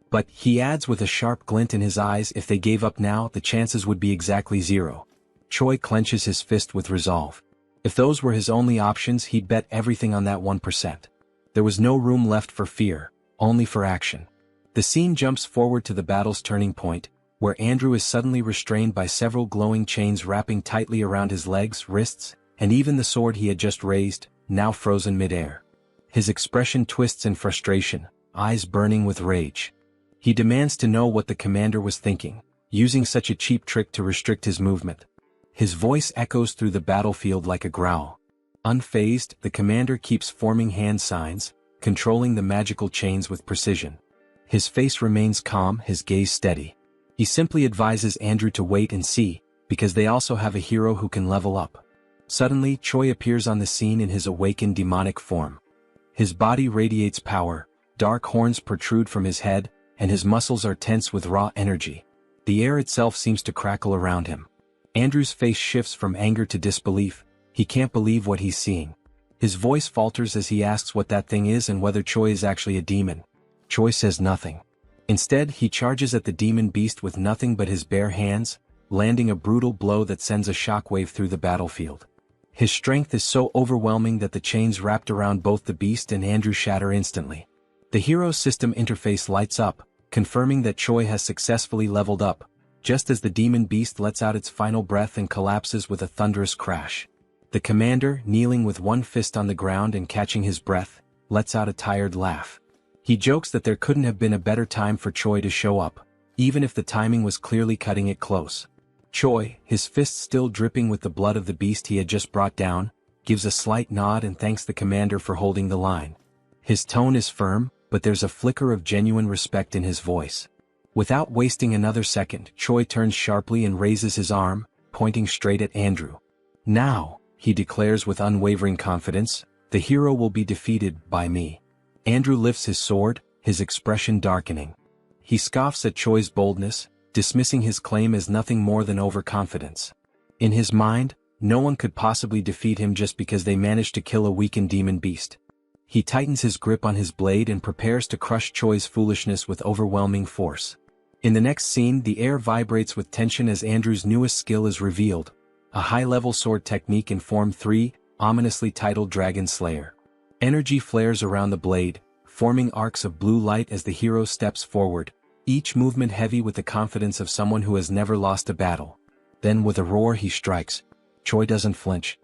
But, he adds with a sharp glint in his eyes, if they gave up now, the chances would be exactly 0. Choi clenches his fist with resolve. If those were his only options, he'd bet everything on that 1%. There was no room left for fear, only for action. The scene jumps forward to the battle's turning point, where Andrew is suddenly restrained by several glowing chains wrapping tightly around his legs, wrists, and even the sword he had just raised, now frozen mid-air. His expression twists in frustration, eyes burning with rage. He demands to know what the commander was thinking, using such a cheap trick to restrict his movement. His voice echoes through the battlefield like a growl. Unfazed, the commander keeps forming hand signs, controlling the magical chains with precision. His face remains calm, his gaze steady. He simply advises Andrew to wait and see, because they also have a hero who can level up. Suddenly, Choi appears on the scene in his awakened demonic form. His body radiates power, dark horns protrude from his head, and his muscles are tense with raw energy. The air itself seems to crackle around him. Andrew's face shifts from anger to disbelief. He can't believe what he's seeing. His voice falters as he asks what that thing is and whether Choi is actually a demon. Choi says nothing. Instead, he charges at the demon beast with nothing but his bare hands, landing a brutal blow that sends a shockwave through the battlefield. His strength is so overwhelming that the chains wrapped around both the beast and Andrew shatter instantly. The hero's system interface lights up, confirming that Choi has successfully leveled up, just as the demon beast lets out its final breath and collapses with a thunderous crash. The commander, kneeling with one fist on the ground and catching his breath, lets out a tired laugh. He jokes that there couldn't have been a better time for Choi to show up, even if the timing was clearly cutting it close. Choi, his fists still dripping with the blood of the beast he had just brought down, gives a slight nod and thanks the commander for holding the line. His tone is firm, but there's a flicker of genuine respect in his voice. Without wasting another second, Choi turns sharply and raises his arm, pointing straight at Andrew. "Now," he declares with unwavering confidence, "the hero will be defeated by me." Andrew lifts his sword, his expression darkening. He scoffs at Choi's boldness, dismissing his claim as nothing more than overconfidence. In his mind, no one could possibly defeat him just because they managed to kill a weakened demon beast. He tightens his grip on his blade and prepares to crush Choi's foolishness with overwhelming force. In the next scene, the air vibrates with tension as Andrew's newest skill is revealed, a high-level sword technique in Form 3, ominously titled Dragon Slayer. Energy flares around the blade, forming arcs of blue light as the hero steps forward, each movement heavy with the confidence of someone who has never lost a battle. Then with a roar he strikes. Choi doesn't flinch.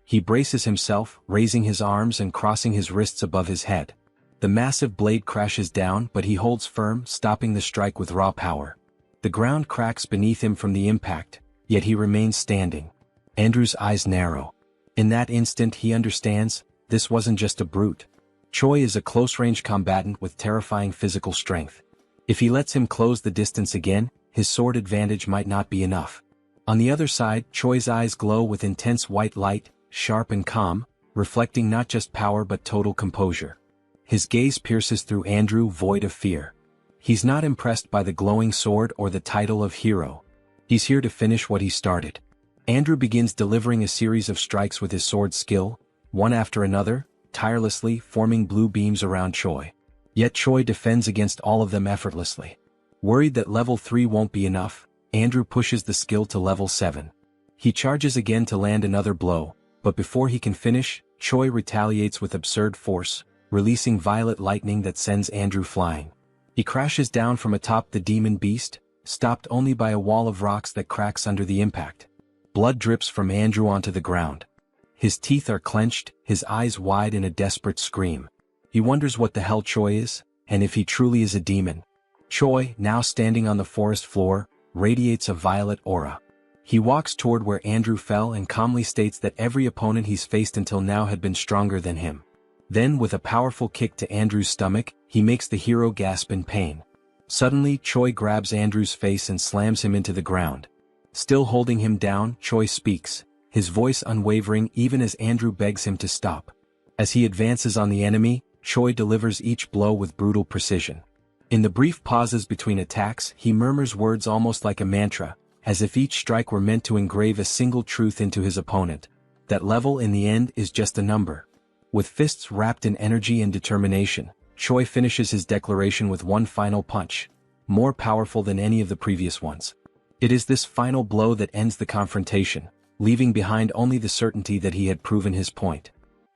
He braces himself, raising his arms and crossing his wrists above his head. The massive blade crashes down, but he holds firm, stopping the strike with raw power. The ground cracks beneath him from the impact, yet he remains standing. Andrew's eyes narrow. In that instant he understands, this wasn't just a brute. Choi is a close-range combatant with terrifying physical strength. If he lets him close the distance again, his sword advantage might not be enough. On the other side, Choi's eyes glow with intense white light, sharp and calm, reflecting not just power but total composure. His gaze pierces through Andrew, void of fear. He's not impressed by the glowing sword or the title of hero. He's here to finish what he started. Andrew begins delivering a series of strikes with his sword skill, one after another, tirelessly forming blue beams around Choi. Yet Choi defends against all of them effortlessly. Worried that level 3 won't be enough, Andrew pushes the skill to level 7. He charges again to land another blow, but before he can finish, Choi retaliates with absurd force, releasing violet lightning that sends Andrew flying. He crashes down from atop the demon beast, stopped only by a wall of rocks that cracks under the impact. Blood drips from Andrew onto the ground. His teeth are clenched, his eyes wide in a desperate scream. He wonders what the hell Choi is, and if he truly is a demon. Choi, now standing on the forest floor, radiates a violet aura. He walks toward where Andrew fell and calmly states that every opponent he's faced until now had been stronger than him. Then, with a powerful kick to Andrew's stomach, he makes the hero gasp in pain. Suddenly, Choi grabs Andrew's face and slams him into the ground. Still holding him down, Choi speaks, his voice unwavering even as Andrew begs him to stop. As he advances on the enemy, Choi delivers each blow with brutal precision. In the brief pauses between attacks, he murmurs words almost like a mantra, as if each strike were meant to engrave a single truth into his opponent. That level in the end is just a number. With fists wrapped in energy and determination, Choi finishes his declaration with one final punch, more powerful than any of the previous ones. It is this final blow that ends the confrontation, leaving behind only the certainty that he had proven his point.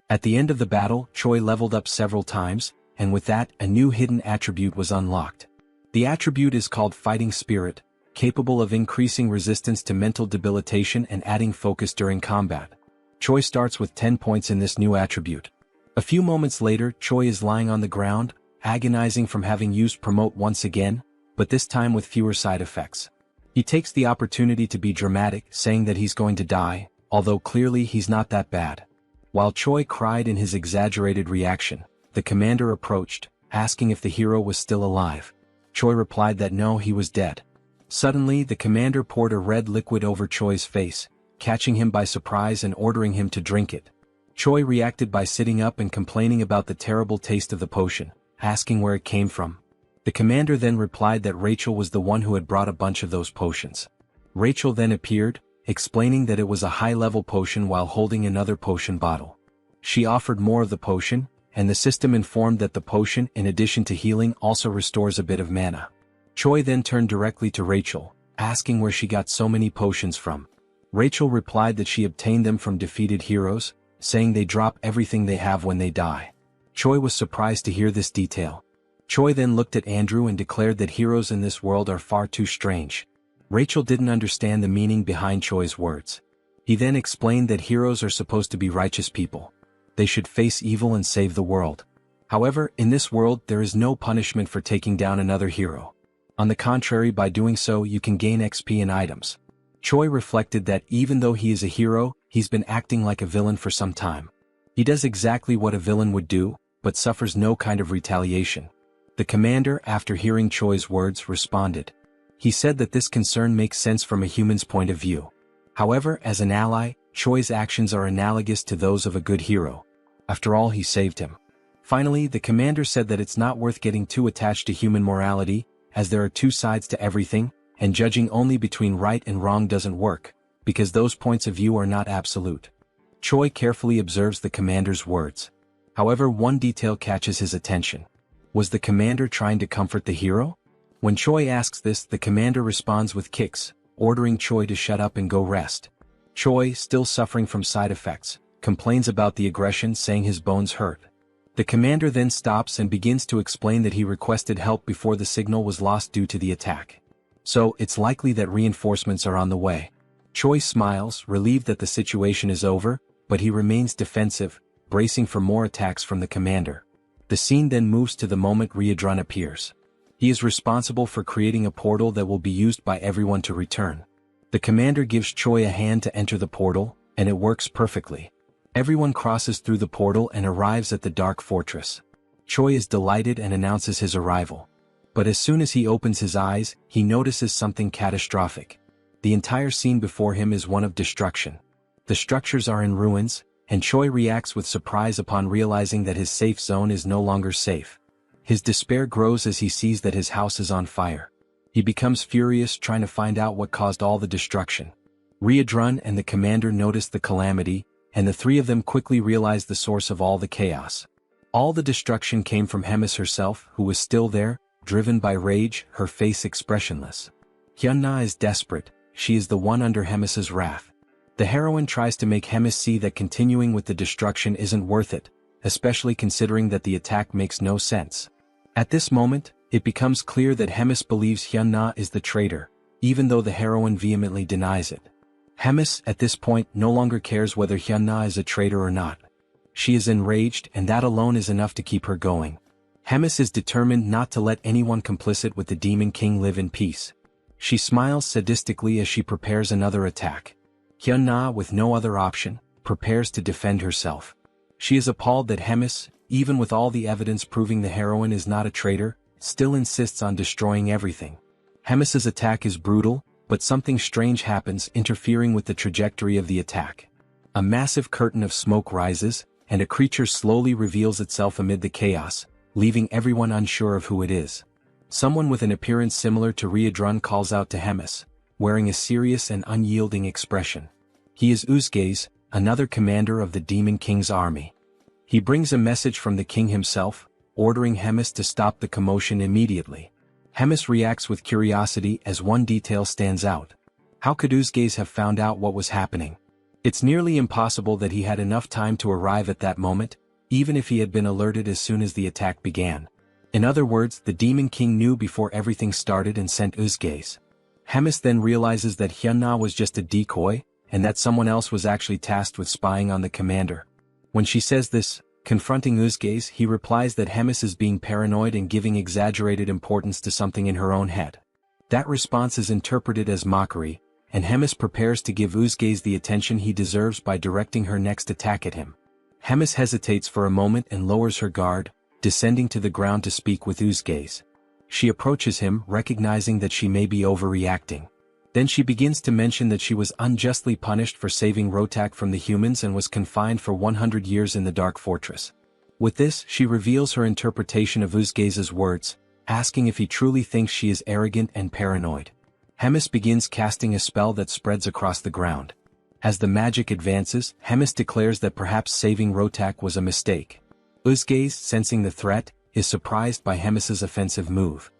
At the end of the battle, Choi leveled up several times, and with that, a new hidden attribute was unlocked. The attribute is called Fighting Spirit, capable of increasing resistance to mental debilitation and adding focus during combat. Choi starts with 10 points in this new attribute. A few moments later, Choi is lying on the ground, agonizing from having used Promote once again, but this time with fewer side effects. He takes the opportunity to be dramatic, saying that he's going to die, although clearly he's not that bad. While Choi cried in his exaggerated reaction, the commander approached, asking if the hero was still alive. Choi replied that no, he was dead. Suddenly, the commander poured a red liquid over Choi's face, catching him by surprise and ordering him to drink it. Choi reacted by sitting up and complaining about the terrible taste of the potion, asking where it came from. The commander then replied that Rachel was the one who had brought a bunch of those potions. Rachel then appeared, explaining that it was a high-level potion while holding another potion bottle. She offered more of the potion, and the system informed that the potion, in addition to healing, also restores a bit of mana. Choi then turned directly to Rachel, asking where she got so many potions from. Rachel replied that she obtained them from defeated heroes, saying they drop everything they have when they die. Choi was surprised to hear this detail. Choi then looked at Andrew and declared that heroes in this world are far too strange. Rachel didn't understand the meaning behind Choi's words. He then explained that heroes are supposed to be righteous people. They should face evil and save the world. However, in this world there is no punishment for taking down another hero. On the contrary, by doing so you can gain XP and items. Choi reflected that even though he is a hero, he's been acting like a villain for some time. He does exactly what a villain would do, but suffers no kind of retaliation. The commander, after hearing Choi's words, responded. He said that this concern makes sense from a human's point of view. However, as an ally, Choi's actions are analogous to those of a good hero. After all, he saved him. Finally, the commander said that it's not worth getting too attached to human morality, as there are two sides to everything, and judging only between right and wrong doesn't work, because those points of view are not absolute. Choi carefully observes the commander's words. However, one detail catches his attention. Was the commander trying to comfort the hero? When Choi asks this, the commander responds with kicks, ordering Choi to shut up and go rest. Choi, still suffering from side effects, complains about the aggression, saying his bones hurt. The commander then stops and begins to explain that he requested help before the signal was lost due to the attack. So, it's likely that reinforcements are on the way. Choi smiles, relieved that the situation is over, but he remains defensive, bracing for more attacks from the commander. The scene then moves to the moment Riadrun appears. He is responsible for creating a portal that will be used by everyone to return. The commander gives Choi a hand to enter the portal, and it works perfectly. Everyone crosses through the portal and arrives at the Dark Fortress. Choi is delighted and announces his arrival. But as soon as he opens his eyes, he notices something catastrophic. The entire scene before him is one of destruction. The structures are in ruins, and Choi reacts with surprise upon realizing that his safe zone is no longer safe. His despair grows as he sees that his house is on fire. He becomes furious, trying to find out what caused all the destruction. Riadrun and the commander notice the calamity, and the three of them quickly realize the source of all the chaos. All the destruction came from Hemis herself, who was still there, driven by rage, her face expressionless. Hyun-na is desperate. She is the one under Hemis's wrath. The heroine tries to make Hemis see that continuing with the destruction isn't worth it, especially considering that the attack makes no sense. At this moment, it becomes clear that Hemis believes Hyun-na is the traitor, even though the heroine vehemently denies it. Hemis, at this point, no longer cares whether Hyun-na is a traitor or not. She is enraged, and that alone is enough to keep her going. Hemis is determined not to let anyone complicit with the Demon King live in peace. She smiles sadistically as she prepares another attack. Hyun-na, with no other option, prepares to defend herself. She is appalled that Hemis, even with all the evidence proving the heroine is not a traitor, still insists on destroying everything. Hemis's attack is brutal, but something strange happens, interfering with the trajectory of the attack. A massive curtain of smoke rises, and a creature slowly reveals itself amid the chaos, leaving everyone unsure of who it is. Someone with an appearance similar to Riadrun calls out to Hemis, wearing a serious and unyielding expression. He is Uzgaze, another commander of the Demon King's army. He brings a message from the king himself, ordering Hemis to stop the commotion immediately. Hemis reacts with curiosity as one detail stands out. How could Uzgaze have found out what was happening? It's nearly impossible that he had enough time to arrive at that moment, even if he had been alerted as soon as the attack began. In other words, the Demon King knew before everything started and sent Uzgaze. Hemis then realizes that Hyun-na was just a decoy, and that someone else was actually tasked with spying on the commander. When she says this, Confronting Uzgaze, he replies that Hemis is being paranoid and giving exaggerated importance to something in her own head. That response is interpreted as mockery, and Hemis prepares to give Uzgaze the attention he deserves by directing her next attack at him. Hemis hesitates for a moment and lowers her guard, descending to the ground to speak with Uzgaze. She approaches him, recognizing that she may be overreacting. Then she begins to mention that she was unjustly punished for saving Rotak from the humans and was confined for 100 years in the Dark Fortress. With this, she reveals her interpretation of Uzgaze's words, asking if he truly thinks she is arrogant and paranoid. Hemis begins casting a spell that spreads across the ground. As the magic advances, Hemis declares that perhaps saving Rotak was a mistake. Uzgaze, sensing the threat, is surprised by Hemis's offensive move.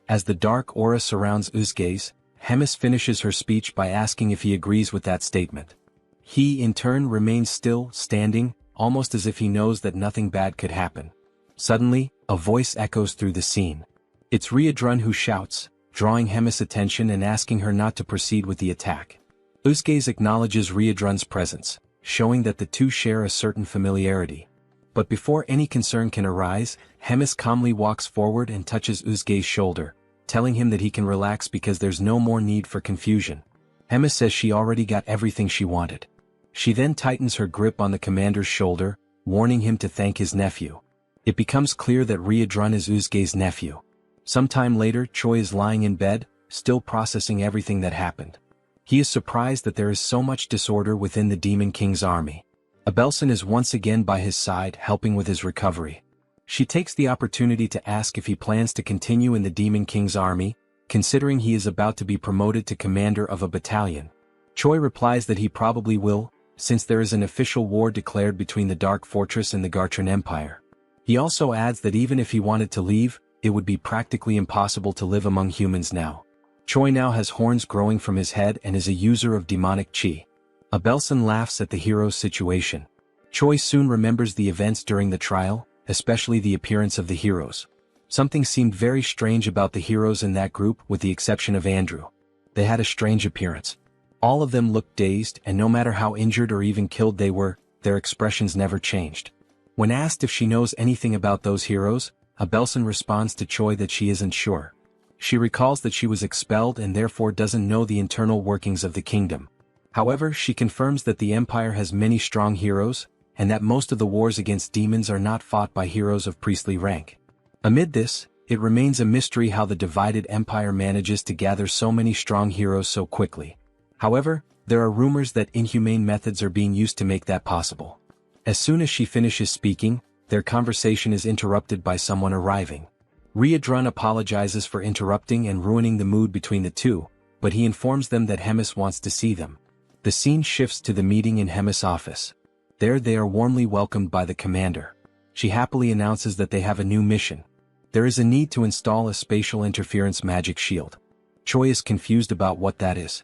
As the dark aura surrounds Uzgaze, Hemis finishes her speech by asking if he agrees with that statement. He, in turn, remains still, standing, almost as if he knows that nothing bad could happen. Suddenly, a voice echoes through the scene. It's Riadrun who shouts, drawing Hemis' attention and asking her not to proceed with the attack. Uzgaze acknowledges Riadrun's presence, showing that the two share a certain familiarity. But before any concern can arise, Hemis calmly walks forward and touches Uzgaze's shoulder, telling him that he can relax because there's no more need for confusion. Hemis says she already got everything she wanted. She then tightens her grip on the commander's shoulder, warning him to thank his nephew. It becomes clear that Riadrun is Uzgaze's nephew. Sometime later, Choi is lying in bed, still processing everything that happened. He is surprised that there is so much disorder within the Demon King's army. Abelson is once again by his side, helping with his recovery. She takes the opportunity to ask if he plans to continue in the Demon King's army, considering he is about to be promoted to commander of a battalion. Choi replies that he probably will, since there is an official war declared between the Dark Fortress and the Gartran Empire. He also adds that even if he wanted to leave, it would be practically impossible to live among humans now. Choi now has horns growing from his head and is a user of demonic chi. Abelson laughs at the hero's situation. Choi soon remembers the events during the trial, especially the appearance of the heroes. Something seemed very strange about the heroes in that group with the exception of Andrew. They had a strange appearance. All of them looked dazed, and no matter how injured or even killed they were, their expressions never changed. When asked if she knows anything about those heroes, Abelson responds to Choi that she isn't sure. She recalls that she was expelled and therefore doesn't know the internal workings of the kingdom. However, she confirms that the Empire has many strong heroes, and that most of the wars against demons are not fought by heroes of priestly rank. Amid this, it remains a mystery how the divided Empire manages to gather so many strong heroes so quickly. However, there are rumors that inhumane methods are being used to make that possible. As soon as she finishes speaking, their conversation is interrupted by someone arriving. Riadrun apologizes for interrupting and ruining the mood between the two, but he informs them that Hemis wants to see them. The scene shifts to the meeting in Hemis' office. There they are warmly welcomed by the commander. She happily announces that they have a new mission. There is a need to install a spatial interference magic shield. Choi is confused about what that is.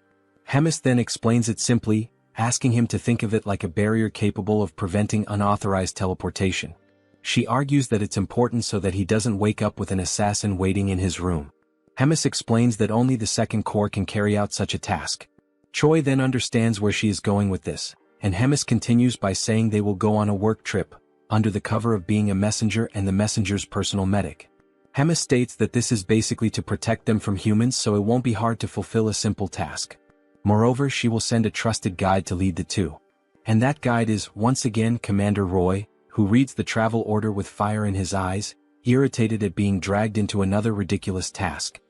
Hemis then explains it simply, asking him to think of it like a barrier capable of preventing unauthorized teleportation. She argues that it's important so that he doesn't wake up with an assassin waiting in his room. Hemis explains that only the Second Corps can carry out such a task. Choi then understands where she is going with this, and Hemis continues by saying they will go on a work trip, under the cover of being a messenger and the messenger's personal medic. Hemis states that this is basically to protect them from humans so it won't be hard to fulfill a simple task. Moreover, she will send a trusted guide to lead the two. And that guide is, once again, Commander Roy, who reads the travel order with fire in his eyes, irritated at being dragged into another ridiculous task.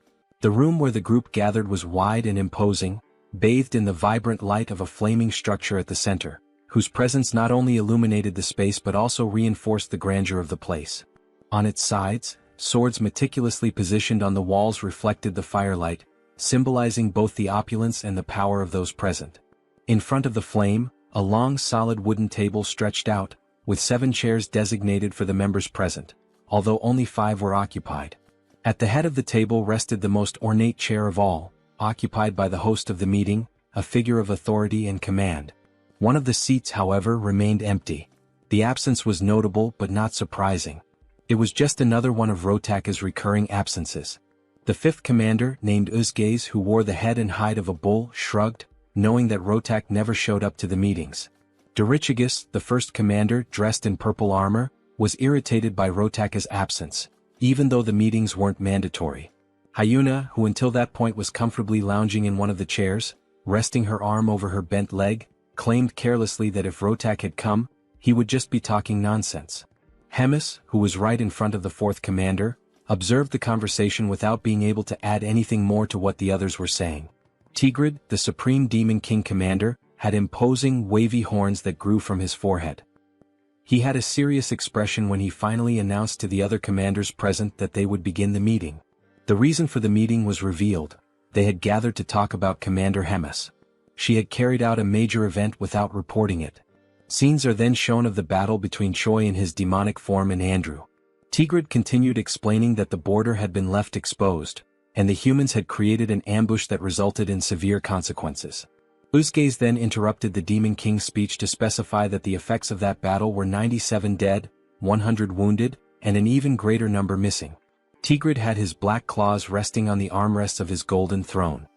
The room where the group gathered was wide and imposing, bathed in the vibrant light of a flaming structure at the center, whose presence not only illuminated the space but also reinforced the grandeur of the place. On its sides, swords meticulously positioned on the walls reflected the firelight, symbolizing both the opulence and the power of those present. In front of the flame, a long solid wooden table stretched out, with 7 chairs designated for the members present, although only 5 were occupied. At the head of the table rested the most ornate chair of all, occupied by the host of the meeting, a figure of authority and command. One of the seats, however, remained empty. The absence was notable but not surprising. It was just another one of Rotaka's recurring absences. The 5th commander, named Uzgaze, who wore the head and hide of a bull, shrugged, knowing that Rotak never showed up to the meetings. Dorichigus, the 1st commander, dressed in purple armor, was irritated by Rotaka's absence, even though the meetings weren't mandatory. Hyuna, who until that point was comfortably lounging in one of the chairs, resting her arm over her bent leg, claimed carelessly that if Rotak had come, he would just be talking nonsense. Hemis, who was right in front of the fourth commander, observed the conversation without being able to add anything more to what the others were saying. Tigrid, the supreme demon king commander, had imposing, wavy horns that grew from his forehead. He had a serious expression when he finally announced to the other commanders present that they would begin the meeting. The reason for the meeting was revealed. They had gathered to talk about Commander Hemis. She had carried out a major event without reporting it. Scenes are then shown of the battle between Choi in his demonic form and Andrew. Tigrid continued explaining that the border had been left exposed, and the humans had created an ambush that resulted in severe consequences. Uzgaze then interrupted the Demon King's speech to specify that the effects of that battle were 97 dead, 100 wounded, and an even greater number missing. Tigrid had his black claws resting on the armrests of his golden throne.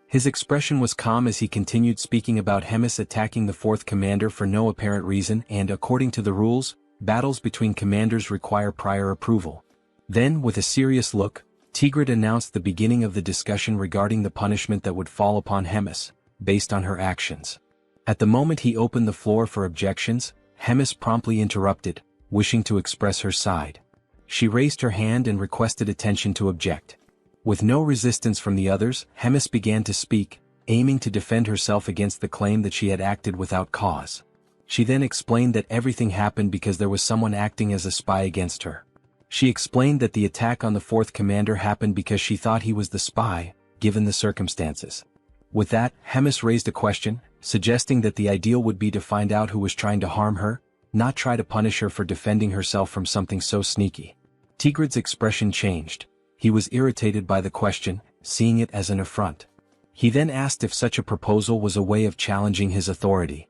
His expression was calm as he continued speaking about Hemis attacking the fourth commander for no apparent reason and, according to the rules, battles between commanders require prior approval. Then, with a serious look, Tigrid announced the beginning of the discussion regarding the punishment that would fall upon Hemis, based on her actions. At the moment he opened the floor for objections, Hemis promptly interrupted, wishing to express her side. She raised her hand and requested attention to object. With no resistance from the others, Hemis began to speak, aiming to defend herself against the claim that she had acted without cause. She then explained that everything happened because there was someone acting as a spy against her. She explained that the attack on the fourth commander happened because she thought he was the spy, given the circumstances. With that, Hemis raised a question, suggesting that the ideal would be to find out who was trying to harm her, not try to punish her for defending herself from something so sneaky. Tigrid's expression changed. He was irritated by the question, seeing it as an affront. He then asked if such a proposal was a way of challenging his authority.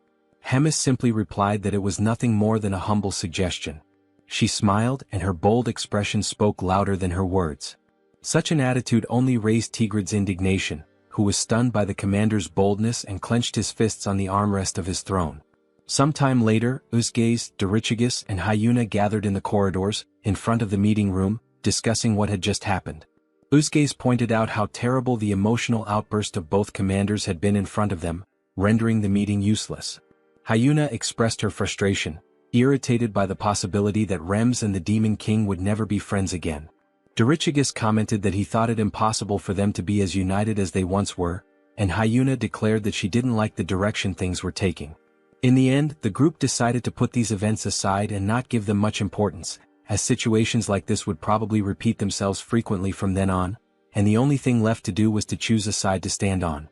Hemis simply replied that it was nothing more than a humble suggestion. She smiled, and her bold expression spoke louder than her words. Such an attitude only raised Tigrid's indignation, who was stunned by the commander's boldness and clenched his fists on the armrest of his throne. Some time later, Uzgaze, Dorichigus, and Hyuna gathered in the corridors, in front of the meeting room, discussing what had just happened. Uzgaze pointed out how terrible the emotional outburst of both commanders had been in front of them, rendering the meeting useless. Hyuna expressed her frustration, irritated by the possibility that Rems and the Demon King would never be friends again. Dorichigus commented that he thought it impossible for them to be as united as they once were, and Hyuna declared that she didn't like the direction things were taking. In the end, the group decided to put these events aside and not give them much importance, as situations like this would probably repeat themselves frequently from then on, and the only thing left to do was to choose a side to stand on.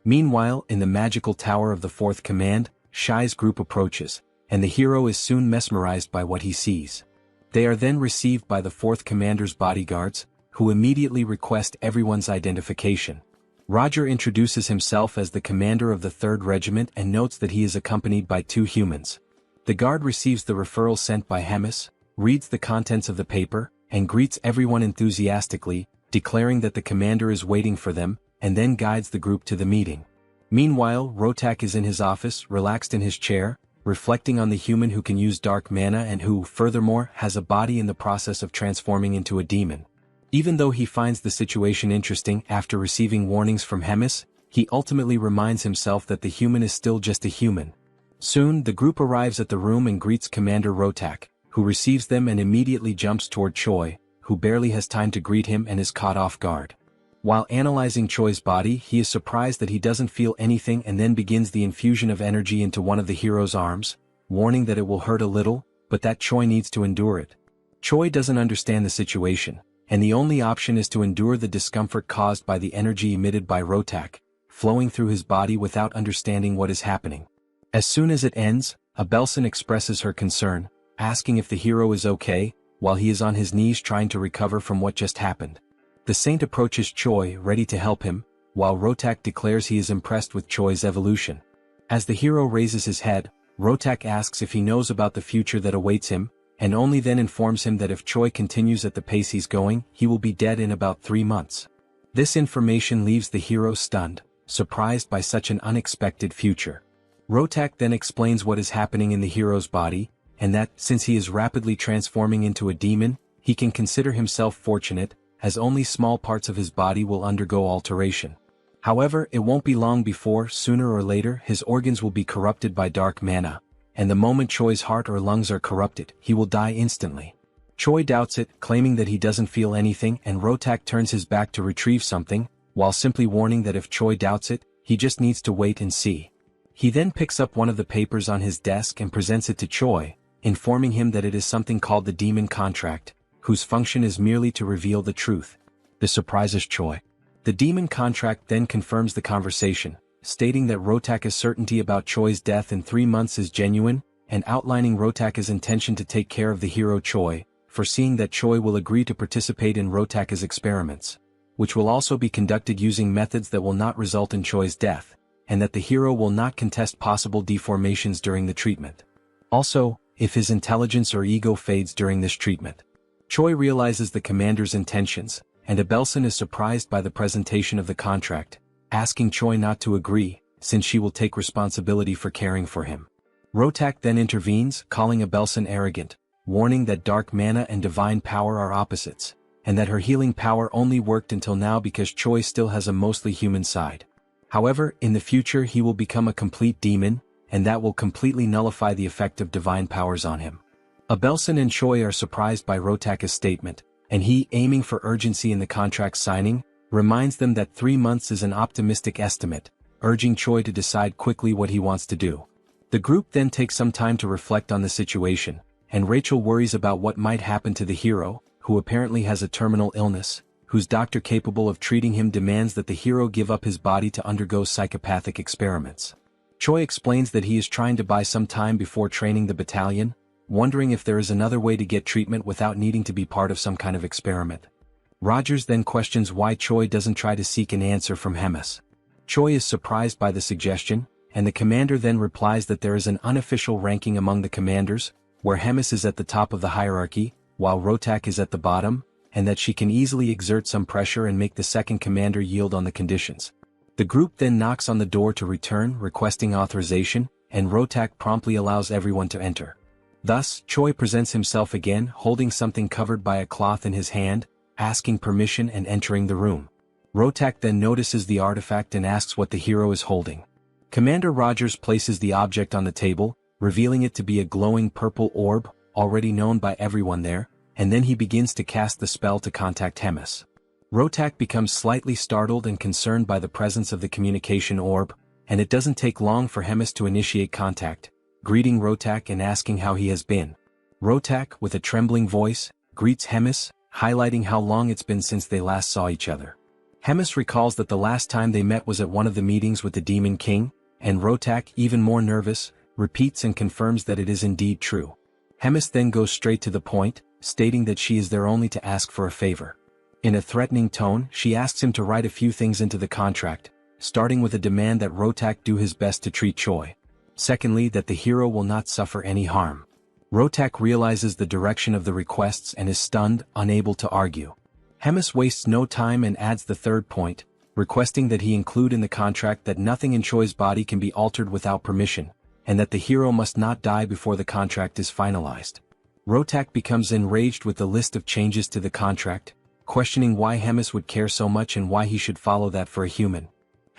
Meanwhile, in the magical tower of the fourth command, Shai's group approaches, and the hero is soon mesmerized by what he sees. They are then received by the fourth commander's bodyguards, who immediately request everyone's identification. Roger introduces himself as the commander of the 3rd Regiment and notes that he is accompanied by 2 humans. The guard receives the referral sent by Hemis, reads the contents of the paper, and greets everyone enthusiastically, declaring that the commander is waiting for them, and then guides the group to the meeting. Meanwhile, Rotak is in his office, relaxed in his chair, reflecting on the human who can use dark mana and who, furthermore, has a body in the process of transforming into a demon. Even though he finds the situation interesting after receiving warnings from Hemis, he ultimately reminds himself that the human is still just a human. Soon, the group arrives at the room and greets Commander Rotak, who receives them and immediately jumps toward Choi, who barely has time to greet him and is caught off guard. While analyzing Choi's body, he is surprised that he doesn't feel anything and then begins the infusion of energy into one of the hero's arms, warning that it will hurt a little, but that Choi needs to endure it. Choi doesn't understand the situation, and the only option is to endure the discomfort caused by the energy emitted by Rotak, flowing through his body without understanding what is happening. As soon as it ends, Abelson expresses her concern, asking if the hero is okay, while he is on his knees trying to recover from what just happened. The saint approaches Choi, ready to help him, while Rotak declares he is impressed with Choi's evolution. As the hero raises his head, Rotak asks if he knows about the future that awaits him, and only then informs him that if Choi continues at the pace he's going, he will be dead in about 3 months. This information leaves the hero stunned, surprised by such an unexpected future. Rotak then explains what is happening in the hero's body, and that, since he is rapidly transforming into a demon, he can consider himself fortunate, as only small parts of his body will undergo alteration. However, it won't be long before, sooner or later, his organs will be corrupted by dark manhwa, and the moment Choi's heart or lungs are corrupted, he will die instantly. Choi doubts it, claiming that he doesn't feel anything, and Rotak turns his back to retrieve something, while simply warning that if Choi doubts it, he just needs to wait and see. He then picks up one of the papers on his desk and presents it to Choi, informing him that it is something called the Demon Contract, whose function is merely to reveal the truth. This surprises Choi. The Demon Contract then confirms the conversation, stating that Rotak's certainty about Choi's death in 3 months is genuine, and outlining Rotak's intention to take care of the hero Choi, foreseeing that Choi will agree to participate in Rotak's experiments, which will also be conducted using methods that will not result in Choi's death, and that the hero will not contest possible deformations during the treatment. Also, if his intelligence or ego fades during this treatment. Choi realizes the commander's intentions, and Abelson is surprised by the presentation of the contract, asking Choi not to agree, since she will take responsibility for caring for him. Rotak then intervenes, calling Abelson arrogant, warning that dark manhwa and divine power are opposites, and that her healing power only worked until now because Choi still has a mostly human side. However, in the future he will become a complete demon, and that will completely nullify the effect of divine powers on him. Abelson and Choi are surprised by Rotak's statement, and he, aiming for urgency in the contract signing, reminds them that 3 months is an optimistic estimate, urging Choi to decide quickly what he wants to do. The group then takes some time to reflect on the situation, and Rachel worries about what might happen to the hero, who apparently has a terminal illness, whose doctor capable of treating him demands that the hero give up his body to undergo psychopathic experiments. Choi explains that he is trying to buy some time before training the battalion, wondering if there is another way to get treatment without needing to be part of some kind of experiment. Rogers then questions why Choi doesn't try to seek an answer from Hemis. Choi is surprised by the suggestion, and the commander then replies that there is an unofficial ranking among the commanders, where Hemis is at the top of the hierarchy, while Rotak is at the bottom, and that she can easily exert some pressure and make the second commander yield on the conditions. The group then knocks on the door to return, requesting authorization, and Rotak promptly allows everyone to enter. Thus, Choi presents himself again, holding something covered by a cloth in his hand, asking permission and entering the room. Rotak then notices the artifact and asks what the hero is holding. Commander Rogers places the object on the table, revealing it to be a glowing purple orb, already known by everyone there, and then he begins to cast the spell to contact Hemis. Rotak becomes slightly startled and concerned by the presence of the communication orb, and it doesn't take long for Hemis to initiate contact, greeting Rotak and asking how he has been. Rotak, with a trembling voice, greets Hemis, highlighting how long it's been since they last saw each other. Hemis recalls that the last time they met was at one of the meetings with the Demon King, and Rotak, even more nervous, repeats and confirms that it is indeed true. Hemis then goes straight to the point, stating that she is there only to ask for a favor. In a threatening tone, she asks him to write a few things into the contract, starting with a demand that Rotak do his best to treat Choi. Secondly, that the hero will not suffer any harm. Rotak realizes the direction of the requests and is stunned, unable to argue. Hemis wastes no time and adds the third point, requesting that he include in the contract that nothing in Choi's body can be altered without permission, and that the hero must not die before the contract is finalized. Rotak becomes enraged with the list of changes to the contract, questioning why Hemis would care so much and why he should follow that for a human.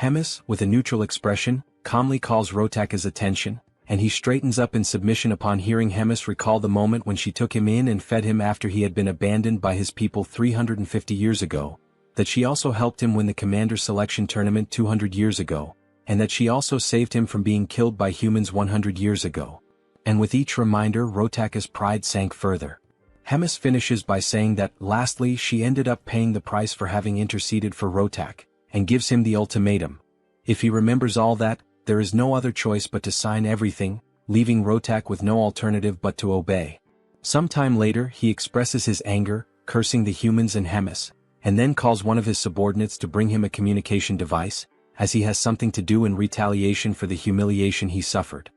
Hemis, with a neutral expression, calmly calls Rotak's attention, and he straightens up in submission upon hearing Hemis recall the moment when she took him in and fed him after he had been abandoned by his people 350 years ago, that she also helped him win the commander selection tournament 200 years ago, and that she also saved him from being killed by humans 100 years ago. And with each reminder, Rotak's pride sank further. Hemis finishes by saying that, lastly, she ended up paying the price for having interceded for Rotak, and gives him the ultimatum. If he remembers all that, there is no other choice but to sign everything, leaving Rotak with no alternative but to obey. Sometime later, he expresses his anger, cursing the humans and Hemis, and then calls one of his subordinates to bring him a communication device, as he has something to do in retaliation for the humiliation he suffered.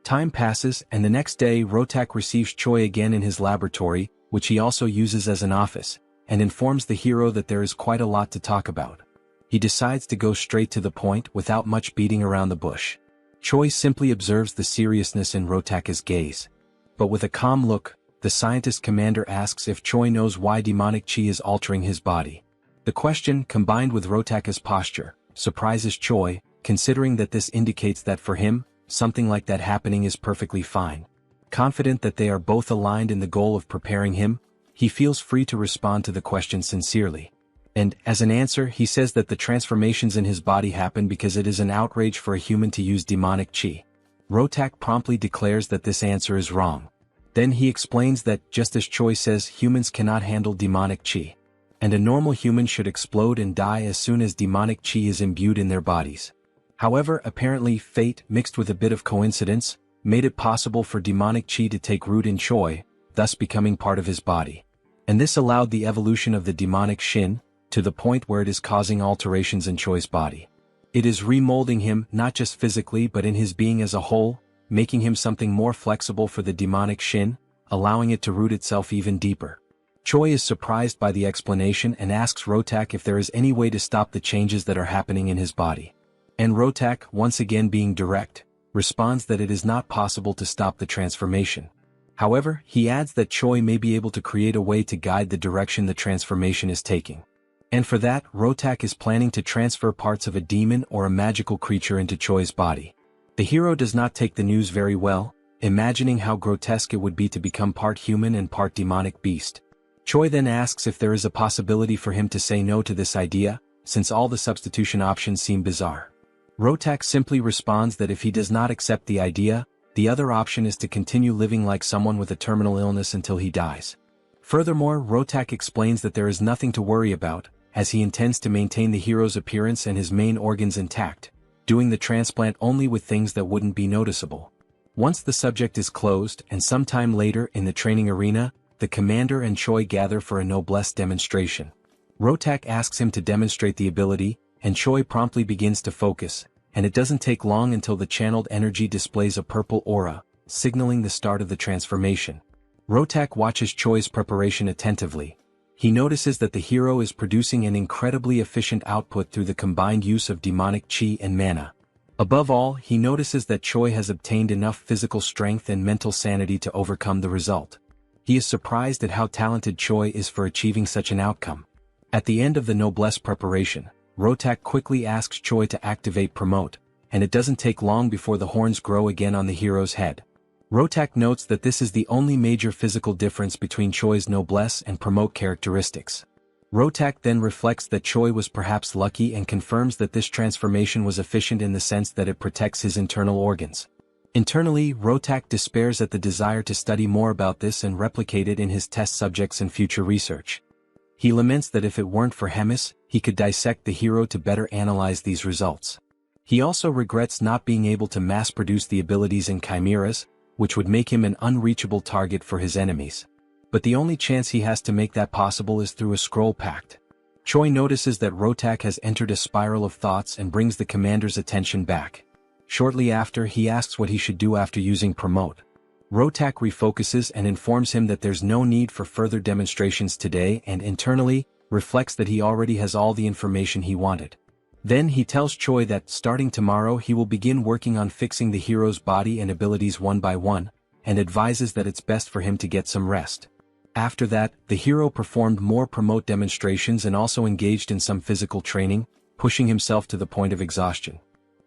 Time passes, and the next day Rotak receives Choi again in his laboratory, which he also uses as an office, and informs the hero that there is quite a lot to talk about. He decides to go straight to the point without much beating around the bush. Choi simply observes the seriousness in Rotak's gaze. But with a calm look, the scientist commander asks if Choi knows why demonic chi is altering his body. The question, combined with Rotaka's posture, surprises Choi, considering that this indicates that for him, something like that happening is perfectly fine. Confident that they are both aligned in the goal of preparing him, he feels free to respond to the question sincerely. And, as an answer, he says that the transformations in his body happen because it is an outrage for a human to use demonic chi. Rotak promptly declares that this answer is wrong. Then he explains that, just as Choi says, humans cannot handle demonic chi. And a normal human should explode and die as soon as demonic chi is imbued in their bodies. However, apparently fate, mixed with a bit of coincidence, made it possible for demonic chi to take root in Choi, thus becoming part of his body. And this allowed the evolution of the demonic shin, to the point where it is causing alterations in Choi's body. It is remolding him not just physically but in his being as a whole, making him something more flexible for the demonic shin, allowing it to root itself even deeper. Choi is surprised by the explanation and asks Rotak if there is any way to stop the changes that are happening in his body. And Rotak, once again being direct, responds that it is not possible to stop the transformation. However, he adds that Choi may be able to create a way to guide the direction the transformation is taking. And for that, Rotak is planning to transfer parts of a demon or a magical creature into Choi's body. The hero does not take the news very well, imagining how grotesque it would be to become part human and part demonic beast. Choi then asks if there is a possibility for him to say no to this idea, since all the substitution options seem bizarre. Rotak simply responds that if he does not accept the idea, the other option is to continue living like someone with a terminal illness until he dies. Furthermore, Rotak explains that there is nothing to worry about, as he intends to maintain the hero's appearance and his main organs intact, doing the transplant only with things that wouldn't be noticeable. Once the subject is closed and sometime later in the training arena, the commander and Choi gather for a noblesse demonstration. Rotak asks him to demonstrate the ability, and Choi promptly begins to focus, and it doesn't take long until the channeled energy displays a purple aura, signaling the start of the transformation. Rotak watches Choi's preparation attentively. He notices that the hero is producing an incredibly efficient output through the combined use of demonic chi and mana. Above all, he notices that Choi has obtained enough physical strength and mental sanity to overcome the result. He is surprised at how talented Choi is for achieving such an outcome. At the end of the noblesse preparation, Rotak quickly asks Choi to activate promote, and it doesn't take long before the horns grow again on the hero's head. Rotak notes that this is the only major physical difference between Choi's noblesse and promote characteristics. Rotak then reflects that Choi was perhaps lucky and confirms that this transformation was efficient in the sense that it protects his internal organs. Internally, Rotak despairs at the desire to study more about this and replicate it in his test subjects and future research. He laments that if it weren't for Hemis, he could dissect the hero to better analyze these results. He also regrets not being able to mass-produce the abilities in chimeras, which would make him an unreachable target for his enemies. But the only chance he has to make that possible is through a scroll pact. Choi notices that Rotak has entered a spiral of thoughts and brings the commander's attention back. Shortly after, he asks what he should do after using promote. Rotak refocuses and informs him that there's no need for further demonstrations today and internally, reflects that he already has all the information he wanted. Then he tells Choi that starting tomorrow he will begin working on fixing the hero's body and abilities one by one, and advises that it's best for him to get some rest. After that, the hero performed more promote demonstrations and also engaged in some physical training, pushing himself to the point of exhaustion.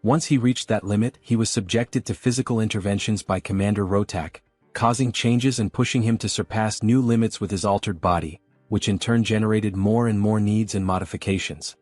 Once he reached that limit, he was subjected to physical interventions by Commander Rotak, causing changes and pushing him to surpass new limits with his altered body, which in turn generated more and more needs and modifications.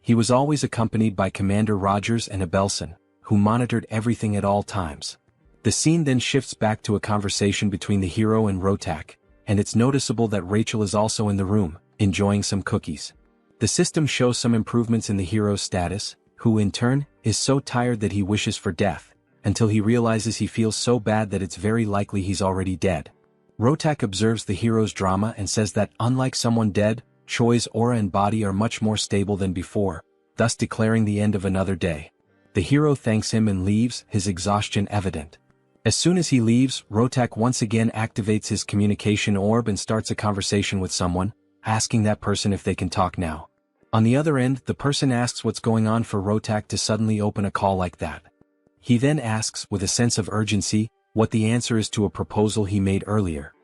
He was always accompanied by Commander Rogers and Abelson, who monitored everything at all times. The scene then shifts back to a conversation between the hero and Rotak, and it's noticeable that Rachel is also in the room, enjoying some cookies. The system shows some improvements in the hero's status, who in turn, is so tired that he wishes for death, until he realizes he feels so bad that it's very likely he's already dead. Rotak observes the hero's drama and says that unlike someone dead, Choi's aura and body are much more stable than before, thus declaring the end of another day. The hero thanks him and leaves, his exhaustion evident. As soon as he leaves, Rotak once again activates his communication orb and starts a conversation with someone, asking that person if they can talk now. On the other end, the person asks what's going on for Rotak to suddenly open a call like that. He then asks, with a sense of urgency, what the answer is to a proposal he made earlier.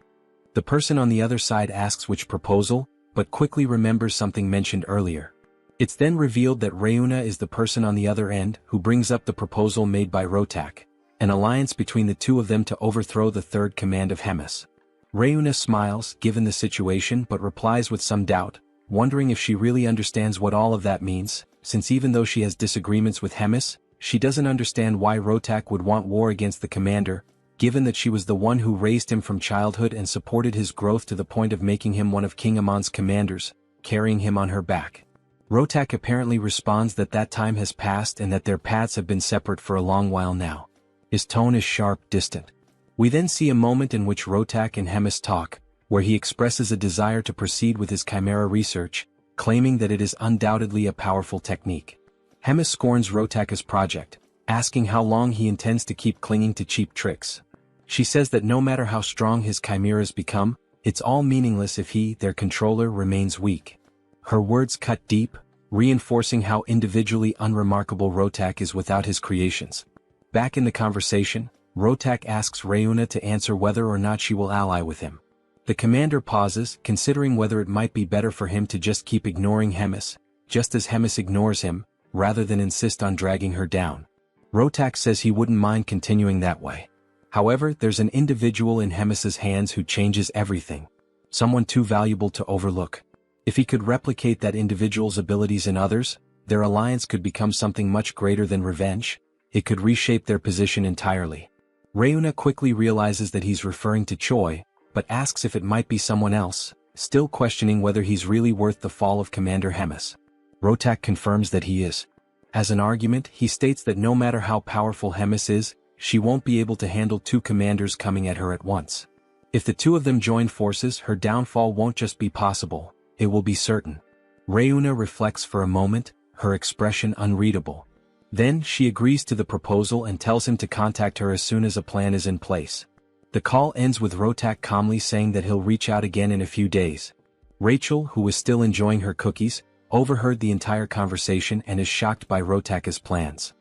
The person on the other side asks which proposal, but quickly remembers something mentioned earlier. It's then revealed that Reuna is the person on the other end who brings up the proposal made by Rotak, an alliance between the two of them to overthrow the third command of Hemis. Reuna smiles, given the situation, but replies with some doubt, wondering if she really understands what all of that means, since even though she has disagreements with Hemis, she doesn't understand why Rotak would want war against the commander, given that she was the one who raised him from childhood and supported his growth to the point of making him one of King Amon's commanders, carrying him on her back. Rotak apparently responds that that time has passed and that their paths have been separate for a long while now. His tone is sharp, distant. We then see a moment in which Rotak and Hemis talk, where he expresses a desire to proceed with his chimera research, claiming that it is undoubtedly a powerful technique. Hemis scorns Rotak's project, asking how long he intends to keep clinging to cheap tricks. She says that no matter how strong his chimeras become, it's all meaningless if he, their controller, remains weak. Her words cut deep, reinforcing how individually unremarkable Rotak is without his creations. Back in the conversation, Rotak asks Reuna to answer whether or not she will ally with him. The commander pauses, considering whether it might be better for him to just keep ignoring Hemis, just as Hemis ignores him, rather than insist on dragging her down. Rotak says he wouldn't mind continuing that way. However, there's an individual in Hemis's hands who changes everything. Someone too valuable to overlook. If he could replicate that individual's abilities in others, their alliance could become something much greater than revenge. It could reshape their position entirely. Reuna quickly realizes that he's referring to Choi, but asks if it might be someone else, still questioning whether he's really worth the fall of Commander Hemis. Rotak confirms that he is. As an argument, he states that no matter how powerful Hemis is, she won't be able to handle two commanders coming at her at once. If the two of them join forces, her downfall won't just be possible, it will be certain. Reuna reflects for a moment, her expression unreadable. Then, she agrees to the proposal and tells him to contact her as soon as a plan is in place. The call ends with Rotak calmly saying that he'll reach out again in a few days. Rachel, who was still enjoying her cookies, overheard the entire conversation and is shocked by Rotak's plans.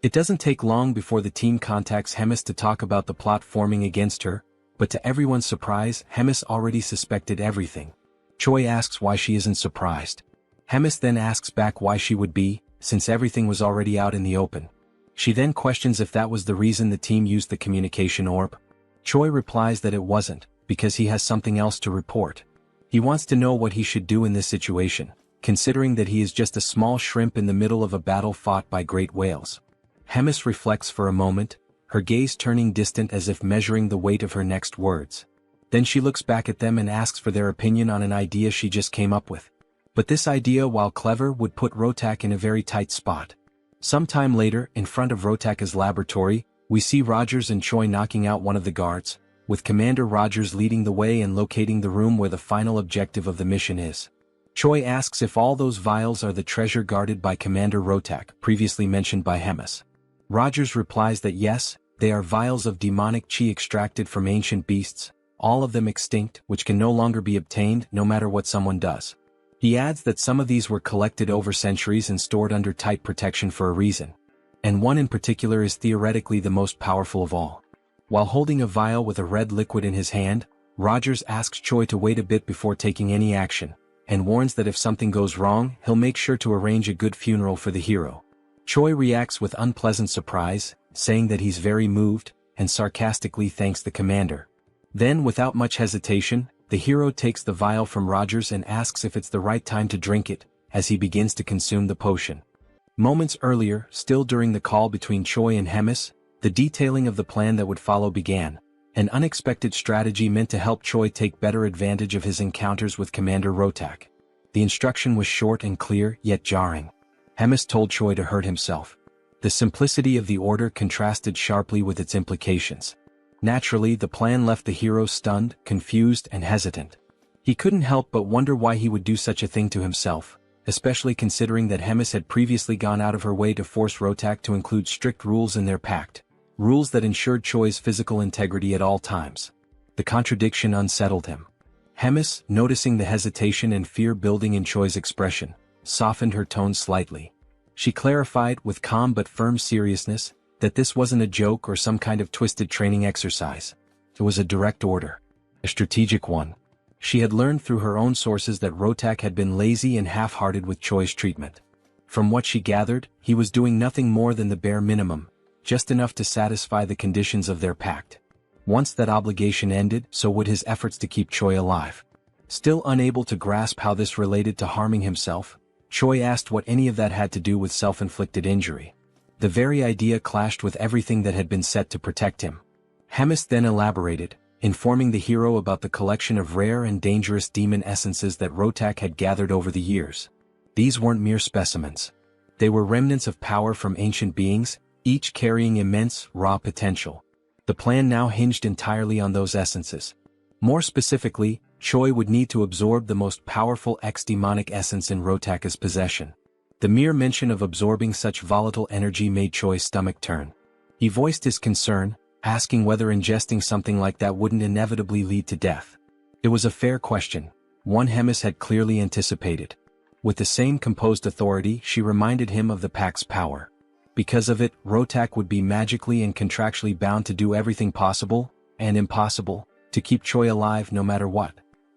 It doesn't take long before the team contacts Hemis to talk about the plot forming against her, but to everyone's surprise, Hemis already suspected everything. Choi asks why she isn't surprised. Hemis then asks back why she would be, since everything was already out in the open. She then questions if that was the reason the team used the communication orb. Choi replies that it wasn't, because he has something else to report. He wants to know what he should do in this situation, considering that he is just a small shrimp in the middle of a battle fought by great whales. Hemis reflects for a moment, her gaze turning distant as if measuring the weight of her next words. Then she looks back at them and asks for their opinion on an idea she just came up with. But this idea, while clever, would put Rotak in a very tight spot. Sometime later, in front of Rotak's laboratory, we see Rogers and Choi knocking out one of the guards, with Commander Rogers leading the way and locating the room where the final objective of the mission is. Choi asks if all those vials are the treasure guarded by Commander Rotak, previously mentioned by Hemis. Rogers replies that yes, they are vials of demonic chi extracted from ancient beasts, all of them extinct, which can no longer be obtained no matter what someone does. He adds that some of these were collected over centuries and stored under tight protection for a reason. And one in particular is theoretically the most powerful of all. While holding a vial with a red liquid in his hand, Rogers asks Choi to wait a bit before taking any action, and warns that if something goes wrong, he'll make sure to arrange a good funeral for the hero. Choi reacts with unpleasant surprise, saying that he's very moved, and sarcastically thanks the commander. Then, without much hesitation, the hero takes the vial from Rogers and asks if it's the right time to drink it, as he begins to consume the potion. Moments earlier, still during the call between Choi and Hemis, the detailing of the plan that would follow began, an unexpected strategy meant to help Choi take better advantage of his encounters with Commander Rotak. The instruction was short and clear, yet jarring. Hemis told Choi to hurt himself. The simplicity of the order contrasted sharply with its implications. Naturally, the plan left the hero stunned, confused, and hesitant. He couldn't help but wonder why he would do such a thing to himself, especially considering that Hemis had previously gone out of her way to force Rotak to include strict rules in their pact, rules that ensured Choi's physical integrity at all times. The contradiction unsettled him. Hemis, noticing the hesitation and fear building in Choi's expression, softened her tone slightly. She clarified with calm but firm seriousness, that this wasn't a joke or some kind of twisted training exercise. It was a direct order. A strategic one. She had learned through her own sources that Rotak had been lazy and half-hearted with Choi's treatment. From what she gathered, he was doing nothing more than the bare minimum, just enough to satisfy the conditions of their pact. Once that obligation ended, so would his efforts to keep Choi alive. Still unable to grasp how this related to harming himself, Choi asked what any of that had to do with self-inflicted injury. The very idea clashed with everything that had been set to protect him. Hemis then elaborated, informing the hero about the collection of rare and dangerous demon essences that Rotak had gathered over the years. These weren't mere specimens. They were remnants of power from ancient beings, each carrying immense, raw potential. The plan now hinged entirely on those essences. More specifically, Choi would need to absorb the most powerful ex-demonic essence in Rotaka's possession. The mere mention of absorbing such volatile energy made Choi's stomach turn. He voiced his concern, asking whether ingesting something like that wouldn't inevitably lead to death. It was a fair question, one Hemis had clearly anticipated. With the same composed authority, she reminded him of the Pact's power. Because of it, Rotak would be magically and contractually bound to do everything possible, and impossible, to keep Choi alive no matter what.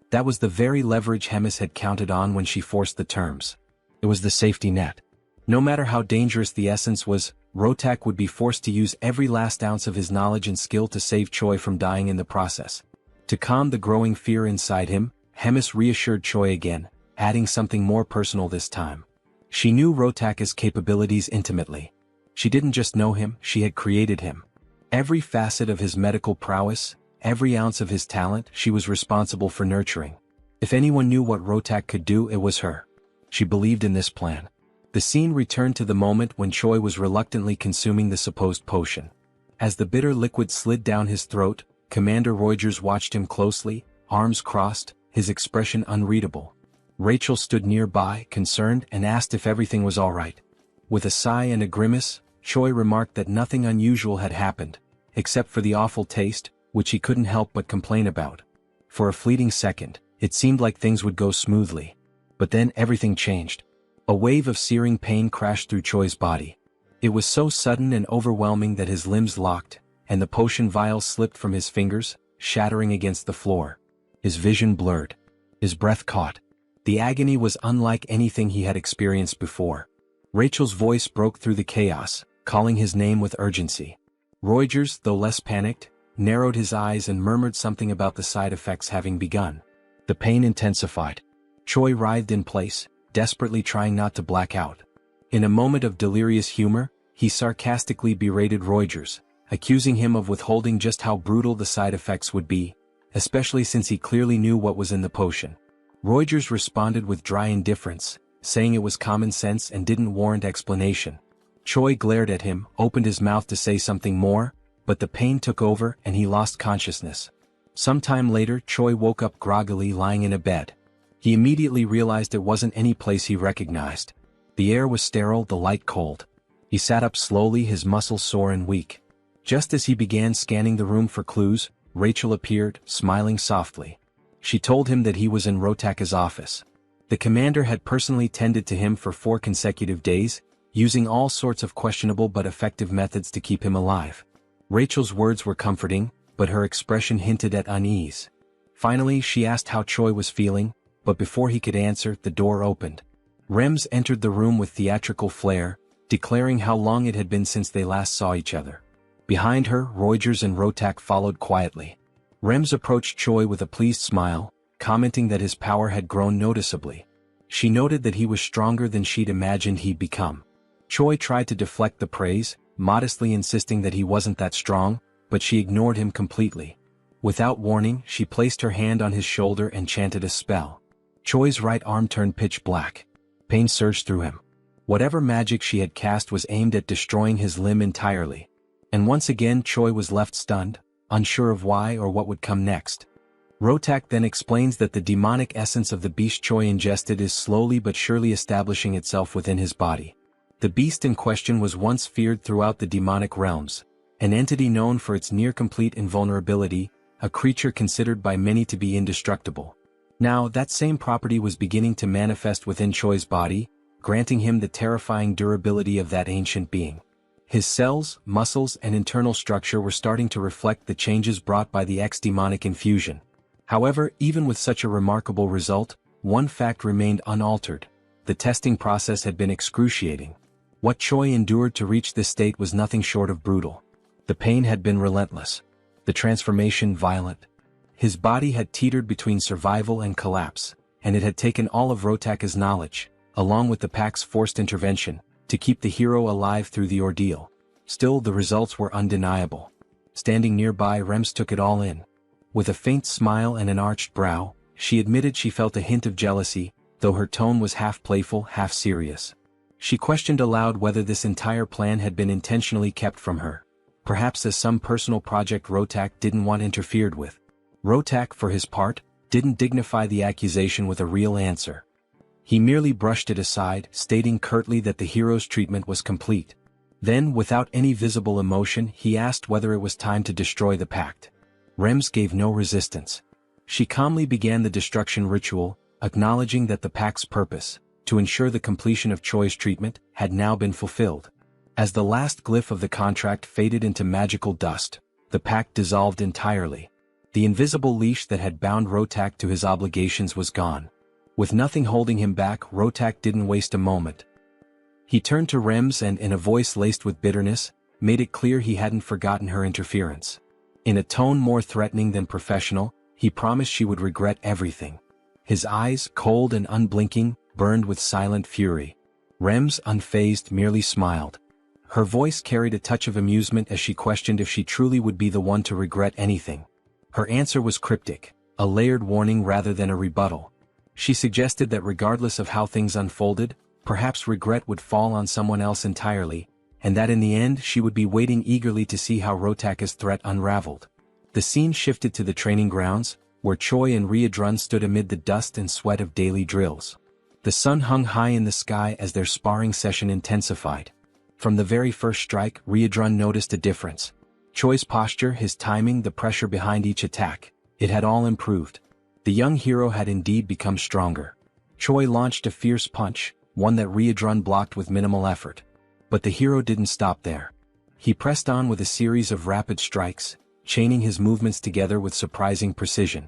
That was the very leverage Hemis had counted on when she forced the terms. It was the safety net. No matter how dangerous the essence was, Rotak would be forced to use every last ounce of his knowledge and skill to save Choi from dying in the process. To calm the growing fear inside him, Hemis reassured Choi again, adding something more personal this time. She knew Rotaka's capabilities intimately. She didn't just know him, she had created him. Every facet of his medical prowess, every ounce of his talent, she was responsible for nurturing. If anyone knew what Rotak could do, it was her. She believed in this plan. The scene returned to the moment when Choi was reluctantly consuming the supposed potion. As the bitter liquid slid down his throat, Commander Reugers watched him closely, arms crossed, his expression unreadable. Rachel stood nearby, concerned, and asked if everything was all right. With a sigh and a grimace, Choi remarked that nothing unusual had happened, except for the awful taste, which he couldn't help but complain about. For a fleeting second, it seemed like things would go smoothly. But then everything changed. A wave of searing pain crashed through Choi's body. It was so sudden and overwhelming that his limbs locked, and the potion vial slipped from his fingers, shattering against the floor. His vision blurred. His breath caught. The agony was unlike anything he had experienced before. Rachel's voice broke through the chaos, calling his name with urgency. Reugers, though less panicked, narrowed his eyes and murmured something about the side effects having begun. The pain intensified. Choi writhed in place, desperately trying not to black out. In a moment of delirious humor, he sarcastically berated Reugers, accusing him of withholding just how brutal the side effects would be, especially since he clearly knew what was in the potion. Reugers responded with dry indifference, saying it was common sense and didn't warrant explanation. Choi glared at him, opened his mouth to say something more, but the pain took over and he lost consciousness. Sometime later, Choi woke up groggily lying in a bed. He immediately realized it wasn't any place he recognized. The air was sterile, the light cold. He sat up slowly, his muscles sore and weak. Just as he began scanning the room for clues, Rachel appeared, smiling softly. She told him that he was in Rotaka's office. The commander had personally tended to him for 4 consecutive days, using all sorts of questionable but effective methods to keep him alive. Rachel's words were comforting, but her expression hinted at unease. Finally, she asked how Choi was feeling, but before he could answer, the door opened. Rems entered the room with theatrical flair, declaring how long it had been since they last saw each other. Behind her, Reugers and Rotak followed quietly. Rems approached Choi with a pleased smile, commenting that his power had grown noticeably. She noted that he was stronger than she'd imagined he'd become. Choi tried to deflect the praise, modestly insisting that he wasn't that strong, but she ignored him completely. Without warning, she placed her hand on his shoulder and chanted a spell. Choi's right arm turned pitch black. Pain surged through him. Whatever magic she had cast was aimed at destroying his limb entirely. And once again Choi was left stunned, unsure of why or what would come next. Rotak then explains that the demonic essence of the beast Choi ingested is slowly but surely establishing itself within his body. The beast in question was once feared throughout the demonic realms, an entity known for its near-complete invulnerability, a creature considered by many to be indestructible. Now, that same property was beginning to manifest within Choi's body, granting him the terrifying durability of that ancient being. His cells, muscles, and internal structure were starting to reflect the changes brought by the X-demonic infusion. However, even with such a remarkable result, one fact remained unaltered. The testing process had been excruciating. What Choi endured to reach this state was nothing short of brutal. The pain had been relentless. The transformation violent. His body had teetered between survival and collapse, and it had taken all of Rotaka's knowledge, along with the pack's forced intervention, to keep the hero alive through the ordeal. Still, the results were undeniable. Standing nearby, Rems took it all in. With a faint smile and an arched brow, she admitted she felt a hint of jealousy, though her tone was half playful, half serious. She questioned aloud whether this entire plan had been intentionally kept from her. Perhaps as some personal project Rotak didn't want interfered with. Rotak, for his part, didn't dignify the accusation with a real answer. He merely brushed it aside, stating curtly that the hero's treatment was complete. Then, without any visible emotion, he asked whether it was time to destroy the pact. Rems gave no resistance. She calmly began the destruction ritual, acknowledging that the pact's purpose, to ensure the completion of Choi's treatment, had now been fulfilled. As the last glyph of the contract faded into magical dust, the pact dissolved entirely. The invisible leash that had bound Rotak to his obligations was gone. With nothing holding him back, Rotak didn't waste a moment. He turned to Rems and, in a voice laced with bitterness, made it clear he hadn't forgotten her interference. In a tone more threatening than professional, he promised she would regret everything. His eyes, cold and unblinking, burned with silent fury. Rems, unfazed, merely smiled. Her voice carried a touch of amusement as she questioned if she truly would be the one to regret anything. Her answer was cryptic, a layered warning rather than a rebuttal. She suggested that regardless of how things unfolded, perhaps regret would fall on someone else entirely, and that in the end she would be waiting eagerly to see how Rotaka's threat unraveled. The scene shifted to the training grounds, where Choi and Riadrun stood amid the dust and sweat of daily drills. The sun hung high in the sky as their sparring session intensified. From the very first strike, Riadrun noticed a difference. Choi's posture, his timing, the pressure behind each attack, it had all improved. The young hero had indeed become stronger. Choi launched a fierce punch, one that Riadrun blocked with minimal effort. But the hero didn't stop there. He pressed on with a series of rapid strikes, chaining his movements together with surprising precision.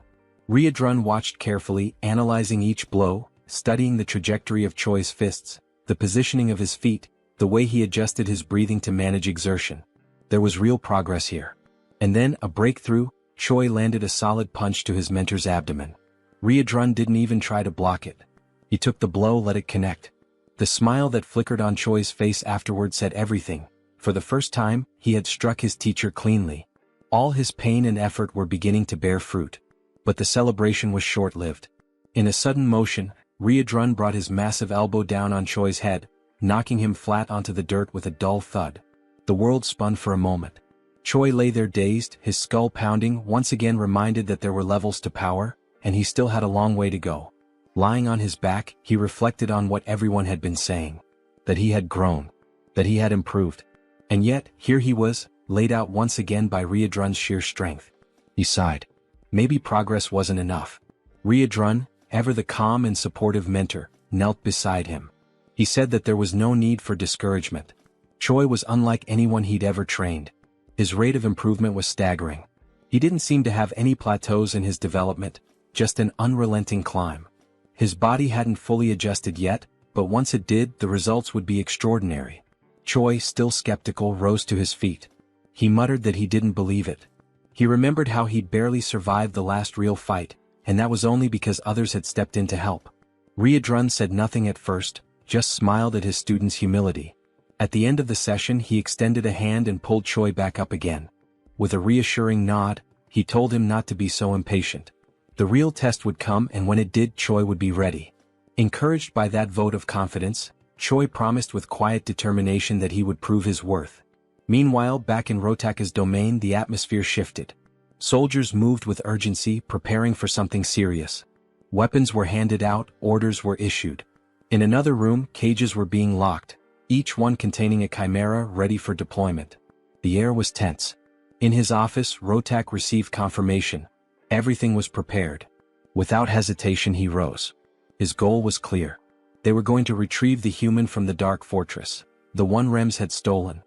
Riadrun watched carefully, analyzing each blow, studying the trajectory of Choi's fists, the positioning of his feet, the way he adjusted his breathing to manage exertion. There was real progress here. And then, a breakthrough, Choi landed a solid punch to his mentor's abdomen. Riadrun didn't even try to block it. He took the blow, let it connect. The smile that flickered on Choi's face afterward said everything. For the first time, he had struck his teacher cleanly. All his pain and effort were beginning to bear fruit. But the celebration was short-lived. In a sudden motion, Riadrun brought his massive elbow down on Choi's head, knocking him flat onto the dirt with a dull thud. The world spun for a moment. Choi lay there dazed, his skull pounding, once again reminded that there were levels to power, and he still had a long way to go. Lying on his back, he reflected on what everyone had been saying. That he had grown. That he had improved. And yet, here he was, laid out once again by Riadrun's sheer strength. He sighed. Maybe progress wasn't enough. Riadrun, ever the calm and supportive mentor, knelt beside him. He said that there was no need for discouragement. Choi was unlike anyone he'd ever trained. His rate of improvement was staggering. He didn't seem to have any plateaus in his development, just an unrelenting climb. His body hadn't fully adjusted yet, but once it did, the results would be extraordinary. Choi, still skeptical, rose to his feet. He muttered that he didn't believe it. He remembered how he'd barely survived the last real fight, and that was only because others had stepped in to help. Riadrun said nothing at first, just smiled at his student's humility. At the end of the session, he extended a hand and pulled Choi back up again. With a reassuring nod, he told him not to be so impatient. The real test would come, and when it did, Choi would be ready. Encouraged by that vote of confidence, Choi promised with quiet determination that he would prove his worth. Meanwhile, back in Rotaka's domain, the atmosphere shifted. Soldiers moved with urgency, preparing for something serious. Weapons were handed out, orders were issued. In another room, cages were being locked, each one containing a chimera ready for deployment. The air was tense. In his office, Rotak received confirmation. Everything was prepared. Without hesitation, he rose. His goal was clear. They were going to retrieve the human from the dark fortress, the one Rems had stolen.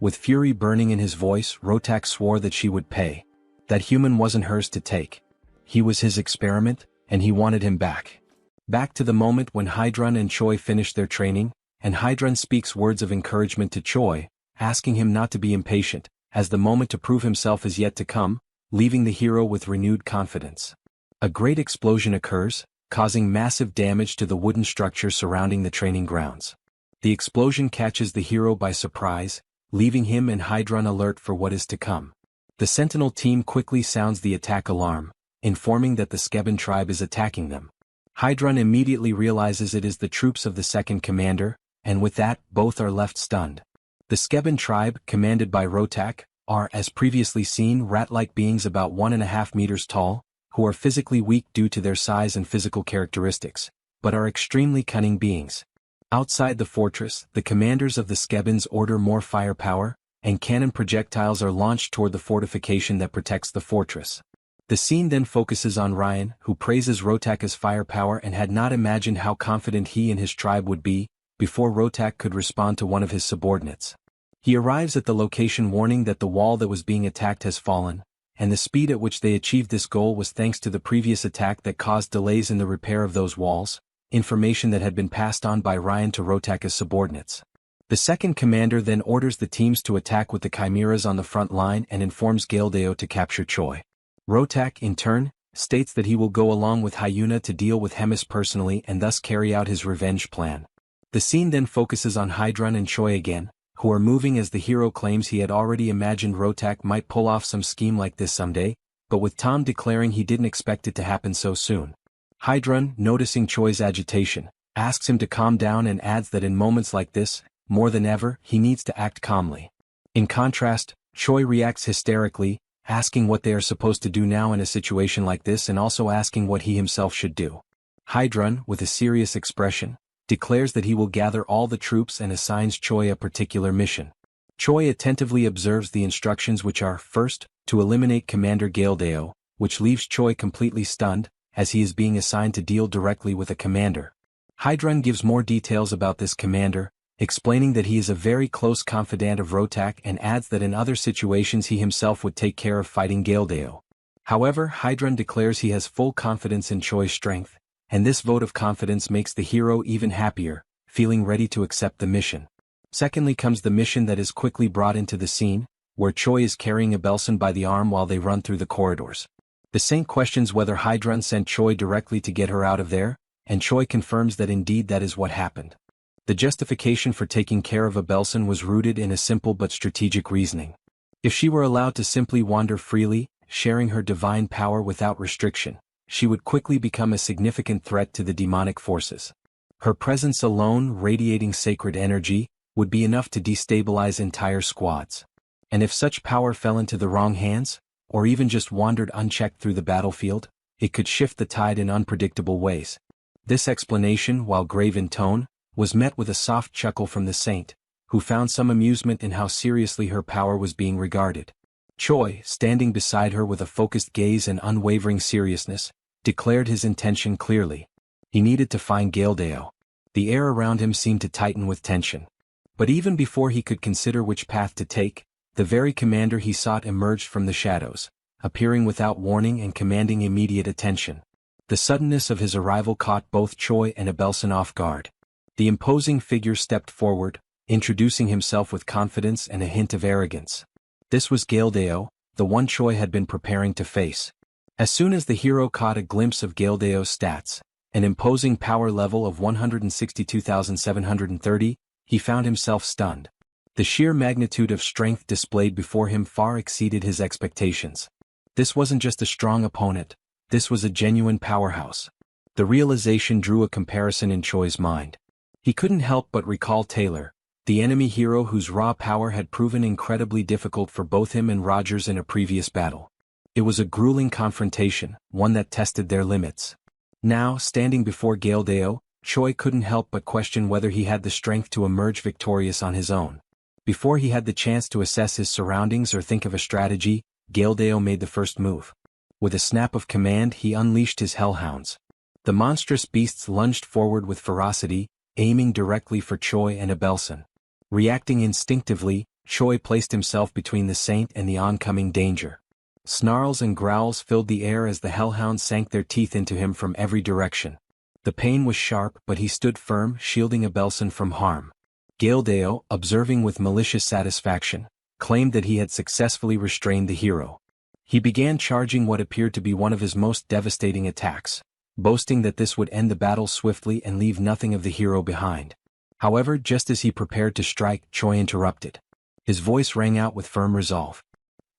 With fury burning in his voice, Rotak swore that she would pay. That human wasn't hers to take. He was his experiment, and he wanted him back. Back to the moment when Hydrun and Choi finished their training, and Hydrun speaks words of encouragement to Choi, asking him not to be impatient, as the moment to prove himself is yet to come, leaving the hero with renewed confidence. A great explosion occurs, causing massive damage to the wooden structure surrounding the training grounds. The explosion catches the hero by surprise, leaving him and Hydrun alert for what is to come. The Sentinel team quickly sounds the attack alarm, informing that the Skeben tribe is attacking them. Hydrun immediately realizes it is the troops of the second commander, and with that, both are left stunned. The Skeben tribe, commanded by Rotak, are, as previously seen, rat-like beings about 1.5 meters tall, who are physically weak due to their size and physical characteristics, but are extremely cunning beings. Outside the fortress, the commanders of the Skebens order more firepower, and cannon projectiles are launched toward the fortification that protects the fortress. The scene then focuses on Ryan, who praises Rotak's firepower and had not imagined how confident he and his tribe would be, before Rotak could respond to one of his subordinates. He arrives at the location warning that the wall that was being attacked has fallen, and the speed at which they achieved this goal was thanks to the previous attack that caused delays in the repair of those walls, information that had been passed on by Ryan to Rotak's subordinates. The second commander then orders the teams to attack with the chimeras on the front line and informs Galdeo to capture Choi. Rotak, in turn, states that he will go along with Hyuna to deal with Hemis personally and thus carry out his revenge plan. The scene then focuses on Hydrun and Choi again, who are moving as the hero claims he had already imagined Rotak might pull off some scheme like this someday, but with Tom declaring he didn't expect it to happen so soon. Hydrun, noticing Choi's agitation, asks him to calm down and adds that in moments like this, more than ever, he needs to act calmly. In contrast, Choi reacts hysterically, asking what they are supposed to do now in a situation like this and also asking what he himself should do. Hydrun, with a serious expression, declares that he will gather all the troops and assigns Choi a particular mission. Choi attentively observes the instructions, which are, first, to eliminate Commander Galdeo, which leaves Choi completely stunned, as he is being assigned to deal directly with a commander. Hydrun gives more details about this commander, explaining that he is a very close confidant of Rotak and adds that in other situations he himself would take care of fighting Galdeo. However, Hydrun declares he has full confidence in Choi's strength, and this vote of confidence makes the hero even happier, feeling ready to accept the mission. Secondly comes the mission that is quickly brought into the scene, where Choi is carrying Abelson by the arm while they run through the corridors. The Saint questions whether Hydrun sent Choi directly to get her out of there, and Choi confirms that indeed that is what happened. The justification for taking care of Abelson was rooted in a simple but strategic reasoning. If she were allowed to simply wander freely, sharing her divine power without restriction, she would quickly become a significant threat to the demonic forces. Her presence alone, radiating sacred energy, would be enough to destabilize entire squads. And if such power fell into the wrong hands, or even just wandered unchecked through the battlefield, it could shift the tide in unpredictable ways. This explanation, while grave in tone, was met with a soft chuckle from the saint, who found some amusement in how seriously her power was being regarded. Choi, standing beside her with a focused gaze and unwavering seriousness, declared his intention clearly. He needed to find Galdeo. The air around him seemed to tighten with tension. But even before he could consider which path to take, the very commander he sought emerged from the shadows, appearing without warning and commanding immediate attention. The suddenness of his arrival caught both Choi and Abelson off guard. The imposing figure stepped forward, introducing himself with confidence and a hint of arrogance. This was Galdeo, the one Choi had been preparing to face. As soon as the hero caught a glimpse of Galdeo's stats, an imposing power level of 162,730, he found himself stunned. The sheer magnitude of strength displayed before him far exceeded his expectations. This wasn't just a strong opponent, this was a genuine powerhouse. The realization drew a comparison in Choi's mind. He couldn't help but recall Taylor, the enemy hero whose raw power had proven incredibly difficult for both him and Rogers in a previous battle. It was a grueling confrontation, one that tested their limits. Now, standing before Galdeo, Choi couldn't help but question whether he had the strength to emerge victorious on his own. Before he had the chance to assess his surroundings or think of a strategy, Galdeo made the first move. With a snap of command, he unleashed his hellhounds. The monstrous beasts lunged forward with ferocity, aiming directly for Choi and Abelson. Reacting instinctively, Choi placed himself between the saint and the oncoming danger. Snarls and growls filled the air as the hellhounds sank their teeth into him from every direction. The pain was sharp, but he stood firm, shielding Abelson from harm. Gildeo, observing with malicious satisfaction, claimed that he had successfully restrained the hero. He began charging what appeared to be one of his most devastating attacks, boasting that this would end the battle swiftly and leave nothing of the hero behind. However, just as he prepared to strike, Choi interrupted. His voice rang out with firm resolve.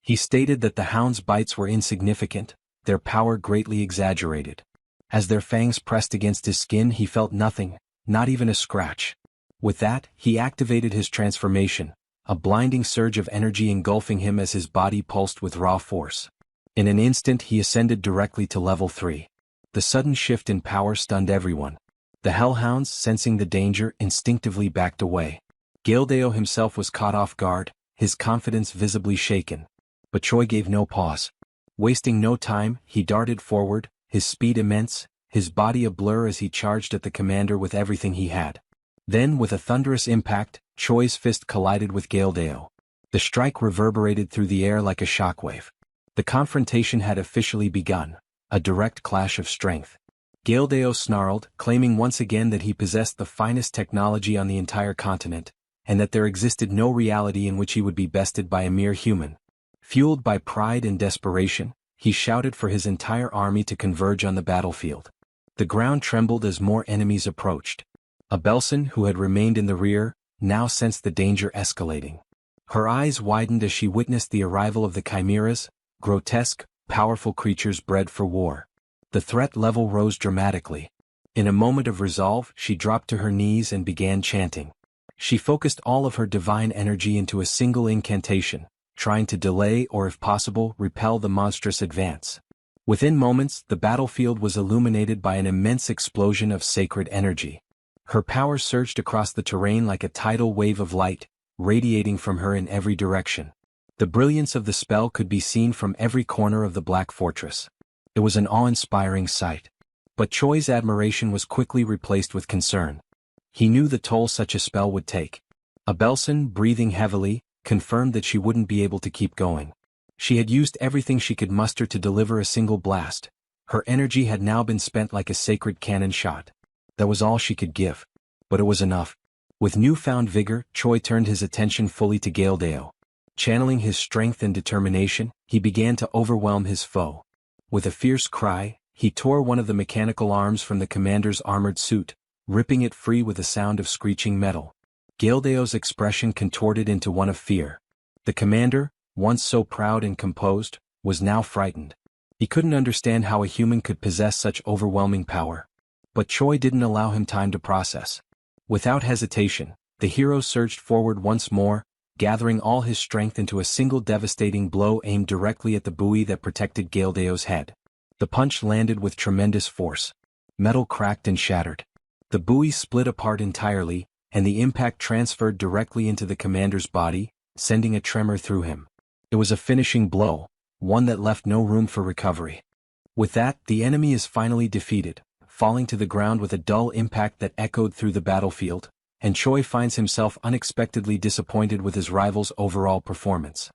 He stated that the hound's bites were insignificant, their power greatly exaggerated. As their fangs pressed against his skin, he felt nothing, not even a scratch. With that, he activated his transformation, a blinding surge of energy engulfing him as his body pulsed with raw force. In an instant he ascended directly to level 3. The sudden shift in power stunned everyone. The hellhounds, sensing the danger, instinctively backed away. Gildeo himself was caught off guard, his confidence visibly shaken. But Choi gave no pause. Wasting no time, he darted forward, his speed immense, his body a blur as he charged at the commander with everything he had. Then, with a thunderous impact, Choi's fist collided with Gildeo. The strike reverberated through the air like a shockwave. The confrontation had officially begun, a direct clash of strength. Gildeo snarled, claiming once again that he possessed the finest technology on the entire continent, and that there existed no reality in which he would be bested by a mere human. Fueled by pride and desperation, he shouted for his entire army to converge on the battlefield. The ground trembled as more enemies approached. Abelson, who had remained in the rear, now sensed the danger escalating. Her eyes widened as she witnessed the arrival of the chimeras, grotesque, powerful creatures bred for war. The threat level rose dramatically. In a moment of resolve, she dropped to her knees and began chanting. She focused all of her divine energy into a single incantation, trying to delay or, if possible, repel the monstrous advance. Within moments, the battlefield was illuminated by an immense explosion of sacred energy. Her power surged across the terrain like a tidal wave of light, radiating from her in every direction. The brilliance of the spell could be seen from every corner of the Black Fortress. It was an awe-inspiring sight. But Choi's admiration was quickly replaced with concern. He knew the toll such a spell would take. Abelson, breathing heavily, confirmed that she wouldn't be able to keep going. She had used everything she could muster to deliver a single blast. Her energy had now been spent like a sacred cannon shot. That was all she could give. But it was enough. With newfound vigor, Choi turned his attention fully to Gildeo. Channeling his strength and determination, he began to overwhelm his foe. With a fierce cry, he tore one of the mechanical arms from the commander's armored suit, ripping it free with a sound of screeching metal. Gildeo's expression contorted into one of fear. The commander, once so proud and composed, was now frightened. He couldn't understand how a human could possess such overwhelming power. But Choi didn't allow him time to process. Without hesitation, the hero surged forward once more, gathering all his strength into a single devastating blow aimed directly at the buoy that protected Gildeo's head. The punch landed with tremendous force. Metal cracked and shattered. The buoy split apart entirely, and the impact transferred directly into the commander's body, sending a tremor through him. It was a finishing blow, one that left no room for recovery. With that, the enemy is finally defeated, falling to the ground with a dull impact that echoed through the battlefield, and Choi finds himself unexpectedly disappointed with his rival's overall performance.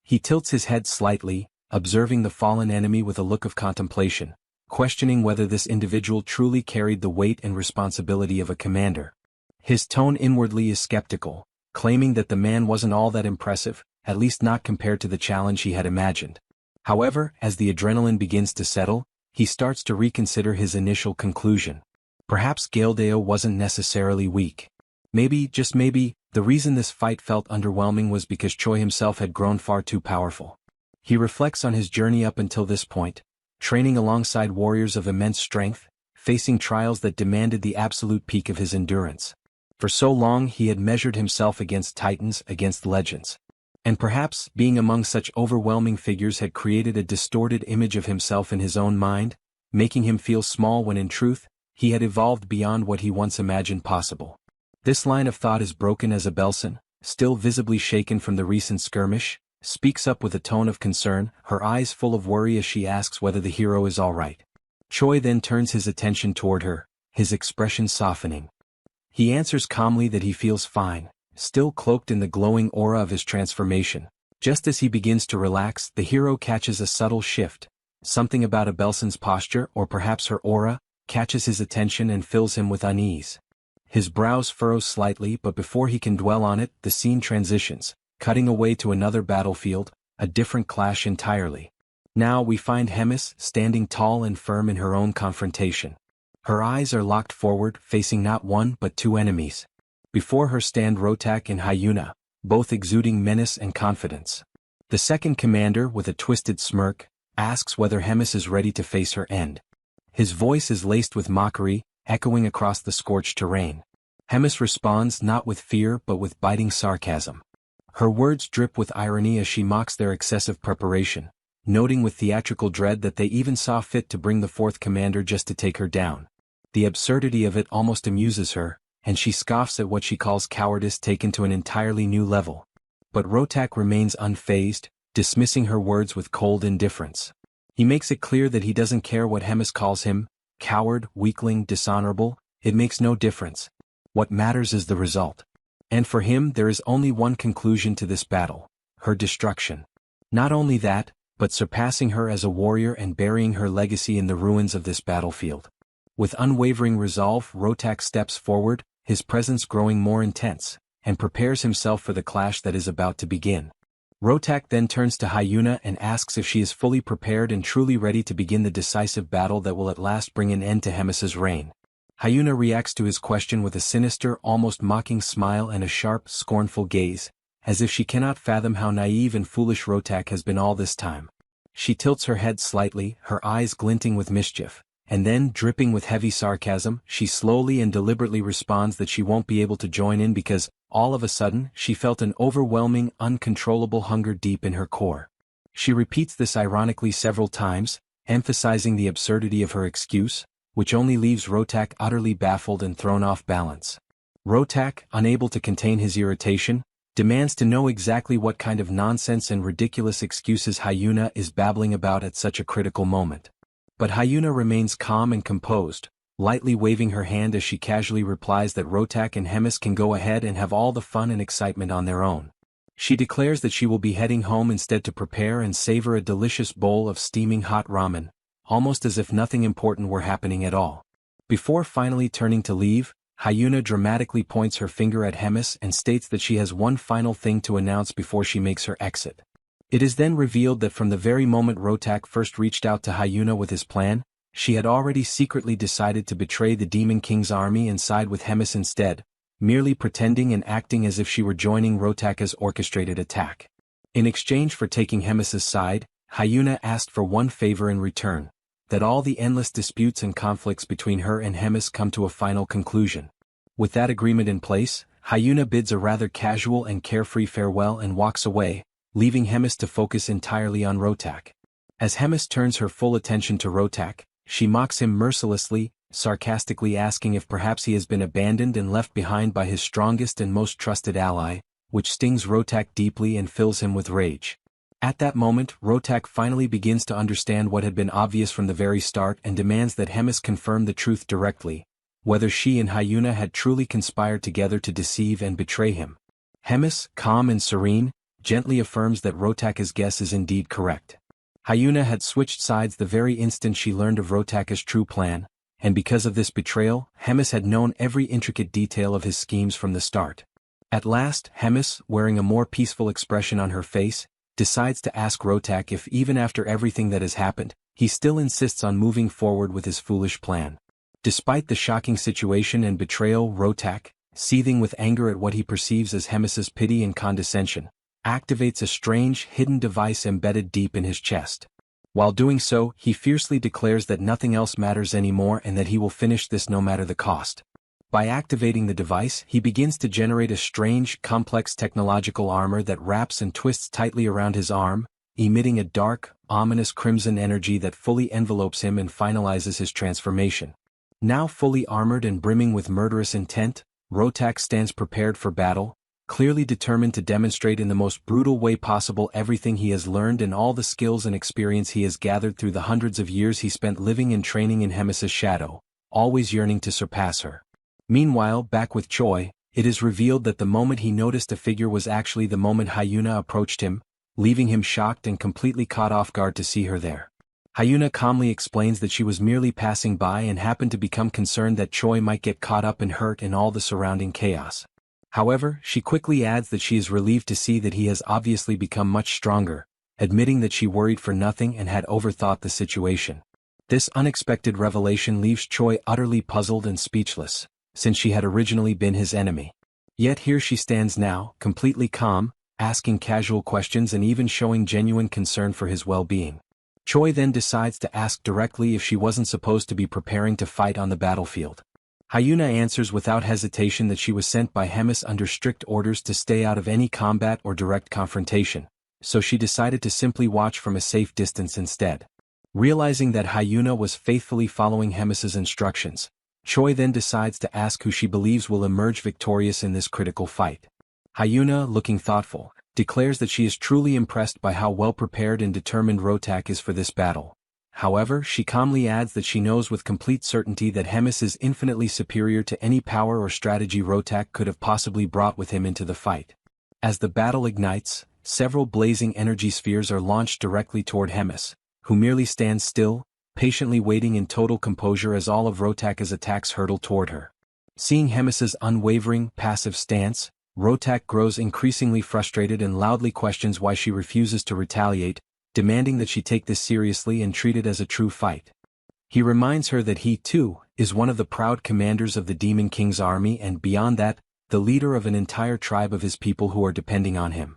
He tilts his head slightly, observing the fallen enemy with a look of contemplation, questioning whether this individual truly carried the weight and responsibility of a commander. His tone inwardly is skeptical, claiming that the man wasn't all that impressive, at least not compared to the challenge he had imagined. However, as the adrenaline begins to settle, he starts to reconsider his initial conclusion. Perhaps Gildeo wasn't necessarily weak. Maybe, just maybe, the reason this fight felt underwhelming was because Choi himself had grown far too powerful. He reflects on his journey up until this point, training alongside warriors of immense strength, facing trials that demanded the absolute peak of his endurance. For so long he had measured himself against titans, against legends. And perhaps, being among such overwhelming figures had created a distorted image of himself in his own mind, making him feel small when in truth, he had evolved beyond what he once imagined possible. This line of thought is broken as Abelson, still visibly shaken from the recent skirmish, speaks up with a tone of concern, her eyes full of worry as she asks whether the hero is all right. Choi then turns his attention toward her, his expression softening. He answers calmly that he feels fine, still cloaked in the glowing aura of his transformation. Just as he begins to relax, the hero catches a subtle shift. Something about Abelson's posture, or perhaps her aura, catches his attention and fills him with unease. His brows furrow slightly, but before he can dwell on it, the scene transitions, cutting away to another battlefield, a different clash entirely. Now we find Hemis standing tall and firm in her own confrontation. Her eyes are locked forward, facing not one but two enemies. Before her stand Rotak and Hyuna, both exuding menace and confidence. The second commander, with a twisted smirk, asks whether Hemis is ready to face her end. His voice is laced with mockery, echoing across the scorched terrain. Hemis responds not with fear but with biting sarcasm. Her words drip with irony as she mocks their excessive preparation, noting with theatrical dread that they even saw fit to bring the fourth commander just to take her down. The absurdity of it almost amuses her, and she scoffs at what she calls cowardice taken to an entirely new level. But Rotak remains unfazed, dismissing her words with cold indifference. He makes it clear that he doesn't care what Hemis calls him, coward, weakling, dishonorable, it makes no difference. What matters is the result. And for him there is only one conclusion to this battle: her destruction. Not only that, but surpassing her as a warrior and burying her legacy in the ruins of this battlefield. With unwavering resolve, Rotak steps forward, his presence growing more intense, and prepares himself for the clash that is about to begin. Rotak then turns to Hyuna and asks if she is fully prepared and truly ready to begin the decisive battle that will at last bring an end to Hemis's reign. Hyuna reacts to his question with a sinister, almost mocking smile and a sharp, scornful gaze, as if she cannot fathom how naive and foolish Rotak has been all this time. She tilts her head slightly, her eyes glinting with mischief, and then, dripping with heavy sarcasm, she slowly and deliberately responds that she won't be able to join in because, all of a sudden, she felt an overwhelming, uncontrollable hunger deep in her core. She repeats this ironically several times, emphasizing the absurdity of her excuse, which only leaves Rotak utterly baffled and thrown off balance. Rotak, unable to contain his irritation, demands to know exactly what kind of nonsense and ridiculous excuses Hyuna is babbling about at such a critical moment. But Hyuna remains calm and composed, lightly waving her hand as she casually replies that Rotak and Hemis can go ahead and have all the fun and excitement on their own. She declares that she will be heading home instead to prepare and savor a delicious bowl of steaming hot ramen, almost as if nothing important were happening at all. Before finally turning to leave, Hyuna dramatically points her finger at Hemis and states that she has one final thing to announce before she makes her exit. It is then revealed that from the very moment Rotak first reached out to Hyuna with his plan, she had already secretly decided to betray the Demon King's army and side with Hemis instead, merely pretending and acting as if she were joining Rotaka's orchestrated attack. In exchange for taking Hemis's side, Hyuna asked for one favor in return: that all the endless disputes and conflicts between her and Hemis come to a final conclusion. With that agreement in place, Hyuna bids a rather casual and carefree farewell and walks away, leaving Hemis to focus entirely on Rotak. As Hemis turns her full attention to Rotak, she mocks him mercilessly, sarcastically asking if perhaps he has been abandoned and left behind by his strongest and most trusted ally, which stings Rotak deeply and fills him with rage. At that moment, Rotak finally begins to understand what had been obvious from the very start and demands that Hemis confirm the truth directly, whether she and Hyuna had truly conspired together to deceive and betray him. Hemis, calm and serene, gently affirms that Rotaka's guess is indeed correct. Hyuna had switched sides the very instant she learned of Rotaka's true plan, and because of this betrayal, Hemis had known every intricate detail of his schemes from the start. At last, Hemis, wearing a more peaceful expression on her face, decides to ask Rotak if even after everything that has happened, he still insists on moving forward with his foolish plan. Despite the shocking situation and betrayal, Rotak, seething with anger at what he perceives as Hemis's pity and condescension, activates a strange, hidden device embedded deep in his chest. While doing so, he fiercely declares that nothing else matters anymore and that he will finish this no matter the cost. By activating the device, he begins to generate a strange, complex technological armor that wraps and twists tightly around his arm, emitting a dark, ominous crimson energy that fully envelopes him and finalizes his transformation. Now fully armored and brimming with murderous intent, Rotak stands prepared for battle, clearly determined to demonstrate in the most brutal way possible everything he has learned and all the skills and experience he has gathered through the hundreds of years he spent living and training in Hemis's shadow, always yearning to surpass her. Meanwhile, back with Choi, it is revealed that the moment he noticed a figure was actually the moment Hyuna approached him, leaving him shocked and completely caught off guard to see her there. Hyuna calmly explains that she was merely passing by and happened to become concerned that Choi might get caught up and hurt in all the surrounding chaos. However, she quickly adds that she is relieved to see that he has obviously become much stronger, admitting that she worried for nothing and had overthought the situation. This unexpected revelation leaves Choi utterly puzzled and speechless, since she had originally been his enemy. Yet here she stands now, completely calm, asking casual questions and even showing genuine concern for his well-being. Choi then decides to ask directly if she wasn't supposed to be preparing to fight on the battlefield. Hyuna answers without hesitation that she was sent by Hemis under strict orders to stay out of any combat or direct confrontation, so she decided to simply watch from a safe distance instead. Realizing that Hyuna was faithfully following Hemis's instructions, Choi then decides to ask who she believes will emerge victorious in this critical fight. Hyuna, looking thoughtful, declares that she is truly impressed by how well-prepared and determined Rotak is for this battle. However, she calmly adds that she knows with complete certainty that Hemis is infinitely superior to any power or strategy Rotak could have possibly brought with him into the fight. As the battle ignites, several blazing energy spheres are launched directly toward Hemis, who merely stands still, patiently waiting in total composure as all of Rotak's attacks hurtle toward her. Seeing Hemis's unwavering, passive stance, Rotak grows increasingly frustrated and loudly questions why she refuses to retaliate, demanding that she take this seriously and treat it as a true fight. He reminds her that he, too, is one of the proud commanders of the Demon King's army and beyond that, the leader of an entire tribe of his people who are depending on him.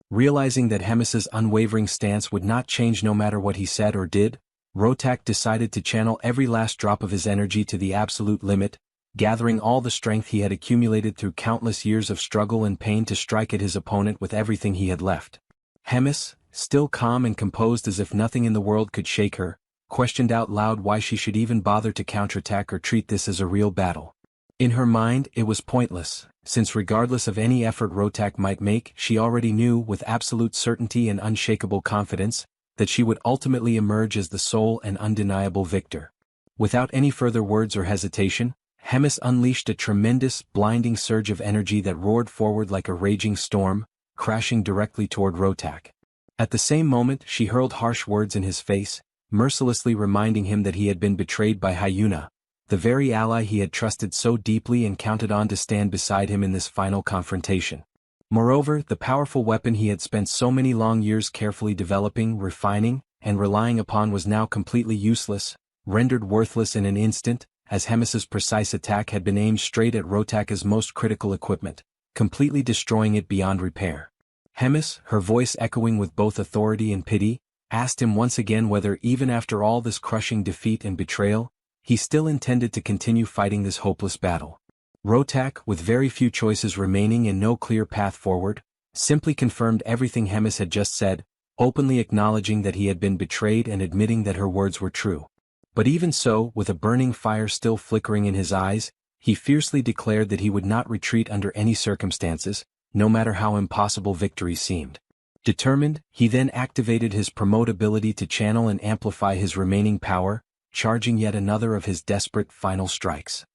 Realizing that Hemis's unwavering stance would not change no matter what he said or did, Rotak decided to channel every last drop of his energy to the absolute limit, gathering all the strength he had accumulated through countless years of struggle and pain to strike at his opponent with everything he had left. Hemis, still calm and composed as if nothing in the world could shake her, questioned out loud why she should even bother to counterattack or treat this as a real battle. In her mind, it was pointless, since regardless of any effort Rotak might make, she already knew with absolute certainty and unshakable confidence that she would ultimately emerge as the sole and undeniable victor. Without any further words or hesitation, Hemis unleashed a tremendous, blinding surge of energy that roared forward like a raging storm, crashing directly toward Rotak. At the same moment, she hurled harsh words in his face, mercilessly reminding him that he had been betrayed by Hyuna, the very ally he had trusted so deeply and counted on to stand beside him in this final confrontation. Moreover, the powerful weapon he had spent so many long years carefully developing, refining, and relying upon was now completely useless, rendered worthless in an instant, as Hemis's precise attack had been aimed straight at Rotak's most critical equipment, completely destroying it beyond repair. Hemis, her voice echoing with both authority and pity, asked him once again whether even after all this crushing defeat and betrayal, he still intended to continue fighting this hopeless battle. Rotak, with very few choices remaining and no clear path forward, simply confirmed everything Hemis had just said, openly acknowledging that he had been betrayed and admitting that her words were true. But even so, with a burning fire still flickering in his eyes, he fiercely declared that he would not retreat under any circumstances, no matter how impossible victory seemed. Determined, he then activated his promote ability to channel and amplify his remaining power, charging yet another of his desperate final strikes.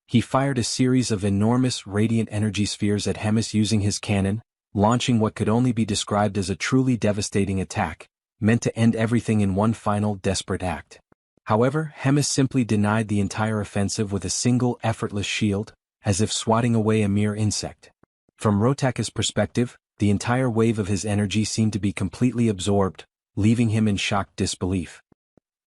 He fired a series of enormous radiant energy spheres at Hemis using his cannon, launching what could only be described as a truly devastating attack, meant to end everything in one final desperate act. However, Hemis simply denied the entire offensive with a single effortless shield, as if swatting away a mere insect. From Rotak's perspective, the entire wave of his energy seemed to be completely absorbed, leaving him in shocked disbelief.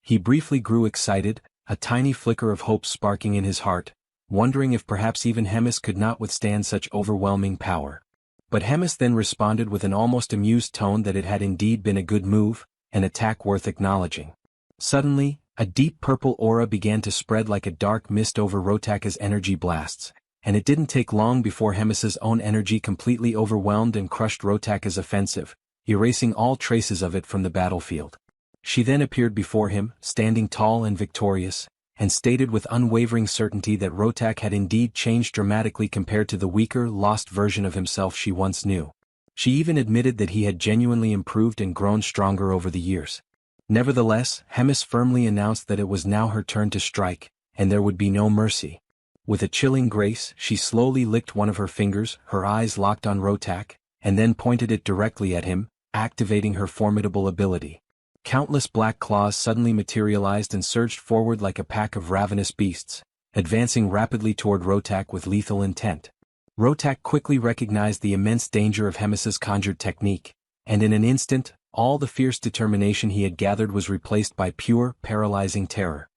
He briefly grew excited, a tiny flicker of hope sparking in his heart, wondering if perhaps even Hemis could not withstand such overwhelming power. But Hemis then responded with an almost amused tone that it had indeed been a good move, an attack worth acknowledging. Suddenly, a deep purple aura began to spread like a dark mist over Rotak's energy blasts, and it didn't take long before Hemis's own energy completely overwhelmed and crushed Rotak's offensive, erasing all traces of it from the battlefield. She then appeared before him, standing tall and victorious, and stated with unwavering certainty that Rotak had indeed changed dramatically compared to the weaker, lost version of himself she once knew. She even admitted that he had genuinely improved and grown stronger over the years. Nevertheless, Hemis firmly announced that it was now her turn to strike, and there would be no mercy. With a chilling grace, she slowly licked one of her fingers, her eyes locked on Rotak, and then pointed it directly at him, activating her formidable ability. Countless black claws suddenly materialized and surged forward like a pack of ravenous beasts, advancing rapidly toward Rotak with lethal intent. Rotak quickly recognized the immense danger of Hemis's conjured technique, and in an instant, all the fierce determination he had gathered was replaced by pure, paralyzing terror.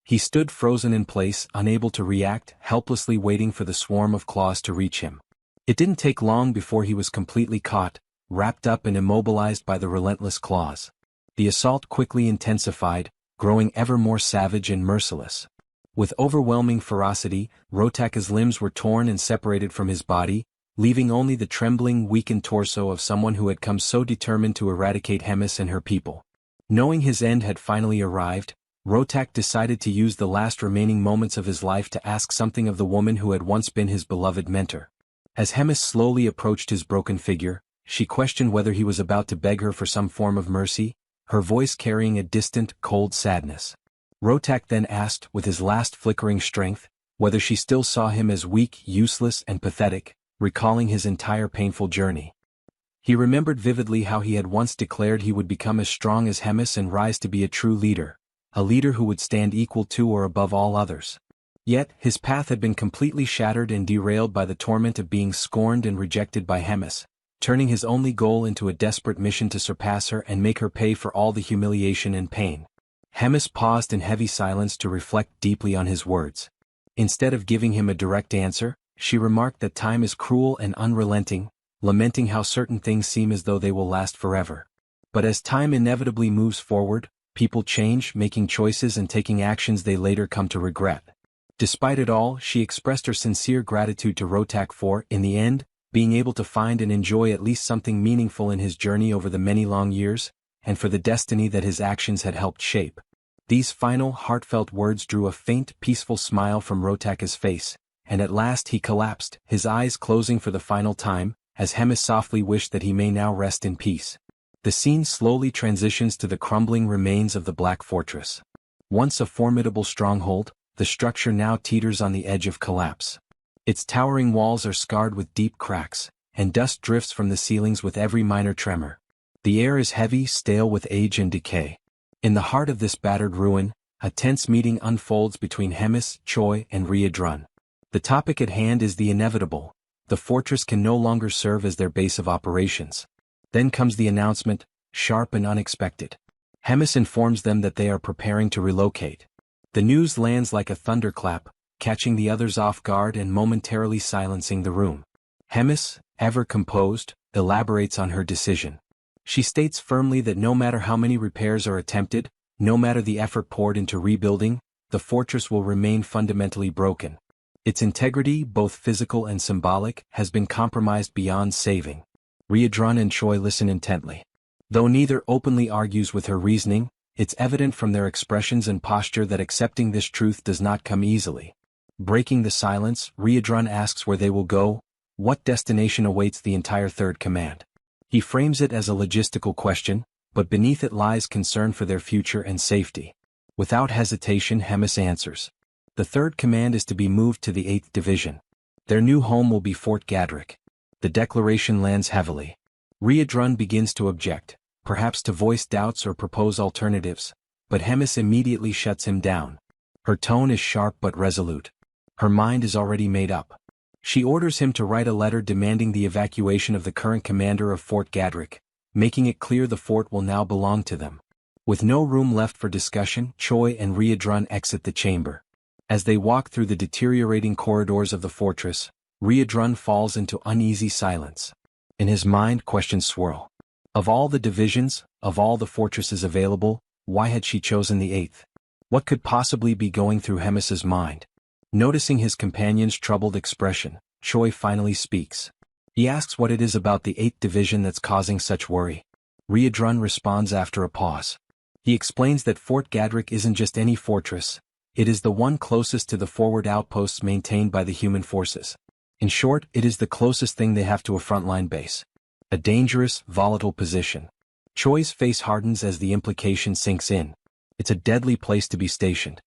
He stood frozen in place, unable to react, helplessly waiting for the swarm of claws to reach him. It didn't take long before he was completely caught, wrapped up and immobilized by the relentless claws. The assault quickly intensified, growing ever more savage and merciless. With overwhelming ferocity, Rotaka's limbs were torn and separated from his body, leaving only the trembling, weakened torso of someone who had come so determined to eradicate Hemis and her people. Knowing his end had finally arrived, Rotak decided to use the last remaining moments of his life to ask something of the woman who had once been his beloved mentor. As Hemis slowly approached his broken figure, she questioned whether he was about to beg her for some form of mercy, her voice carrying a distant, cold sadness. Rotak then asked, with his last flickering strength, whether she still saw him as weak, useless, and pathetic, recalling his entire painful journey. He remembered vividly how he had once declared he would become as strong as Hemis and rise to be a true leader, a leader who would stand equal to or above all others. Yet, his path had been completely shattered and derailed by the torment of being scorned and rejected by Hemis, turning his only goal into a desperate mission to surpass her and make her pay for all the humiliation and pain. Hemis paused in heavy silence to reflect deeply on his words. Instead of giving him a direct answer, she remarked that time is cruel and unrelenting, lamenting how certain things seem as though they will last forever. But as time inevitably moves forward, people change, making choices and taking actions they later come to regret. Despite it all, she expressed her sincere gratitude to Rotak for, in the end, being able to find and enjoy at least something meaningful in his journey over the many long years, and for the destiny that his actions had helped shape. These final, heartfelt words drew a faint, peaceful smile from Rotaka's face, and at last he collapsed, his eyes closing for the final time, as Hemis softly wished that he may now rest in peace. The scene slowly transitions to the crumbling remains of the Black Fortress. Once a formidable stronghold, the structure now teeters on the edge of collapse. Its towering walls are scarred with deep cracks, and dust drifts from the ceilings with every minor tremor. The air is heavy, stale with age and decay. In the heart of this battered ruin, a tense meeting unfolds between Hemis, Choi, and Riadrun. The topic at hand is the inevitable. The fortress can no longer serve as their base of operations. Then comes the announcement, sharp and unexpected. Hemis informs them that they are preparing to relocate. The news lands like a thunderclap, catching the others off guard and momentarily silencing the room. Hemis, ever composed, elaborates on her decision. She states firmly that no matter how many repairs are attempted, no matter the effort poured into rebuilding, the fortress will remain fundamentally broken. Its integrity, both physical and symbolic, has been compromised beyond saving. Riadrun and Choi listen intently. Though neither openly argues with her reasoning, it's evident from their expressions and posture that accepting this truth does not come easily. Breaking the silence, Riadrun asks where they will go, what destination awaits the entire Third Command. He frames it as a logistical question, but beneath it lies concern for their future and safety. Without hesitation, Hemis answers. The Third Command is to be moved to the 8th Division. Their new home will be Fort Gadrick. The declaration lands heavily. Riadrun begins to object, perhaps to voice doubts or propose alternatives, but Hemis immediately shuts him down. Her tone is sharp but resolute. Her mind is already made up. She orders him to write a letter demanding the evacuation of the current commander of Fort Gadrick, making it clear the fort will now belong to them. With no room left for discussion, Choi and Riadrun exit the chamber. As they walk through the deteriorating corridors of the fortress, Riadrun falls into uneasy silence. In his mind, questions swirl. Of all the divisions, of all the fortresses available, why had she chosen the 8th? What could possibly be going through Hemis's mind? Noticing his companion's troubled expression, Choi finally speaks. He asks what it is about the 8th Division that's causing such worry. Riadrun responds after a pause. He explains that Fort Gadrick isn't just any fortress, it is the one closest to the forward outposts maintained by the human forces. In short, it is the closest thing they have to a frontline base. A dangerous, volatile position. Choi's face hardens as the implication sinks in. It's a deadly place to be stationed.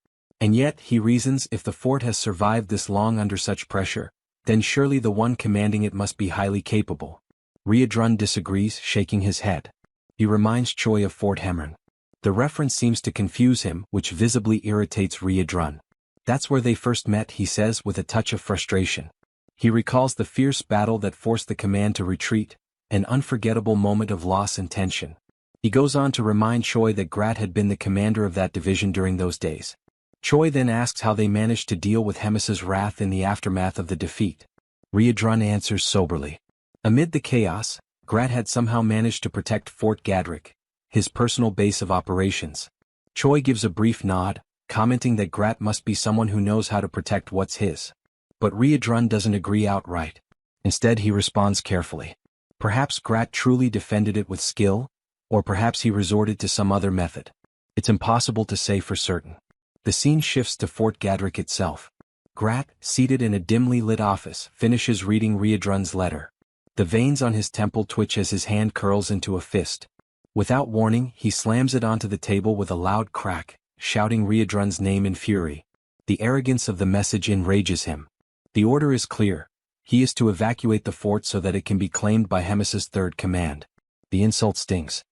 And yet, he reasons, if the fort has survived this long under such pressure, then surely the one commanding it must be highly capable. Riedrun disagrees, shaking his head. He reminds Choi of Fort Hemron. The reference seems to confuse him, which visibly irritates Riedrun. That's where they first met, he says with a touch of frustration. He recalls the fierce battle that forced the command to retreat, an unforgettable moment of loss and tension. He goes on to remind Choi that Grat had been the commander of that division during those days. Choi then asks how they managed to deal with Hemis's wrath in the aftermath of the defeat. Riedrun answers soberly. Amid the chaos, Grat had somehow managed to protect Fort Gadrick, his personal base of operations. Choi gives a brief nod, commenting that Grat must be someone who knows how to protect what's his. But Riedrun doesn't agree outright. Instead, he responds carefully. Perhaps Grat truly defended it with skill, or perhaps he resorted to some other method. It's impossible to say for certain. The scene shifts to Fort Gadrick itself. Grat, seated in a dimly lit office, finishes reading Riedrun's letter. The veins on his temple twitch as his hand curls into a fist. Without warning, he slams it onto the table with a loud crack, shouting Riedrun's name in fury. The arrogance of the message enrages him. The order is clear. He is to evacuate the fort so that it can be claimed by Hemis's third command. The insult stings.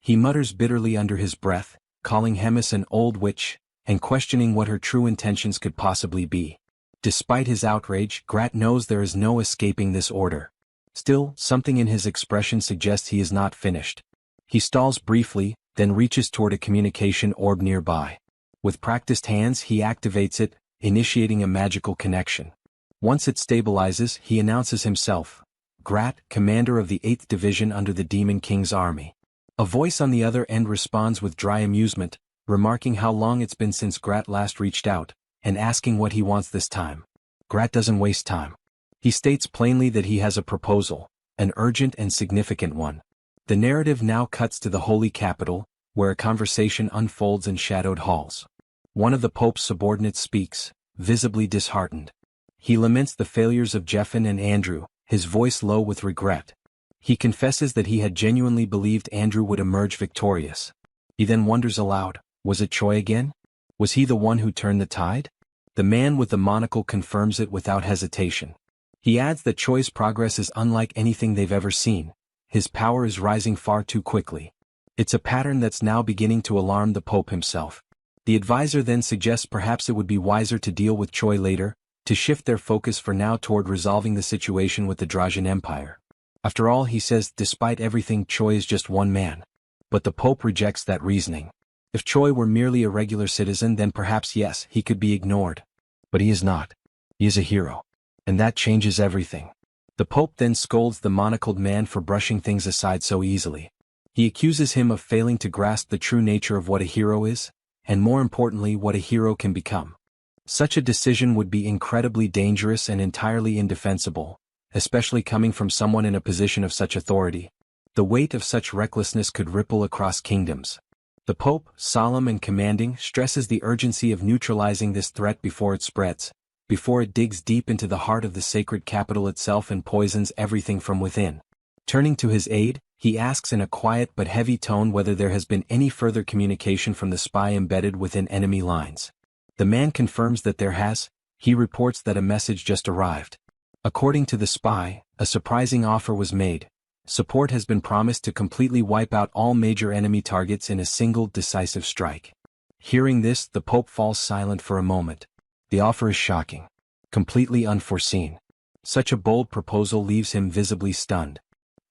He mutters bitterly under his breath, calling Hemis an old witch, and questioning what her true intentions could possibly be. Despite his outrage, Grat knows there is no escaping this order. Still, something in his expression suggests he is not finished. He stalls briefly, then reaches toward a communication orb nearby. With practiced hands he activates it, initiating a magical connection. Once it stabilizes, he announces himself. Grat, commander of the 8th Division under the Demon King's army. A voice on the other end responds with dry amusement, remarking how long it's been since Grat last reached out, and asking what he wants this time. Grat doesn't waste time. He states plainly that he has a proposal, an urgent and significant one. The narrative now cuts to the Holy Capital, where a conversation unfolds in shadowed halls. One of the Pope's subordinates speaks, visibly disheartened. He laments the failures of Jeffin and Andrew, his voice low with regret. He confesses that he had genuinely believed Andrew would emerge victorious. He then wonders aloud, was it Choi again? Was he the one who turned the tide? The man with the monocle confirms it without hesitation. He adds that Choi's progress is unlike anything they've ever seen. His power is rising far too quickly. It's a pattern that's now beginning to alarm the Pope himself. The advisor then suggests perhaps it would be wiser to deal with Choi later, to shift their focus for now toward resolving the situation with the Drajan Empire. After all, he says, despite everything, Choi is just one man. But the Pope rejects that reasoning. If Choi were merely a regular citizen, then perhaps yes, he could be ignored. But he is not. He is a hero. And that changes everything. The Pope then scolds the monocled man for brushing things aside so easily. He accuses him of failing to grasp the true nature of what a hero is, and more importantly, what a hero can become. Such a decision would be incredibly dangerous and entirely indefensible, especially coming from someone in a position of such authority. The weight of such recklessness could ripple across kingdoms. The Pope, solemn and commanding, stresses the urgency of neutralizing this threat before it spreads, before it digs deep into the heart of the sacred capital itself and poisons everything from within. Turning to his aide, he asks in a quiet but heavy tone whether there has been any further communication from the spy embedded within enemy lines. The man confirms that there has. He reports that a message just arrived. According to the spy, a surprising offer was made. Support has been promised to completely wipe out all major enemy targets in a single decisive strike. Hearing this, the Pope falls silent for a moment. The offer is shocking. Completely unforeseen. Such a bold proposal leaves him visibly stunned.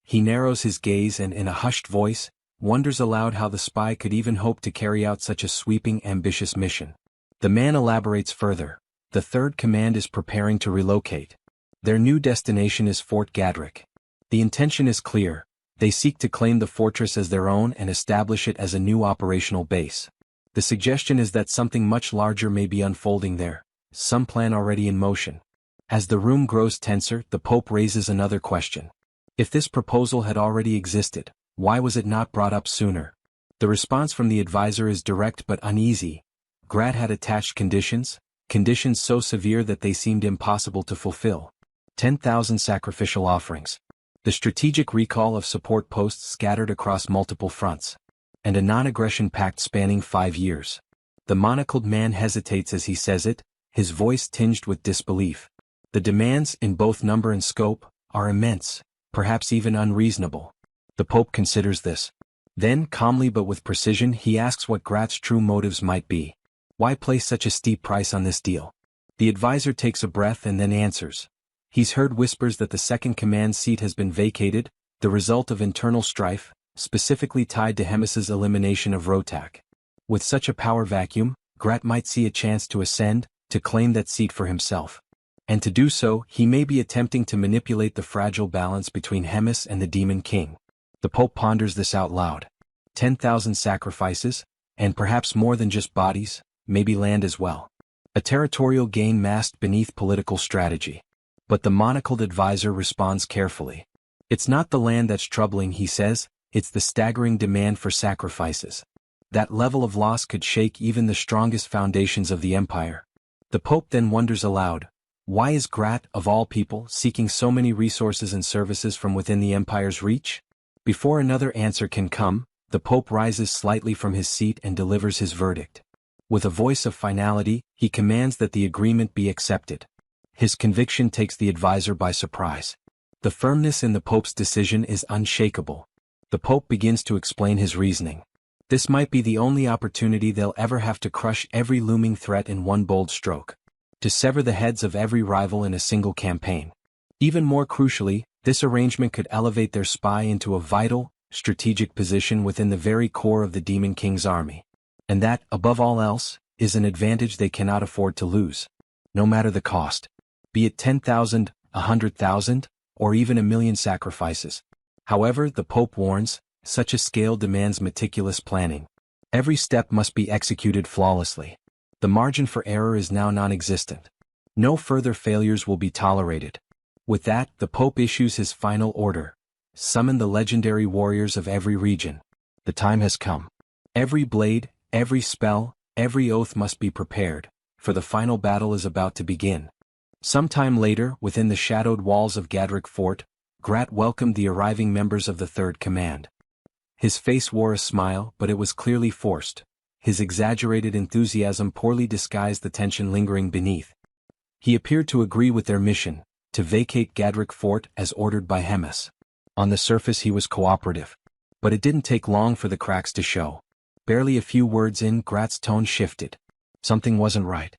He narrows his gaze and, in a hushed voice, wonders aloud how the spy could even hope to carry out such a sweeping, ambitious mission. The man elaborates further. The third command is preparing to relocate. Their new destination is Fort Gadrick. The intention is clear. They seek to claim the fortress as their own and establish it as a new operational base. The suggestion is that something much larger may be unfolding there, some plan already in motion. As the room grows tenser, the Pope raises another question. If this proposal had already existed, why was it not brought up sooner? The response from the advisor is direct but uneasy. Grat had attached conditions so severe that they seemed impossible to fulfill. 10,000 sacrificial offerings. The strategic recall of support posts scattered across multiple fronts. And a non-aggression pact spanning 5 years. The monocled man hesitates as he says it, his voice tinged with disbelief. The demands, in both number and scope, are immense, perhaps even unreasonable. The Pope considers this. Then, calmly but with precision, he asks what Grat's true motives might be. Why place such a steep price on this deal? The advisor takes a breath and then answers. He's heard whispers that the second command seat has been vacated, the result of internal strife, specifically tied to Hermes's elimination of Rotak. With such a power vacuum, Grat might see a chance to ascend, to claim that seat for himself. And to do so, he may be attempting to manipulate the fragile balance between Hermes and the Demon King. The Pope ponders this out loud. 10,000 sacrifices, and perhaps more than just bodies, maybe land as well. A territorial gain masked beneath political strategy. But the monocled advisor responds carefully. It's not the land that's troubling, he says, it's the staggering demand for sacrifices. That level of loss could shake even the strongest foundations of the empire. The Pope then wonders aloud, why is Grat, of all people, seeking so many resources and services from within the empire's reach? Before another answer can come, the Pope rises slightly from his seat and delivers his verdict. With a voice of finality, he commands that the agreement be accepted. His conviction takes the advisor by surprise. The firmness in the Pope's decision is unshakable. The Pope begins to explain his reasoning. This might be the only opportunity they'll ever have to crush every looming threat in one bold stroke. To sever the heads of every rival in a single campaign. Even more crucially, this arrangement could elevate their spy into a vital, strategic position within the very core of the Demon King's army. And that, above all else, is an advantage they cannot afford to lose. No matter the cost. Be it 10,000, 100,000, or even 1,000,000 sacrifices. However, the Pope warns, such a scale demands meticulous planning. Every step must be executed flawlessly. The margin for error is now non-existent. No further failures will be tolerated. With that, the Pope issues his final order. Summon the legendary warriors of every region. The time has come. Every blade, every spell, every oath must be prepared, for the final battle is about to begin. Sometime later, within the shadowed walls of Gadrick Fort, Grat welcomed the arriving members of the Third Command. His face wore a smile, but it was clearly forced. His exaggerated enthusiasm poorly disguised the tension lingering beneath. He appeared to agree with their mission, to vacate Gadrick Fort as ordered by Hermes. On the surface he was cooperative. But it didn't take long for the cracks to show. Barely a few words in, Grat's tone shifted. Something wasn't right.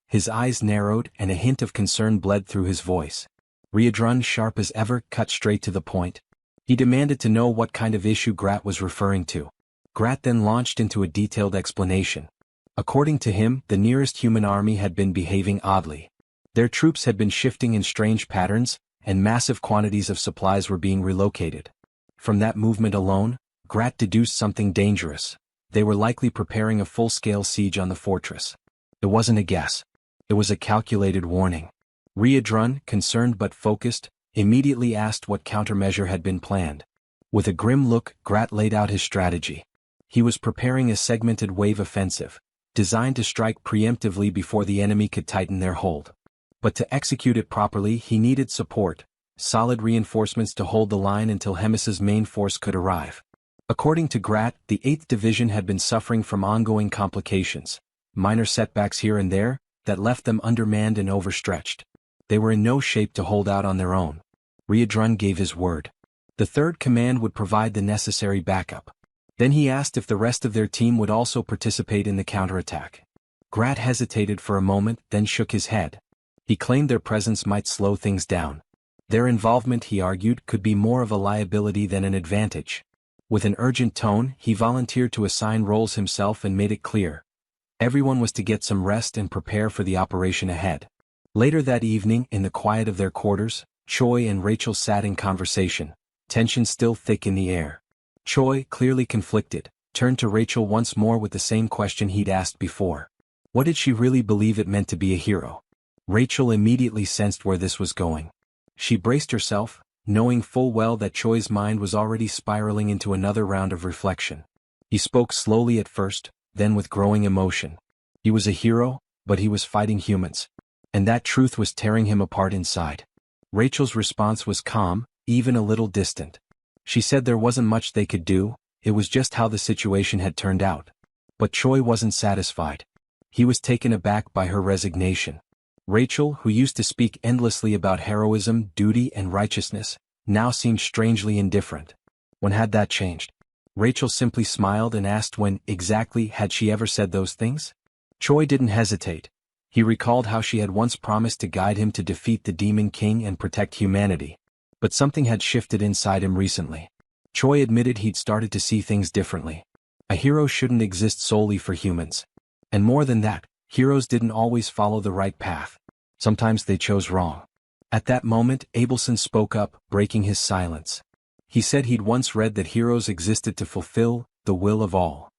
His eyes narrowed and a hint of concern bled through his voice. Riadrun, sharp as ever, cut straight to the point. He demanded to know what kind of issue Grat was referring to. Grat then launched into a detailed explanation. According to him, the nearest human army had been behaving oddly. Their troops had been shifting in strange patterns, and massive quantities of supplies were being relocated. From that movement alone, Grat deduced something dangerous. They were likely preparing a full-scale siege on the fortress. It wasn't a guess. It was a calculated warning. Riadrun, concerned but focused, immediately asked what countermeasure had been planned. With a grim look, Grat laid out his strategy. He was preparing a segmented wave offensive, designed to strike preemptively before the enemy could tighten their hold. But to execute it properly, he needed support, solid reinforcements to hold the line until Hermes's main force could arrive. According to Grat, the 8th Division had been suffering from ongoing complications, minor setbacks here and there, that left them undermanned and overstretched. They were in no shape to hold out on their own. Riadrun gave his word. The Third Command would provide the necessary backup. Then he asked if the rest of their team would also participate in the counterattack. Grat hesitated for a moment, then shook his head. He claimed their presence might slow things down. Their involvement, he argued, could be more of a liability than an advantage. With an urgent tone, he volunteered to assign roles himself and made it clear. Everyone was to get some rest and prepare for the operation ahead. Later that evening, in the quiet of their quarters, Choi and Rachel sat in conversation, tension still thick in the air. Choi, clearly conflicted, turned to Rachel once more with the same question he'd asked before. What did she really believe it meant to be a hero? Rachel immediately sensed where this was going. She braced herself, knowing full well that Choi's mind was already spiraling into another round of reflection. He spoke slowly at first, then with growing emotion. He was a hero, but he was fighting humans. And that truth was tearing him apart inside. Rachel's response was calm, even a little distant. She said there wasn't much they could do, it was just how the situation had turned out. But Choi wasn't satisfied. He was taken aback by her resignation. Rachel, who used to speak endlessly about heroism, duty, and righteousness, now seemed strangely indifferent. When had that changed? Rachel simply smiled and asked when, exactly, had she ever said those things? Choi didn't hesitate. He recalled how she had once promised to guide him to defeat the Demon King and protect humanity. But something had shifted inside him recently. Choi admitted he'd started to see things differently. A hero shouldn't exist solely for humans. And more than that, heroes didn't always follow the right path. Sometimes they chose wrong. At that moment, Abelson spoke up, breaking his silence. He said he'd once read that heroes existed to fulfill the will of all.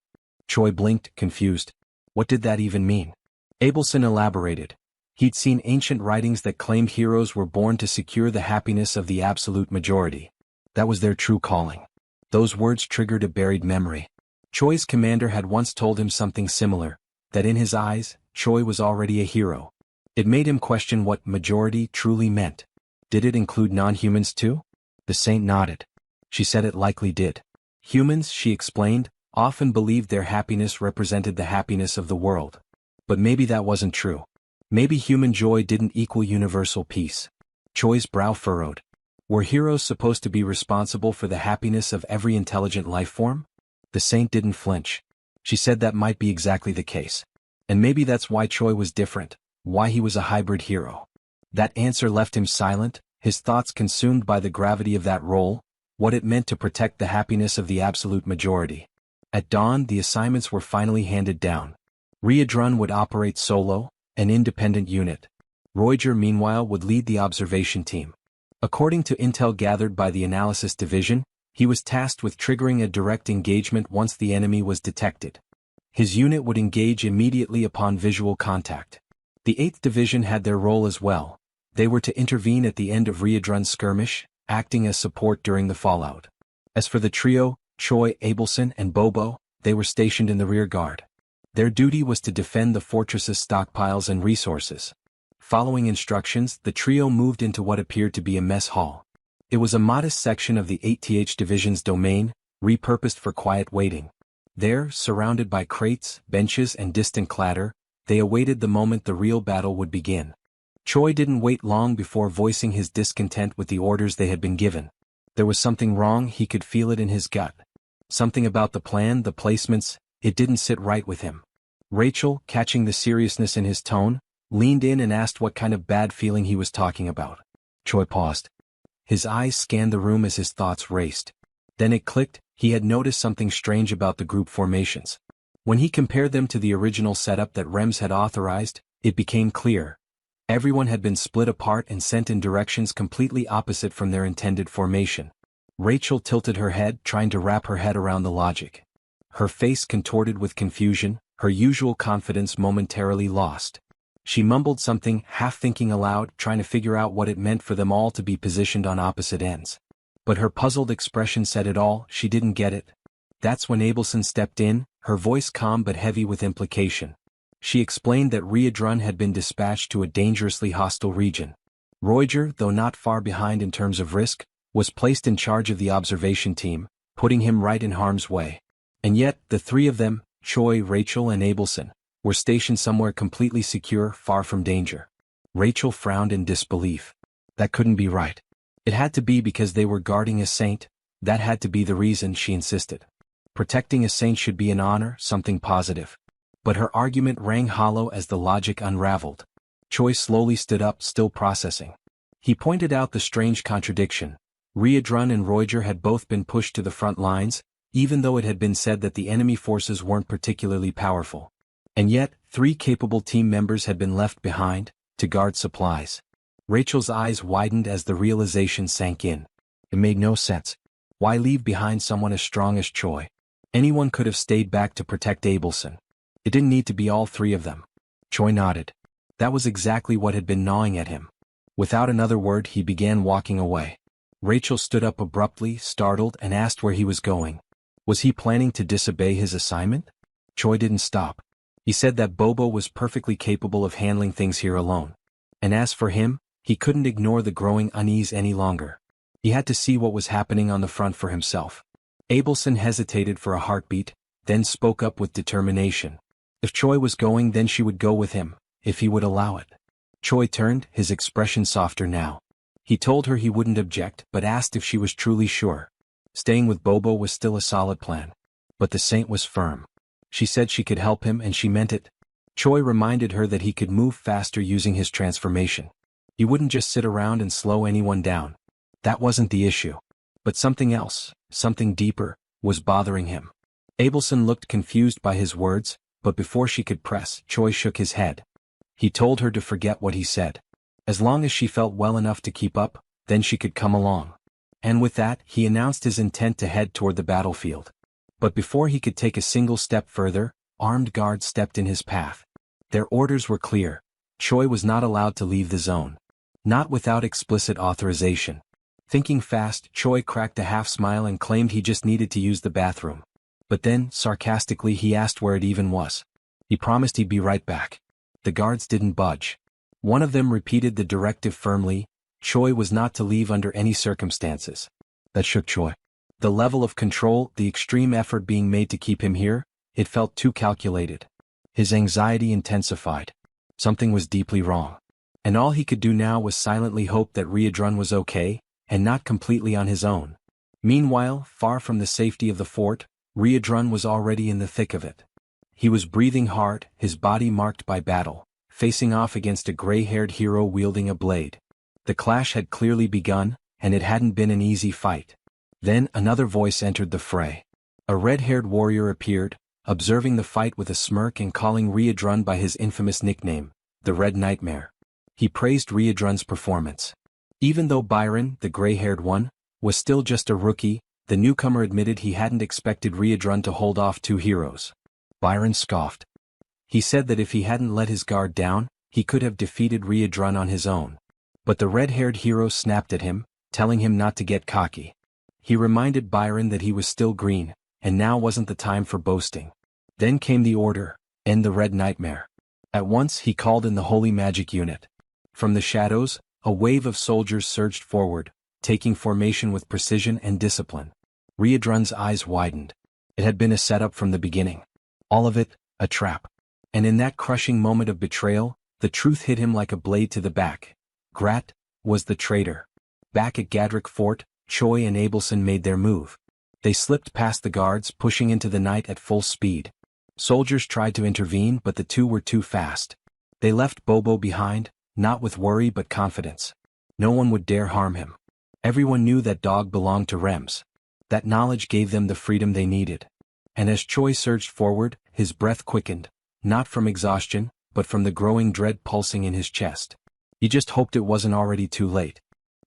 Choi blinked, confused. What did that even mean? Abelson elaborated. He'd seen ancient writings that claimed heroes were born to secure the happiness of the absolute majority. That was their true calling. Those words triggered a buried memory. Choi's commander had once told him something similar, that in his eyes, Choi was already a hero. It made him question what majority truly meant. Did it include non-humans too? The saint nodded. She said it likely did. Humans, she explained, often believed their happiness represented the happiness of the world. But maybe that wasn't true. Maybe human joy didn't equal universal peace. Choi's brow furrowed. Were heroes supposed to be responsible for the happiness of every intelligent life form? The saint didn't flinch. She said that might be exactly the case. And maybe that's why Choi was different, why he was a hybrid hero. That answer left him silent, his thoughts consumed by the gravity of that role, what it meant to protect the happiness of the absolute majority. At dawn, the assignments were finally handed down. Riadrun would operate solo, an independent unit. Roiger, meanwhile, would lead the observation team. According to intel gathered by the analysis division, he was tasked with triggering a direct engagement once the enemy was detected. His unit would engage immediately upon visual contact. The 8th Division had their role as well. They were to intervene at the end of Riadrun's skirmish, acting as support during the fallout. As for the trio, Choi, Abelson, and Bobo, they were stationed in the rear guard. Their duty was to defend the fortress's stockpiles and resources. Following instructions, the trio moved into what appeared to be a mess hall. It was a modest section of the 8th Division's domain, repurposed for quiet waiting. There, surrounded by crates, benches, and distant clatter, they awaited the moment the real battle would begin. Choi didn't wait long before voicing his discontent with the orders they had been given. There was something wrong, he could feel it in his gut. Something about the plan, the placements, it didn't sit right with him. Rachel, catching the seriousness in his tone, leaned in and asked what kind of bad feeling he was talking about. Choi paused. His eyes scanned the room as his thoughts raced. Then it clicked, he had noticed something strange about the group formations. When he compared them to the original setup that Rems had authorized, it became clear. Everyone had been split apart and sent in directions completely opposite from their intended formation. Rachel tilted her head, trying to wrap her head around the logic. Her face contorted with confusion, her usual confidence momentarily lost. She mumbled something, half thinking aloud, trying to figure out what it meant for them all to be positioned on opposite ends. But her puzzled expression said it all, she didn't get it. That's when Abelson stepped in, her voice calm but heavy with implication. She explained that Riadrun had been dispatched to a dangerously hostile region. Roiger, though not far behind in terms of risk, was placed in charge of the observation team, putting him right in harm's way. And yet, the three of them, Choi, Rachel, and Abelson, were stationed somewhere completely secure, far from danger. Rachel frowned in disbelief. That couldn't be right. It had to be because they were guarding a saint, that had to be the reason, she insisted. Protecting a saint should be an honor, something positive. But her argument rang hollow as the logic unraveled. Choi slowly stood up, still processing. He pointed out the strange contradiction. Riadrun and Roiger had both been pushed to the front lines, even though it had been said that the enemy forces weren't particularly powerful. And yet, 3 capable team members had been left behind, to guard supplies. Rachel's eyes widened as the realization sank in. It made no sense. Why leave behind someone as strong as Choi? Anyone could have stayed back to protect Abelson. It didn't need to be all 3 of them. Choi nodded. That was exactly what had been gnawing at him. Without another word, he began walking away. Rachel stood up abruptly, startled, and asked where he was going. Was he planning to disobey his assignment? Choi didn't stop. He said that Bobo was perfectly capable of handling things here alone. And as for him, he couldn't ignore the growing unease any longer. He had to see what was happening on the front for himself. Abelson hesitated for a heartbeat, then spoke up with determination. If Choi was going, then she would go with him, if he would allow it. Choi turned, his expression softer now. He told her he wouldn't object, but asked if she was truly sure. Staying with Bobo was still a solid plan. But the saint was firm. She said she could help him, and she meant it. Choi reminded her that he could move faster using his transformation. He wouldn't just sit around and slow anyone down. That wasn't the issue. But something else, something deeper, was bothering him. Abelson looked confused by his words, but before she could press, Choi shook his head. He told her to forget what he said. As long as she felt well enough to keep up, then she could come along. And with that, he announced his intent to head toward the battlefield. But before he could take a single step further, armed guards stepped in his path. Their orders were clear. Choi was not allowed to leave the zone. Not without explicit authorization. Thinking fast, Choi cracked a half-smile and claimed he just needed to use the bathroom. But then, sarcastically, he asked where it even was. He promised he'd be right back. The guards didn't budge. One of them repeated the directive firmly. Choi was not to leave under any circumstances. That shook Choi. The level of control, the extreme effort being made to keep him here, it felt too calculated. His anxiety intensified. Something was deeply wrong. And all he could do now was silently hope that Riadrun was okay, and not completely on his own. Meanwhile, far from the safety of the fort, Riadrun was already in the thick of it. He was breathing hard, his body marked by battle, facing off against a gray-haired hero wielding a blade. The clash had clearly begun, and it hadn't been an easy fight. Then another voice entered the fray. A red-haired warrior appeared, observing the fight with a smirk and calling Riadrun by his infamous nickname, the Red Nightmare. He praised Riadrun's performance. Even though Byron, the gray-haired one, was still just a rookie, the newcomer admitted he hadn't expected Riadrun to hold off two heroes. Byron scoffed. He said that if he hadn't let his guard down, he could have defeated Riadrun on his own. But the red-haired hero snapped at him, telling him not to get cocky. He reminded Byron that he was still green, and now wasn't the time for boasting. Then came the order, end the Red Nightmare. At once he called in the Holy Magic Unit. From the shadows, a wave of soldiers surged forward, taking formation with precision and discipline. Riadrun's eyes widened. It had been a setup from the beginning. All of it, a trap. And in that crushing moment of betrayal, the truth hit him like a blade to the back. Grat was the traitor. Back at Gadrick Fort, Choi and Abelson made their move. They slipped past the guards, pushing into the night at full speed. Soldiers tried to intervene, but the two were too fast. They left Bobo behind, not with worry but confidence. No one would dare harm him. Everyone knew that dog belonged to Rems. That knowledge gave them the freedom they needed. And as Choi surged forward, his breath quickened, not from exhaustion, but from the growing dread pulsing in his chest. He just hoped it wasn't already too late.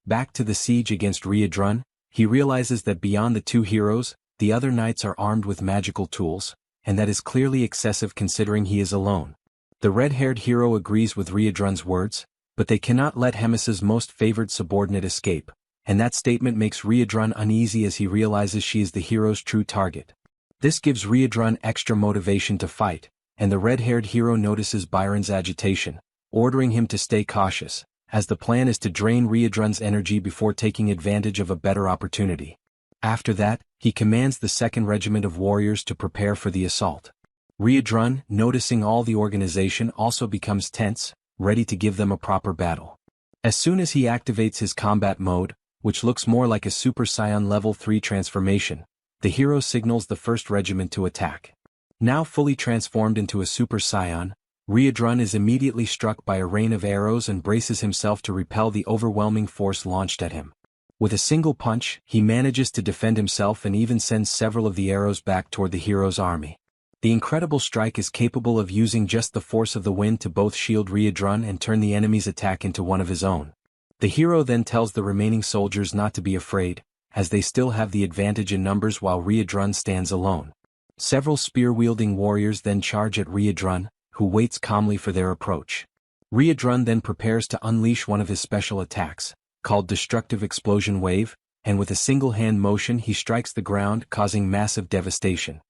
Back to the siege against Riadrun, he realizes that beyond the two heroes, the other knights are armed with magical tools, and that is clearly excessive considering he is alone. The red-haired hero agrees with Riadrun's words, but they cannot let Hemis's most favored subordinate escape, and that statement makes Riadrun uneasy as he realizes she is the hero's true target. This gives Riadrun extra motivation to fight, and the red-haired hero notices Byron's agitation, ordering him to stay cautious, as the plan is to drain Riadrun's energy before taking advantage of a better opportunity. After that, he commands the 2nd Regiment of Warriors to prepare for the assault. Riadrun, noticing all the organization, also becomes tense, ready to give them a proper battle. As soon as he activates his combat mode, which looks more like a Super Saiyan Level 3 transformation, the hero signals the 1st Regiment to attack. Now fully transformed into a Super Saiyan, Riadrun is immediately struck by a rain of arrows and braces himself to repel the overwhelming force launched at him. With a single punch, he manages to defend himself and even sends several of the arrows back toward the hero's army. The incredible strike is capable of using just the force of the wind to both shield Riadrun and turn the enemy's attack into one of his own. The hero then tells the remaining soldiers not to be afraid, as they still have the advantage in numbers while Riadrun stands alone. Several spear-wielding warriors then charge at Riadrun, who waits calmly for their approach. Riadrun then prepares to unleash one of his special attacks, called Destructive Explosion Wave, and with a single-hand motion he strikes the ground, causing massive devastation.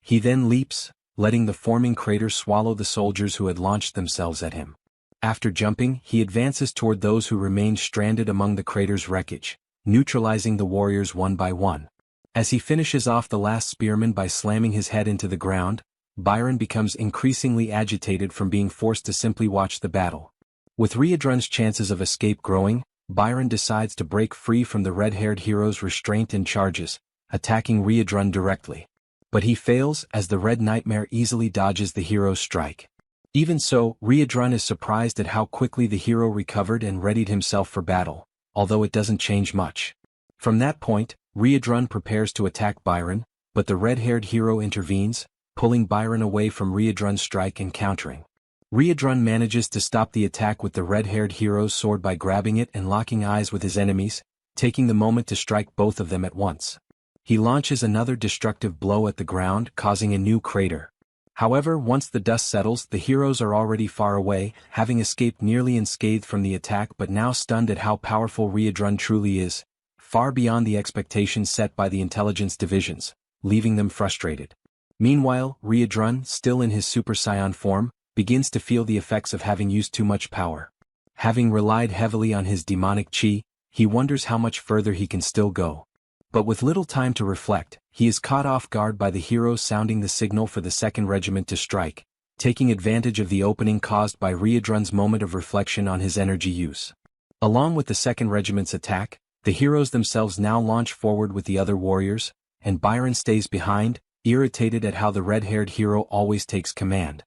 He then leaps, letting the forming crater swallow the soldiers who had launched themselves at him. After jumping, he advances toward those who remained stranded among the crater's wreckage, neutralizing the warriors one by one. As he finishes off the last spearman by slamming his head into the ground, Byron becomes increasingly agitated from being forced to simply watch the battle. With Riadrun's chances of escape growing, Byron decides to break free from the red-haired hero's restraint and charges, attacking Riadrun directly. But he fails as the Red Nightmare easily dodges the hero's strike. Even so, Riadrun is surprised at how quickly the hero recovered and readied himself for battle, although it doesn't change much. From that point, Riadrun prepares to attack Byron, but the red-haired hero intervenes, pulling Byron away from Riadrun's strike and countering. Riadrun manages to stop the attack with the red-haired hero's sword by grabbing it and locking eyes with his enemies, taking the moment to strike both of them at once. He launches another destructive blow at the ground, causing a new crater. However, once the dust settles, the heroes are already far away, having escaped nearly unscathed from the attack but now stunned at how powerful Riadrun truly is, far beyond the expectations set by the intelligence divisions, leaving them frustrated. Meanwhile, Riadrun, still in his Super Saiyan form, begins to feel the effects of having used too much power. Having relied heavily on his demonic chi, he wonders how much further he can still go. But with little time to reflect, he is caught off guard by the hero sounding the signal for the 2nd Regiment to strike, taking advantage of the opening caused by Riadrun's moment of reflection on his energy use. Along with the 2nd Regiment's attack, the heroes themselves now launch forward with the other warriors, and Byron stays behind, irritated at how the red-haired hero always takes command.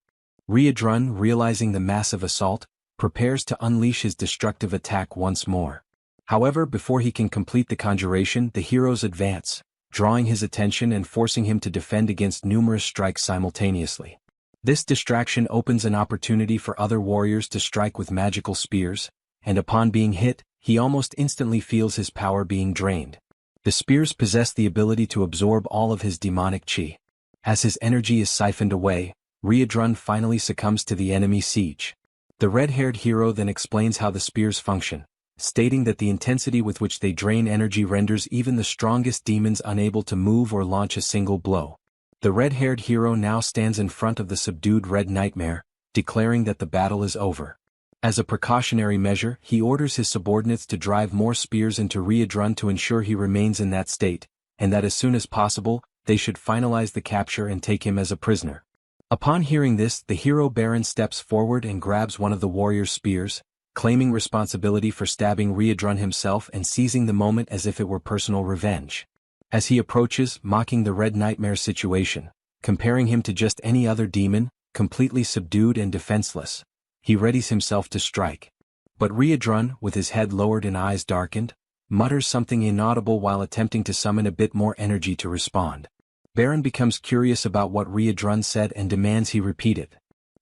Riadrun, realizing the massive assault, prepares to unleash his destructive attack once more. However, before he can complete the conjuration, the heroes advance, drawing his attention and forcing him to defend against numerous strikes simultaneously. This distraction opens an opportunity for other warriors to strike with magical spears, and upon being hit, he almost instantly feels his power being drained. The spears possess the ability to absorb all of his demonic chi. As his energy is siphoned away, Riadrun finally succumbs to the enemy siege. The red-haired hero then explains how the spears function, stating that the intensity with which they drain energy renders even the strongest demons unable to move or launch a single blow. The red-haired hero now stands in front of the subdued Red Nightmare, declaring that the battle is over. As a precautionary measure, he orders his subordinates to drive more spears into Riadrun to ensure he remains in that state, and that as soon as possible, they should finalize the capture and take him as a prisoner. Upon hearing this, the hero Baron steps forward and grabs one of the warrior's spears, claiming responsibility for stabbing Riadrun himself and seizing the moment as if it were personal revenge. As he approaches, mocking the Red Nightmare's situation, comparing him to just any other demon, completely subdued and defenseless, he readies himself to strike. But Riadrun, with his head lowered and eyes darkened, mutters something inaudible while attempting to summon a bit more energy to respond. Baron becomes curious about what Riadrun said and demands he repeat it.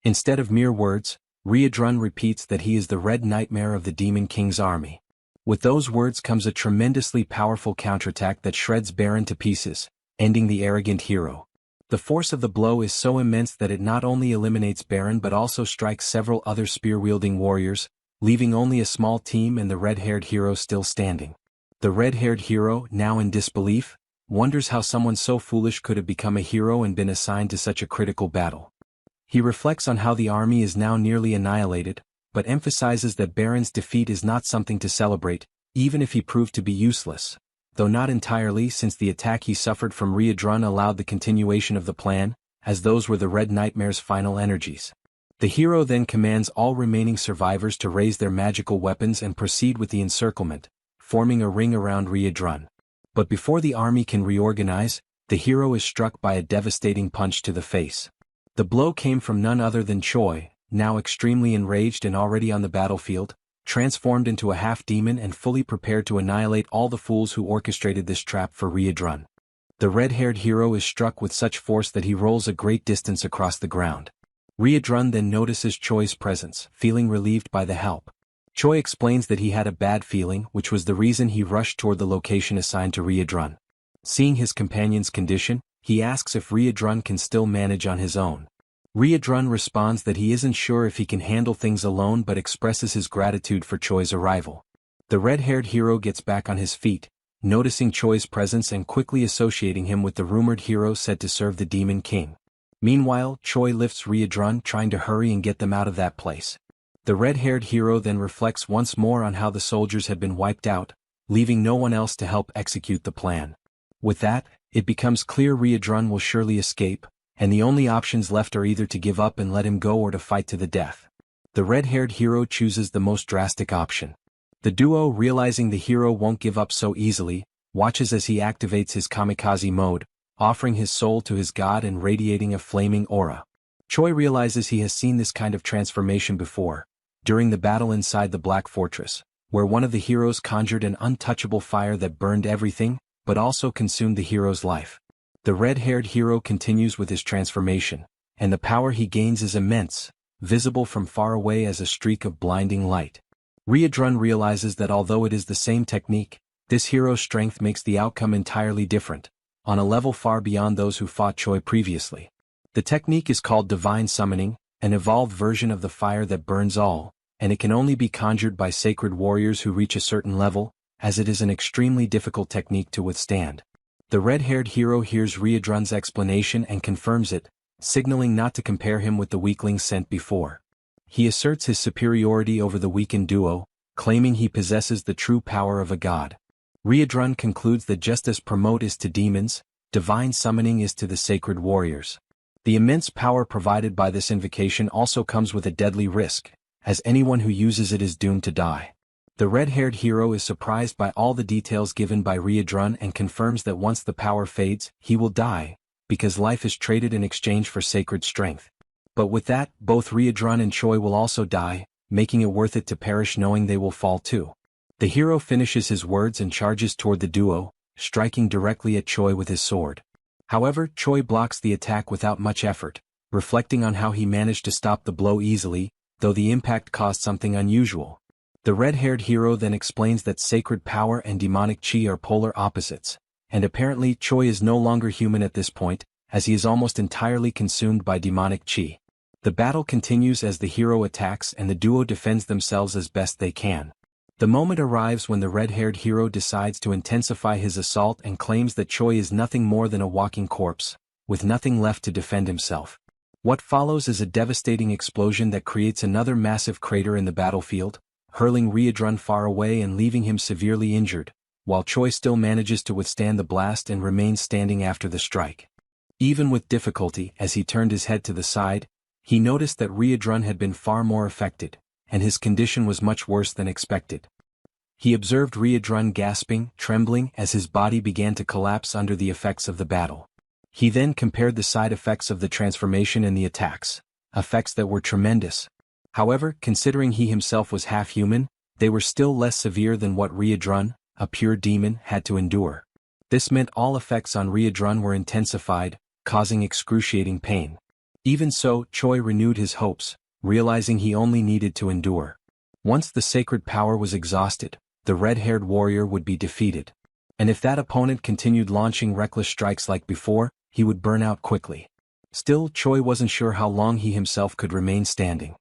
Instead of mere words, Riadrun repeats that he is the Red Nightmare of the Demon King's army. With those words comes a tremendously powerful counterattack that shreds Baron to pieces, ending the arrogant hero. The force of the blow is so immense that it not only eliminates Baron but also strikes several other spear-wielding warriors, leaving only a small team and the red-haired hero still standing. The red-haired hero, now in disbelief, wonders how someone so foolish could have become a hero and been assigned to such a critical battle. He reflects on how the army is now nearly annihilated, but emphasizes that Baron's defeat is not something to celebrate, even if he proved to be useless, though not entirely since the attack he suffered from Riadrun allowed the continuation of the plan, as those were the Red Nightmare's final energies. The hero then commands all remaining survivors to raise their magical weapons and proceed with the encirclement, forming a ring around Riadrun. But before the army can reorganize, the hero is struck by a devastating punch to the face. The blow came from none other than Choi, now extremely enraged and already on the battlefield, transformed into a half-demon and fully prepared to annihilate all the fools who orchestrated this trap for Riadrun. The red-haired hero is struck with such force that he rolls a great distance across the ground. Riadrun then notices Choi's presence, feeling relieved by the help. Choi explains that he had a bad feeling, which was the reason he rushed toward the location assigned to Riadrun. Seeing his companion's condition, he asks if Riadrun can still manage on his own. Riadrun responds that he isn't sure if he can handle things alone but expresses his gratitude for Choi's arrival. The red-haired hero gets back on his feet, noticing Choi's presence and quickly associating him with the rumored hero said to serve the Demon King. Meanwhile, Choi lifts Riadrun, trying to hurry and get them out of that place. The red-haired hero then reflects once more on how the soldiers had been wiped out, leaving no one else to help execute the plan. With that, it becomes clear Riadrun will surely escape, and the only options left are either to give up and let him go or to fight to the death. The red-haired hero chooses the most drastic option. The duo, realizing the hero won't give up so easily, watches as he activates his kamikaze mode, offering his soul to his god and radiating a flaming aura. Choi realizes he has seen this kind of transformation before, during the battle inside the Black Fortress, where one of the heroes conjured an untouchable fire that burned everything, but also consumed the hero's life. The red-haired hero continues with his transformation, and the power he gains is immense, visible from far away as a streak of blinding light. Riadrun realizes that although it is the same technique, this hero's strength makes the outcome entirely different, on a level far beyond those who fought Choi previously. The technique is called divine summoning, an evolved version of the fire that burns all, and it can only be conjured by sacred warriors who reach a certain level, as it is an extremely difficult technique to withstand. The red-haired hero hears Riadrun's explanation and confirms it, signaling not to compare him with the weaklings sent before. He asserts his superiority over the weakened duo, claiming he possesses the true power of a god. Riadrun concludes that just as promote is to demons, divine summoning is to the sacred warriors. The immense power provided by this invocation also comes with a deadly risk, as anyone who uses it is doomed to die. The red-haired hero is surprised by all the details given by Riadrun and confirms that once the power fades, he will die, because life is traded in exchange for sacred strength. But with that, both Riadrun and Choi will also die, making it worth it to perish knowing they will fall too. The hero finishes his words and charges toward the duo, striking directly at Choi with his sword. However, Choi blocks the attack without much effort, reflecting on how he managed to stop the blow easily, though the impact caused something unusual. The red-haired hero then explains that sacred power and demonic chi are polar opposites, and apparently Choi is no longer human at this point, as he is almost entirely consumed by demonic chi. The battle continues as the hero attacks and the duo defends themselves as best they can. The moment arrives when the red-haired hero decides to intensify his assault and claims that Choi is nothing more than a walking corpse, with nothing left to defend himself. What follows is a devastating explosion that creates another massive crater in the battlefield, hurling Riadrun far away and leaving him severely injured, while Choi still manages to withstand the blast and remains standing after the strike. Even with difficulty, as he turned his head to the side, he noticed that Riadrun had been far more affected, and his condition was much worse than expected. He observed Riadrun gasping, trembling as his body began to collapse under the effects of the battle. He then compared the side effects of the transformation and the attacks, effects that were tremendous. However, considering he himself was half-human, they were still less severe than what Riadrun, a pure demon, had to endure. This meant all effects on Riadrun were intensified, causing excruciating pain. Even so, Choi renewed his hopes, realizing he only needed to endure. Once the sacred power was exhausted, the red-haired warrior would be defeated. And if that opponent continued launching reckless strikes like before, he would burn out quickly. Still, Choi wasn't sure how long he himself could remain standing.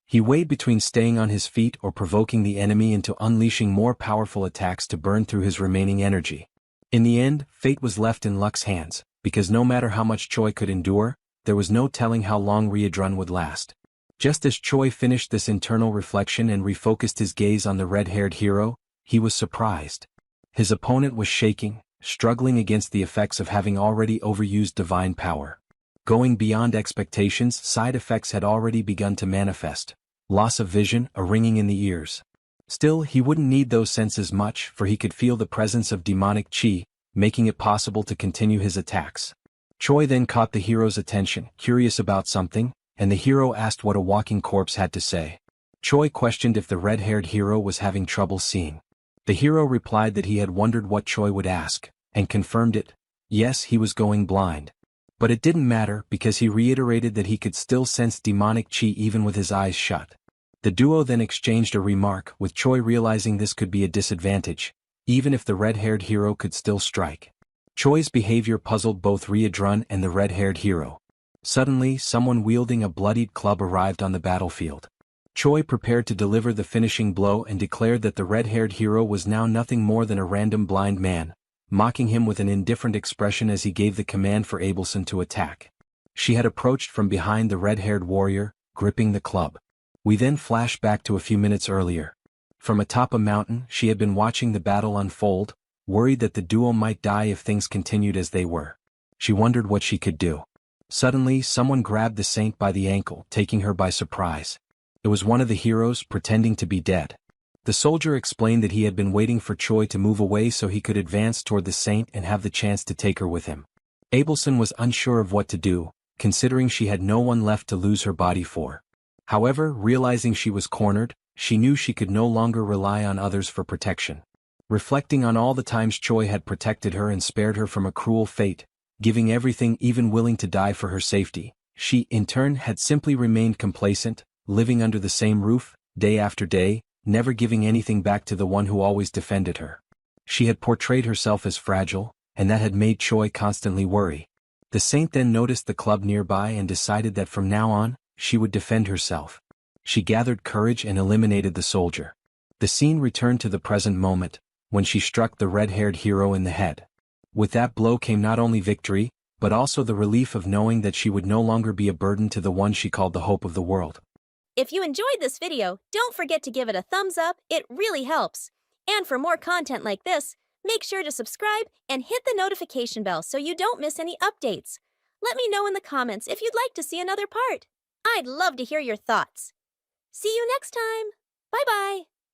He weighed between staying on his feet or provoking the enemy into unleashing more powerful attacks to burn through his remaining energy. In the end, fate was left in luck's hands, because no matter how much Choi could endure, there was no telling how long Riadrun would last. Just as Choi finished this internal reflection and refocused his gaze on the red-haired hero, he was surprised. His opponent was shaking, struggling against the effects of having already overused divine power. Going beyond expectations, side effects had already begun to manifest. Loss of vision, a ringing in the ears. Still, he wouldn't need those senses much, for he could feel the presence of demonic chi, making it possible to continue his attacks. Choi then caught the hero's attention, curious about something, and the hero asked what a walking corpse had to say. Choi questioned if the red-haired hero was having trouble seeing. The hero replied that he had wondered what Choi would ask, and confirmed it. Yes, he was going blind. But it didn't matter because he reiterated that he could still sense demonic chi even with his eyes shut. The duo then exchanged a remark, with Choi realizing this could be a disadvantage, even if the red-haired hero could still strike. Choi's behavior puzzled both Riadrun and the red-haired hero. Suddenly, someone wielding a bloodied club arrived on the battlefield. Choi prepared to deliver the finishing blow and declared that the red-haired hero was now nothing more than a random blind man, mocking him with an indifferent expression as he gave the command for Abelson to attack. She had approached from behind the red-haired warrior, gripping the club. We then flash back to a few minutes earlier. From atop a mountain, she had been watching the battle unfold, worried that the duo might die if things continued as they were. She wondered what she could do. Suddenly, someone grabbed the saint by the ankle, taking her by surprise. It was one of the heroes, pretending to be dead. The soldier explained that he had been waiting for Choi to move away so he could advance toward the saint and have the chance to take her with him. Abelson was unsure of what to do, considering she had no one left to lose her body for. However, realizing she was cornered, she knew she could no longer rely on others for protection. Reflecting on all the times Choi had protected her and spared her from a cruel fate, giving everything, even willing to die for her safety, she, in turn, had simply remained complacent, living under the same roof, day after day, never giving anything back to the one who always defended her. She had portrayed herself as fragile, and that had made Choi constantly worry. The saint then noticed the club nearby and decided that from now on, she would defend herself. She gathered courage and eliminated the soldier. The scene returned to the present moment, when she struck the red-haired hero in the head. With that blow came not only victory, but also the relief of knowing that she would no longer be a burden to the one she called the hope of the world. If you enjoyed this video, don't forget to give it a thumbs up, it really helps. And for more content like this, make sure to subscribe and hit the notification bell so you don't miss any updates. Let me know in the comments if you'd like to see another part. I'd love to hear your thoughts. See you next time. Bye-bye.